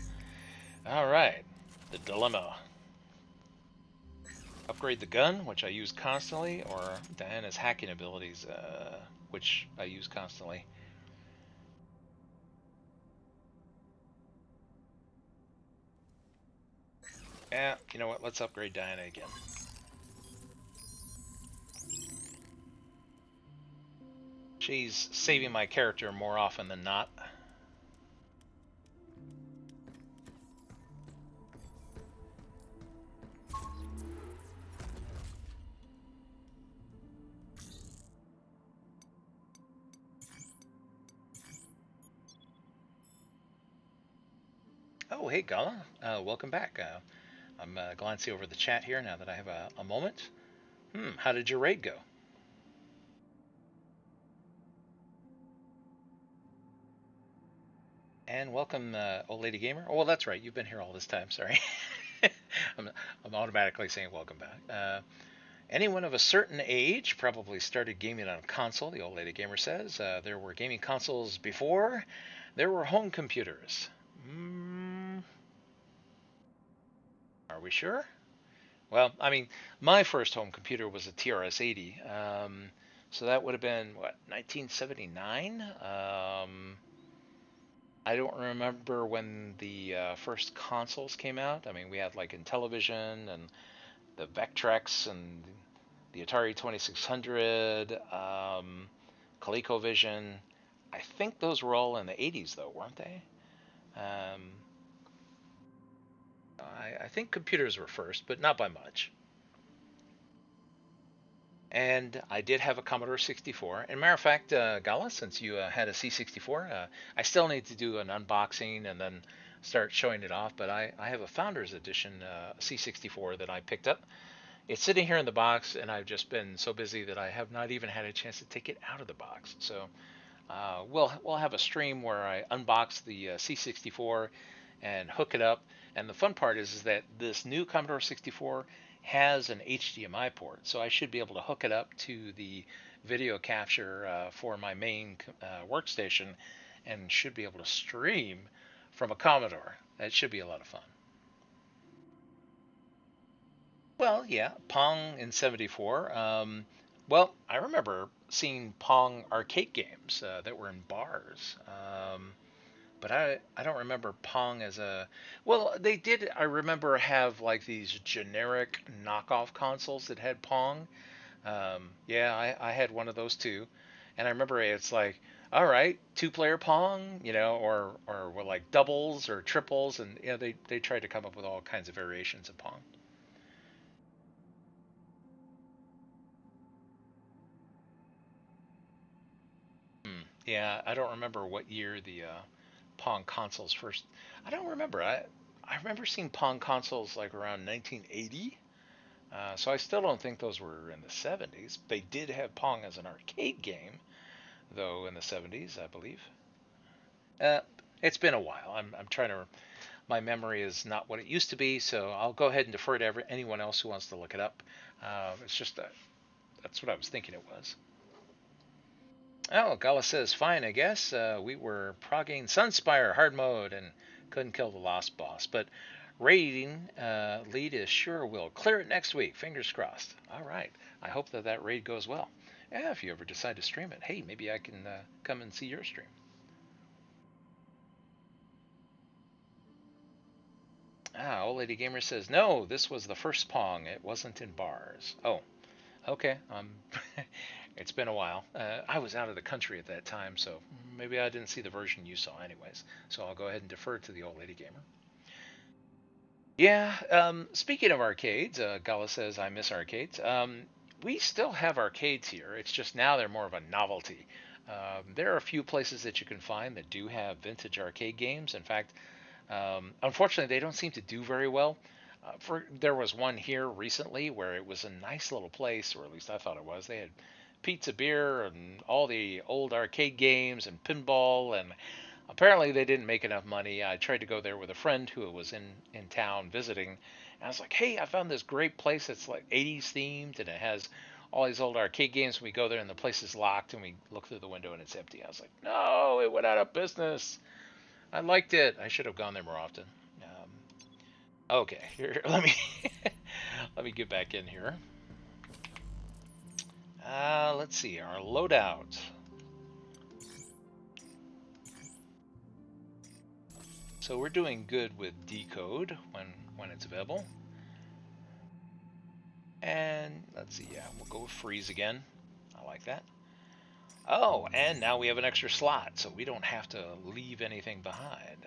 All right. The dilemma. Upgrade the gun, which I use constantly, or Diana's hacking abilities, which I use constantly. Yeah, you know what? Let's upgrade Diana again. She's saving my character more often than not. Oh, hey, Gala. Welcome back. I'm glancing over the chat here now that I have a moment. How did your raid go? And welcome, Old Lady Gamer. Oh, well, that's right. You've been here all this time. Sorry. I'm automatically saying welcome back. Anyone of a certain age probably started gaming on a console, the Old Lady Gamer says. There were gaming consoles before. There were home computers. Are we sure? Well, I mean, my first home computer was a TRS-80. So that would have been, what, 1979? I don't remember when the first consoles came out. I mean, we had like Intellivision and the Vectrex and the Atari 2600, ColecoVision. I think those were all in the 80s, though, weren't they? I think computers were first, but not by much. And I did have a Commodore 64. And matter of fact, Gala, since you had a C64, I still need to do an unboxing and then start showing it off. But I have a Founders Edition C64 that I picked up. It's sitting here in the box, and I've just been so busy that I have not even had a chance to take it out of the box. So we'll have a stream where I unbox the C64 and hook it up. And the fun part is that this new Commodore 64 has an HDMI port, so I should be able to hook it up to the video capture for my main workstation, and should be able to stream from a Commodore. That should be a lot of fun. Well, yeah, Pong in '74. Well, I remember seeing Pong arcade games that were in bars. But I don't remember Pong as a. Well, they did. I remember have like these generic knockoff consoles that had Pong. Yeah, I had one of those too, and I remember it's like, all right, two-player Pong, or well, like doubles or triples, and they tried to come up with all kinds of variations of Pong. Yeah, I don't remember what year the Pong consoles first. I don't remember. I remember seeing Pong consoles like around 1980. So I still don't think those were in the 70s. They did have Pong as an arcade game, though, in the 70s, I believe. Uh, it's been a while. I'm trying to. My memory is not what it used to be, so I'll go ahead and defer to anyone else who wants to look it up. It's just that's what I was thinking it was. Oh, Gala says, fine, I guess. We were progging Sunspire hard mode and couldn't kill the Lost Boss. But raiding lead is sure we'll clear it next week. Fingers crossed. All right. I hope that raid goes well. Yeah, if you ever decide to stream it, hey, maybe I can come and see your stream. Old Lady Gamer says, no, this was the first Pong. It wasn't in bars. Oh, okay. It's been a while. I was out of the country at that time, so maybe I didn't see the version you saw anyways. So I'll go ahead and defer to the Old Lady Gamer. Yeah, speaking of arcades, Gala says, I miss arcades. We still have arcades here. It's just now they're more of a novelty. There are a few places that you can find that do have vintage arcade games. In fact, unfortunately, they don't seem to do very well. There was one here recently where it was a nice little place, or at least I thought it was. They had pizza, beer, and all the old arcade games and pinball, and apparently they didn't make enough money. I tried to go there with a friend who was in town visiting, and I was like, hey, I found this great place that's like 80s themed, and it has all these old arcade games. We go there, and the place is locked, and we look through the window, and it's empty. I was like, no, it went out of business. I liked it. I should have gone there more often. Okay, here, let me get back in here. Let's see, our loadout. So we're doing good with decode when it's available. And let's see, yeah, we'll go with freeze again. I like that. Oh, and now we have an extra slot, so we don't have to leave anything behind.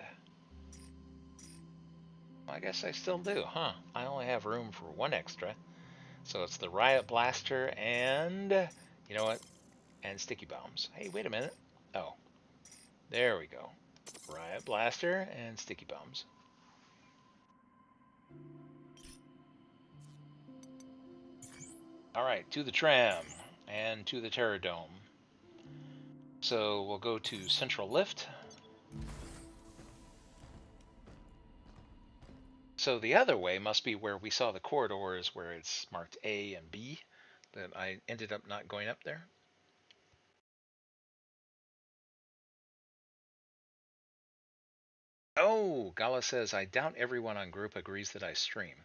I guess I still do, huh? I only have room for one extra. So it's the Riot Blaster and, you know what, and Sticky Bombs. Hey, wait a minute. Oh, there we go. Riot Blaster and Sticky Bombs. Alright, to the tram and to the Terror Dome. So we'll go to Central Lift. So the other way must be where we saw the corridors where it's marked A and B, that I ended up not going up there. Oh, Gala says, I doubt everyone on group agrees that I stream.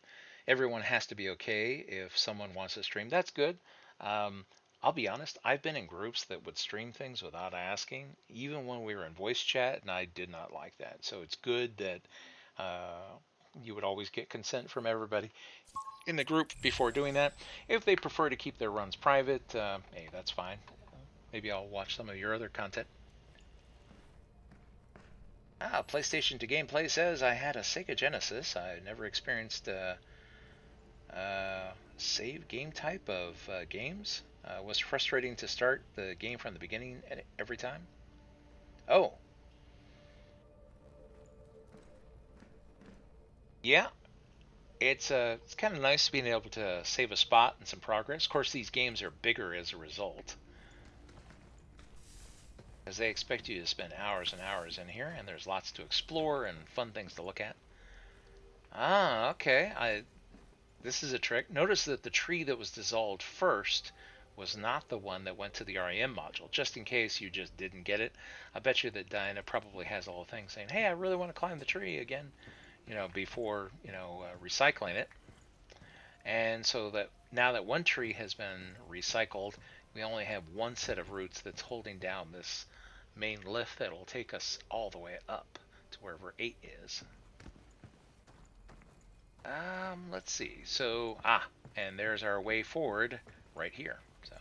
Everyone has to be okay if someone wants to stream. That's good. I'll be honest, I've been in groups that would stream things without asking, even when we were in voice chat, and I did not like that. So it's good that you would always get consent from everybody in the group before doing that. If they prefer to keep their runs private, hey, that's fine. Maybe I'll watch some of your other content. PlayStation to Gameplay says, I had a Sega Genesis. I never experienced save game type of games. Was frustrating to start the game from the beginning every time. Oh. Yeah. It's kind of nice being able to save a spot and some progress. Of course, these games are bigger as a result, as they expect you to spend hours and hours in here, and there's lots to explore and fun things to look at. Ah, okay. This is a trick. Notice that the tree that was dissolved first was not the one that went to the REM module, just in case you just didn't get it. I bet you that Diana probably has a whole thing saying, hey, I really want to climb the tree again, before, recycling it. And so that now that one tree has been recycled, we only have one set of roots that's holding down this main lift that will take us all the way up to wherever 8 is. Let's see. So, and there's our way forward right here. So,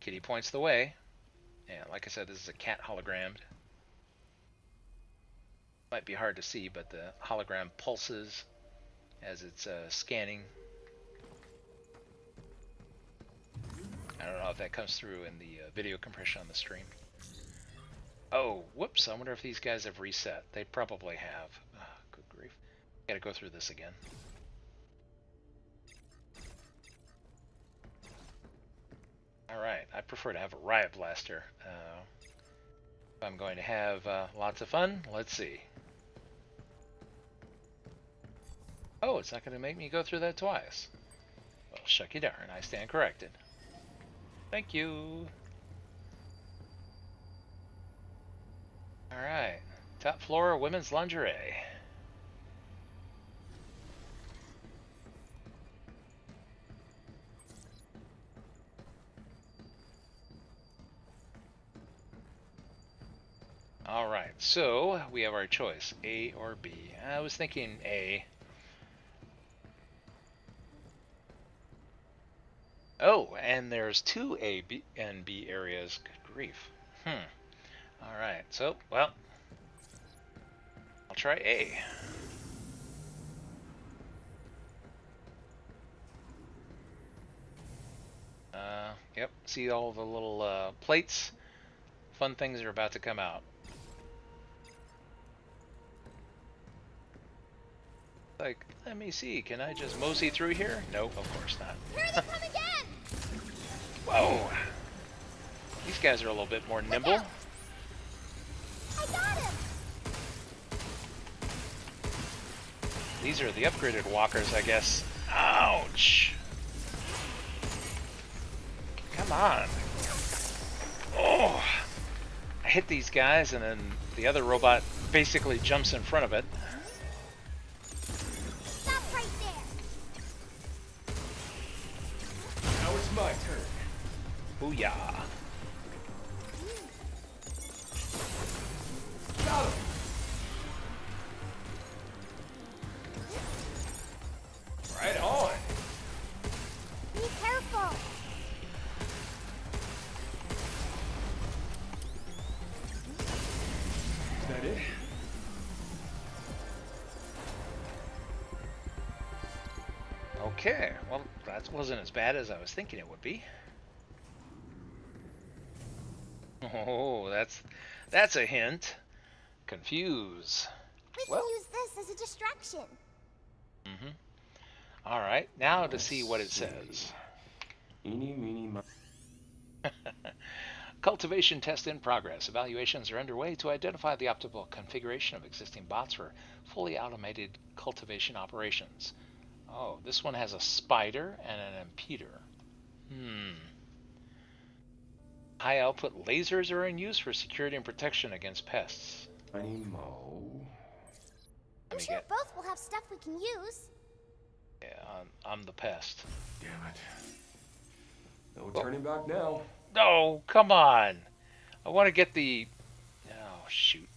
Kitty points the way. And like I said, this is a cat hologrammed. Might be hard to see, but the hologram pulses as it's scanning. I don't know if that comes through in the video compression on the stream. Oh, whoops. I wonder if these guys have reset. They probably have. Oh, good grief. Gotta go through this again. Alright, I prefer to have a riot blaster. If I'm going to have lots of fun, let's see. Oh, it's not going to make me go through that twice. Well, shucky darn, I stand corrected. Thank you. Alright, top floor, women's lingerie. Alright, so we have our choice, A or B. I was thinking A. Oh, and there's 2 A, B, and B areas. Good grief. Alright, so, well, I'll try A. Yep, see all the little plates? Fun things are about to come out. Like, let me see, can I just mosey through here? Nope, of course not. Here they come again! Whoa! These guys are a little bit more nimble. I got him! These are the upgraded walkers, I guess. Ouch! Come on! Oh! I hit these guys and then the other robot basically jumps in front of it. Stop right there! Now it's my turn. Booyah! Got him! Right on! Be careful! Is that it? Okay, well, that wasn't as bad as I was thinking it would be. Oh, that's a hint. Confuse. We can use this as a distraction. Alright, now to see what it says. Eeny, meeny, Cultivation test in progress. Evaluations are underway to identify the optimal configuration of existing bots for fully automated cultivation operations. Oh, this one has a spider and an impeder. High output lasers are in use for security and protection against pests. Tiny Mo. I'm sure both will have stuff we can use. Yeah, I'm the pest. Damn it. No turning back now. No, come on. I want to get the... Oh, shoot.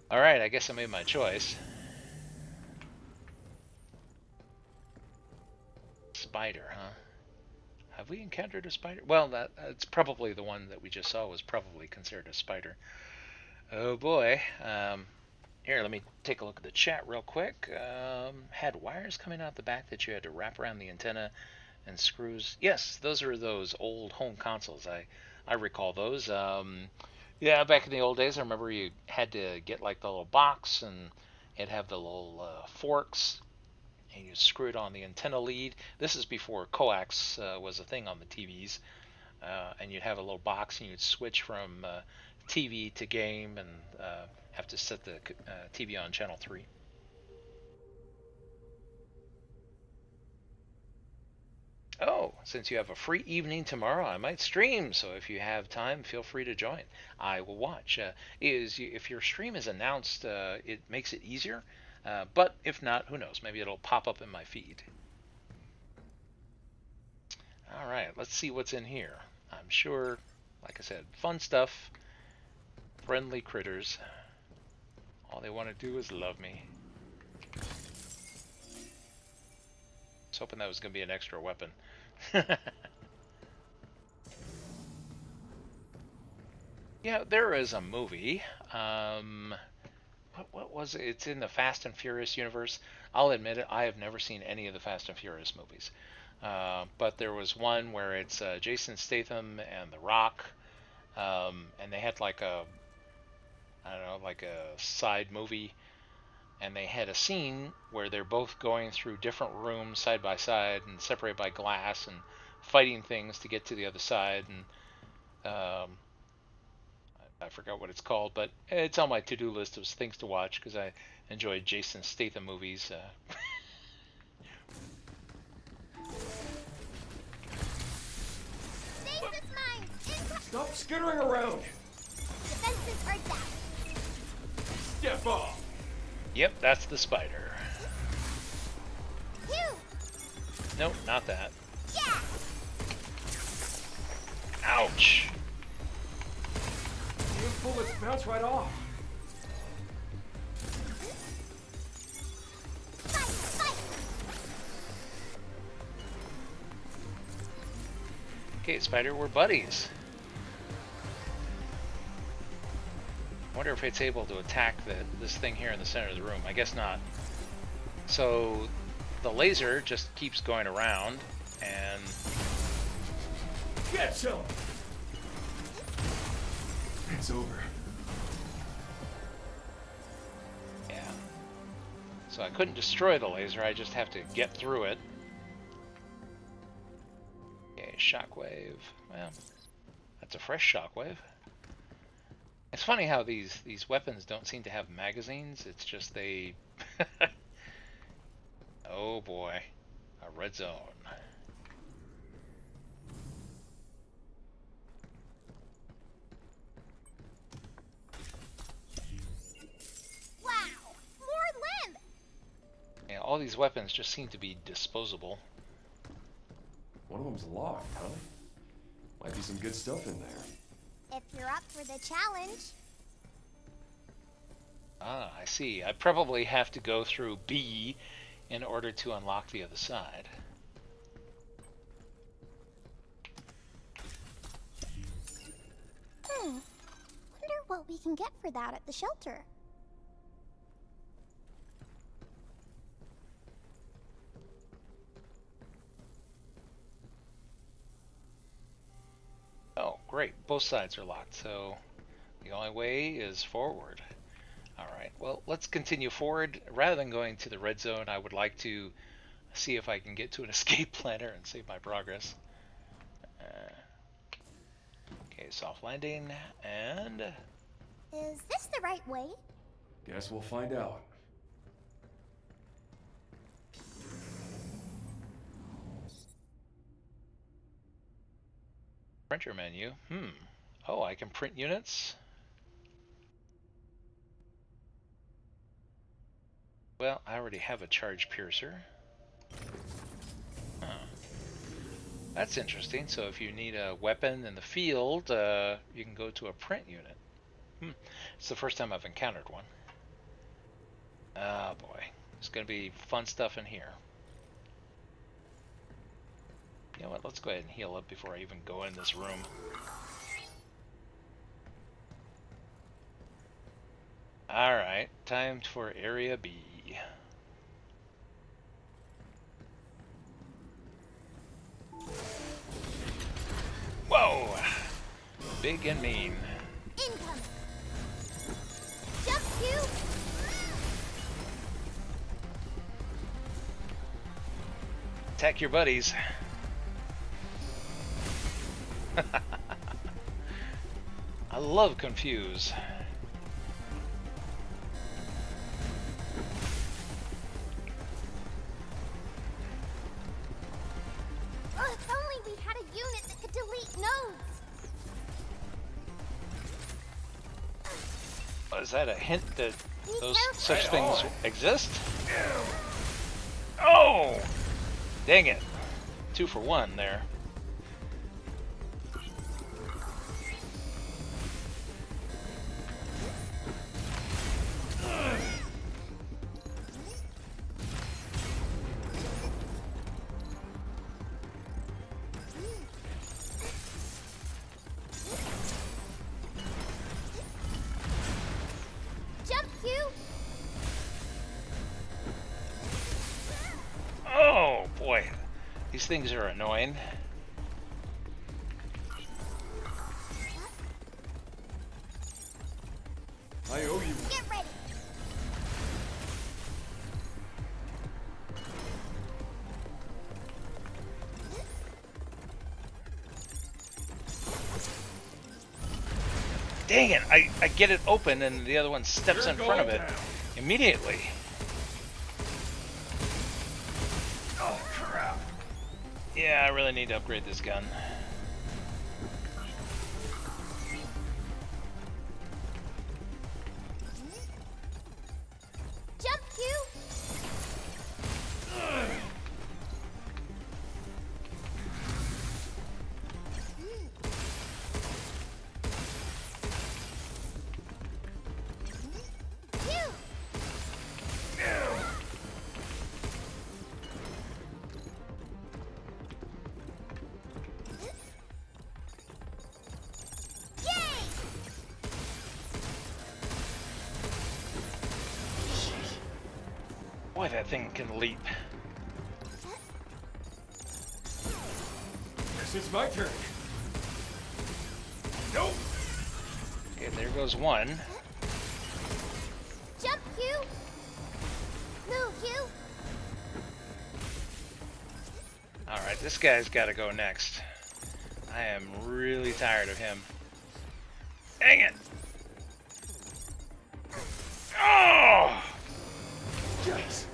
Alright, I guess I made my choice. Spider, huh? Have we encountered a spider? Well, that's probably the one that we just saw was probably considered a spider. Oh boy. Here, let me take a look at the chat real quick. Had wires coming out the back that you had to wrap around the antenna and screws. Yes, those are those old home consoles. I recall those. Yeah, back in the old days, I remember you had to get like the little box, and it'd have the little forks, and you'd screw it on the antenna lead. This is before coax was a thing on the TVs, and you'd have a little box, and you'd switch from TV to game, and have to set the TV on channel 3. Oh, since you have a free evening tomorrow, I might stream. So if you have time, feel free to join. I will watch. If your stream is announced, it makes it easier. But if not, who knows? Maybe it'll pop up in my feed. All right, let's see what's in here. I'm sure, like I said, fun stuff, friendly critters. All they want to do is love me. I was hoping that was going to be an extra weapon. Yeah, there is a movie. What was it? It's in the Fast and Furious universe. I'll admit it, I have never seen any of the Fast and Furious movies. But there was one where it's Jason Statham and The Rock, and they had like a, I don't know, like a side movie, and they had a scene where they're both going through different rooms side by side and separated by glass and fighting things to get to the other side. And I forgot what it's called, but it's on my to-do list of things to watch because I enjoy Jason Statham movies. Stop skittering around! Defenses are down. Step off! Yep, that's the spider. Phew! Nope, not that. Yeah! Ouch! These bullets bounce right off. Fight! Fight! Okay, spider, we're buddies. Wonder if it's able to attack this thing here in the center of the room. I guess not. So the laser just keeps going around and Get some! It's over. yeah. So I couldn't destroy the laser, I just have to get through it. Okay, shockwave. Well, that's a fresh shockwave. It's funny how these weapons don't seem to have magazines. It's just they... Oh boy. A red zone. Wow! More limb! Yeah, all these weapons just seem to be disposable. One of them's locked, huh? Might be some good stuff in there. If you're up for the challenge. Ah, I see. I probably have to go through B in order to unlock the other side. Wonder what we can get for that at the shelter. Oh, great. Both sides are locked, so the only way is forward. Alright, well, let's continue forward. Rather than going to the red zone, I would like to see if I can get to an escape planner and save my progress. Okay, soft landing, and... Is this the right way? Guess we'll find out. Printer menu. Oh, I can print units? Well, I already have a charge piercer. Huh. That's interesting. So if you need a weapon in the field, you can go to a print unit. It's the first time I've encountered one. Oh boy. There's going to be fun stuff in here. You know what? Let's go ahead and heal up before I even go in this room. Alright, time for Area B. Whoa! Big and mean. Incoming. Jump Q. Attack your buddies. I love confuse. Oh, if only we had a unit that could delete nodes. Is that a hint that those careful. such things exist? Oh! Dang it. 2 for 1 there. Jump Q. Oh boy. These things are annoying. I owe you. Get ready. Dang it, I get it open and the other one steps in front of it immediately. Oh, crap. Yeah, I really need to upgrade this gun. Jump Q. Q. Yay! Boy, that thing can leap. This is my turn. Nope. Okay, there goes one. Jump Q. Move Q. Alright, this guy's got to go next. I am really tired of him. Dang it! Oh! Yes.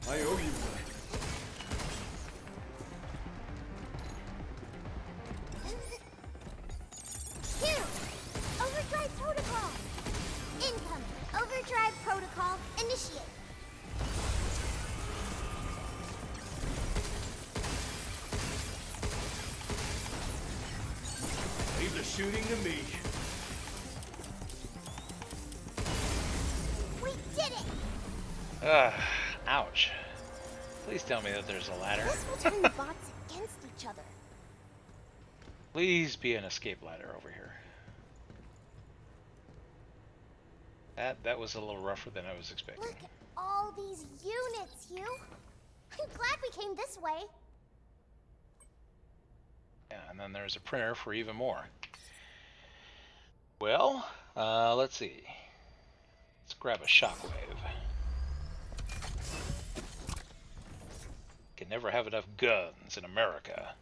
I owe you one. Q. Overdrive protocol. Incoming. Overdrive protocol initiate. Leave the shooting to me. We did it. Ouch. Please tell me that there's a ladder. This will turn the bots against each other. Please be an escape ladder over here. That was a little rougher than I was expecting. Look at all these units, Hugh. I'm glad we came this way. Yeah, and then there's a printer for even more. Well, let's see. Let's grab a shockwave. Can never have enough guns in America.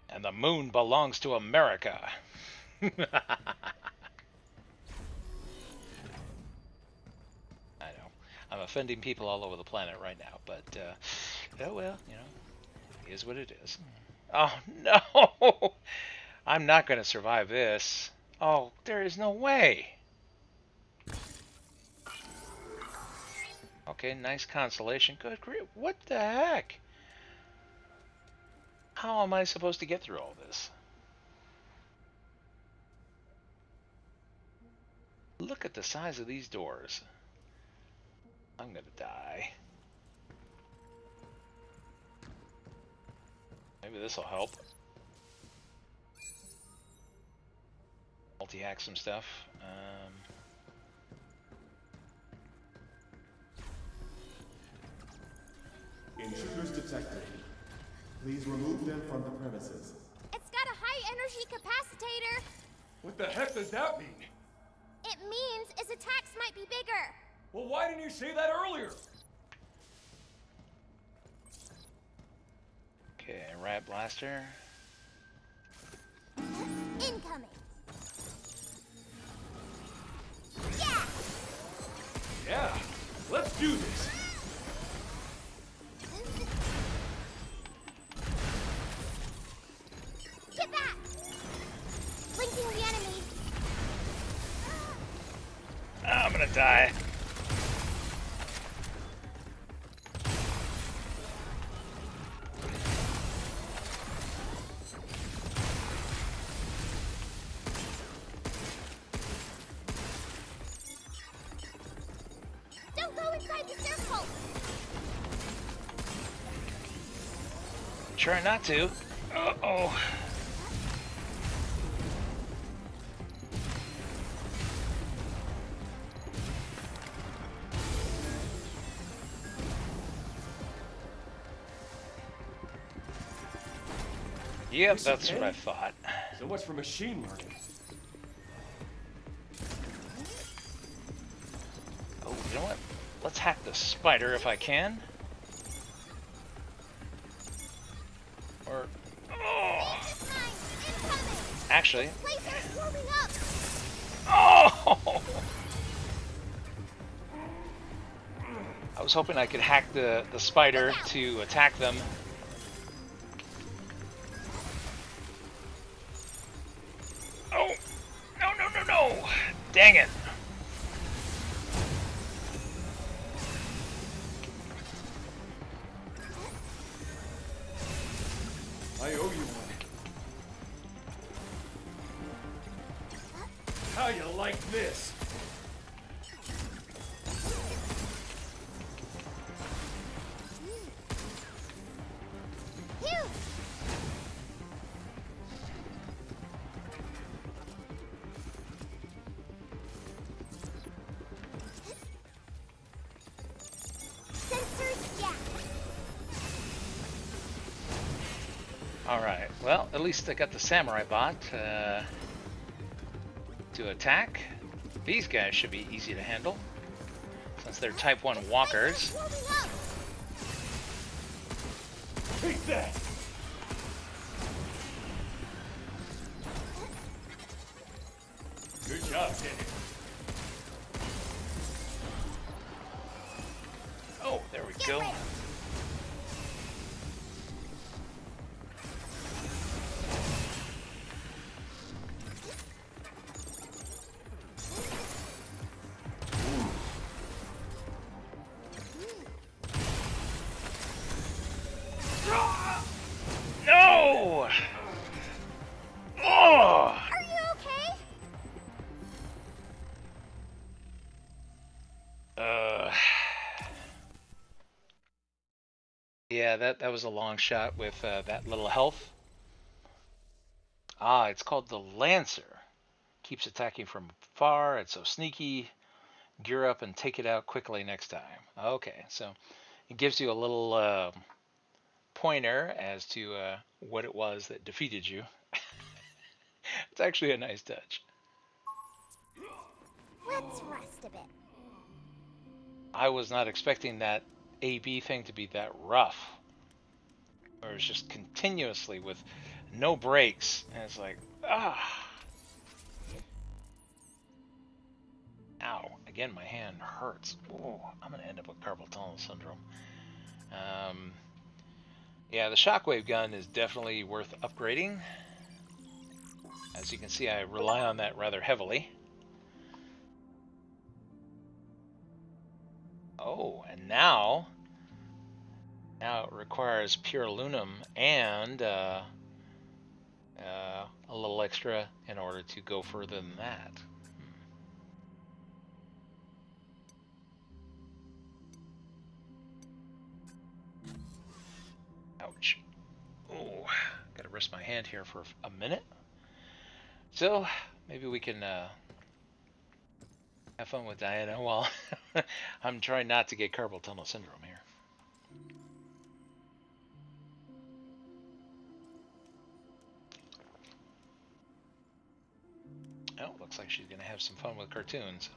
And the moon belongs to America. I know. I'm offending people all over the planet right now, but, oh well, you know, it is what it is. Oh, no! I'm not going to survive this. Oh, there is no way. Okay, nice consolation. Good grief. What the heck? How am I supposed to get through all this? Look at the size of these doors. I'm gonna die. Maybe this will help. multi-hack some stuff. Intruders detected. Please remove them from the premises. It's got a high energy capacitator. What the heck does that mean? It means its attacks might be bigger. Well, why didn't you say that earlier? Okay, Riot Blaster. Incoming. Yeah! Yeah, let's do this. Get back! Blinking the enemy. I'm gonna die. Don't go inside the circle! Try not to. Uh-oh. Yep, that's what I thought. So much for machine learning. Oh, you know what? Let's hack the spider if I can. Or... Oh! Actually... Placers warming up! Oh! I was hoping I could hack the spider to attack them. Oh! No, no, no, no! Dang it! I owe you one. How you like this? Phew! Sensors jacked. Alright, well, at least I got the samurai bot to attack. These guys should be easy to handle, since they're type 1 walkers. Take that! Good job, Danny. Oh, there we go. No! Oh! Are you okay? Yeah, that was a long shot with that little health. Ah, it's called the Lancer. Keeps attacking from far. It's so sneaky. Gear up and take it out quickly next time. Okay, so it gives you a little pointer as to what it was that defeated you. It's actually a nice touch. Let's rest a bit. I was not expecting that AB thing to be that rough. Or it's just continuously with no breaks. And it's like, ah. Ow. Again, my hand hurts. Ooh, I'm going to end up with carpal tunnel syndrome. Yeah, the shockwave gun is definitely worth upgrading. As you can see, I rely on that rather heavily. Oh, and now it requires pure aluminum and a little extra in order to go further than that. Ouch. Oh, gotta rest my hand here for a minute. So, maybe we can have fun with Diana while I'm trying not to get carpal tunnel syndrome here. Oh, looks like she's going to have some fun with cartoons.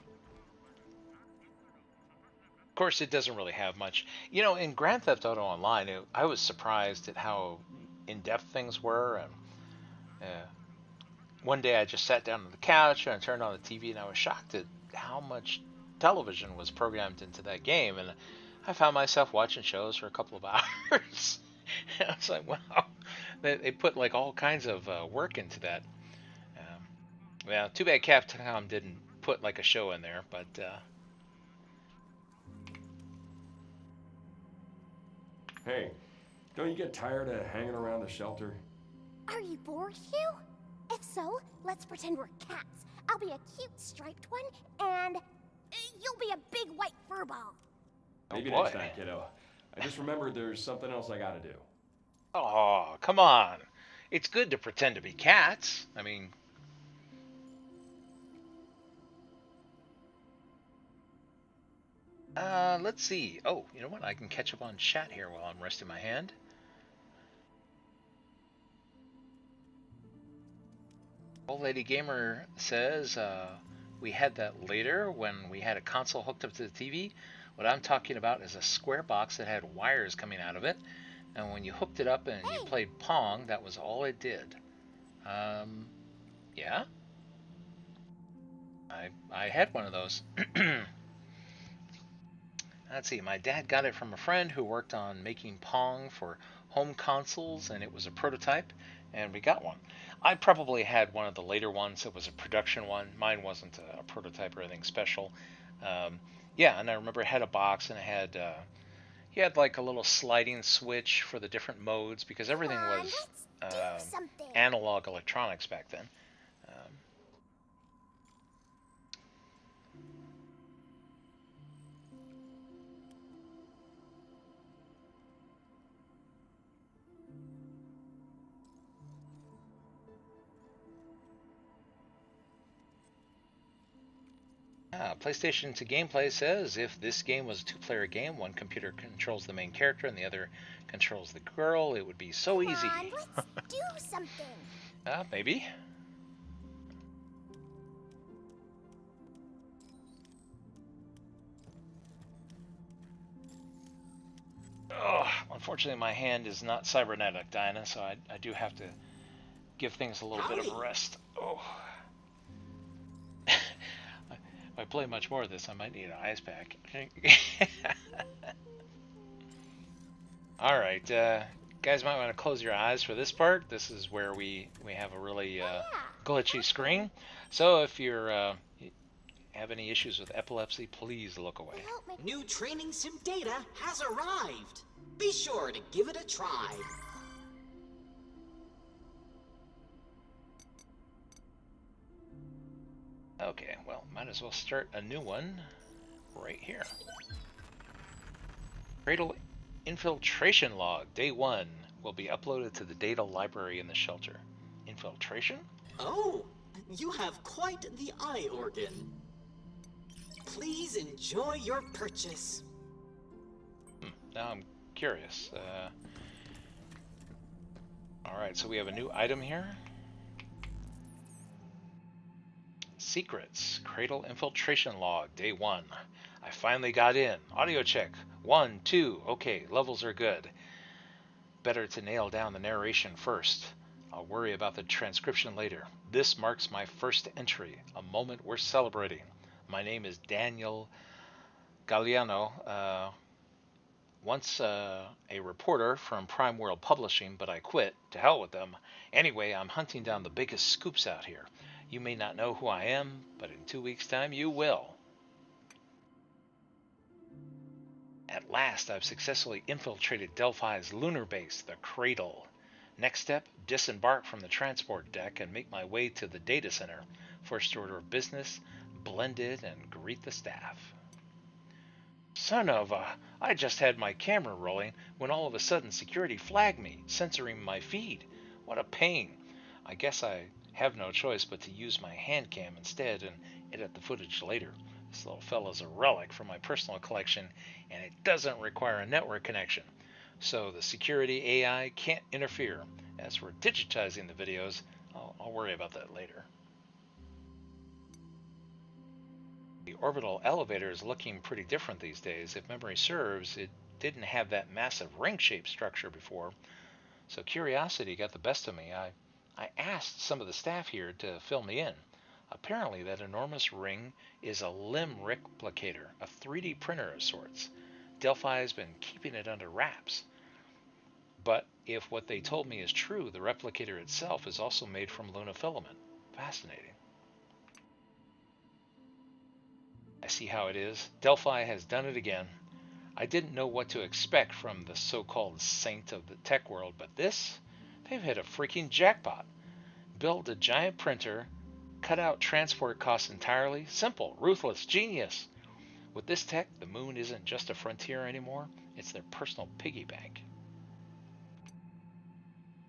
Of course, it doesn't really have much. You know, in Grand Theft Auto Online, I was surprised at how in-depth things were. And one day I just sat down on the couch and I turned on the TV and I was shocked at how much television was programmed into that game. And I found myself watching shows for a couple of hours. I was like, wow, they put like all kinds of work into that. Well, too bad Capcom didn't put like a show in there, but Hey, don't you get tired of hanging around the shelter? Are you bored, Hugh? If so, let's pretend we're cats. I'll be a cute striped one, and you'll be a big white furball. Maybe next time, kiddo. I just remembered there's something else I gotta do. Oh, come on. It's good to pretend to be cats. I mean, let's see. Oh, you know what? I can catch up on chat here while I'm resting my hand. Old Lady Gamer says, we had that later when we had a console hooked up to the TV. What I'm talking about is a square box that had wires coming out of it. And when you hooked it up and you played Pong, that was all it did. Yeah? I had one of those. Let's see, my dad got it from a friend who worked on making Pong for home consoles, and it was a prototype, and we got one. I probably had one of the later ones. It was a production one. Mine wasn't a prototype or anything special. Yeah, and I remember it had a box, and it had he had like a little sliding switch for the different modes, because everything was analog electronics back then. PlayStation to Gameplay says, if this game was a two-player game, one computer controls the main character and the other controls the girl, it would be so easy. Come on, let's do something. Maybe. Oh, unfortunately, my hand is not cybernetic, Dinah, so I do have to give things a little bit of a rest. Oh. If I play much more of this, I might need an ice pack. Alright, guys might want to close your eyes for this part. This is where we have a really glitchy screen. So if you're have any issues with epilepsy, please look away. New training sim data has arrived. Be sure to give it a try. Okay, well, might as well start a new one right here. Cradle infiltration log, day 1, will be uploaded to the data library in the shelter. Infiltration? Oh, you have quite the eye organ. Please enjoy your purchase. Now I'm curious. Alright, so we have a new item here. Secrets. Cradle infiltration log. Day 1. I finally got in. Audio check. 1, 2. Okay, levels are good. Better to nail down the narration first. I'll worry about the transcription later. This marks my first entry. A moment worth celebrating. My name is Daniel Galliano. Once a reporter from Prime World Publishing, but I quit. To hell with them. Anyway, I'm hunting down the biggest scoops out here. You may not know who I am, but in 2 weeks' time you will. At last, I've successfully infiltrated Delphi's lunar base, the Cradle. Next step, disembark from the transport deck and make my way to the data center. First order of business, blend in and greet the staff. Son of a... I just had my camera rolling when all of a sudden security flagged me, censoring my feed. What a pain. I guess I have no choice but to use my hand cam instead and edit the footage later. This little fella's a relic from my personal collection, and it doesn't require a network connection, so the security AI can't interfere. As for digitizing the videos, I'll worry about that later. The orbital elevator is looking pretty different these days. If memory serves, it didn't have that massive ring-shaped structure before, so curiosity got the best of me. I asked some of the staff here to fill me in. Apparently that enormous ring is a limb replicator, a 3D printer of sorts. Delphi has been keeping it under wraps. But if what they told me is true, the replicator itself is also made from Luna filament. Fascinating. I see how it is. Delphi has done it again. I didn't know what to expect from the so-called saint of the tech world, but this? They've hit a freaking jackpot. Built a giant printer, cut out transport costs entirely. Simple, ruthless, genius. With this tech, the moon isn't just a frontier anymore. It's their personal piggy bank.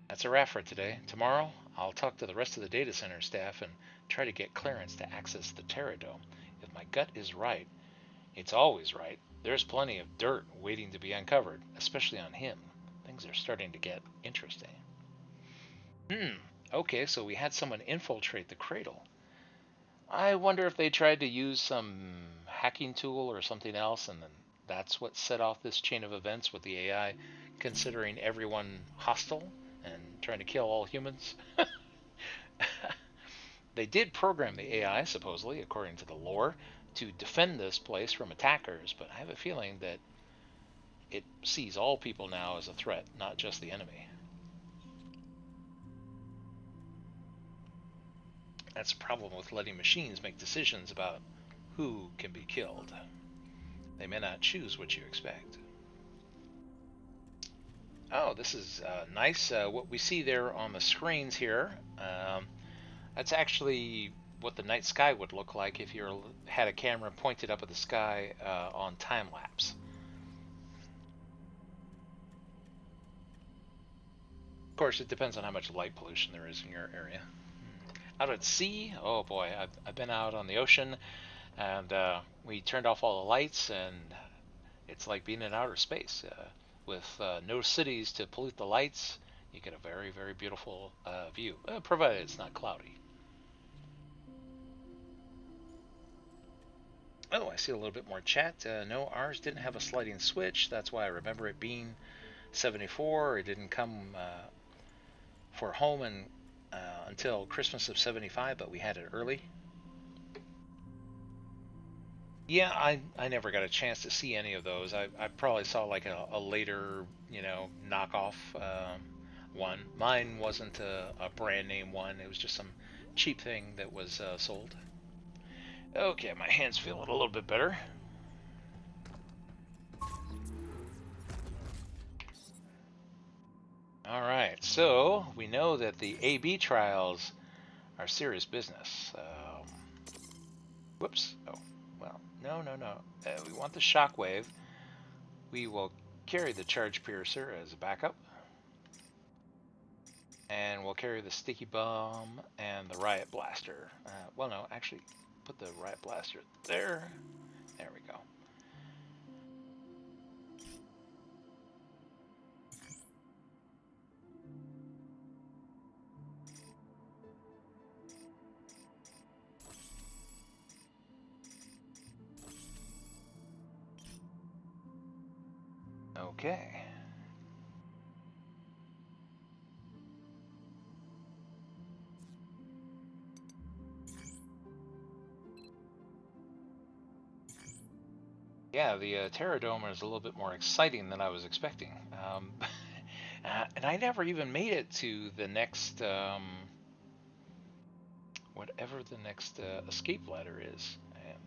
That's a wrap for today. Tomorrow, I'll talk to the rest of the data center staff and try to get clearance to access the Terradome. If my gut is right, it's always right, there's plenty of dirt waiting to be uncovered, especially on him. Things are starting to get interesting. Okay, so we had someone infiltrate the cradle. I wonder if they tried to use some hacking tool or something else, and then that's what set off this chain of events with the AI considering everyone hostile and trying to kill all humans. They did program the AI, supposedly, according to the lore, to defend this place from attackers, but I have a feeling that it sees all people now as a threat, not just the enemy. That's a problem with letting machines make decisions about who can be killed. They may not choose what you expect. Oh, this is nice. What we see there on the screens here, that's actually what the night sky would look like if you had a camera pointed up at the sky on time lapse. Of course, it depends on how much light pollution there is in your area. Out at sea, oh boy, I've been out on the ocean, and we turned off all the lights, and it's like being in outer space. With no cities to pollute the lights, you get a very, very beautiful view, provided it's not cloudy. Oh, I see a little bit more chat. No, ours didn't have a sliding switch. That's why I remember it being 74. It didn't come for home until Christmas of 75, but we had it early. Yeah, I never got a chance to see any of those. I probably saw like a later, knockoff one. Mine wasn't a brand name one. It was just some cheap thing that was sold. Okay, my hand's feeling a little bit better. Alright, so we know that the AB trials are serious business. Whoops. Oh, well, no. We want the shockwave. We will carry the charge piercer as a backup. And we'll carry the sticky bomb and the riot blaster. Well, no, actually, put the riot blaster there. There we go. Okay. Yeah, the Terradome is a little bit more exciting than I was expecting. And I never even made it to the next, whatever the next escape ladder is. And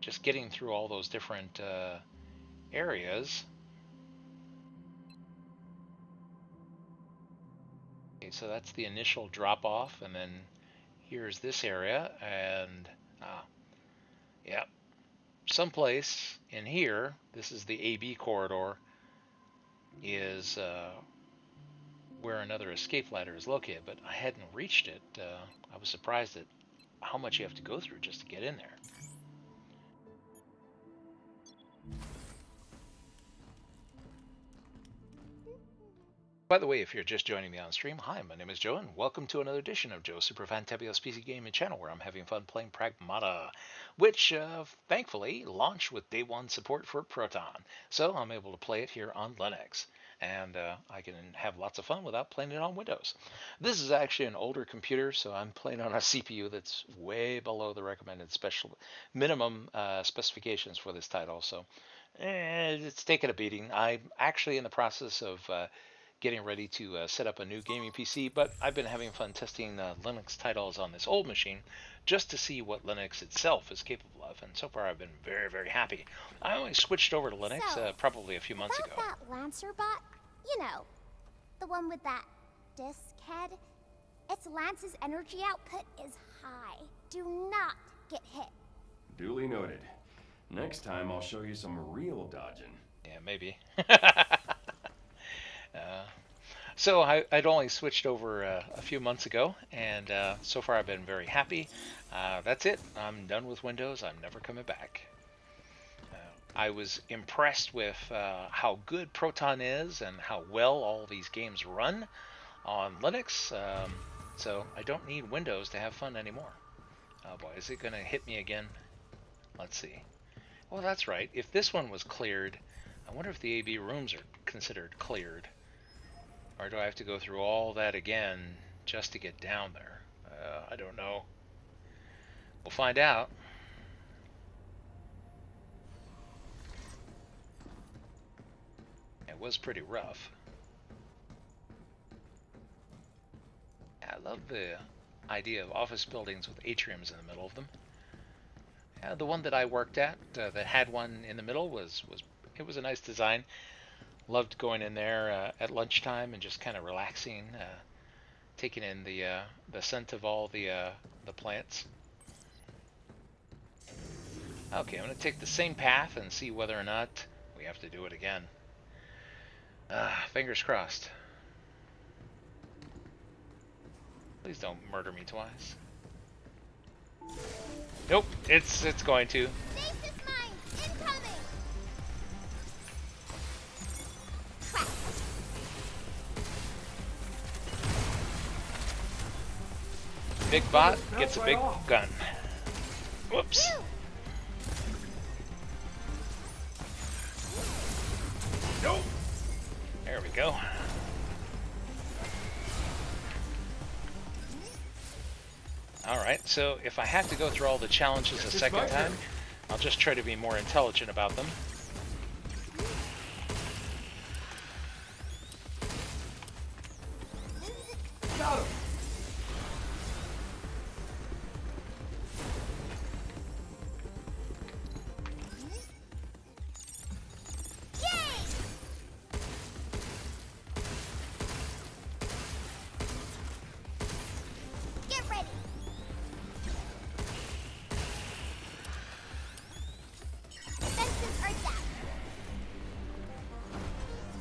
just getting through all those different areas. Okay, so that's the initial drop off, and then here's this area, and yeah, someplace in here, this is the AB corridor, is where another escape ladder is located, but I hadn't reached it. I was surprised at how much you have to go through just to get in there. By the way, if you're just joining me on stream, hi, my name is Joe, and welcome to another edition of Joe's Super Fantabulous PC Gaming Channel, where I'm having fun playing Pragmata, which, thankfully, launched with day one support for Proton, so I'm able to play it here on Linux, and I can have lots of fun without playing it on Windows. This is actually an older computer, so I'm playing on a CPU that's way below the recommended minimum specifications for this title, so it's taken a beating. I'm actually in the process of getting ready to set up a new gaming PC, but I've been having fun testing Linux titles on this old machine just to see what Linux itself is capable of, and so far I've been very, very happy. I only switched over to Linux probably a few months ago. That Lancer bot, you know, the one with that disc head, its Lance's energy output is high. Do not get hit. Duly noted. Next time I'll show you some real dodging. Yeah, maybe. So I'd only switched over a few months ago, and so far I've been very happy. That's it. I'm done with Windows. I'm never coming back. I was impressed with how good Proton is and how well all these games run on Linux, so I don't need Windows to have fun anymore. Oh boy, is it going to hit me again? Let's see. Well, that's right. If this one was cleared, I wonder if the AB rooms are considered cleared. Or do I have to go through all that again just to get down there? I don't know. We'll find out. It was pretty rough. I love the idea of office buildings with atriums in the middle of them. The one that I worked at that had one in the middle was a nice design. Loved going in there at lunchtime and just kind of relaxing, taking in the scent of all the plants. Okay, I'm going to take the same path and see whether or not we have to do it again. Fingers crossed. Please don't murder me twice. Nope, it's going to. Big bot gets a big gun. Whoops. Nope. There we go. Alright, so if I have to go through all the challenges a second time, I'll just try to be more intelligent about them. Got him!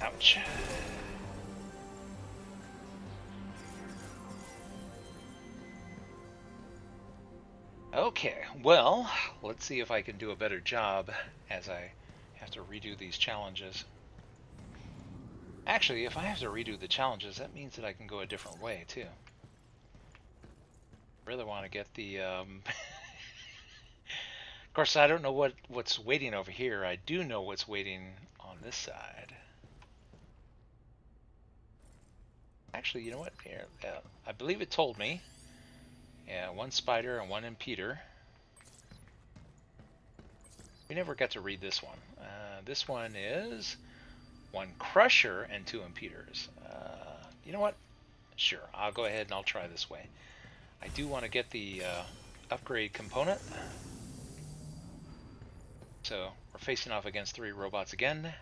Ouch. Okay, well, let's see if I can do a better job as I have to redo these challenges. Actually, if I have to redo the challenges, that means that I can go a different way, too. Really want to get the... Of course, I don't know what's waiting over here. I do know what's waiting on this side. Actually, you know what? Here, I believe it told me. Yeah, one spider and one impeder. We never got to read this one. This one is one crusher and two impeders. You know what? Sure, I'll go ahead and I'll try this way. I do want to get the upgrade component. So we're facing off against 3 robots again.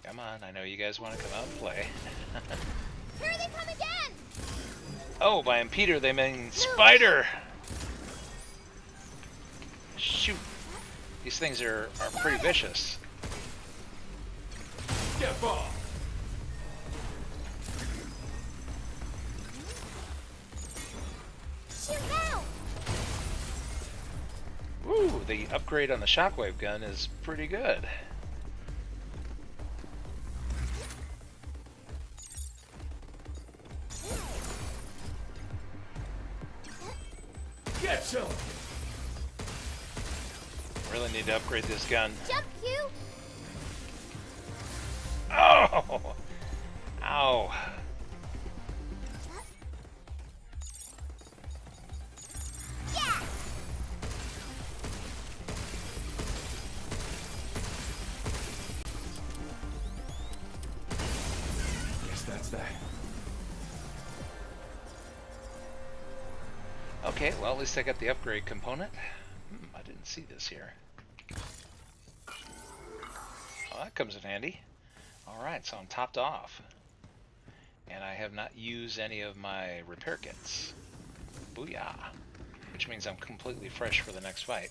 Come on, I know you guys want to come out and play. Here they come again! Oh, by impeder they mean spider! Shoot! These things are pretty vicious. Get off! Shoot now! Ooh, the upgrade on the shockwave gun is pretty good. Get some! Really need to upgrade this gun. Jump, Q! Oh! Ow. Yeah! Guess that's that. Okay, well, at least I got the upgrade component. I didn't see this here. Oh, that comes in handy. Alright, so I'm topped off. And I have not used any of my repair kits. Booyah! Which means I'm completely fresh for the next fight.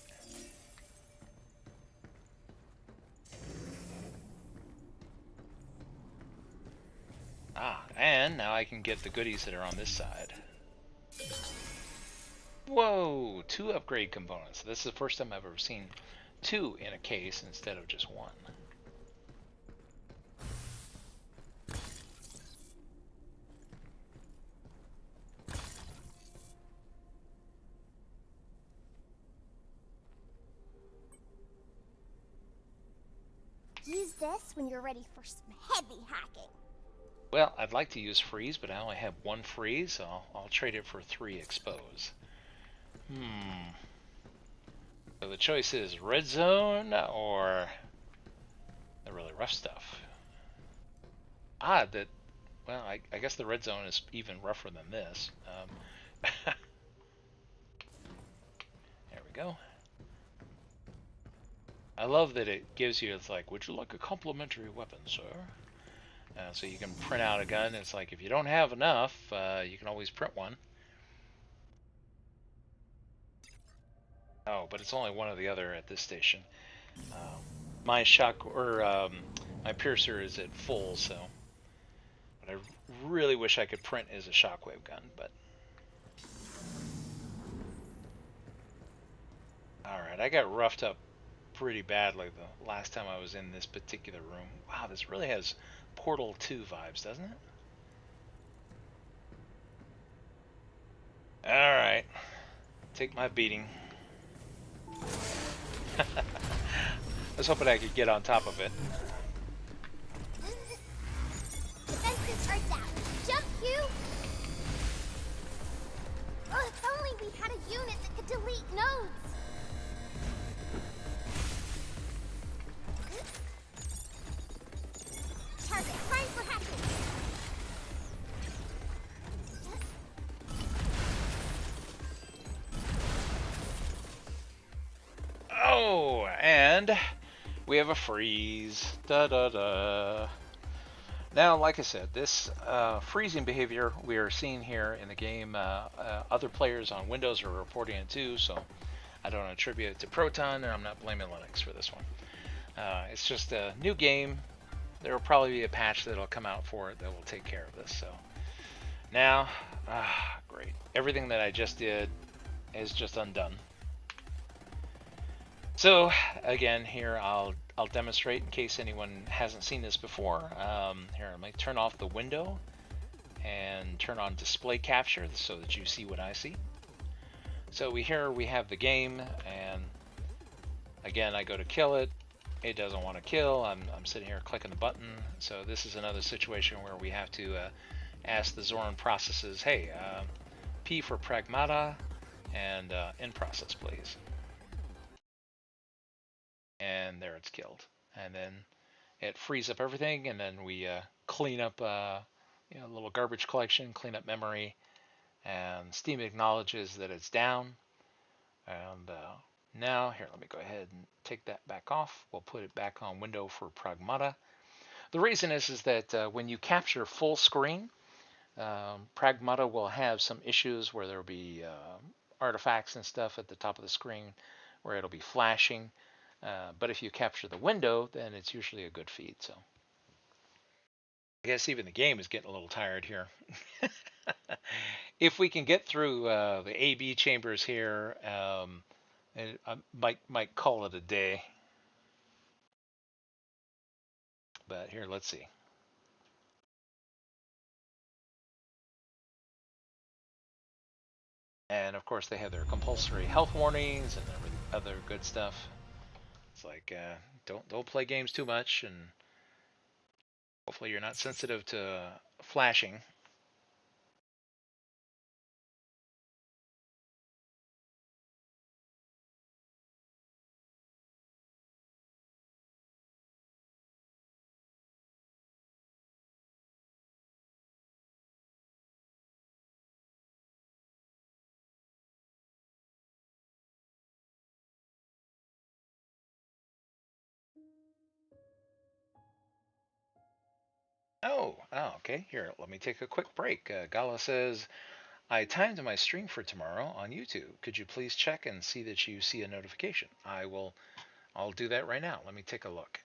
Ah, and now I can get the goodies that are on this side. Whoa! 2 upgrade components. This is the first time I've ever seen 2 in a case instead of just 1. Use this when you're ready for some heavy hacking. Well, I'd like to use freeze, but I only have 1 freeze, so I'll trade it for 3 expose. So the choice is red zone or the really rough stuff. Odd that, well, I guess the red zone is even rougher than this. There we go. I love that it gives you, it's like, would you like a complimentary weapon, sir? So you can print out a gun. It's like, if you don't have enough, you can always print one. Oh, but it's only one or the other at this station. My my piercer is at full, so. But I really wish I could print as a shockwave gun, but. Alright, I got roughed up pretty badly the last time I was in this particular room. Wow, this really has Portal 2 vibes, doesn't it? Alright. Take my beating. I was hoping I could get on top of it. Defenses are down. Jump, Q! Oh, if only we had a unit that could delete nodes. Target prime for hacking. Oh, and we have a freeze. Da da da. Now, like I said, this freezing behavior we are seeing here in the game, other players on Windows are reporting it too, so I don't attribute it to Proton, and I'm not blaming Linux for this one. It's just a new game. There will probably be a patch that will come out for it that will take care of this. So now, great. Everything that I just did is just undone. So again, here I'll demonstrate in case anyone hasn't seen this before. Here, let me turn off the window and turn on display capture so that you see what I see. So we have the game, and again I go to kill it. It doesn't want to kill. I'm sitting here clicking the button. So this is another situation where we have to ask the Zorin processes, hey, P for Pragmata, and in process, please. And there it's killed. And then it frees up everything, and then we clean up a little garbage collection, clean up memory, and Steam acknowledges that it's down. And now, here, let me go ahead and take that back off. We'll put it back on window for Pragmata. The reason is that when you capture full screen, Pragmata will have some issues where there will be artifacts and stuff at the top of the screen where it'll be flashing. But if you capture the window, then it's usually a good feed. So I guess even the game is getting a little tired here. If we can get through the AB chambers here, and I might call it a day. But here, let's see. And of course, they have their compulsory health warnings and other good stuff. It's like don't play games too much, and hopefully you're not sensitive to flashing. Oh, okay. Here, let me take a quick break. Gala says, I timed my stream for tomorrow on YouTube. Could you please check and see that you see a notification? I'll do that right now. Let me take a look.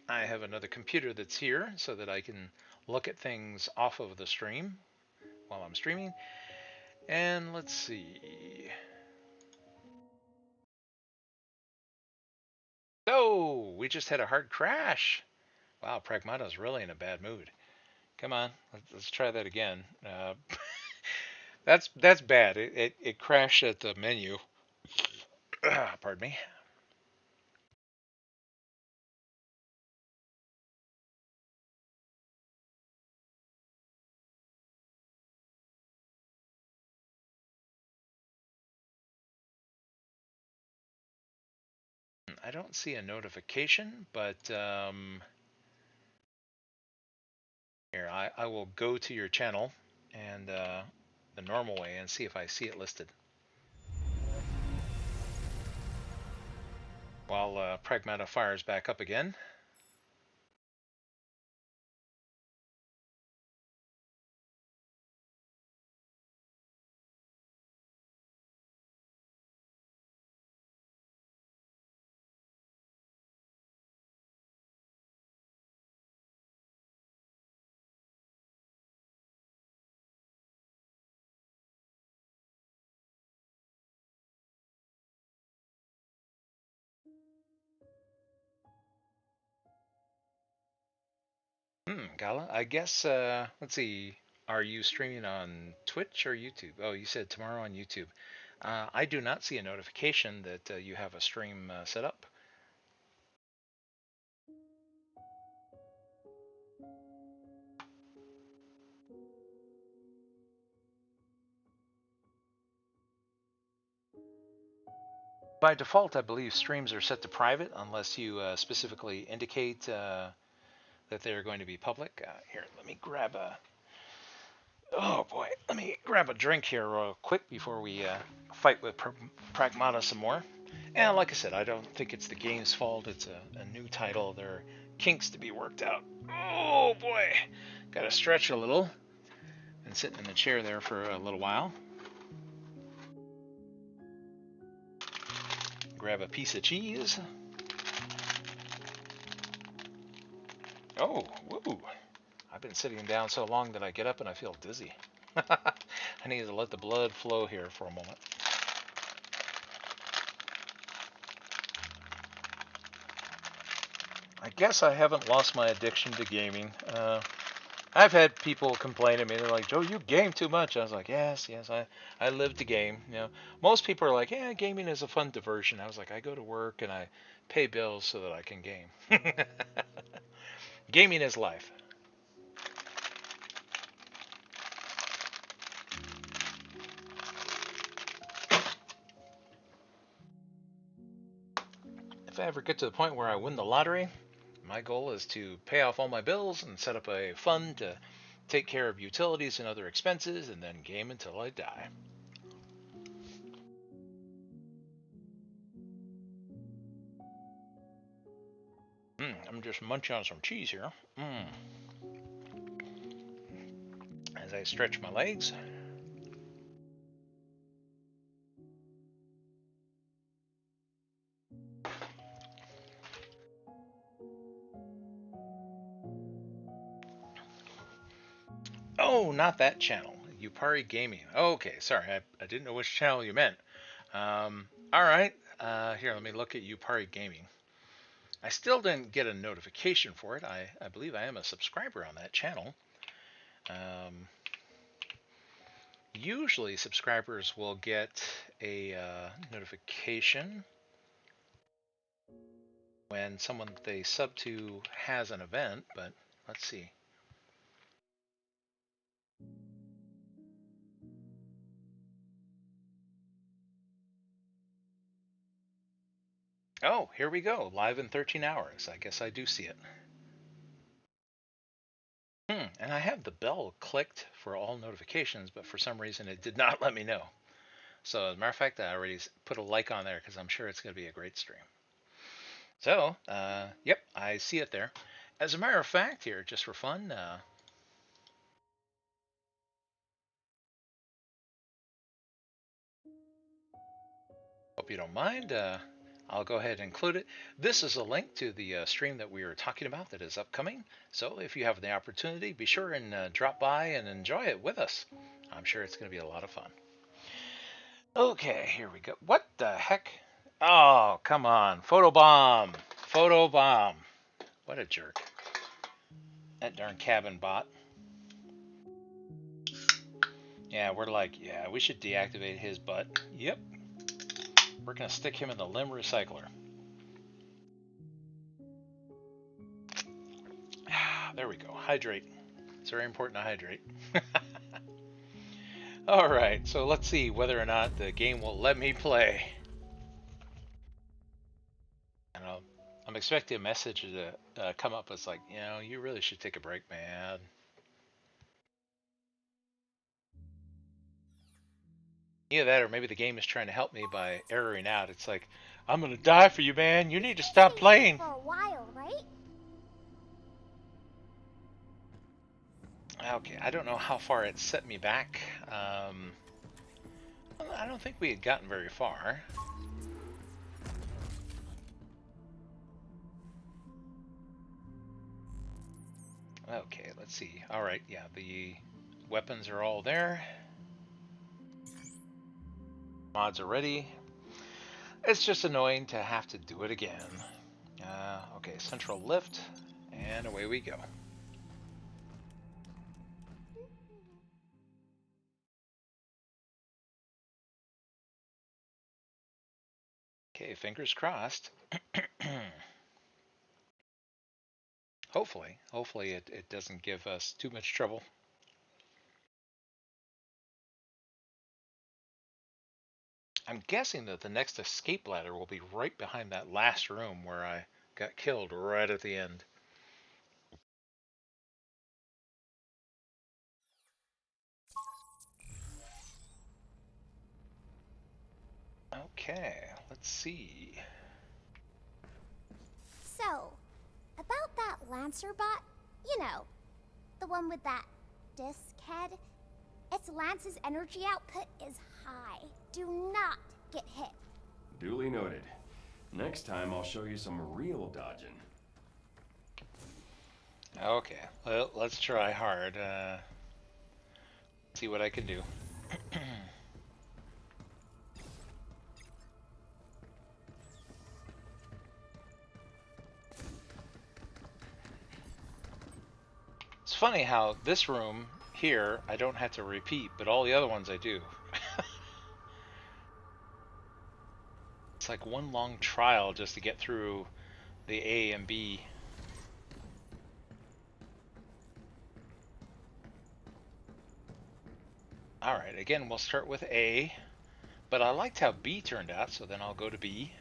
I have another computer that's here so that I can look at things off of the stream while I'm streaming. And let's see. Oh, we just had a hard crash. Wow, Pragmata's really in a bad mood. Come on, let's try that again. That's bad. It crashed at the menu. Pardon me. I don't see a notification, but here I will go to your channel and the normal way and see if I see it listed. While Pragmata fires back up again. Gala, I guess, let's see, are you streaming on Twitch or YouTube? Oh, you said tomorrow on YouTube. I do not see a notification that you have a stream set up. By default, I believe streams are set to private unless you specifically indicate that they're going to be public. Here, let me grab a. Oh boy, let me grab a drink here real quick before we fight with Pragmata some more. And like I said, I don't think it's the game's fault. It's a new title. There are kinks to be worked out. Oh boy, gotta stretch a little. Been sitting in the chair there for a little while. Grab a piece of cheese. Oh, woo. I've been sitting down so long that I get up and I feel dizzy. I need to let the blood flow here for a moment. I guess I haven't lost my addiction to gaming. I've had people complain to me. They're like, Joe, you game too much. I was like, yes, I live to game. You know, most people are like, yeah, gaming is a fun diversion. I was like, I go to work and I pay bills so that I can game. Gaming is life. If I ever get to the point where I win the lottery, my goal is to pay off all my bills and set up a fund to take care of utilities and other expenses and then game until I die. I'm just munching on some cheese here. As I stretch my legs. Oh, not that channel. Yupari Gaming. Okay, sorry, I didn't know which channel you meant. All right, here, let me look at Yupari Gaming. I still didn't get a notification for it. I believe I am a subscriber on that channel. Usually subscribers will get a notification when someone they sub to has an event, but let's see. Oh, here we go. Live in 13 hours. I guess I do see it. And I have the bell clicked for all notifications, but for some reason it did not let me know. So as a matter of fact, I already put a like on there because I'm sure it's going to be a great stream. So, yep, I see it there. As a matter of fact here, just for fun, hope you don't mind, I'll go ahead and include it. This is a link to the stream that we were talking about that is upcoming. So if you have the opportunity, be sure and drop by and enjoy it with us. I'm sure it's going to be a lot of fun. Okay, here we go. What the heck? Oh, come on. Photobomb. Photobomb. What a jerk. That darn cabin bot. Yeah, we're like, yeah, we should deactivate his butt. Yep. We're going to stick him in the limb recycler. There we go. Hydrate. It's very important to hydrate. Alright, so let's see whether or not the game will let me play. And I'm expecting a message to come up as like, you know, you really should take a break, man. Either that or maybe the game is trying to help me by erroring out. It's like, I'm gonna die for you, man. You need to stop playing. For a while, right? Okay, I don't know how far it set me back. I don't think we had gotten very far. Okay, let's see. Alright, yeah, the weapons are all there. Mods are ready. It's just annoying to have to do it again. Okay, central lift, and away we go. Okay, fingers crossed. Hopefully it doesn't give us too much trouble. I'm guessing that the next escape ladder will be right behind that last room where I got killed right at the end. Okay, let's see. So, about that Lancer bot, you know, the one with that disc head, its Lance's energy output is high. Do not get hit. Duly noted. Next time I'll show you some real dodging. Okay, well, let's try hard. See what I can do. It's funny how this room here I don't have to repeat, but all the other ones I do. It's like one long trial just to get through the A and B. Alright, again we'll start with A, but I liked how B turned out, so then I'll go to B.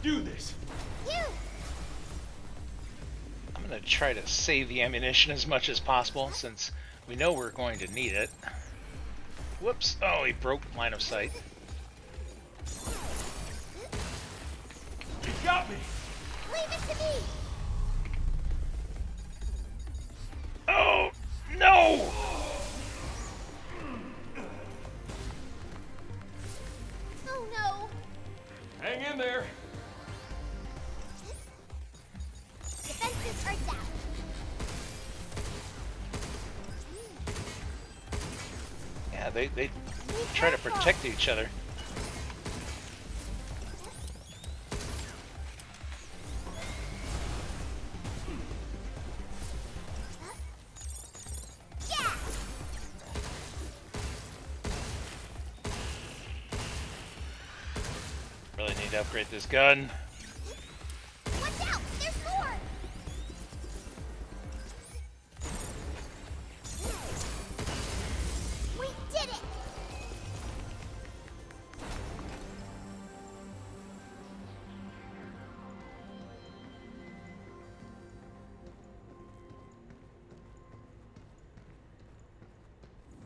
Do this. I'm gonna try to save the ammunition as much as possible since We know we're going to need it. Whoops. Oh, he broke line of sight. You got me! Leave it to me! Oh, no! Oh no! Hang in there. Defenses are down. Yeah, they try to protect each other. Yeah! Really need to upgrade this gun. Watch out! There's more! We did it!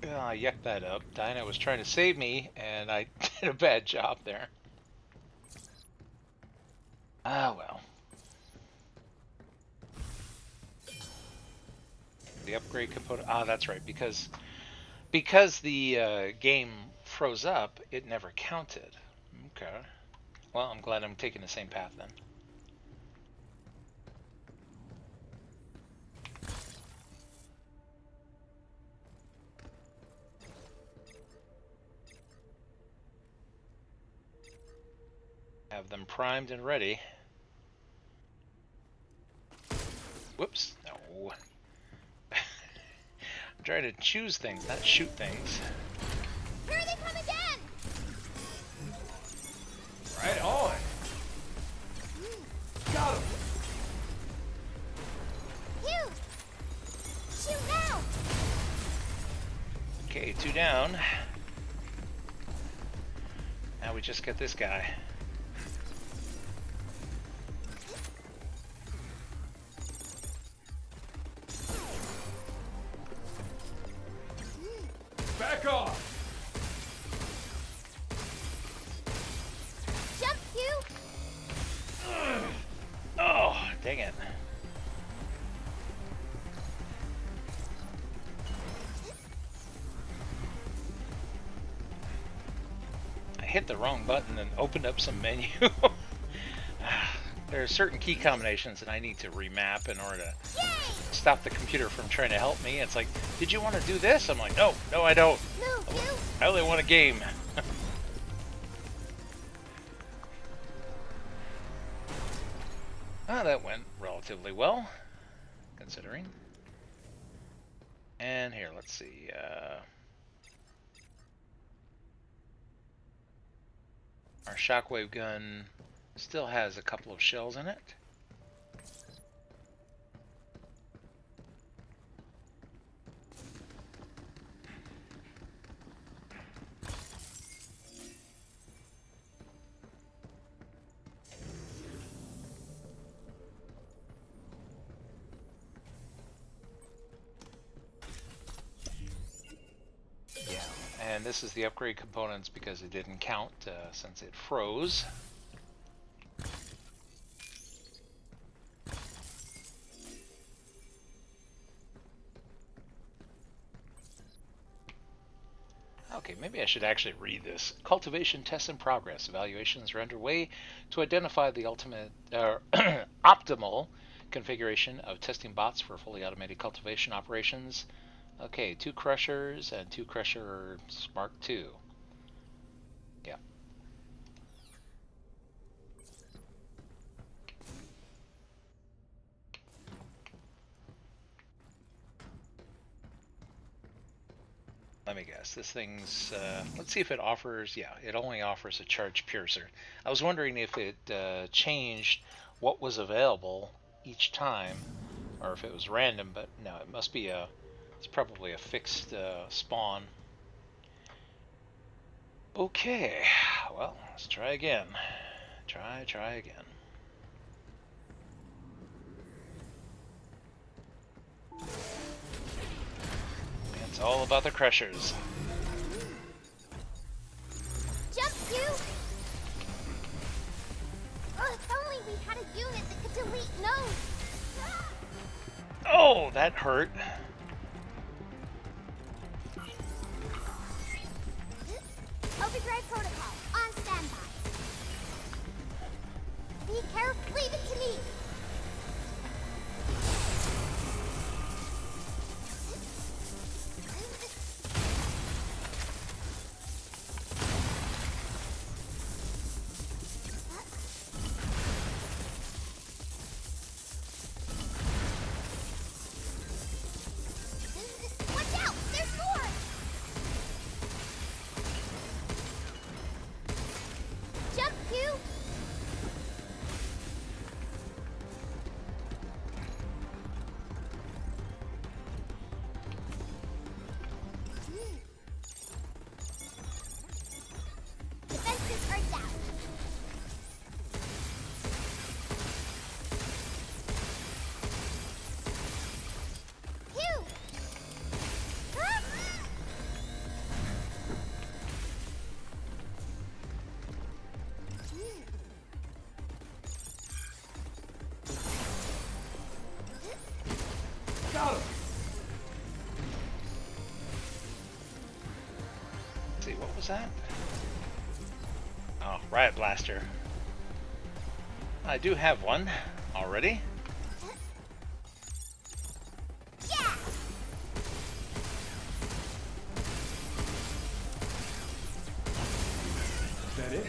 I yucked that up. Dinah was trying to save me, and I did a bad job there. Ah, well. The upgrade component. Ah, that's right. Because the game froze up, it never counted. Okay. Well, I'm glad I'm taking the same path then. Have them primed and ready. Whoops. No. I'm trying to choose things, not shoot things. Here they come again! Right on. Got him. You! Shoot now! Okay, 2 down. Now we just get this guy. Back off. Jump, you! Oh, dang it. I hit the wrong button and opened up some menu. There are certain key combinations that I need to remap in order to stop the computer from trying to help me. It's like, did you want to do this? I'm like, no, I don't. Move, you! I only want a game. That went relatively well, considering. And here, let's see. Our shockwave gun still has a couple of shells in it. And this is the upgrade components because it didn't count since it froze. Okay, maybe I should actually read this. Cultivation tests in progress. Evaluations are underway to identify the optimal configuration of testing bots for fully automated cultivation operations. Okay, 2 crushers and 2 crushers Mark II. Yeah. Let me guess. This thing's, let's see if it offers, yeah, it only offers a charge piercer. I was wondering if it changed what was available each time, or if it was random, but no, it must be it's probably a fixed spawn. Okay, well, let's try again. Try again. all about the crushers. Jump, you! Oh, if only we had a unit that could delete nodes. Oh, that hurt. Overdrive protocol on standby. Be careful. Leave it to me. Watch out! There's more! Jump, Q! Defenses are down. Q! Ah! Got him! Let's see, what was that? Oh, riot blaster. I do have one already. Yeah! Is that it?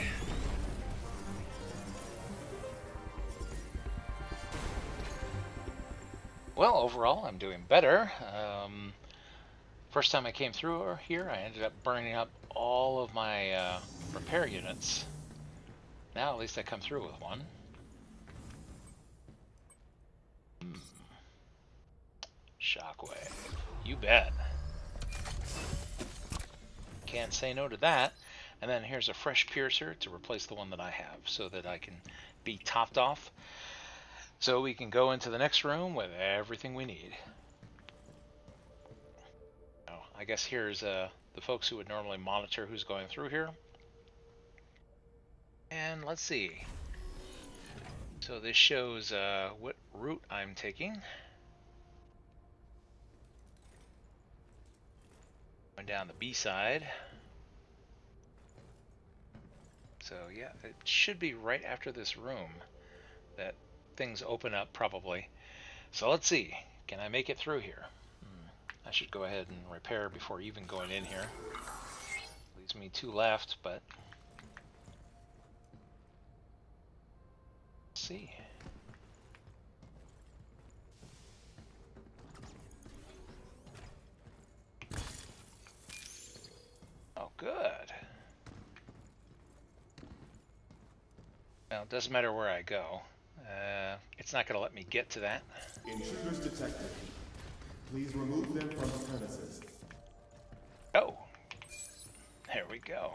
Well, overall, I'm doing better. First time I came through here, I ended up burning up all of my repair units. Now at least I come through with one. Shockwave. You bet. Can't say no to that. And then here's a fresh piercer to replace the one that I have so that I can be topped off. So we can go into the next room with everything we need. Oh, I guess here's the folks who would normally monitor who's going through here. And let's see. So this shows what route I'm taking. Going down the B side. So yeah, it should be right after this room that things open up probably. So let's see. Can I make it through here? I should go ahead and repair before even going in here. Leaves me 2 left, but let's see. Oh, good. Well, it doesn't matter where I go. It's not going to let me get to that. Intruders detected. Please remove them from the premises. Oh, there we go.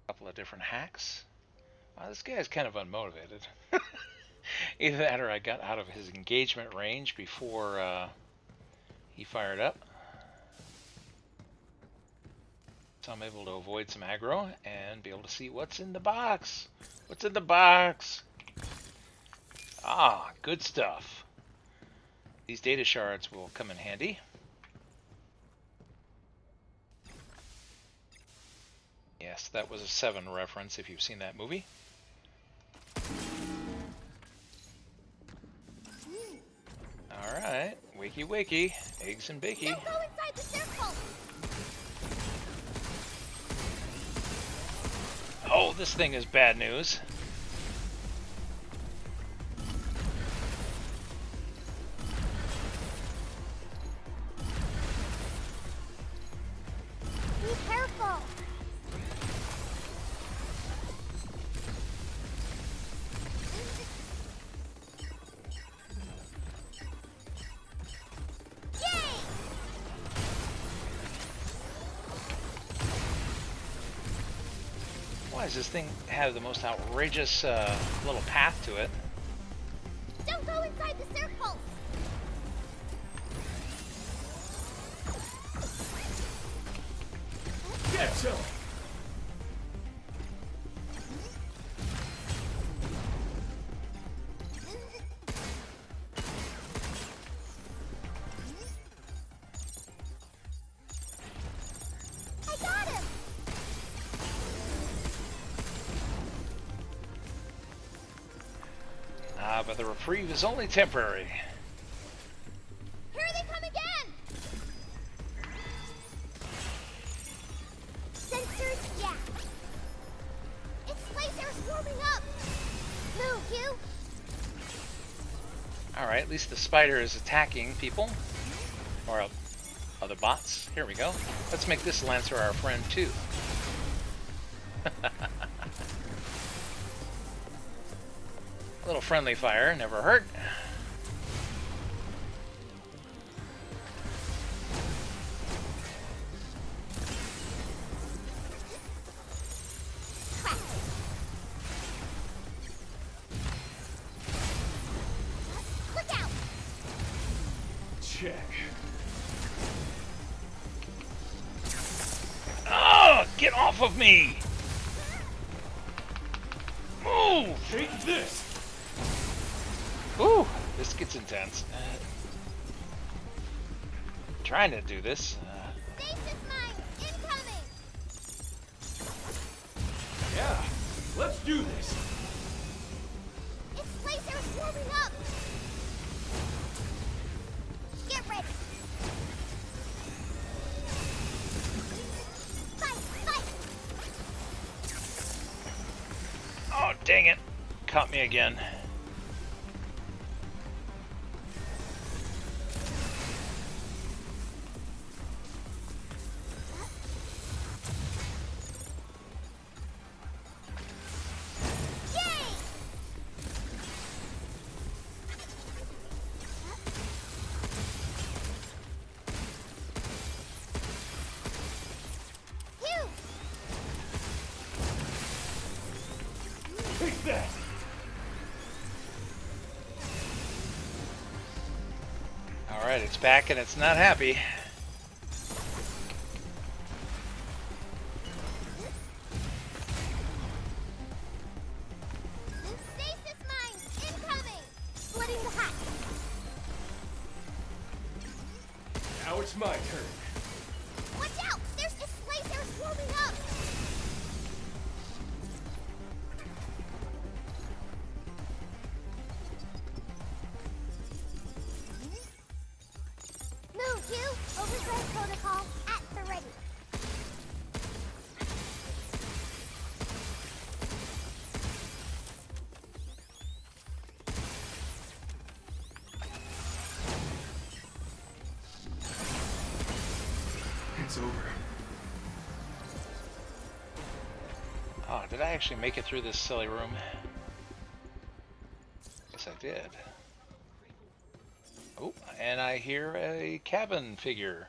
Couple of different hacks. Wow, this guy's kind of unmotivated. Either that or I got out of his engagement range before he fired up. So I'm able to avoid some aggro and be able to see what's in the box. What's in the box? Ah, good stuff. These data shards will come in handy. Yes, that was a 7 reference if you've seen that movie. Alright, wakey wakey, eggs and bakey. Don't go inside the circle! Oh, this thing is bad news. Be careful! Yay! Why does this thing have the most outrageous little path to it? Don't go inside the circle! Excellent. I got him! Ah, but the reprieve is only temporary. Here they come again! Sensors, yeah. Its lasers warming up! Move, you! Alright, at least the spider is attacking people. Or other bots. Here we go. Let's make this Lancer our friend too. A little friendly fire, never hurt. Look out! Check. Oh, get off of me! Move! Take this. Ooh, this gets intense. Trying to do this. Stasis mine incoming! Yeah. Let's do this. Its lasers warming up! Get ready! Fight! Fight! Oh, dang it. Caught me again. Yay! Phew! Take that. Alright, it's back and it's not happy. Stasis mine incoming! Splitting the hatch! Now it's my turn. Watch out! There's its lasers warming up! Move, you! Overdrive protocol at the ready. It's over. Oh, did I actually make it through this silly room? Yes, I did. Oh, and I hear a cabin figure.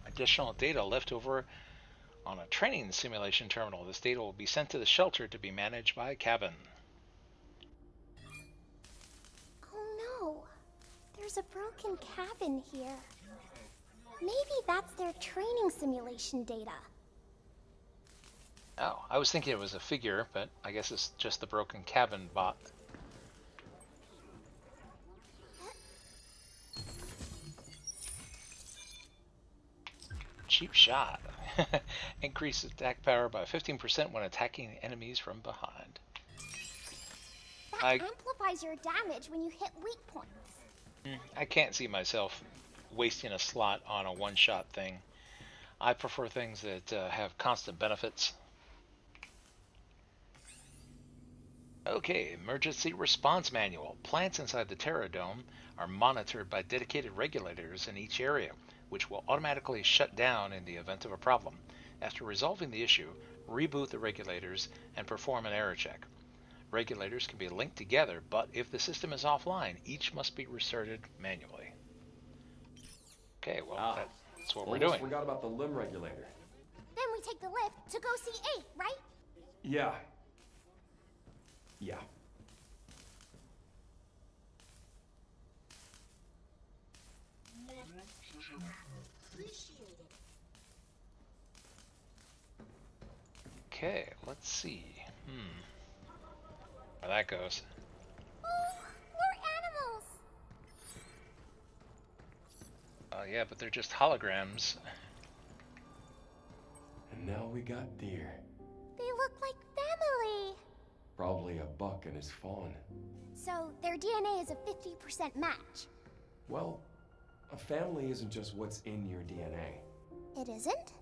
Additional data left over on a training simulation terminal. This data will be sent to the shelter to be managed by Cabin. Oh no! There's a broken cabin here. Maybe that's their training simulation data. Oh, I was thinking it was a figure, but I guess it's just the broken cabin bot. Cheap shot. Increase attack power by 15% when attacking enemies from behind. That amplifies your damage when you hit weak points. I can't see myself wasting a slot on a one-shot thing. I prefer things that have constant benefits. Okay, emergency response manual. Plants inside the Terra Dome are monitored by dedicated regulators in each area, which will automatically shut down in the event of a problem. After resolving the issue, reboot the regulators and perform an error check. regulators can be linked together, but if the system is offline, each must be restarted manually. Okay, well, that's what we're Almost doing. forgot about the limb regulator. Then we take the lift to go see 8, right? Yeah. Yeah. Okay, let's see. Where that goes. Oh, more animals! Yeah, but they're just holograms. And now we got deer. They look like family. Probably a buck and his fawn. So their DNA is a 50% match. Well, a family isn't just what's in your DNA. It isn't?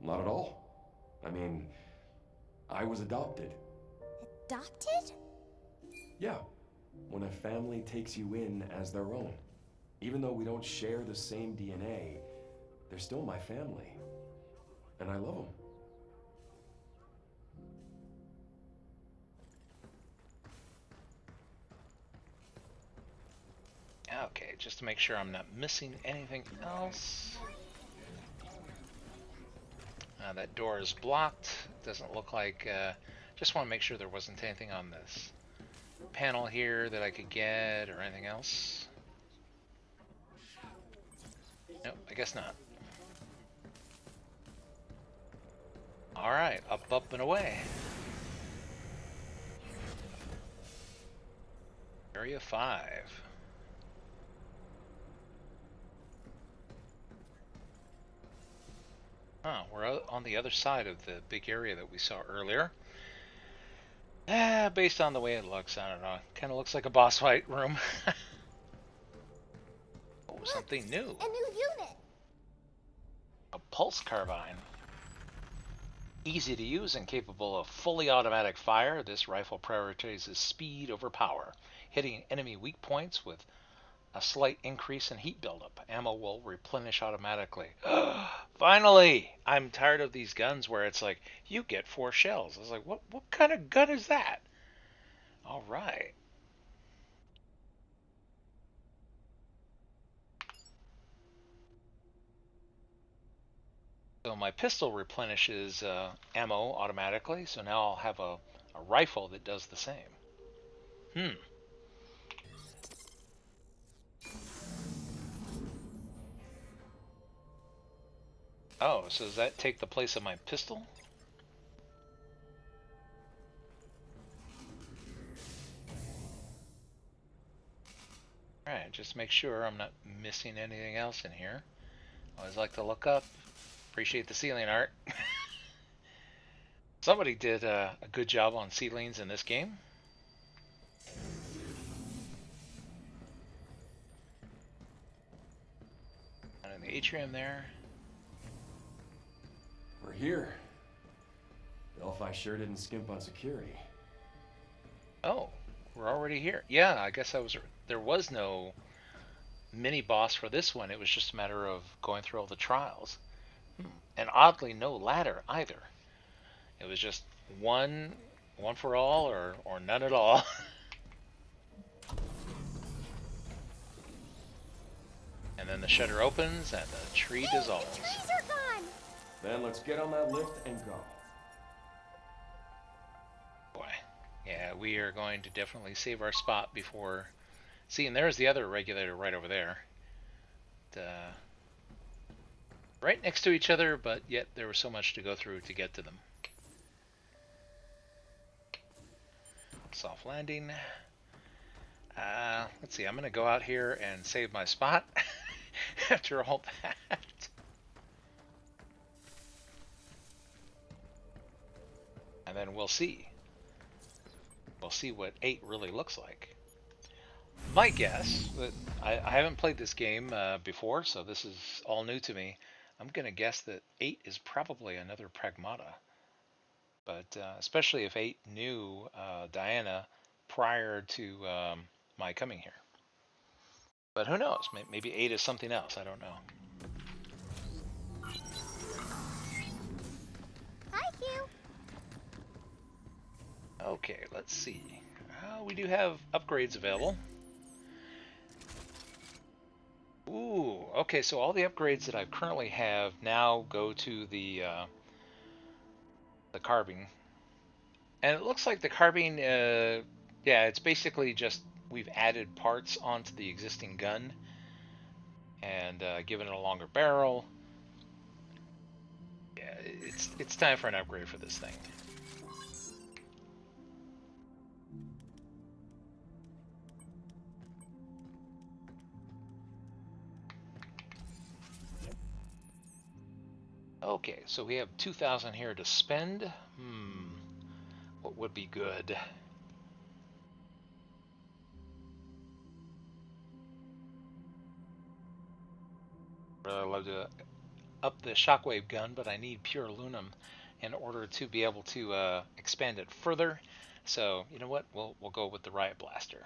Not at all. I mean, I was adopted. Adopted? Yeah, when a family takes you in as their own. Even though we don't share the same DNA, they're still my family. And I love them. Okay, just to make sure I'm not missing anything else. That door is blocked. Doesn't look like... just want to make sure there wasn't anything on this panel here that I could get or anything else. Nope, I guess not. Alright, up and away. Area 5. We're out on the other side of the big area that we saw earlier. Based on the way it looks, I don't know. Kind of looks like a boss fight room. Oh, Look, something new. A new unit. A pulse carbine. Easy to use and capable of fully automatic fire, this rifle prioritizes speed over power, hitting enemy weak points with a slight increase in heat buildup. Ammo will replenish automatically. Finally! I'm tired of these guns where it's like, you get 4 shells. I was like, what kind of gun is that? Alright. So my pistol replenishes ammo automatically, so now I'll have a rifle that does the same. Oh, so does that take the place of my pistol? Alright, just make sure I'm not missing anything else in here. Always like to look up. Appreciate the ceiling art. Somebody did a good job on ceilings in this game. And in the atrium there. We're here. Delphi sure didn't skimp on security. Oh, we're already here. Yeah, I guess there was no mini boss for this one. It was just a matter of going through all the trials. And oddly, no ladder either. It was just one for all or none at all. And then the shutter opens and the tree dissolves. The trees are gone! Then let's get on that lift and go. Boy, yeah, we are going to definitely save our spot before... See, and there's the other regulator right over there. Right next to each other, but yet there was so much to go through to get to them. Soft landing. Let's see, I'm going to go out here and save my spot after all that. And then we'll see. We'll see what 8 really looks like. My guess, that I haven't played this game before, so this is all new to me. I'm going to guess that 8 is probably another Pragmata. But especially if 8 knew Diana prior to my coming here. But who knows? Maybe 8 is something else. I don't know. Hi, Q. Okay, let's see. We do have upgrades available. Ooh, okay, so all the upgrades that I currently have now go to the carbine. And it looks like the carbine, yeah, it's basically just we've added parts onto the existing gun and given it a longer barrel. Yeah, it's time for an upgrade for this thing. Okay, so we have 2,000 here to spend. What would be good? I'd love to up the shockwave gun, but I need pure aluminum in order to be able to expand it further. So you know what? We'll go with the riot blaster.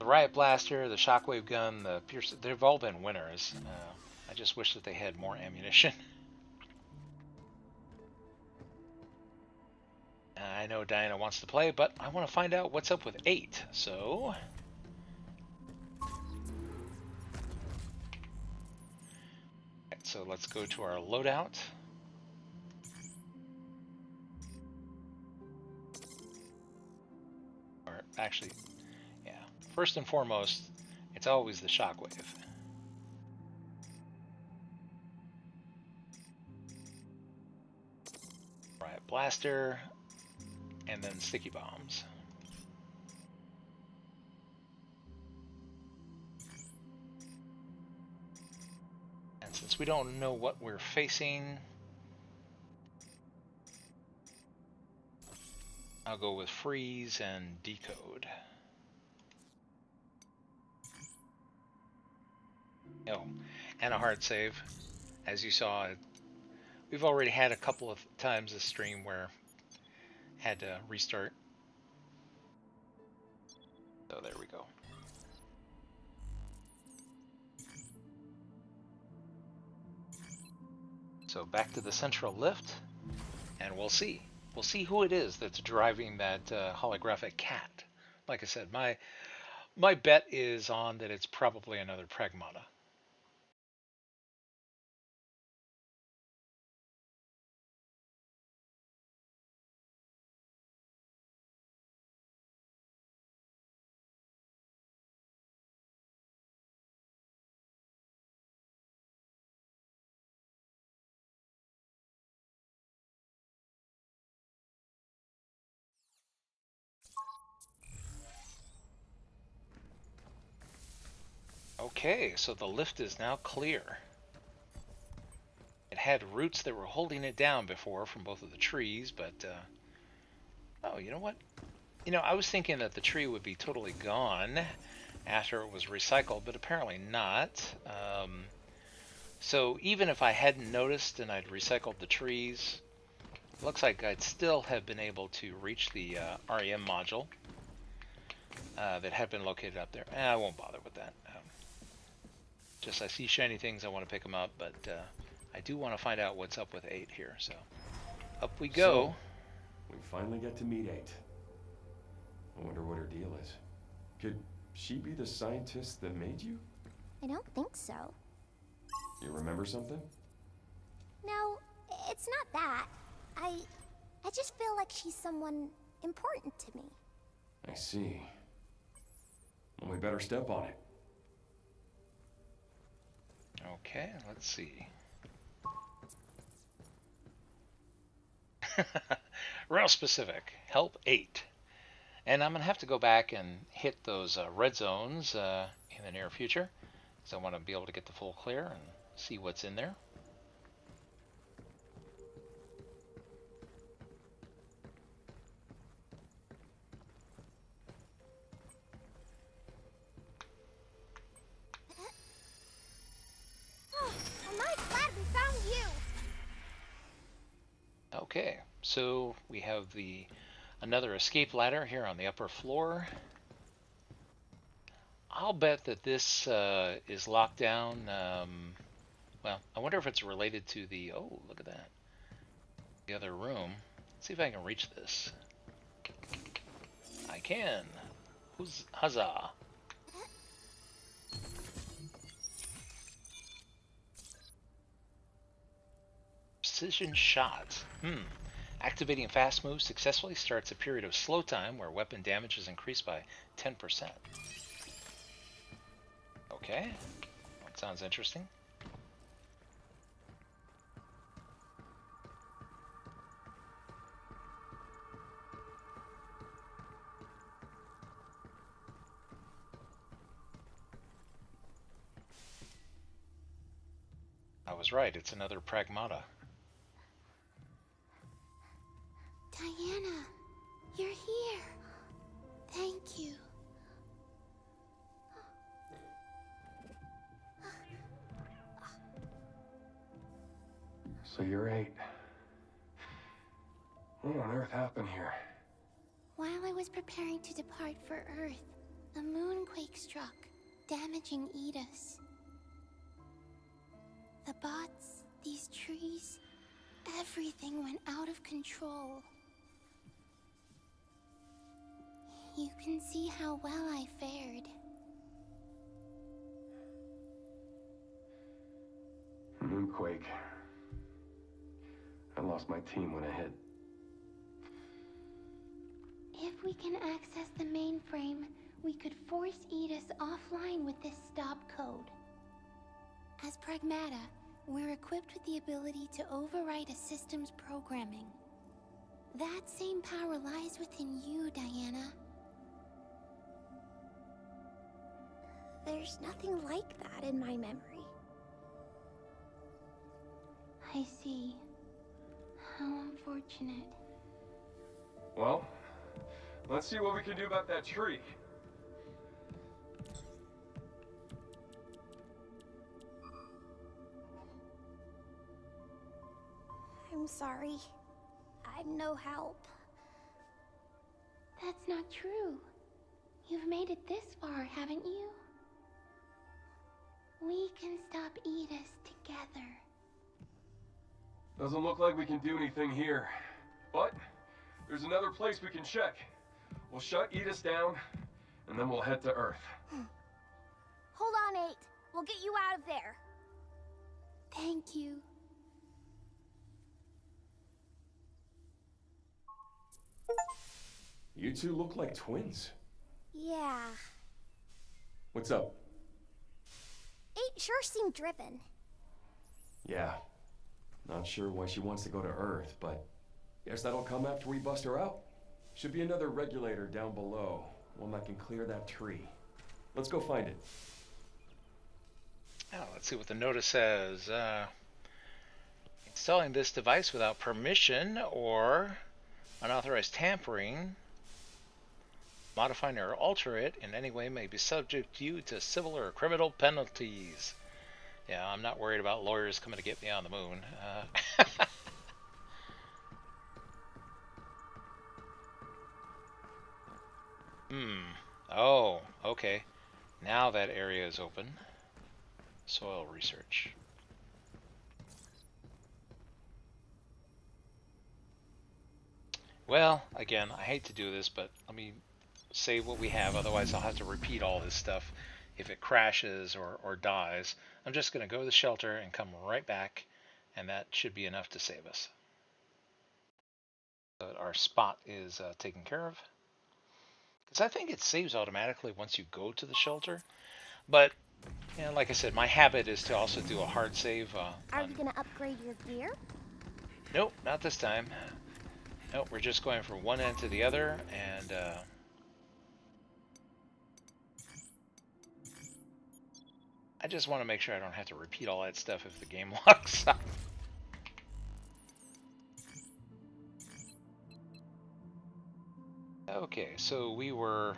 The riot blaster, the shockwave gun, the pierce. They've all been winners. I just wish that they had more ammunition. I know Diana wants to play, but I want to find out what's up with 8. So So let's go to our loadout. Or actually, yeah, first and foremost, it's always the shockwave. Riot blaster, and then sticky bombs. And since we don't know what we're facing, I'll go with freeze and decode. Oh, and a hard save. As you saw, we've already had a couple of times this stream where I had to restart. So there we go. So back to the central lift, and we'll see. We'll see who it is that's driving that holographic cat. Like I said, my bet is on that it's probably another Pragmata. Okay, so the lift is now clear. It had roots that were holding it down before from both of the trees, but oh, you know what? You know, I was thinking that the tree would be totally gone after it was recycled, but apparently not. So even if I hadn't noticed and I'd recycled the trees, it looks like I'd still have been able to reach the REM module that had been located up there. I won't bother with that. Just I see shiny things, I want to pick them up, but I do want to find out what's up with 8 here. So up we go. So, we finally get to meet 8. I wonder what her deal is. Could she be the scientist that made you? I don't think so. You remember something? No, it's not that. I just feel like she's someone important to me. I see. Well, we better step on it. Okay, let's see. Real specific. Help 8. And I'm going to have to go back and hit those red zones in the near future, because I want to be able to get the full clear and see what's in there. I'm really glad we found you. Okay, so we have another escape ladder here on the upper floor. I'll bet that this is locked down. Well, I wonder if it's related to the... Oh, look at that. The other room. Let's see if I can reach this. I can. Huzzah. Precision shot. Activating fast moves successfully starts a period of slow time where weapon damage is increased by 10%. Okay. That sounds interesting. I was right, it's another Pragmata. Diana, you're here. Thank you. So you're 8. What on earth happened here? While I was preparing to depart for Earth, a moonquake struck, damaging Edis. The bots, these trees, everything went out of control. You can see how well I fared. Moonquake. I lost my team when it hit. If we can access the mainframe, we could force Edis offline with this stop code. As Pragmata, we're equipped with the ability to overwrite a system's programming. That same power lies within you, Diana. There's nothing like that in my memory. I see. How unfortunate. Well, let's see what we can do about that tree. I'm sorry. I'm no help. That's not true. You've made it this far, haven't you? We can stop Edis together. Doesn't look like we can do anything here. But there's another place we can check. We'll shut Edis down, and then we'll head to Earth. Hold on, 8. We'll get you out of there. Thank you. You two look like twins. Yeah. What's up? 8 sure seemed driven. Yeah. Not sure why she wants to go to Earth, but guess that'll come after we bust her out. Should be another regulator down below, one that can clear that tree. Let's go find it. Oh, let's see what the notice says. Installing this device without permission or unauthorized tampering, modifying or alter it in any way may be subject you to civil or criminal penalties. Yeah, I'm not worried about lawyers coming to get me on the moon. Oh, okay. Now that area is open. Soil research. Well, again, I hate to do this, but let me save what we have. Otherwise, I'll have to repeat all this stuff if it crashes or dies. I'm just going to go to the shelter and come right back, and that should be enough to save us. But our spot is taken care of. Because I think it saves automatically once you go to the shelter. But, you know, like I said, my habit is to also do a hard save. Are you going to upgrade your gear? Nope, not this time. Nope, we're just going from one end to the other, and I just want to make sure I don't have to repeat all that stuff if the game locks up. Okay, so we were,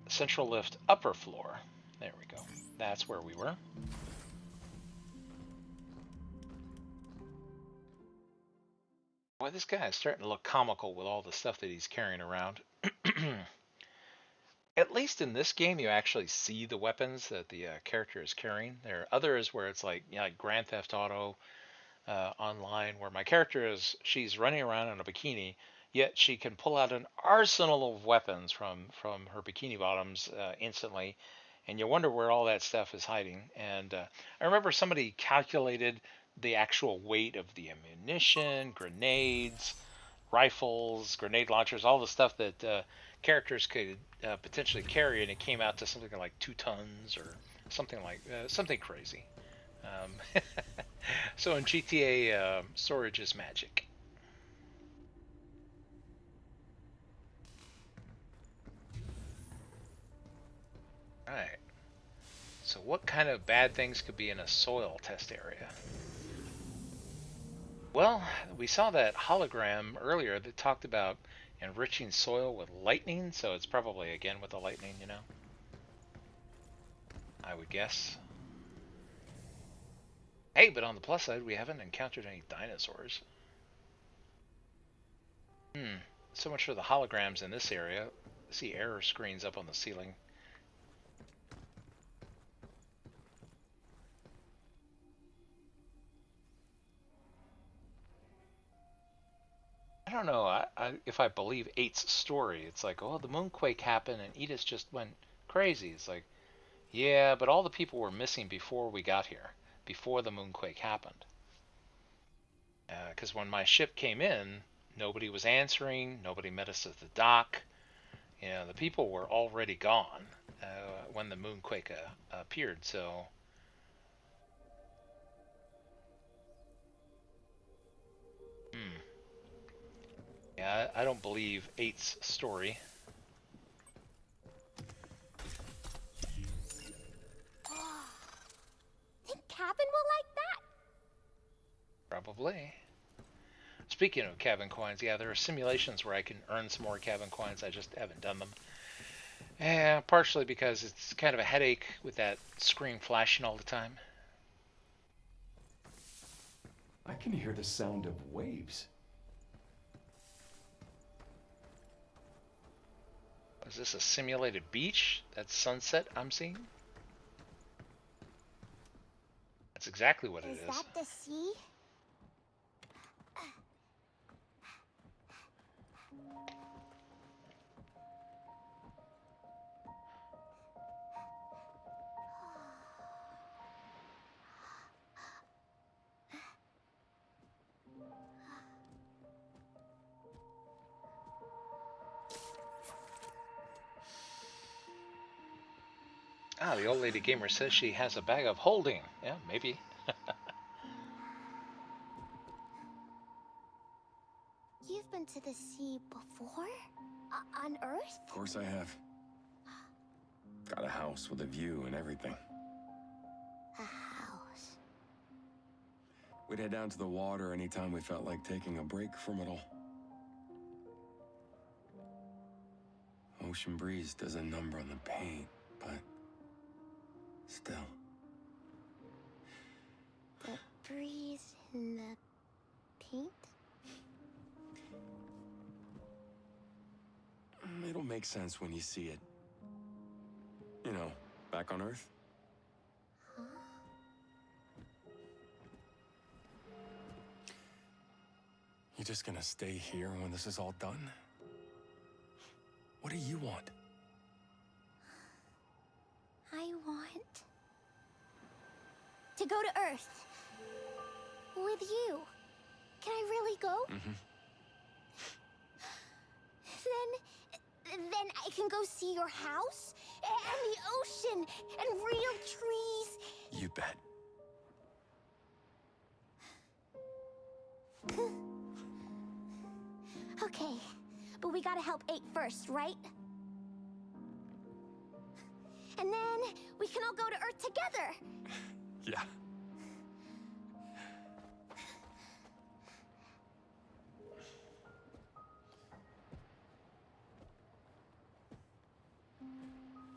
central lift upper floor. There we go. That's where we were. Boy, this guy is starting to look comical with all the stuff that he's carrying around. At least in this game, you actually see the weapons that the character is carrying. There are others where it's like, like Grand Theft Auto, online where my character she's running around in a bikini, yet she can pull out an arsenal of weapons from her bikini bottoms instantly, and you wonder where all that stuff is hiding. And I remember somebody calculated the actual weight of the ammunition, grenades, rifles, grenade launchers, all the stuff that characters could potentially carry, and it came out to something like 2 tons or something crazy. So in GTA, storage is magic. All right. So what kind of bad things could be in a soil test area? Well, we saw that hologram earlier that talked about enriching soil with lightning, so it's probably again with the lightning, you know? I would guess. Hey, but on the plus side, we haven't encountered any dinosaurs. So much for the holograms in this area. See error screens up on the ceiling. I don't know if I believe 8's story. It's like, oh, the moonquake happened and Edith just went crazy. It's like, yeah, but all the people were missing before we got here, before the moonquake happened. Because when my ship came in, nobody was answering, nobody met us at the dock. You know, the people were already gone when the moonquake appeared, so... Yeah, I don't believe 8's story. Think Cabin will like that? Probably. Speaking of cabin coins, yeah, there are simulations where I can earn some more cabin coins. I just haven't done them. Yeah, partially because it's kind of a headache with that screen flashing all the time. I can hear the sound of waves. Is this a simulated beach? That's sunset I'm seeing? That's exactly what it is. Is that the sea? Ah, the old lady gamer says she has a bag of holding. Yeah, maybe. You've been to the sea before? On Earth? Of course I have. Got a house with a view and everything. A house. We'd head down to the water anytime we felt like taking a break from it all. Ocean breeze does a number on the paint, but still. The breeze in the paint? It'll make sense when you see it. You know, back on Earth. Huh? You just gonna stay here when this is all done? What do you want? I want to go to Earth with you. Can I really go? Mm-hmm. Then I can go see your house and the ocean and real trees. You bet. Okay, but we gotta help 8 first, right? And then we can all go to Earth together. Yeah.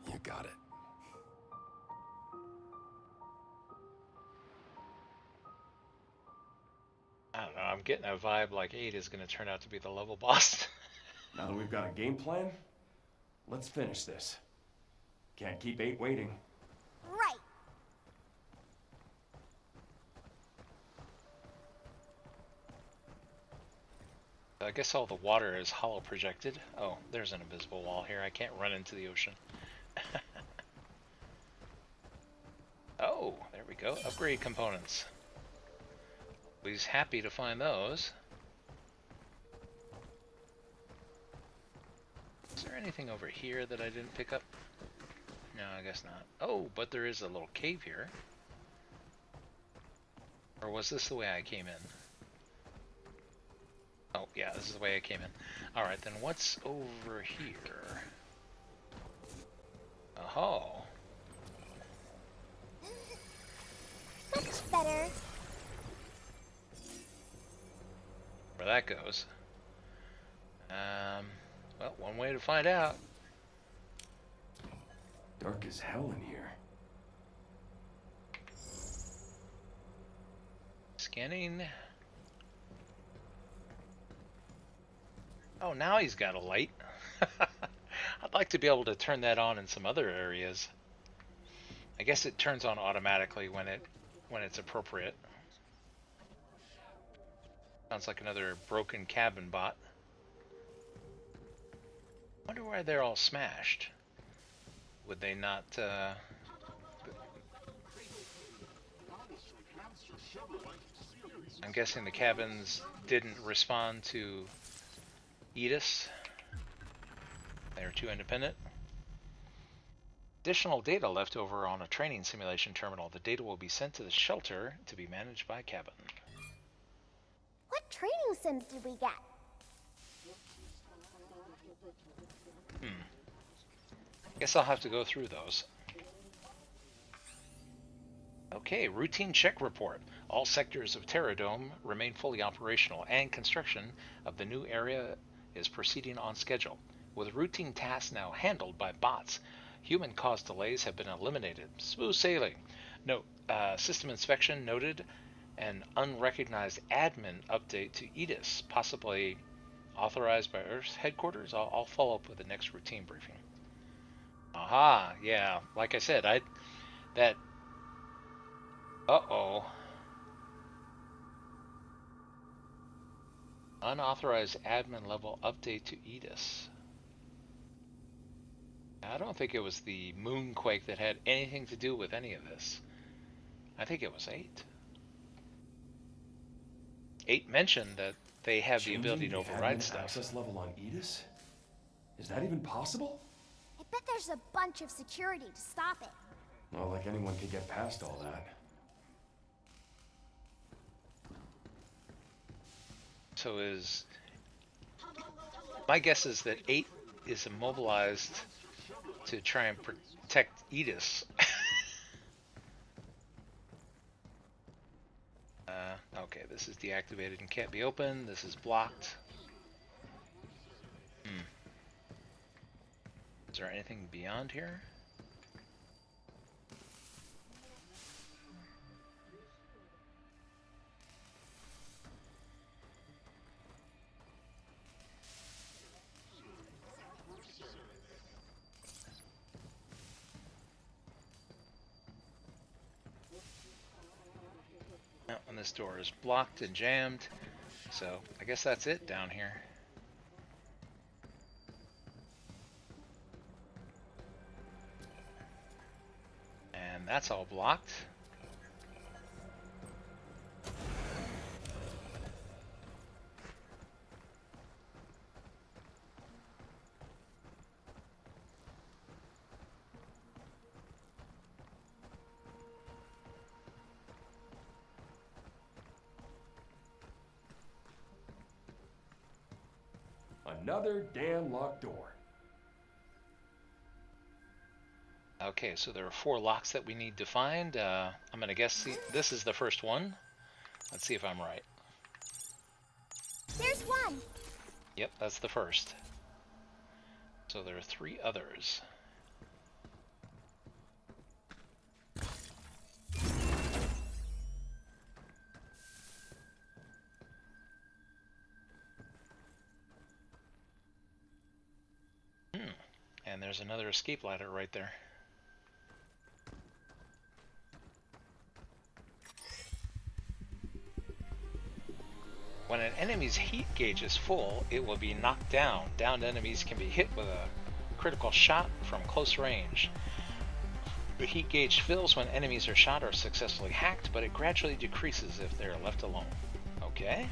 You got it. I don't know, I'm getting a vibe like 8 is going to turn out to be the level boss. Now that we've got a game plan, let's finish this. Can't keep 8 waiting. Right. I guess all the water is hollow projected. Oh, there's an invisible wall here. I can't run into the ocean. Oh, there we go. Upgrade components. Always happy to find those. Is there anything over here that I didn't pick up? No, I guess not. Oh, but there is a little cave here. Or was this the way I came in? Oh, yeah, this is the way I came in. Alright, then what's over here? Oh. Much better. Where that goes. Well, one way to find out. Dark as hell in here. Scanning. Oh, now he's got a light. I'd like to be able to turn that on in some other areas. I guess it turns on automatically when it's appropriate. Sounds like another broken cabin bot. Wonder why they're all smashed. Would they not? I'm guessing the cabins didn't respond to Edis. They're too independent. Additional data left over on a training simulation terminal. The data will be sent to the shelter to be managed by cabin. What training sims did we get? Guess I'll have to go through those. Okay, routine check report. All sectors of Terradome remain fully operational, and construction of the new area is proceeding on schedule. With routine tasks now handled by bots, human-caused delays have been eliminated. Smooth sailing. Note, system inspection noted an unrecognized admin update to Edis, possibly authorized by Earth's headquarters. I'll follow up with the next routine briefing. Aha, yeah, like I said, uh-oh. Unauthorized admin level update to Edis. I don't think it was the moonquake that had anything to do with any of this. I think it was 8. 8 mentioned that they have the ability to override stuff. Access level on Edis? Is that even possible? I bet there's a bunch of security to stop it. Not like anyone could get past all that. So my guess is that 8 is immobilized to try and protect Edis. Okay, this is deactivated and can't be opened. This is blocked. Is there anything beyond here? No, and this door is blocked and jammed. So I guess that's it down here. And that's all blocked. Another damn locked door. Okay, so there are 4 locks that we need to find. I'm going to guess this is the first one. Let's see if I'm right. There's one. Yep, that's the first. So there are 3 others. And there's another escape ladder right there. When an enemy's heat gauge is full, it will be knocked down. Downed enemies can be hit with a critical shot from close range. The heat gauge fills when enemies are shot or successfully hacked, but it gradually decreases if they are left alone. Okay.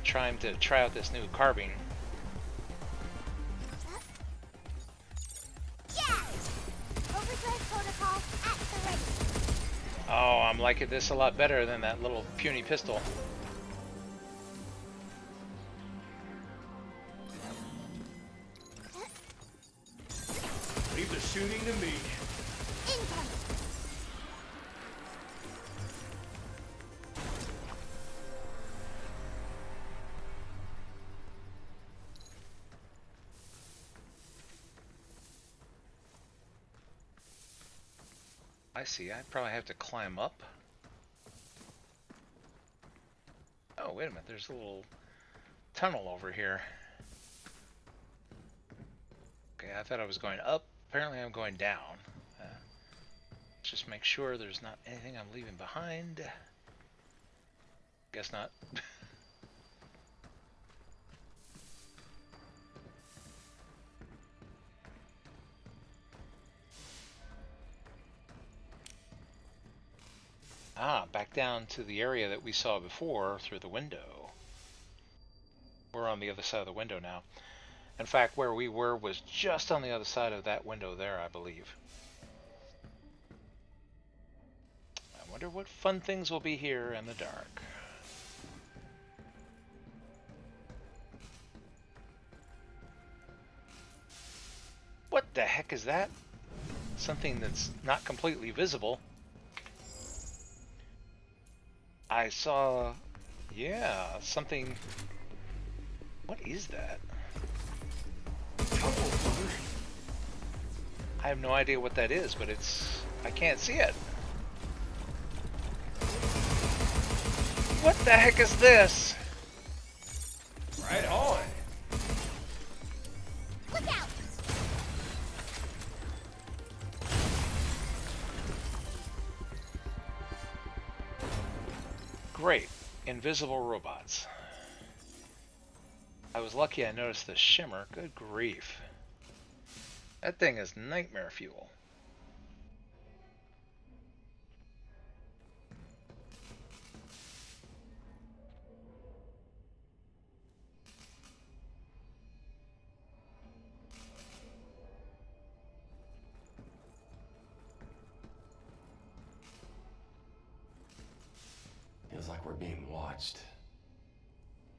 Trying to try out this new carbine. Overdrive protocol at the ready. Oh, I'm liking this a lot better than that little puny pistol. Leave the shooting to me. Incoming. I see, I probably have to climb up. Oh, wait a minute, there's a little tunnel over here. Okay, I thought I was going up. Apparently I'm going down. Just make sure there's not anything I'm leaving behind. Guess not. Ah, back down to the area that we saw before through the window. We're on the other side of the window now. In fact, where we were was just on the other side of that window there, I believe. I wonder what fun things will be here in the dark. What the heck is that? Something that's not completely visible. I saw, yeah, something. What is that? I have no idea what that is, but I can't see it. What the heck is this? Right on. Look out! Great. Invisible robots. I was lucky I noticed the shimmer. Good grief. That thing is nightmare fuel. Feels like we're being watched.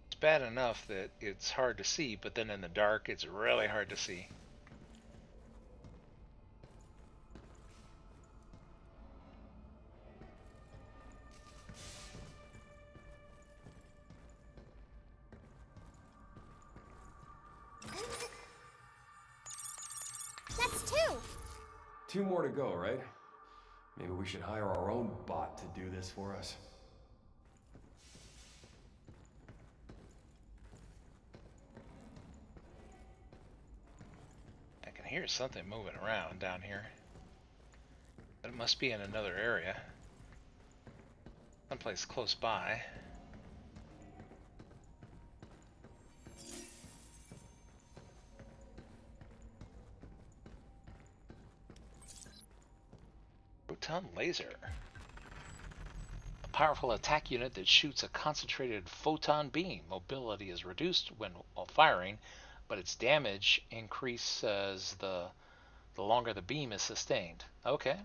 It's bad enough that it's hard to see, but then in the dark it's really hard to see. That's two. 2 more to go, right? Maybe we should hire our own bot to do this for us. I can hear something moving around down here. But it must be in another area. Someplace close by. Proton laser. A powerful attack unit that shoots a concentrated photon beam. Mobility is reduced while firing, but its damage increases the longer the beam is sustained. Okay.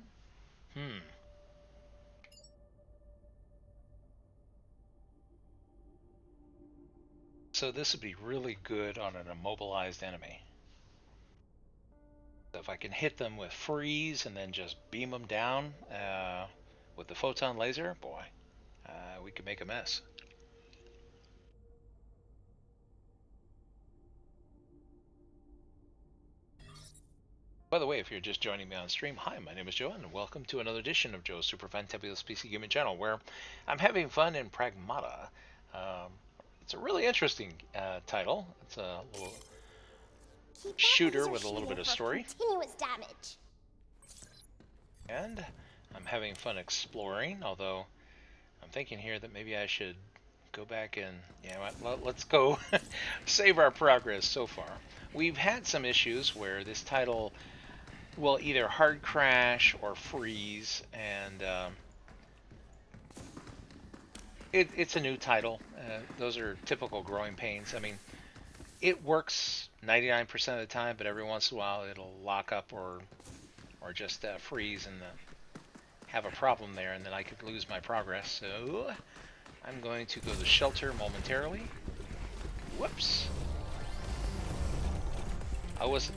So this would be really good on an immobilized enemy. So if I can hit them with freeze and then just beam them down with the photon laser, boy, we could make a mess. By the way, if you're just joining me on stream, hi, my name is Joe, and welcome to another edition of Joe's Super Fantabulous PC Gaming Channel, where I'm having fun in Pragmata. It's a really interesting title. It's a little shooter with a little bit of story. Continuous damage. And I'm having fun exploring, although I'm thinking here that maybe I should go back and, yeah, let's go save our progress so far. We've had some issues where this title will either hard crash or freeze, and it's a new title. Those are typical growing pains. I mean, it works 99% of the time, but every once in a while it'll lock up or just freeze and have a problem there, and then I could lose my progress. So I'm going to go to the shelter momentarily. Whoops. I was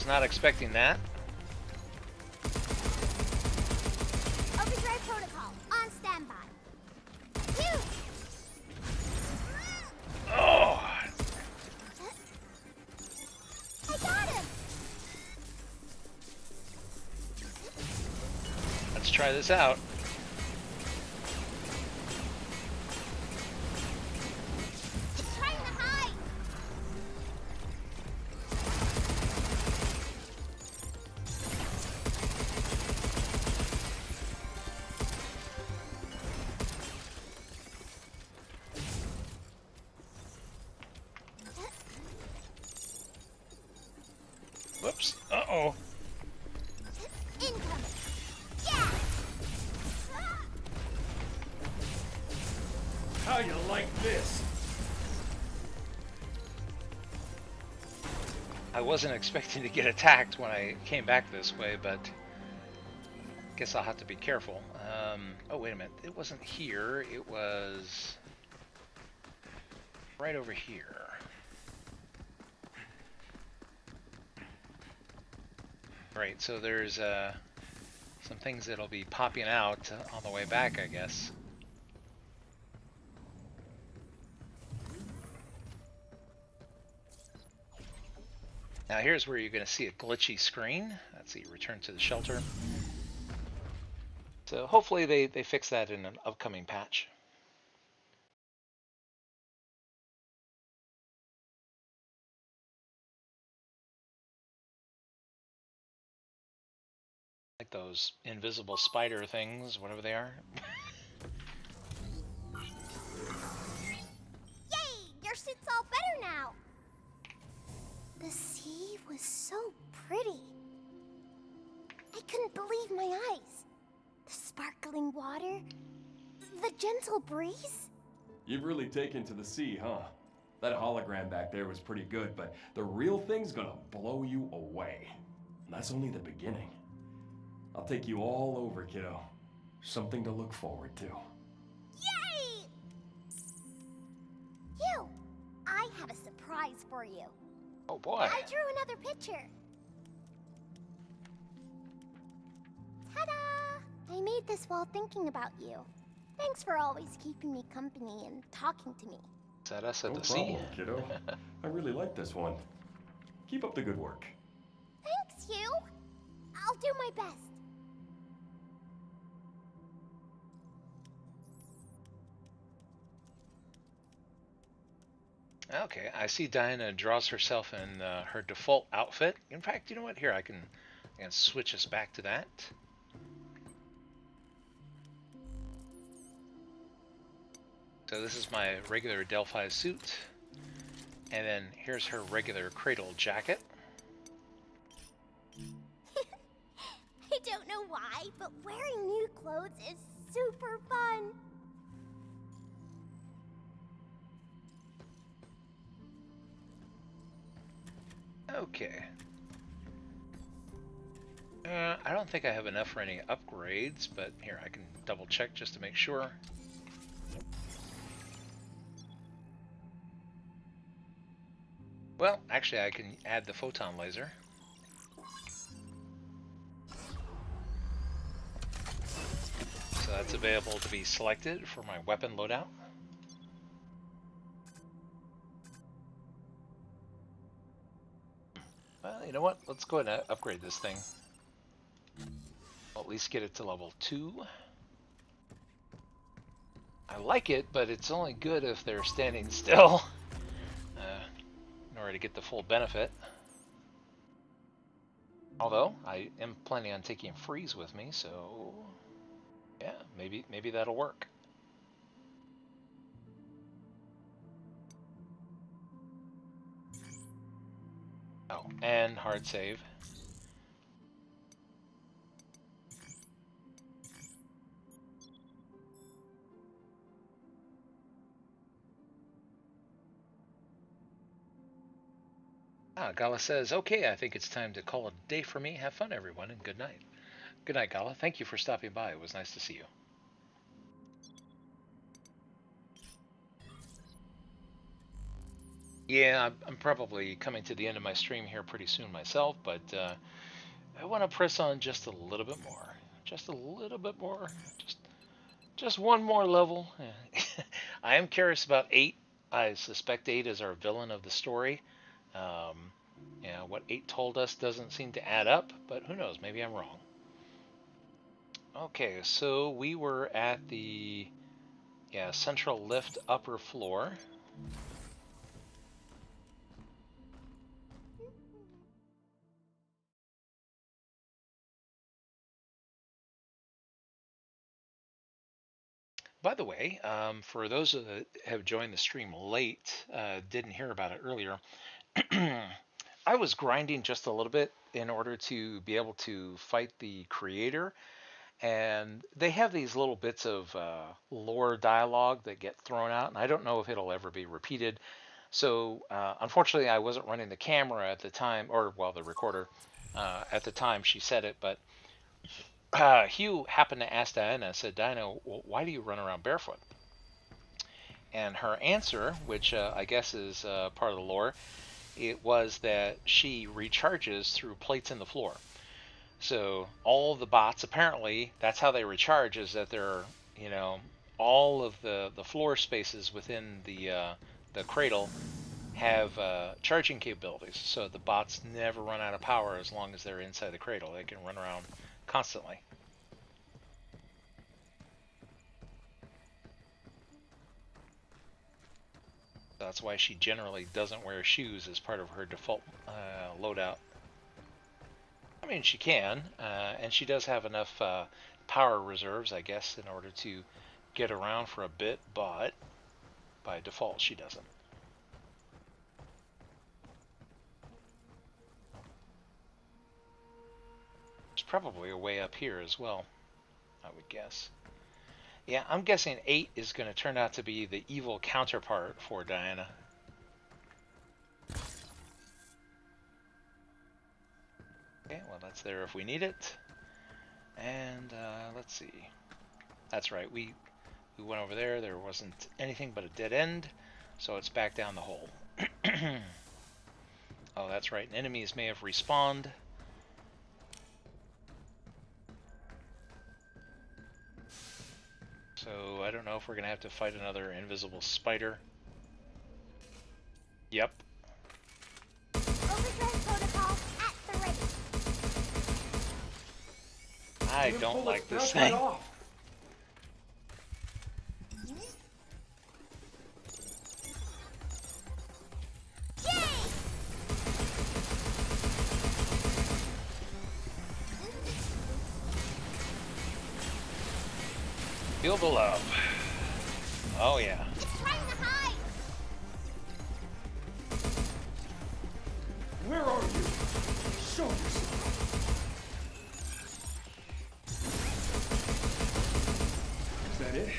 not expecting that. Overdrive protocol on standby. Phew! Oh, I got him. let's try this out. Trying to hide. Whoops. Uh-oh. Incoming. Yeah. How you like this? I wasn't expecting to get attacked when I came back this way, but guess I'll have to be careful. Oh, wait a minute. It wasn't here. It was right over here. Right, so there's some things that'll be popping out on the way back, I guess. Now here's where you're going to see a glitchy screen. Let's see, return to the shelter. So hopefully they fix that in an upcoming patch. Like those invisible spider things, whatever they are. Yay! Your suit's all better now. The sea was so pretty. I couldn't believe my eyes. The sparkling water, the gentle breeze. You've really taken to the sea, huh? That hologram back there was pretty good, but the real thing's gonna blow you away. And that's only the beginning. I'll take you all over, kiddo. Something to look forward to. Yay! You, I have a surprise for you. Oh boy. I drew another picture. Ta-da! I made this while thinking about you. Thanks for always keeping me company and talking to me. Is that us at No the sea? problem, kiddo. I really like this one. Keep up the good work. Thanks, you. I'll do my best. Okay, I see Diana draws herself in her default outfit. In fact, you know what? Here, I can switch us back to that. So this is my regular Delphi suit. And then here's her regular cradle jacket. I don't know why, but wearing new clothes is super fun. Okay. I don't think I have enough for any upgrades, but here, I can double check just to make sure. Well, actually, I can add the photon laser. So that's available to be selected for my weapon loadout. Well, you know what? Let's go ahead and upgrade this thing. I'll at least get it to level 2. I like it, but it's only good if they're standing still in order to get the full benefit. Although, I am planning on taking Freeze with me, so... Yeah, maybe that'll work. Oh, and hard save. Gala says, okay, I think it's time to call it a day for me. Have fun, everyone, and good night. Good night, Gala. Thank you for stopping by. It was nice to see you. Yeah, I'm probably coming to the end of my stream here pretty soon myself, but I want to press on just a little bit more. Just a little bit more. Just one more level. I am curious about 8. I suspect 8 is our villain of the story. What 8 told us doesn't seem to add up, but who knows? Maybe I'm wrong. Okay, so we were at the central lift upper floor. By the way, for those that have joined the stream late, didn't hear about it earlier, I was grinding just a little bit in order to be able to fight the creator. And they have these little bits of lore dialogue that get thrown out, and I don't know if it'll ever be repeated. So unfortunately, I wasn't running the camera at the time, or well, the recorder at the time she said it. But Hugh happened to ask Diana, said, "Diana, why do you run around barefoot?" And her answer, which I guess is part of the lore, it was that she recharges through plates in the floor. So all the bots, apparently, that's how they recharge, is that they're, all of the floor spaces within the cradle have charging capabilities. So the bots never run out of power as long as they're inside the cradle. They can run around constantly. That's why she generally doesn't wear shoes as part of her default loadout. I mean, she can, and she does have enough power reserves, I guess, in order to get around for a bit, but by default, she doesn't. There's probably a way up here as well, I would guess. Yeah, I'm guessing 8 is going to turn out to be the evil counterpart for Diana. Okay, well, that's there if we need it. And let's see. That's right, we went over there. There wasn't anything but a dead end, so it's back down the hole. Oh, that's right. Enemies may have respawned. So I don't know if we're going to have to fight another invisible spider. Yep. Overdrive protocol at the ready. I don't like this thing. Feel the love. Oh yeah. It's trying to hide. Where are you? Show yourself. Is that it?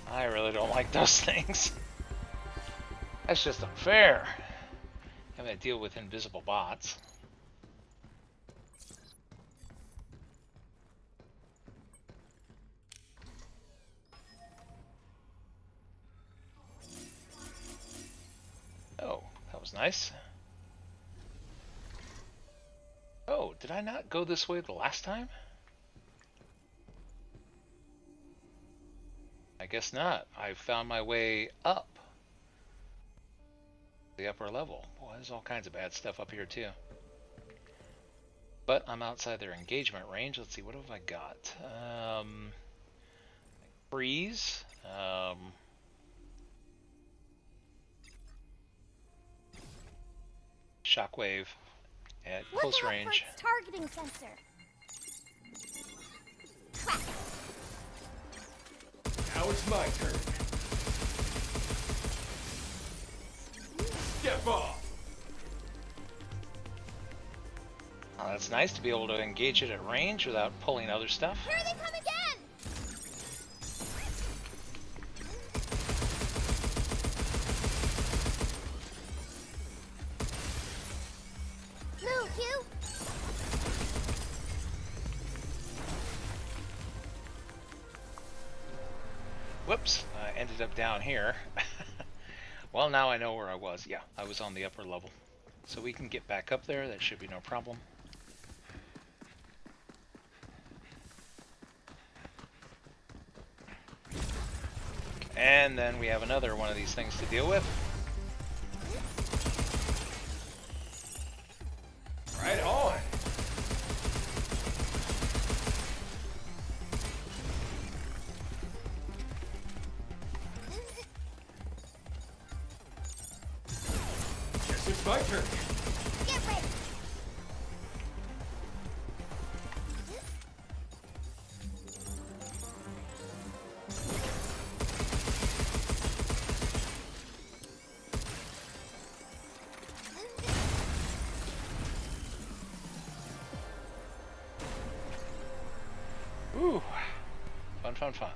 I really don't like those things. That's just unfair. Having to deal with invisible bots. Oh, that was nice. Oh, did I not go this way the last time? I guess not. I found my way up the upper level. Boy, there's all kinds of bad stuff up here too. But I'm outside their engagement range. Let's see, what have I got? Freeze. Shockwave at close range. Targeting sensor. crap! Now it's my turn. Step off! Well, that's nice to be able to engage it at range without pulling other stuff. Here they come again! Move, you! Whoops, I ended up down here. Well, now I know where I was. Yeah, I was on the upper level. So we can get back up there. That should be no problem. And then we have another one of these things to deal with. Right on! Guess it's my turn. Get ready! Ooh, fun, fun, fun.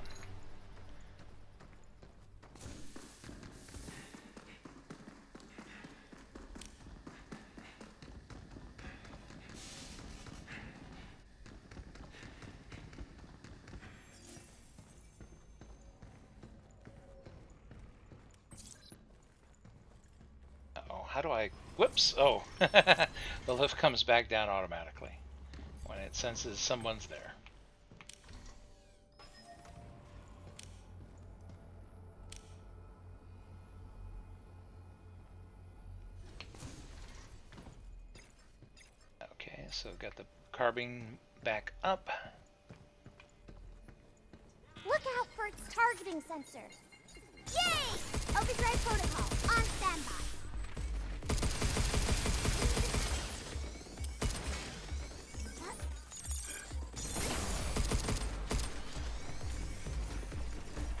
Uh-oh, how do I... Whoops! Oh, the lift comes back down automatically when it senses someone's there. Okay, so got the carbine back up. Look out for its targeting sensor. Yay! Overdrive protocol on standby.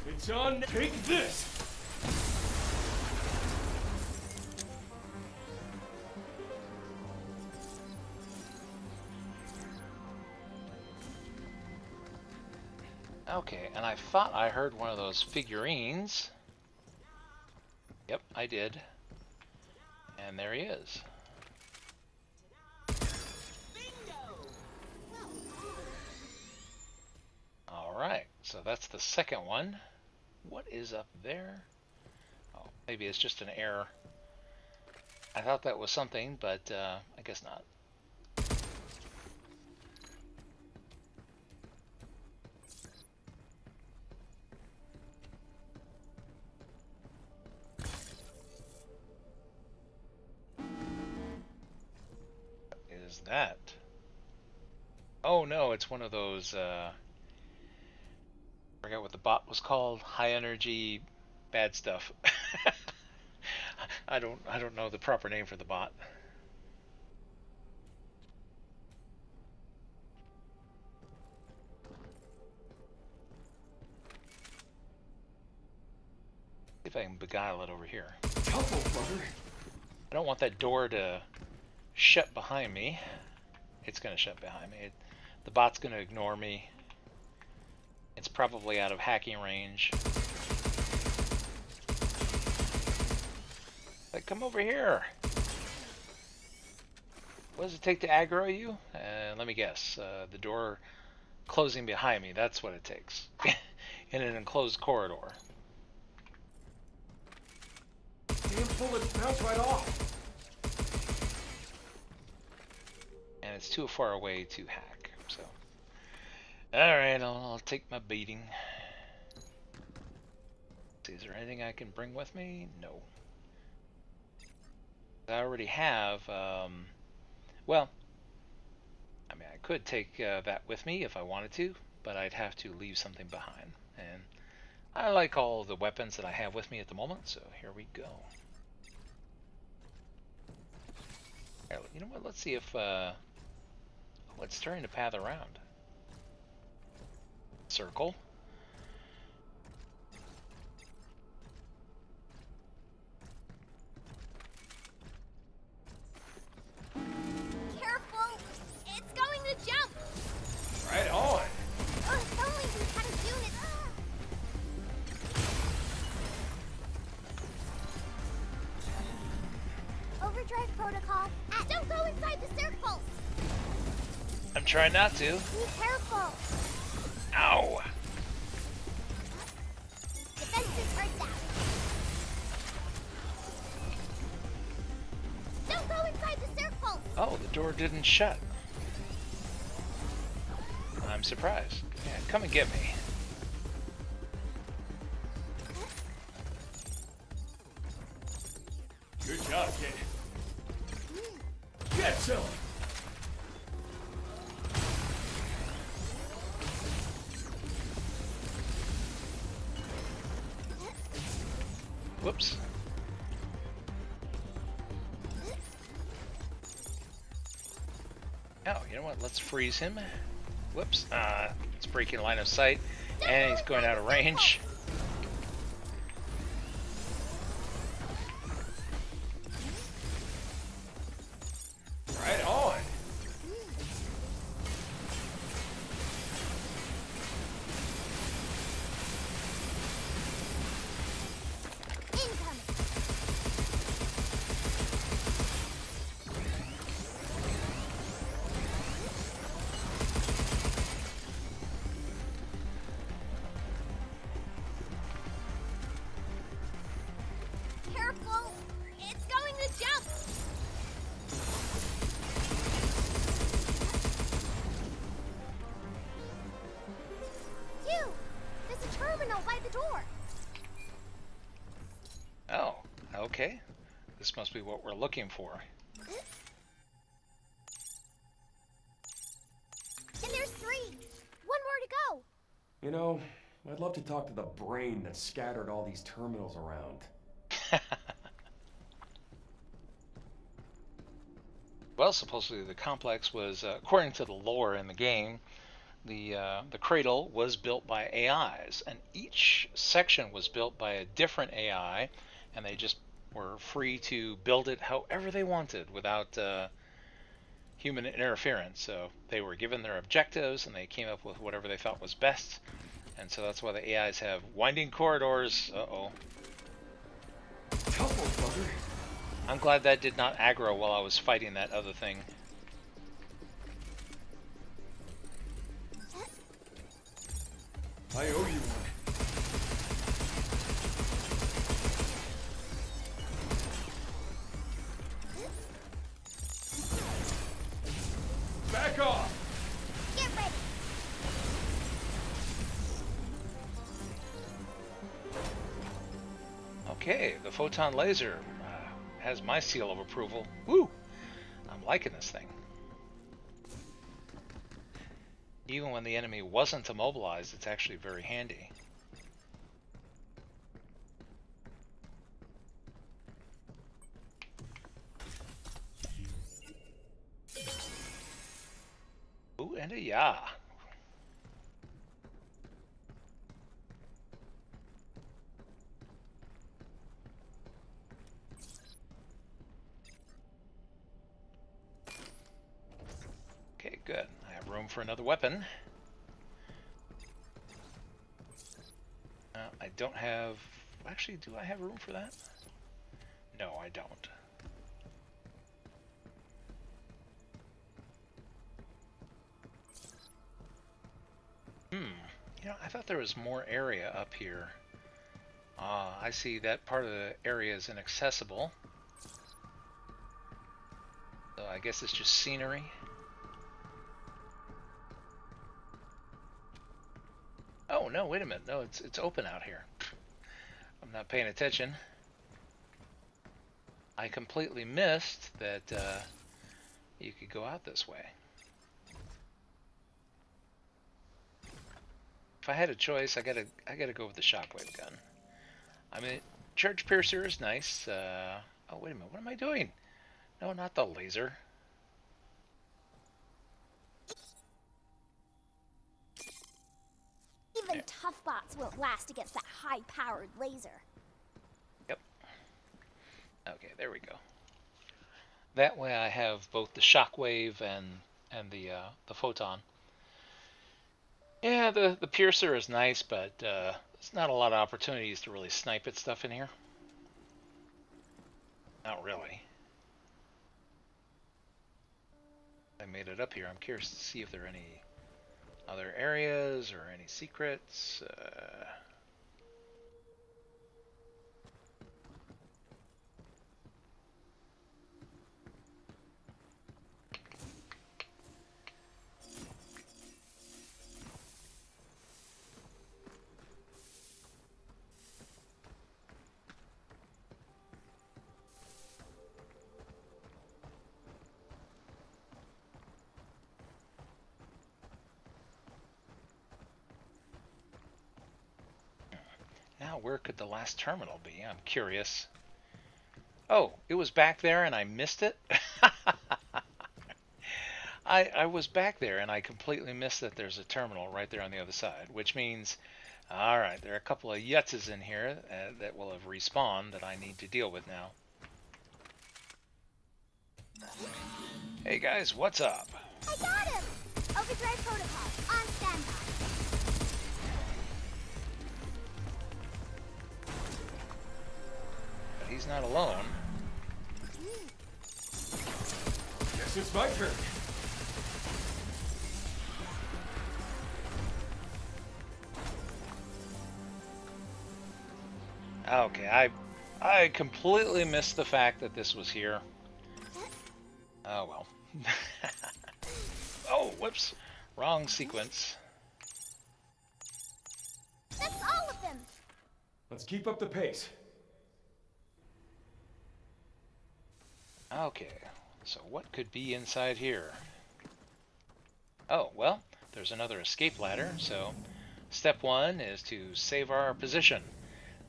It's on. Take this! Okay, and I thought I heard one of those figurines. Yep, I did. And there he is. Alright, so that's the second one. What is up there? Oh, maybe it's just an error. I thought that was something, but I guess not. What is that? Oh no, it's one of those, I forgot what the bot was called. High energy bad stuff. I don't know the proper name for the bot. See if I can beguile it over here. I don't want that door to shut behind me. It's going to shut behind me. The bot's going to ignore me. It's probably out of hacking range. Like, come over here. What does it take to aggro you? Let me guess. The door closing behind me. That's what it takes. In an enclosed corridor. Damn bullets bounce right off! And it's too far away to hack. So, alright, I'll take my beating. See, is there anything I can bring with me? No. I already have, well, I mean, I could take that with me if I wanted to, but I'd have to leave something behind. And I like all the weapons that I have with me at the moment, so here we go. You know what, let's see if, oh, it's starting to path around. circle. Careful! It's going to jump! Right on. If only we had a unit. Overdrive protocol. Don't go inside the circles! I'm trying not to. Be careful! Ow! Defenses are down. Don't go inside the circles! Oh, the door didn't shut. I'm surprised. Yeah, come and get me. Good job, kid. Get some. Whoops. Oh, you know what? Let's freeze him. Whoops. It's breaking line of sight, and he's going out of range. Right on. Incoming! Careful! It's going to jump! You! There's a terminal by the door! Oh, okay. This must be what we're looking for. And there's 3! One more to go! You know, I'd love to talk to the brain that scattered all these terminals around. Well, supposedly the complex was, according to the lore in the game, the cradle was built by AIs, and each section was built by a different AI, and they just were free to build it however they wanted without human interference. So they were given their objectives, and they came up with whatever they thought was best. And so that's why the AIs have winding corridors. Uh-oh. Helpful, bugger. I'm glad that did not aggro while I was fighting that other thing. I owe you one. Back off! Get ready! Okay, the photon laser has my seal of approval. Woo! I'm liking this thing. Even when the enemy wasn't immobilized, it's actually very handy. Ooh, and a yeah. Okay, good. I have room for another weapon. I don't have... Actually, do I have room for that? No, I don't. You know, I thought there was more area up here. I see that part of the area is inaccessible. So I guess it's just scenery. Oh, no, wait a minute. No, it's open out here. I'm not paying attention. I completely missed that you could go out this way. If I had a choice, I gotta go with the shockwave gun. I mean, Charge Piercer is nice. Oh, wait a minute. What am I doing? No, not the laser. Even tough bots won't last against that high-powered laser. Yep. Okay, there we go. That way I have both the shockwave and the photon. Yeah, the piercer is nice, but there's not a lot of opportunities to really snipe at stuff in here. Not really. I made it up here. I'm curious to see if there are any other areas or any secrets. Now, where could the last terminal be? I'm curious. Oh, it was back there and I missed it? I was back there and I completely missed that there's a terminal right there on the other side, which means, alright, there are a couple of yutzes in here that will have respawned that I need to deal with now. Hey guys, what's up? I got him! Overdrive protocol, on standby. But he's not alone. Guess it's my turn. Okay, I completely missed the fact that this was here. Oh well. Oh, whoops. Wrong sequence. That's all of them! Let's keep up the pace. Okay, so what could be inside here? Oh, well, there's another escape ladder, so step one is to save our position.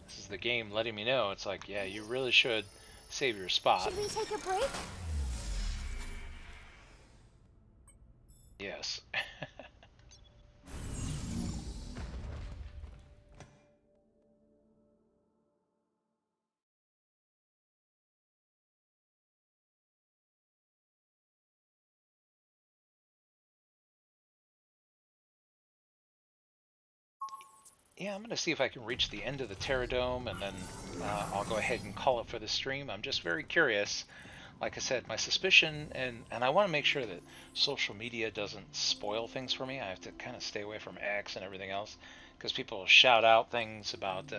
This is the game letting me know. It's like, yeah, you really should save your spot. Should we take a break? Yes. Yeah, I'm going to see if I can reach the end of the Terradome, and then I'll go ahead and call it for the stream. I'm just very curious. Like I said, my suspicion, and I want to make sure that social media doesn't spoil things for me. I have to kind of stay away from X and everything else, because people shout out things about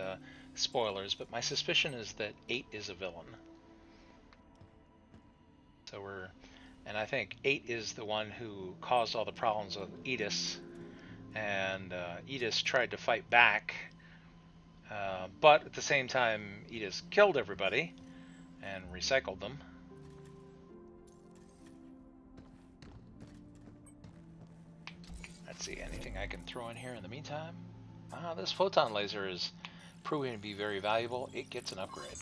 spoilers, but my suspicion is that 8 is a villain. So and I think 8 is the one who caused all the problems with Edis. And Edis tried to fight back, but at the same time, Edis killed everybody and recycled them. Let's see, anything I can throw in here in the meantime? This photon laser is proving to be very valuable. It gets an upgrade,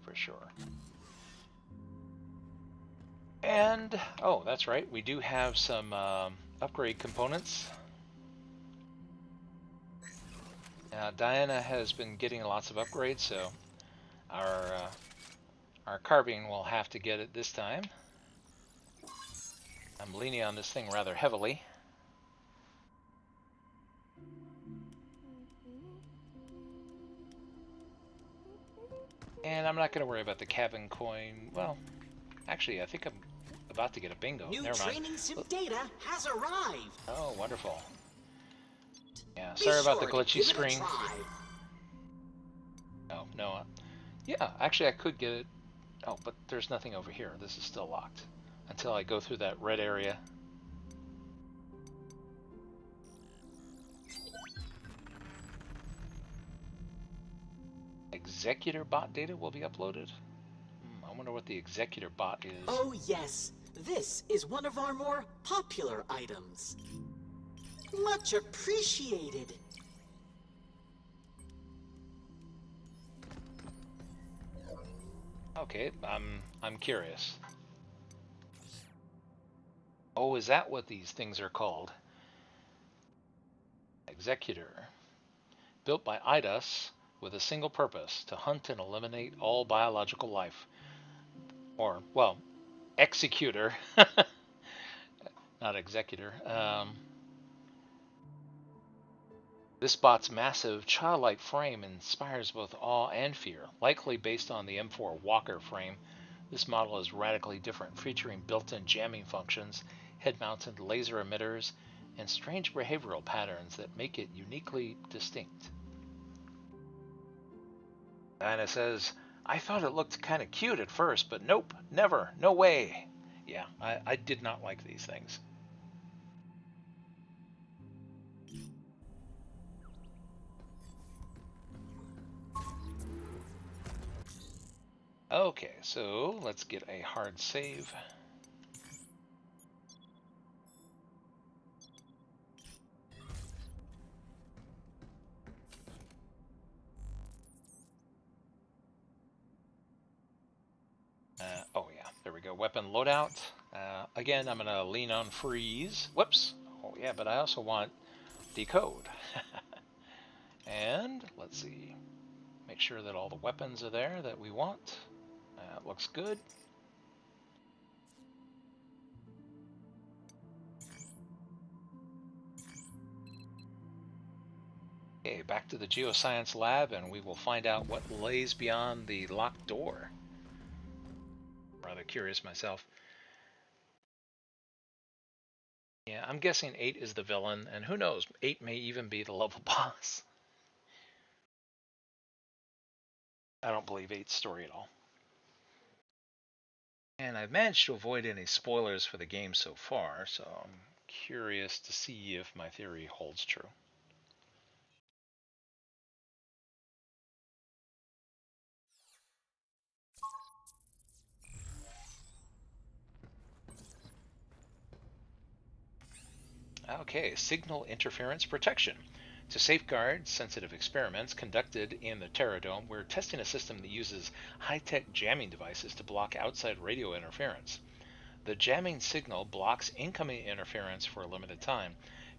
for sure. And, oh, that's right, we do have some upgrade components. Diana has been getting lots of upgrades, so our carbine will have to get it this time. I'm leaning on this thing rather heavily. And I'm not going to worry about the cabin coin. Well, actually, I think I'm about to get a bingo. New Never mind. training sim data has arrived. Oh, wonderful. Yeah, sorry about the glitchy screen. Oh, no. Yeah, actually I could get it. Oh, but there's nothing over here. This is still locked. Until I go through that red area. Executor bot data will be uploaded? I wonder what the executor bot is. Oh yes, this is one of our more popular items. Much appreciated. Okay, I'm curious. Oh, is that what these things are called? Executor. Built by IDAS with a single purpose, to hunt and eliminate all biological life. Or, well, Executor. Not Executor. This bot's massive, childlike frame inspires both awe and fear. Likely based on the M4 Walker frame, this model is radically different, featuring built-in jamming functions, head-mounted laser emitters, and strange behavioral patterns that make it uniquely distinct. Diana says, I thought it looked kind of cute at first, but nope, never, no way. Yeah, I did not like these things. Okay, so let's get a hard save. Oh yeah, there we go. Weapon loadout. Again, I'm going to lean on freeze. Whoops. Oh yeah, but I also want decode. And let's see. Make sure that all the weapons are there that we want. Looks good. Okay, back to the geoscience lab, and we will find out what lays beyond the locked door. Rather curious myself. Yeah, I'm guessing 8 is the villain, and who knows, 8 may even be the level boss. I don't believe 8's story at all. And I've managed to avoid any spoilers for the game so far, so I'm curious to see if my theory holds true. Okay, signal interference protection. To safeguard sensitive experiments conducted in the Terradome, we're testing a system that uses high-tech jamming devices to block outside radio interference. The jamming signal blocks incoming interference for a limited time,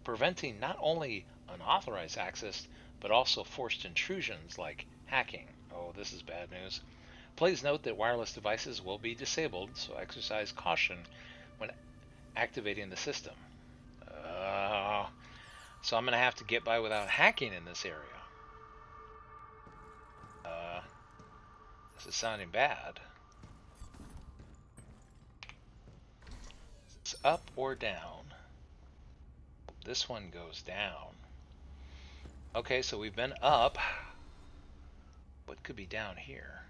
preventing not only unauthorized access, but also forced intrusions like hacking. Oh, this is bad news. Please note that wireless devices will be disabled, so exercise caution when activating the system. So I'm going to have to get by without hacking in this area. This is sounding bad. It's up or down. This one goes down. Okay, so we've been up. What could be down here?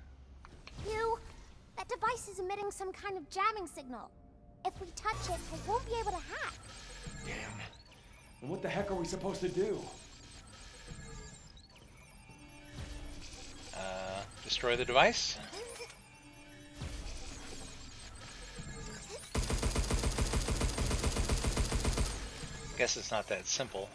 That device is emitting some kind of jamming signal. If we touch it, I won't be able to hack. Damn. And what the heck are we supposed to do? Destroy the device? Guess it's not that simple.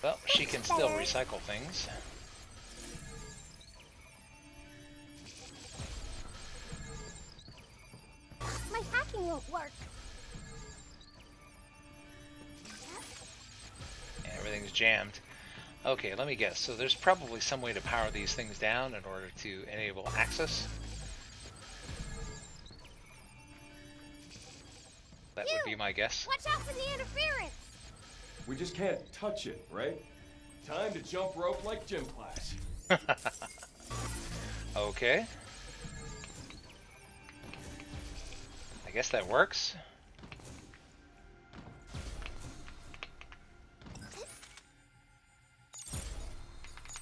Well, she can still recycle things. My hacking won't work. Everything's jammed. Okay, let me guess. So there's probably some way to power these things down in order to enable access. That would be my guess. Watch out for the interference! We just can't touch it, right? Time to jump rope like gym class. Okay. I guess that works.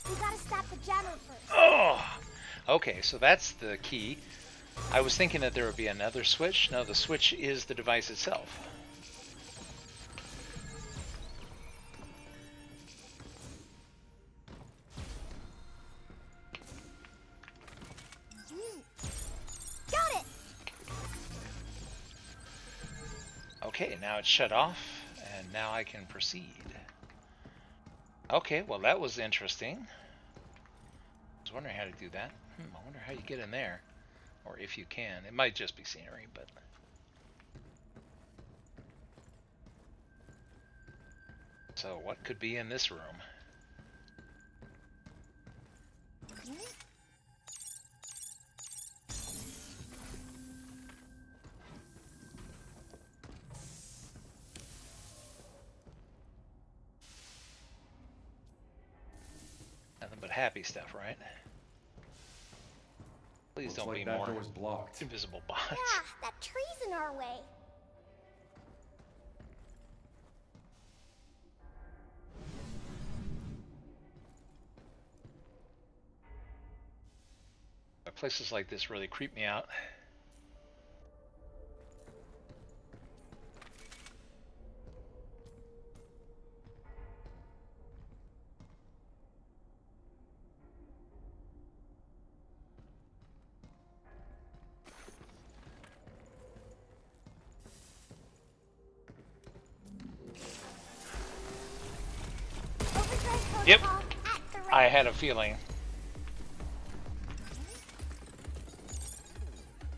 We gotta stop the jammer first. Oh! Okay, so that's the key. I was thinking that there would be another switch. No, the switch is the device itself. Got it! Okay, now it's shut off, and now I can proceed. Okay, well that was interesting. I was wondering how to do that. I wonder how you get in there. Or if you can. It might just be scenery, but... So what could be in this room? Nothing but happy stuff, right? Please Looks don't like be that more door's blocked. invisible bots. Yeah, that tree's in our way. Places like this really creep me out. Yep, I had a feeling.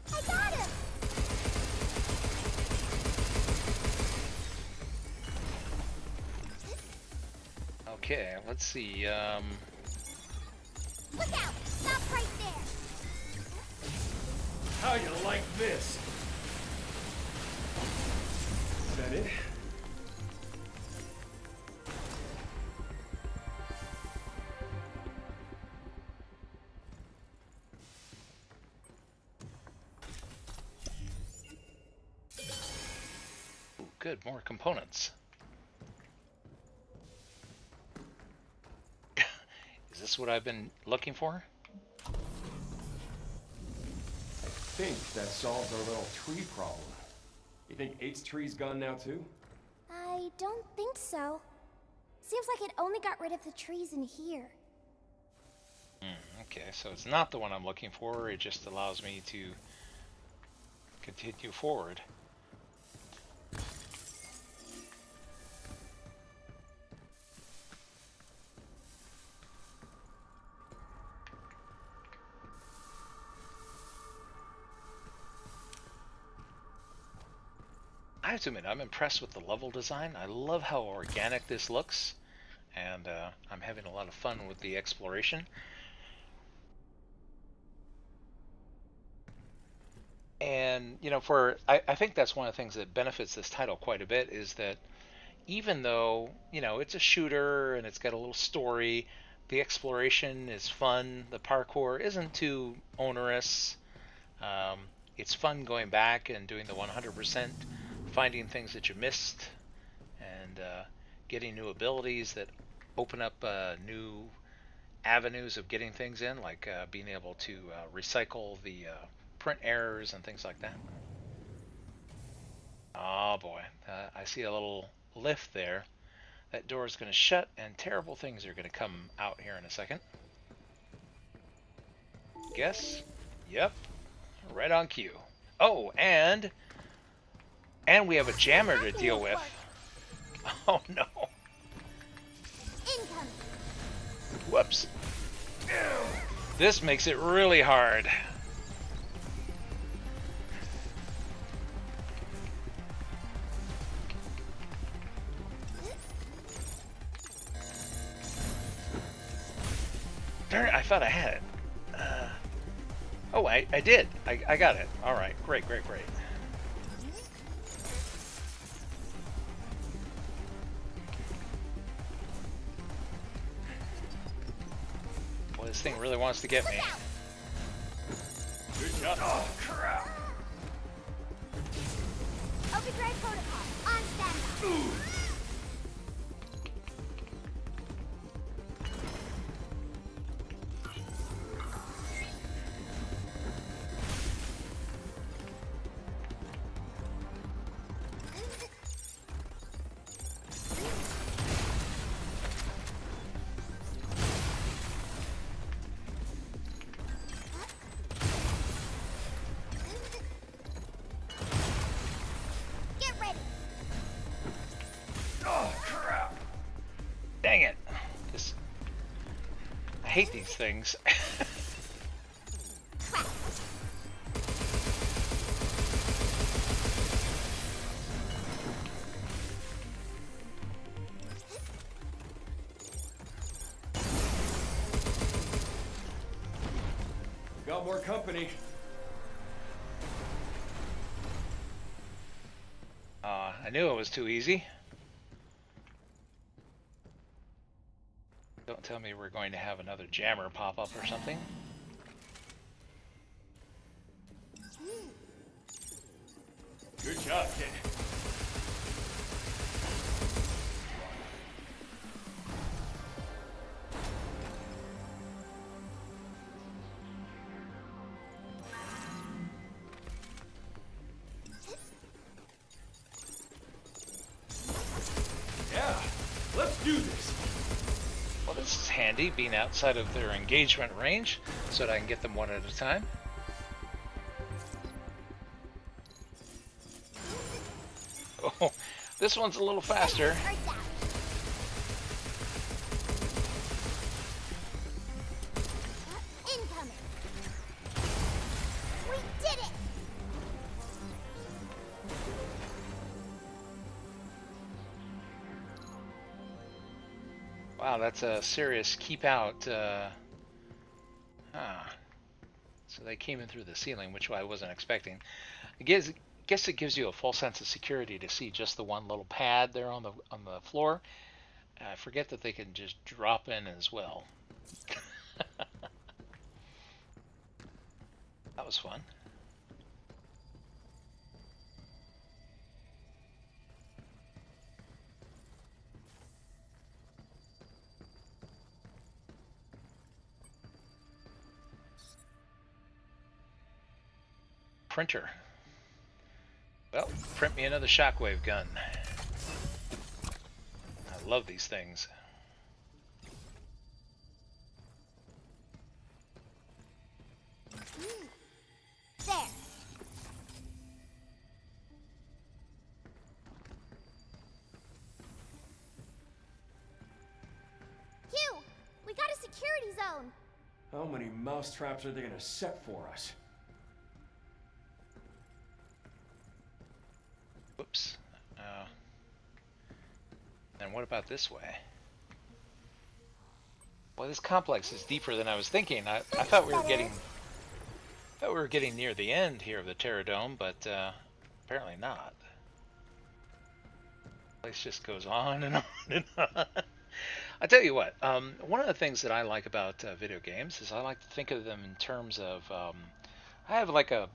I got him. Okay, let's see. Look out! Stop right there. How you like this? Is that it? Ooh, good, more components. Is this what I've been looking for? I think that solves our little tree problem. You think 8's tree's gone now too? I don't think so. Seems like it only got rid of the trees in here. Okay, so it's not the one I'm looking for. It just allows me to continue forward. I have to admit, I'm impressed with the level design. I love how organic this looks, and I'm having a lot of fun with the exploration. And, you know, I think that's one of the things that benefits this title quite a bit, is that even though, you know, it's a shooter and it's got a little story, the exploration is fun, the parkour isn't too onerous. It's fun going back and doing the 100%, finding things that you missed, and getting new abilities that open up new avenues of getting things in, like being able to recycle the print errors and things like that. Oh boy, I see a little lift there. That door is going to shut and terrible things are going to come out here in a second. Guess? Yep. Right on cue. Oh, and we have a jammer to deal with. Oh no. Incoming. Whoops. This makes it really hard. Darn it, I thought I had it. Oh, I did. I got it. All right, great. Boy, this thing really wants to get me. Good job. Oh, crap. Overdrive protocol on standby. Dang it. I hate these things. got more company. I knew it was too easy. Don't tell me we're going to have another jammer pop up or something. Good job, kid. Yeah, let's do this. Well, this is handy, being outside of their engagement range, so that I can get them one at a time. Oh, this one's a little faster. Incoming. We did it. Wow, that's a serious keep out. So they came in through the ceiling, which I wasn't expecting. I guess it gives you a full sense of security to see just the one little pad there on the floor. I forget that they can just drop in as well. That was fun. Printer. Well, print me another shockwave gun. I love these things. There. Hugh, we got a security zone. How many mouse traps are they gonna set for us? Whoops. And what about this way? Well, this complex is deeper than I was thinking. I thought we were getting near the end here of the Terradome, but apparently not. The place just goes on and on and on. I tell you what, one of the things that I like about video games is I like to think of them in terms of, I have like a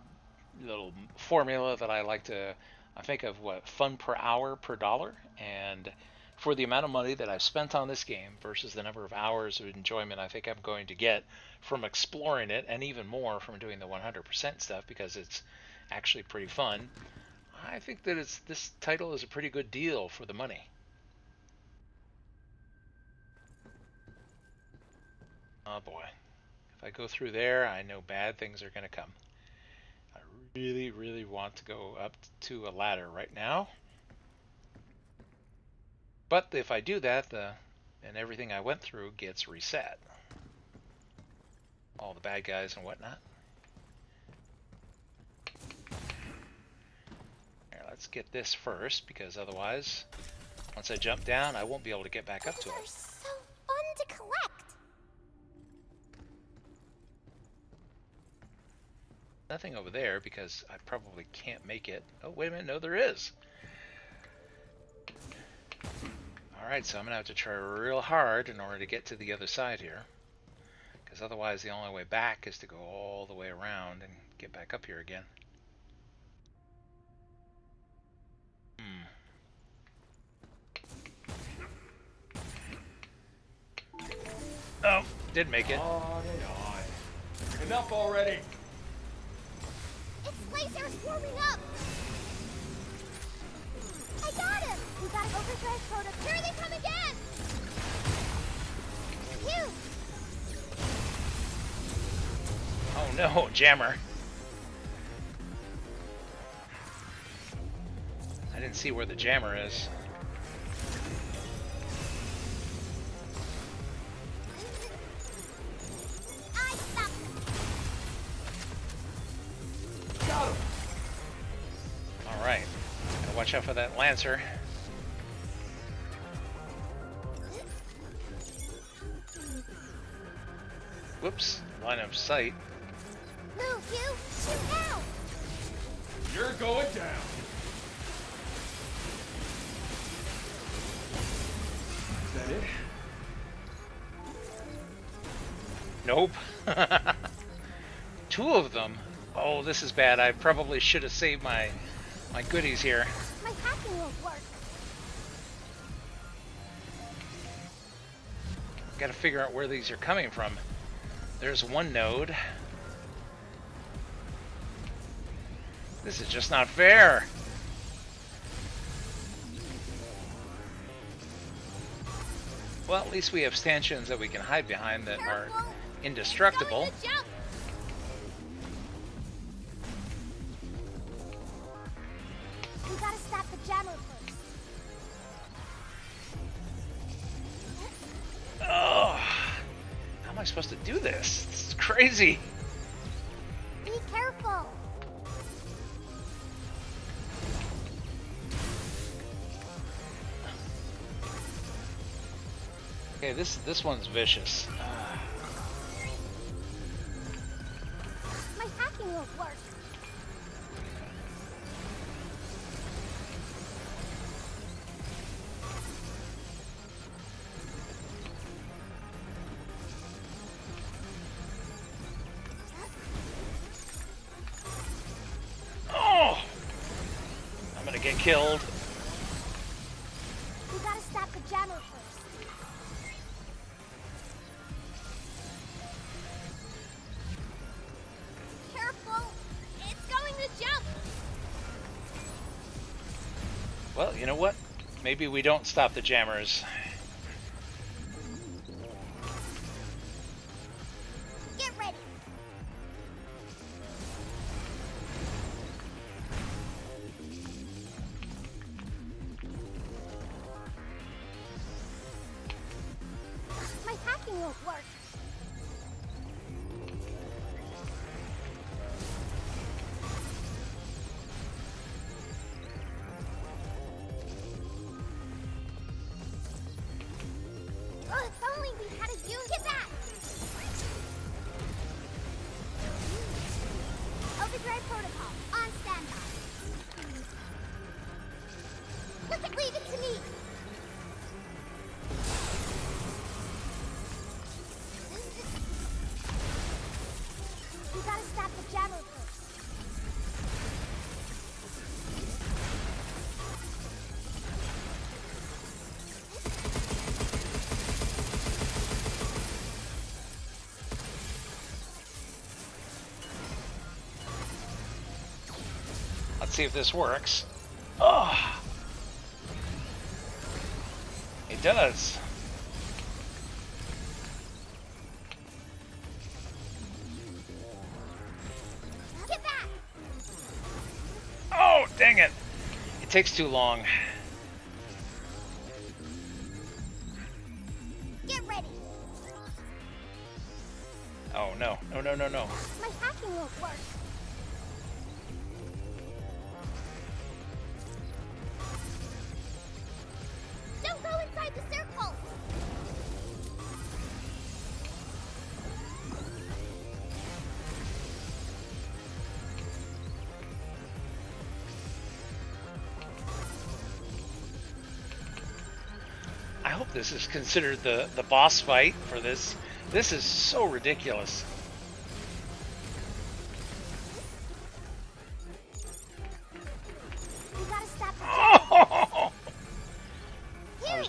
little formula that I like to, I think of what, fun per hour per dollar, and for the amount of money that I've spent on this game versus the number of hours of enjoyment I think I'm going to get from exploring it, and even more from doing the 100% stuff because it's actually pretty fun, I think that this title is a pretty good deal for the money. Oh boy, if I go through there, I know bad things are going to come. I really, really want to go up to a ladder right now. But if I do that, and everything I went through gets reset. All the bad guys and whatnot. Here, let's get this first, because otherwise, once I jump down, I won't be able to get back up to it. They're so fun to collect. Nothing over there, because I probably can't make it. Oh, wait a minute, no, there is. Alright, so I'm going to have to try real hard in order to get to the other side here. Because otherwise the only way back is to go all the way around and get back up here again. Oh, did make it. On and on. Enough already. It's lasers warming up. I got him! We got an overdrive prototype. Here they come again! Phew! Oh no, jammer. I didn't see where the jammer is. I stopped him. Got him. Alright. Gotta watch out for that Lancer. Whoops, line of sight. Move, you! Shoot now! You're going down. Is that it? Nope. Two of them? Oh, this is bad. I probably should have saved my goodies here. My hacking won't work. Gotta figure out where these are coming from. There's one node. This is just not fair. Well, at least we have stanchions that we can hide behind that are indestructible. We gotta stop the jammer first. Oh, how am I supposed to do this? This is crazy. Be careful. Okay, this one's vicious. My hacking won't work. Oh! I'm gonna get killed. We gotta stop the jammer first. Careful! It's going to jump! Well, you know what? Maybe we don't stop the jammers. Get ready! My hacking won't work. Oh, if only we had a use. Get back! Overdrive protocol on standby. Leave it to me. We gotta stop the jammer first. Let's see if this works. Oh, it does. Get back! Oh, dang it. It takes too long. Get ready. Oh, no. No, no, no, no. My hacking won't work. Don't go inside the circle. I hope this is considered the boss fight for this. This is so ridiculous. We gotta stop the Oh! Here.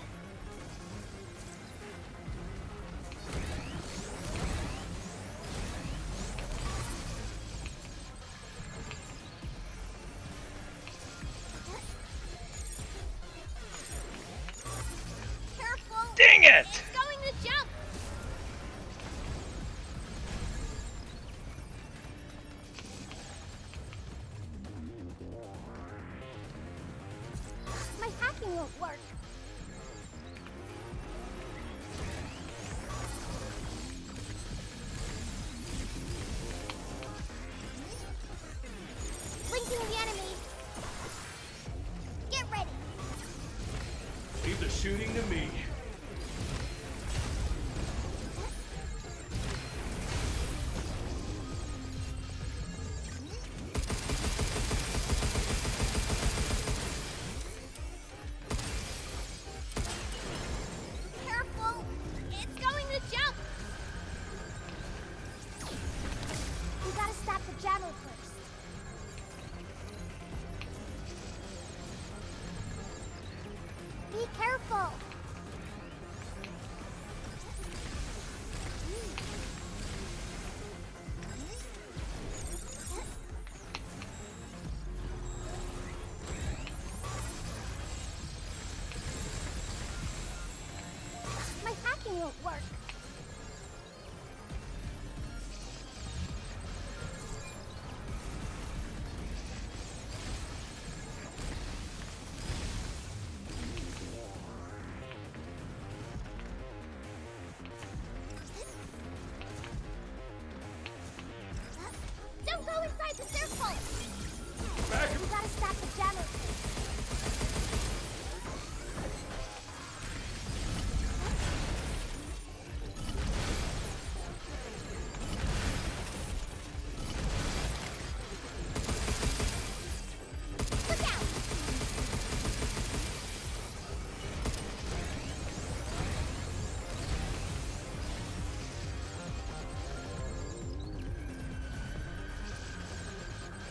Careful. Dang it! It's going to jump. My hacking won't work. Blinking the enemy. Get ready. Leave the shooting to me. careful! My hacking won't work. Don't go inside the circle! We gotta stop the jammer. Look out!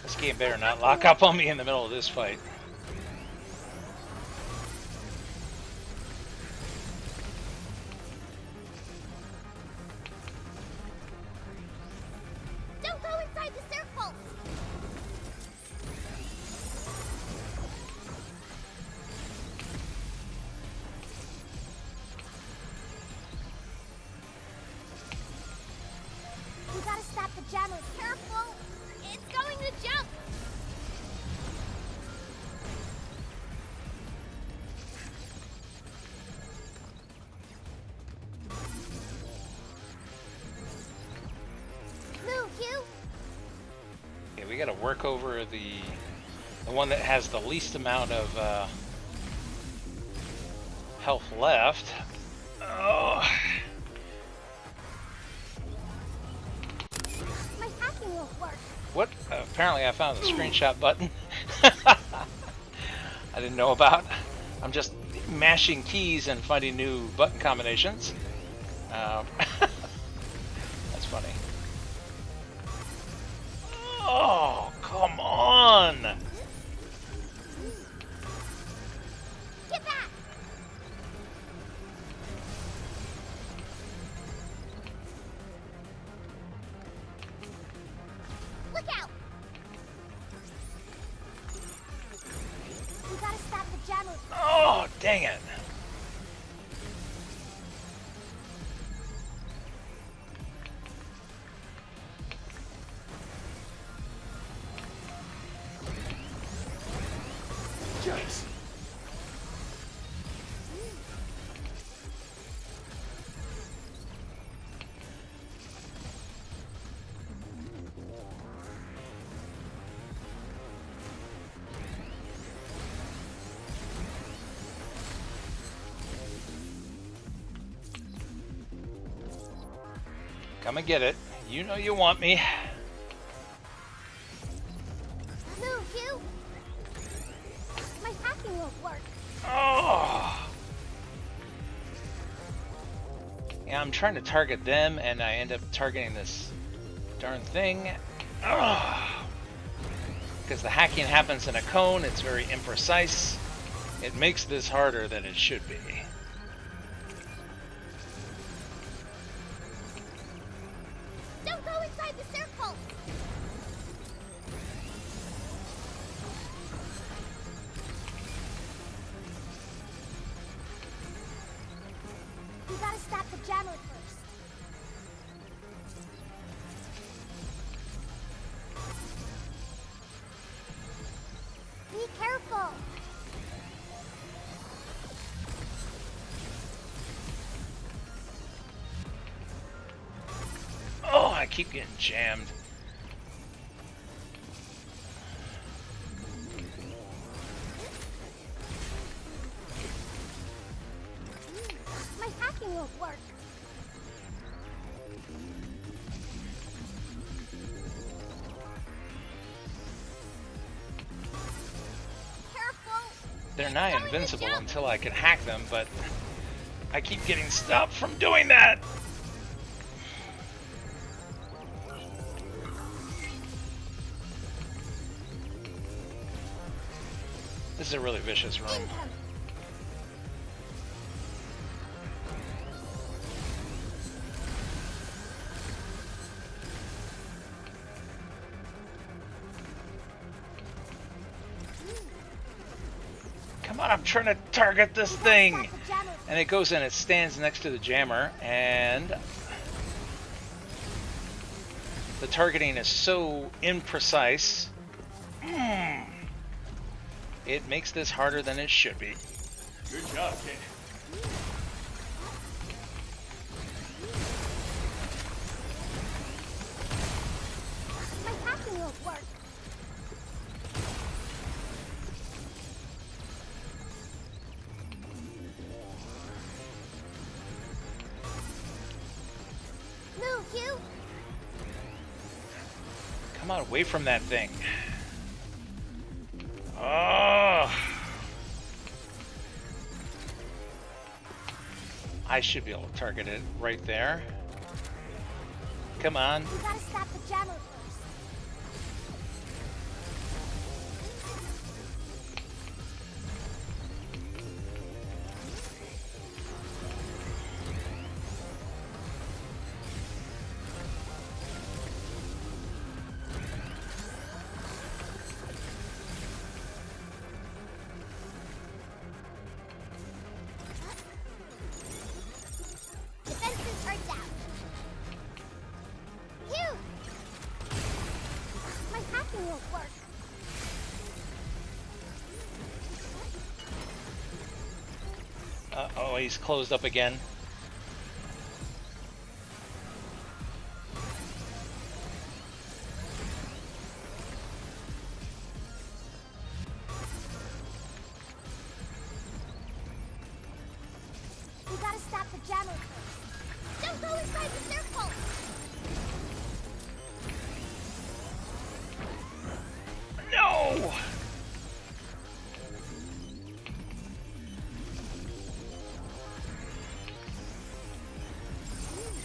This game better not lock up on me in the middle of this fight. Don't go inside the circle! We gotta stop the jammer. Careful! It's going to jump! Move, you! Okay, we gotta work over the one that has the least amount of health left. Oh. My hacking won't work. What? Apparently I found the screenshot button. I didn't know about. I'm just mashing keys and finding new button combinations. That's funny. Oh, come on! Get back! Look out! We gotta stop the jammer. Oh, dang it. Yikes. Come and get it. You know you want me. Move, you! My hacking won't work. Oh. Yeah, I'm trying to target them, and I end up targeting this darn thing. Because the hacking happens in a cone, it's very imprecise. It makes this harder than it should be. Don't go inside the circle! We gotta stop the jammer first. Be careful! Oh, I keep getting jammed. My hacking won't work. Careful! They're nigh invincible until I can hack them, but I keep getting stopped from doing that. This is a really vicious room. on, I'm trying to target this thing. And it goes in, it stands next to the jammer, and the targeting is so imprecise. It makes this harder than it should be. Good job, kid. My hacking won't work. Move, you! Come on, away from that thing. Oh! I should be able to target it right there. Come on. You gotta stop the jammer first. Defenses are down. You! My hacking won't work. Uh-oh, he's closed up again. You gotta stop the jammer first. Don't go inside the circle! No!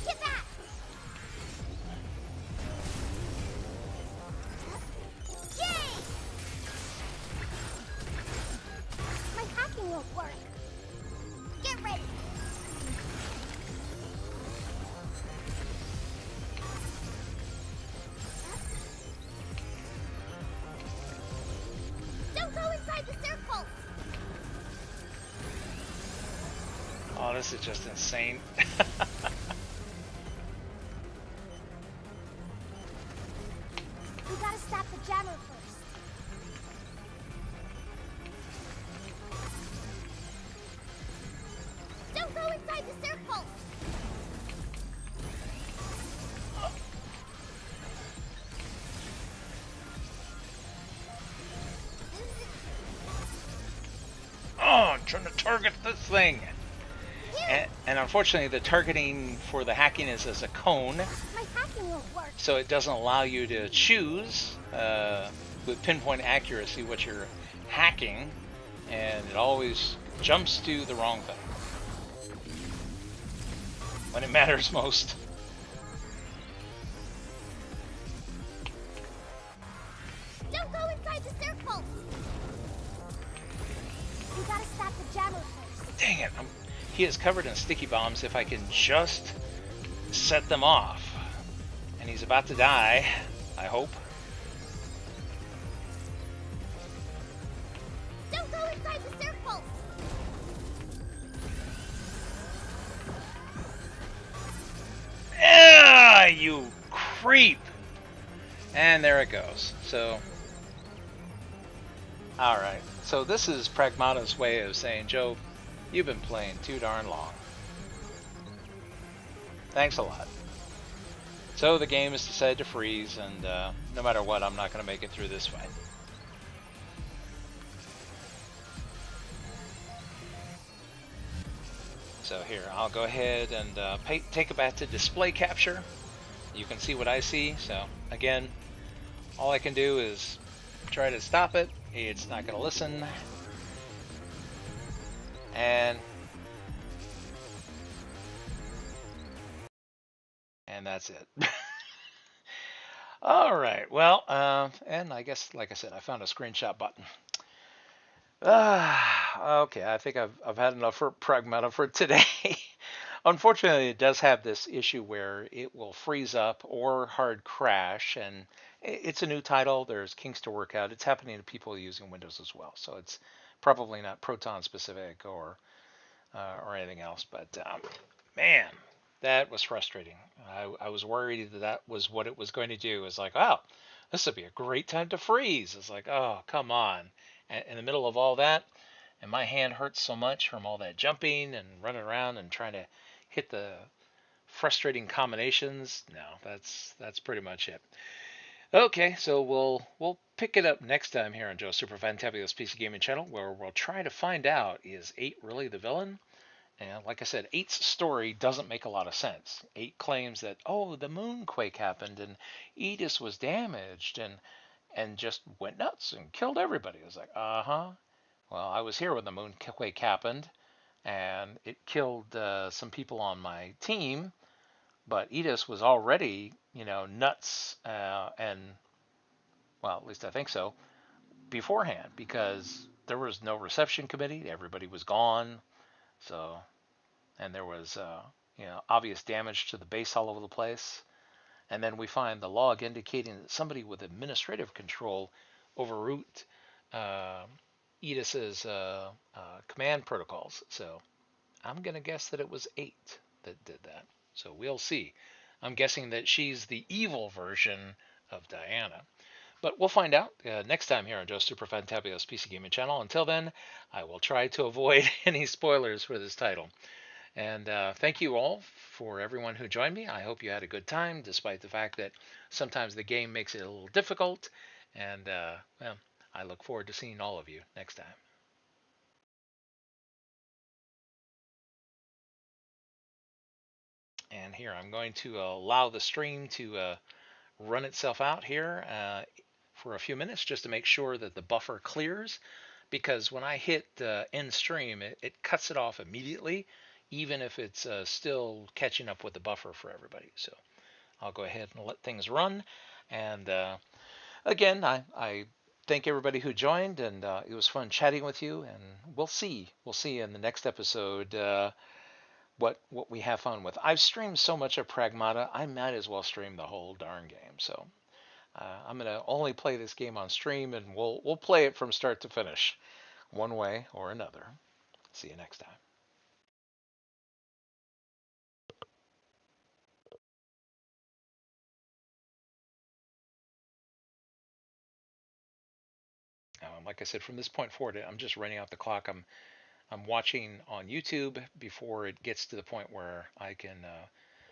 Get back! Yay! My hacking won't work. Get ready! Don't go inside the circle! Oh, this is just insane. You gotta stop the jammer first. Don't go inside the circle! Oh, I'm trying to target this thing. And unfortunately, the targeting for the hacking is as a cone, My hacking won't work. so it doesn't allow you to choose with pinpoint accuracy what you're hacking, and it always jumps to the wrong thing when it matters most. Don't go inside the circle! You gotta stop the jammer first. Dang it, he is covered in sticky bombs. If I can just set them off. And he's about to die, I hope. Don't go inside the circle! Ah, you creep! And there it goes. So, alright. So this is Pragmata's way of saying, Joe, you've been playing too darn long. Thanks a lot. So the game has decided to freeze, and no matter what, I'm not going to make it through this way. So here, I'll go ahead and take it back to display capture. You can see what I see. So again, all I can do is try to stop it. It's not going to listen. And that's it. All right. Well, and I guess, like I said, I found a screenshot button. Okay, I think I've had enough for Pragmata for today. Unfortunately, it does have this issue where it will freeze up or hard crash, and it's a new title. There's kinks to work out. It's happening to people using Windows as well, so it's Probably not Proton specific or anything else, but man, that was frustrating. I was worried that that was what it was going to do. It's like, oh, this would be a great time to freeze. It's like, oh, come on. In the middle of all that, and my hand hurts so much from all that jumping and running around and trying to hit the frustrating combinations. No, that's pretty much it. Okay, so we'll pick it up next time here on Joe's Super Fantabulous PC Gaming Channel, where we'll try to find out, is 8 really the villain? And like I said, 8's story doesn't make a lot of sense. 8 claims that, oh, the moonquake happened and Edis was damaged and just went nuts and killed everybody. I was like, uh-huh. Well, I was here when the moonquake happened, and it killed some people on my team, but Edis was already, nuts, and, well, at least I think so, beforehand, because there was no reception committee. Everybody was gone. So, and there was, obvious damage to the base all over the place. And then we find the log indicating that somebody with administrative control overwrote Edis's command protocols. So I'm going to guess that it was 8 that did that. So we'll see. I'm guessing that she's the evil version of Diana. But we'll find out next time here on Joe's Super Fantabulous PC Gaming Channel. Until then, I will try to avoid any spoilers for this title. And thank you all for everyone who joined me. I hope you had a good time, despite the fact that sometimes the game makes it a little difficult. And, well, I look forward to seeing all of you next time. And here, I'm going to allow the stream to run itself out here for a few minutes just to make sure that the buffer clears. Because when I hit end stream, it cuts it off immediately, even if it's still catching up with the buffer for everybody. So I'll go ahead and let things run. And again, I thank everybody who joined, and it was fun chatting with you. And we'll see in the next episode what we have fun with. I've streamed so much of Pragmata, I might as well stream the whole darn game. So I'm gonna only play this game on stream, and we'll play it from start to finish, one way or another. See you next time. Like I said, from this point forward, I'm just running out the clock. I'm watching on YouTube before it gets to the point where I can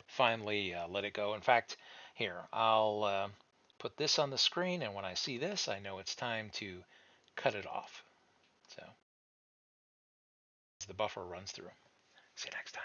finally let it go. In fact, here, I'll put this on the screen, and when I see this, I know it's time to cut it off. So the buffer runs through. See you next time.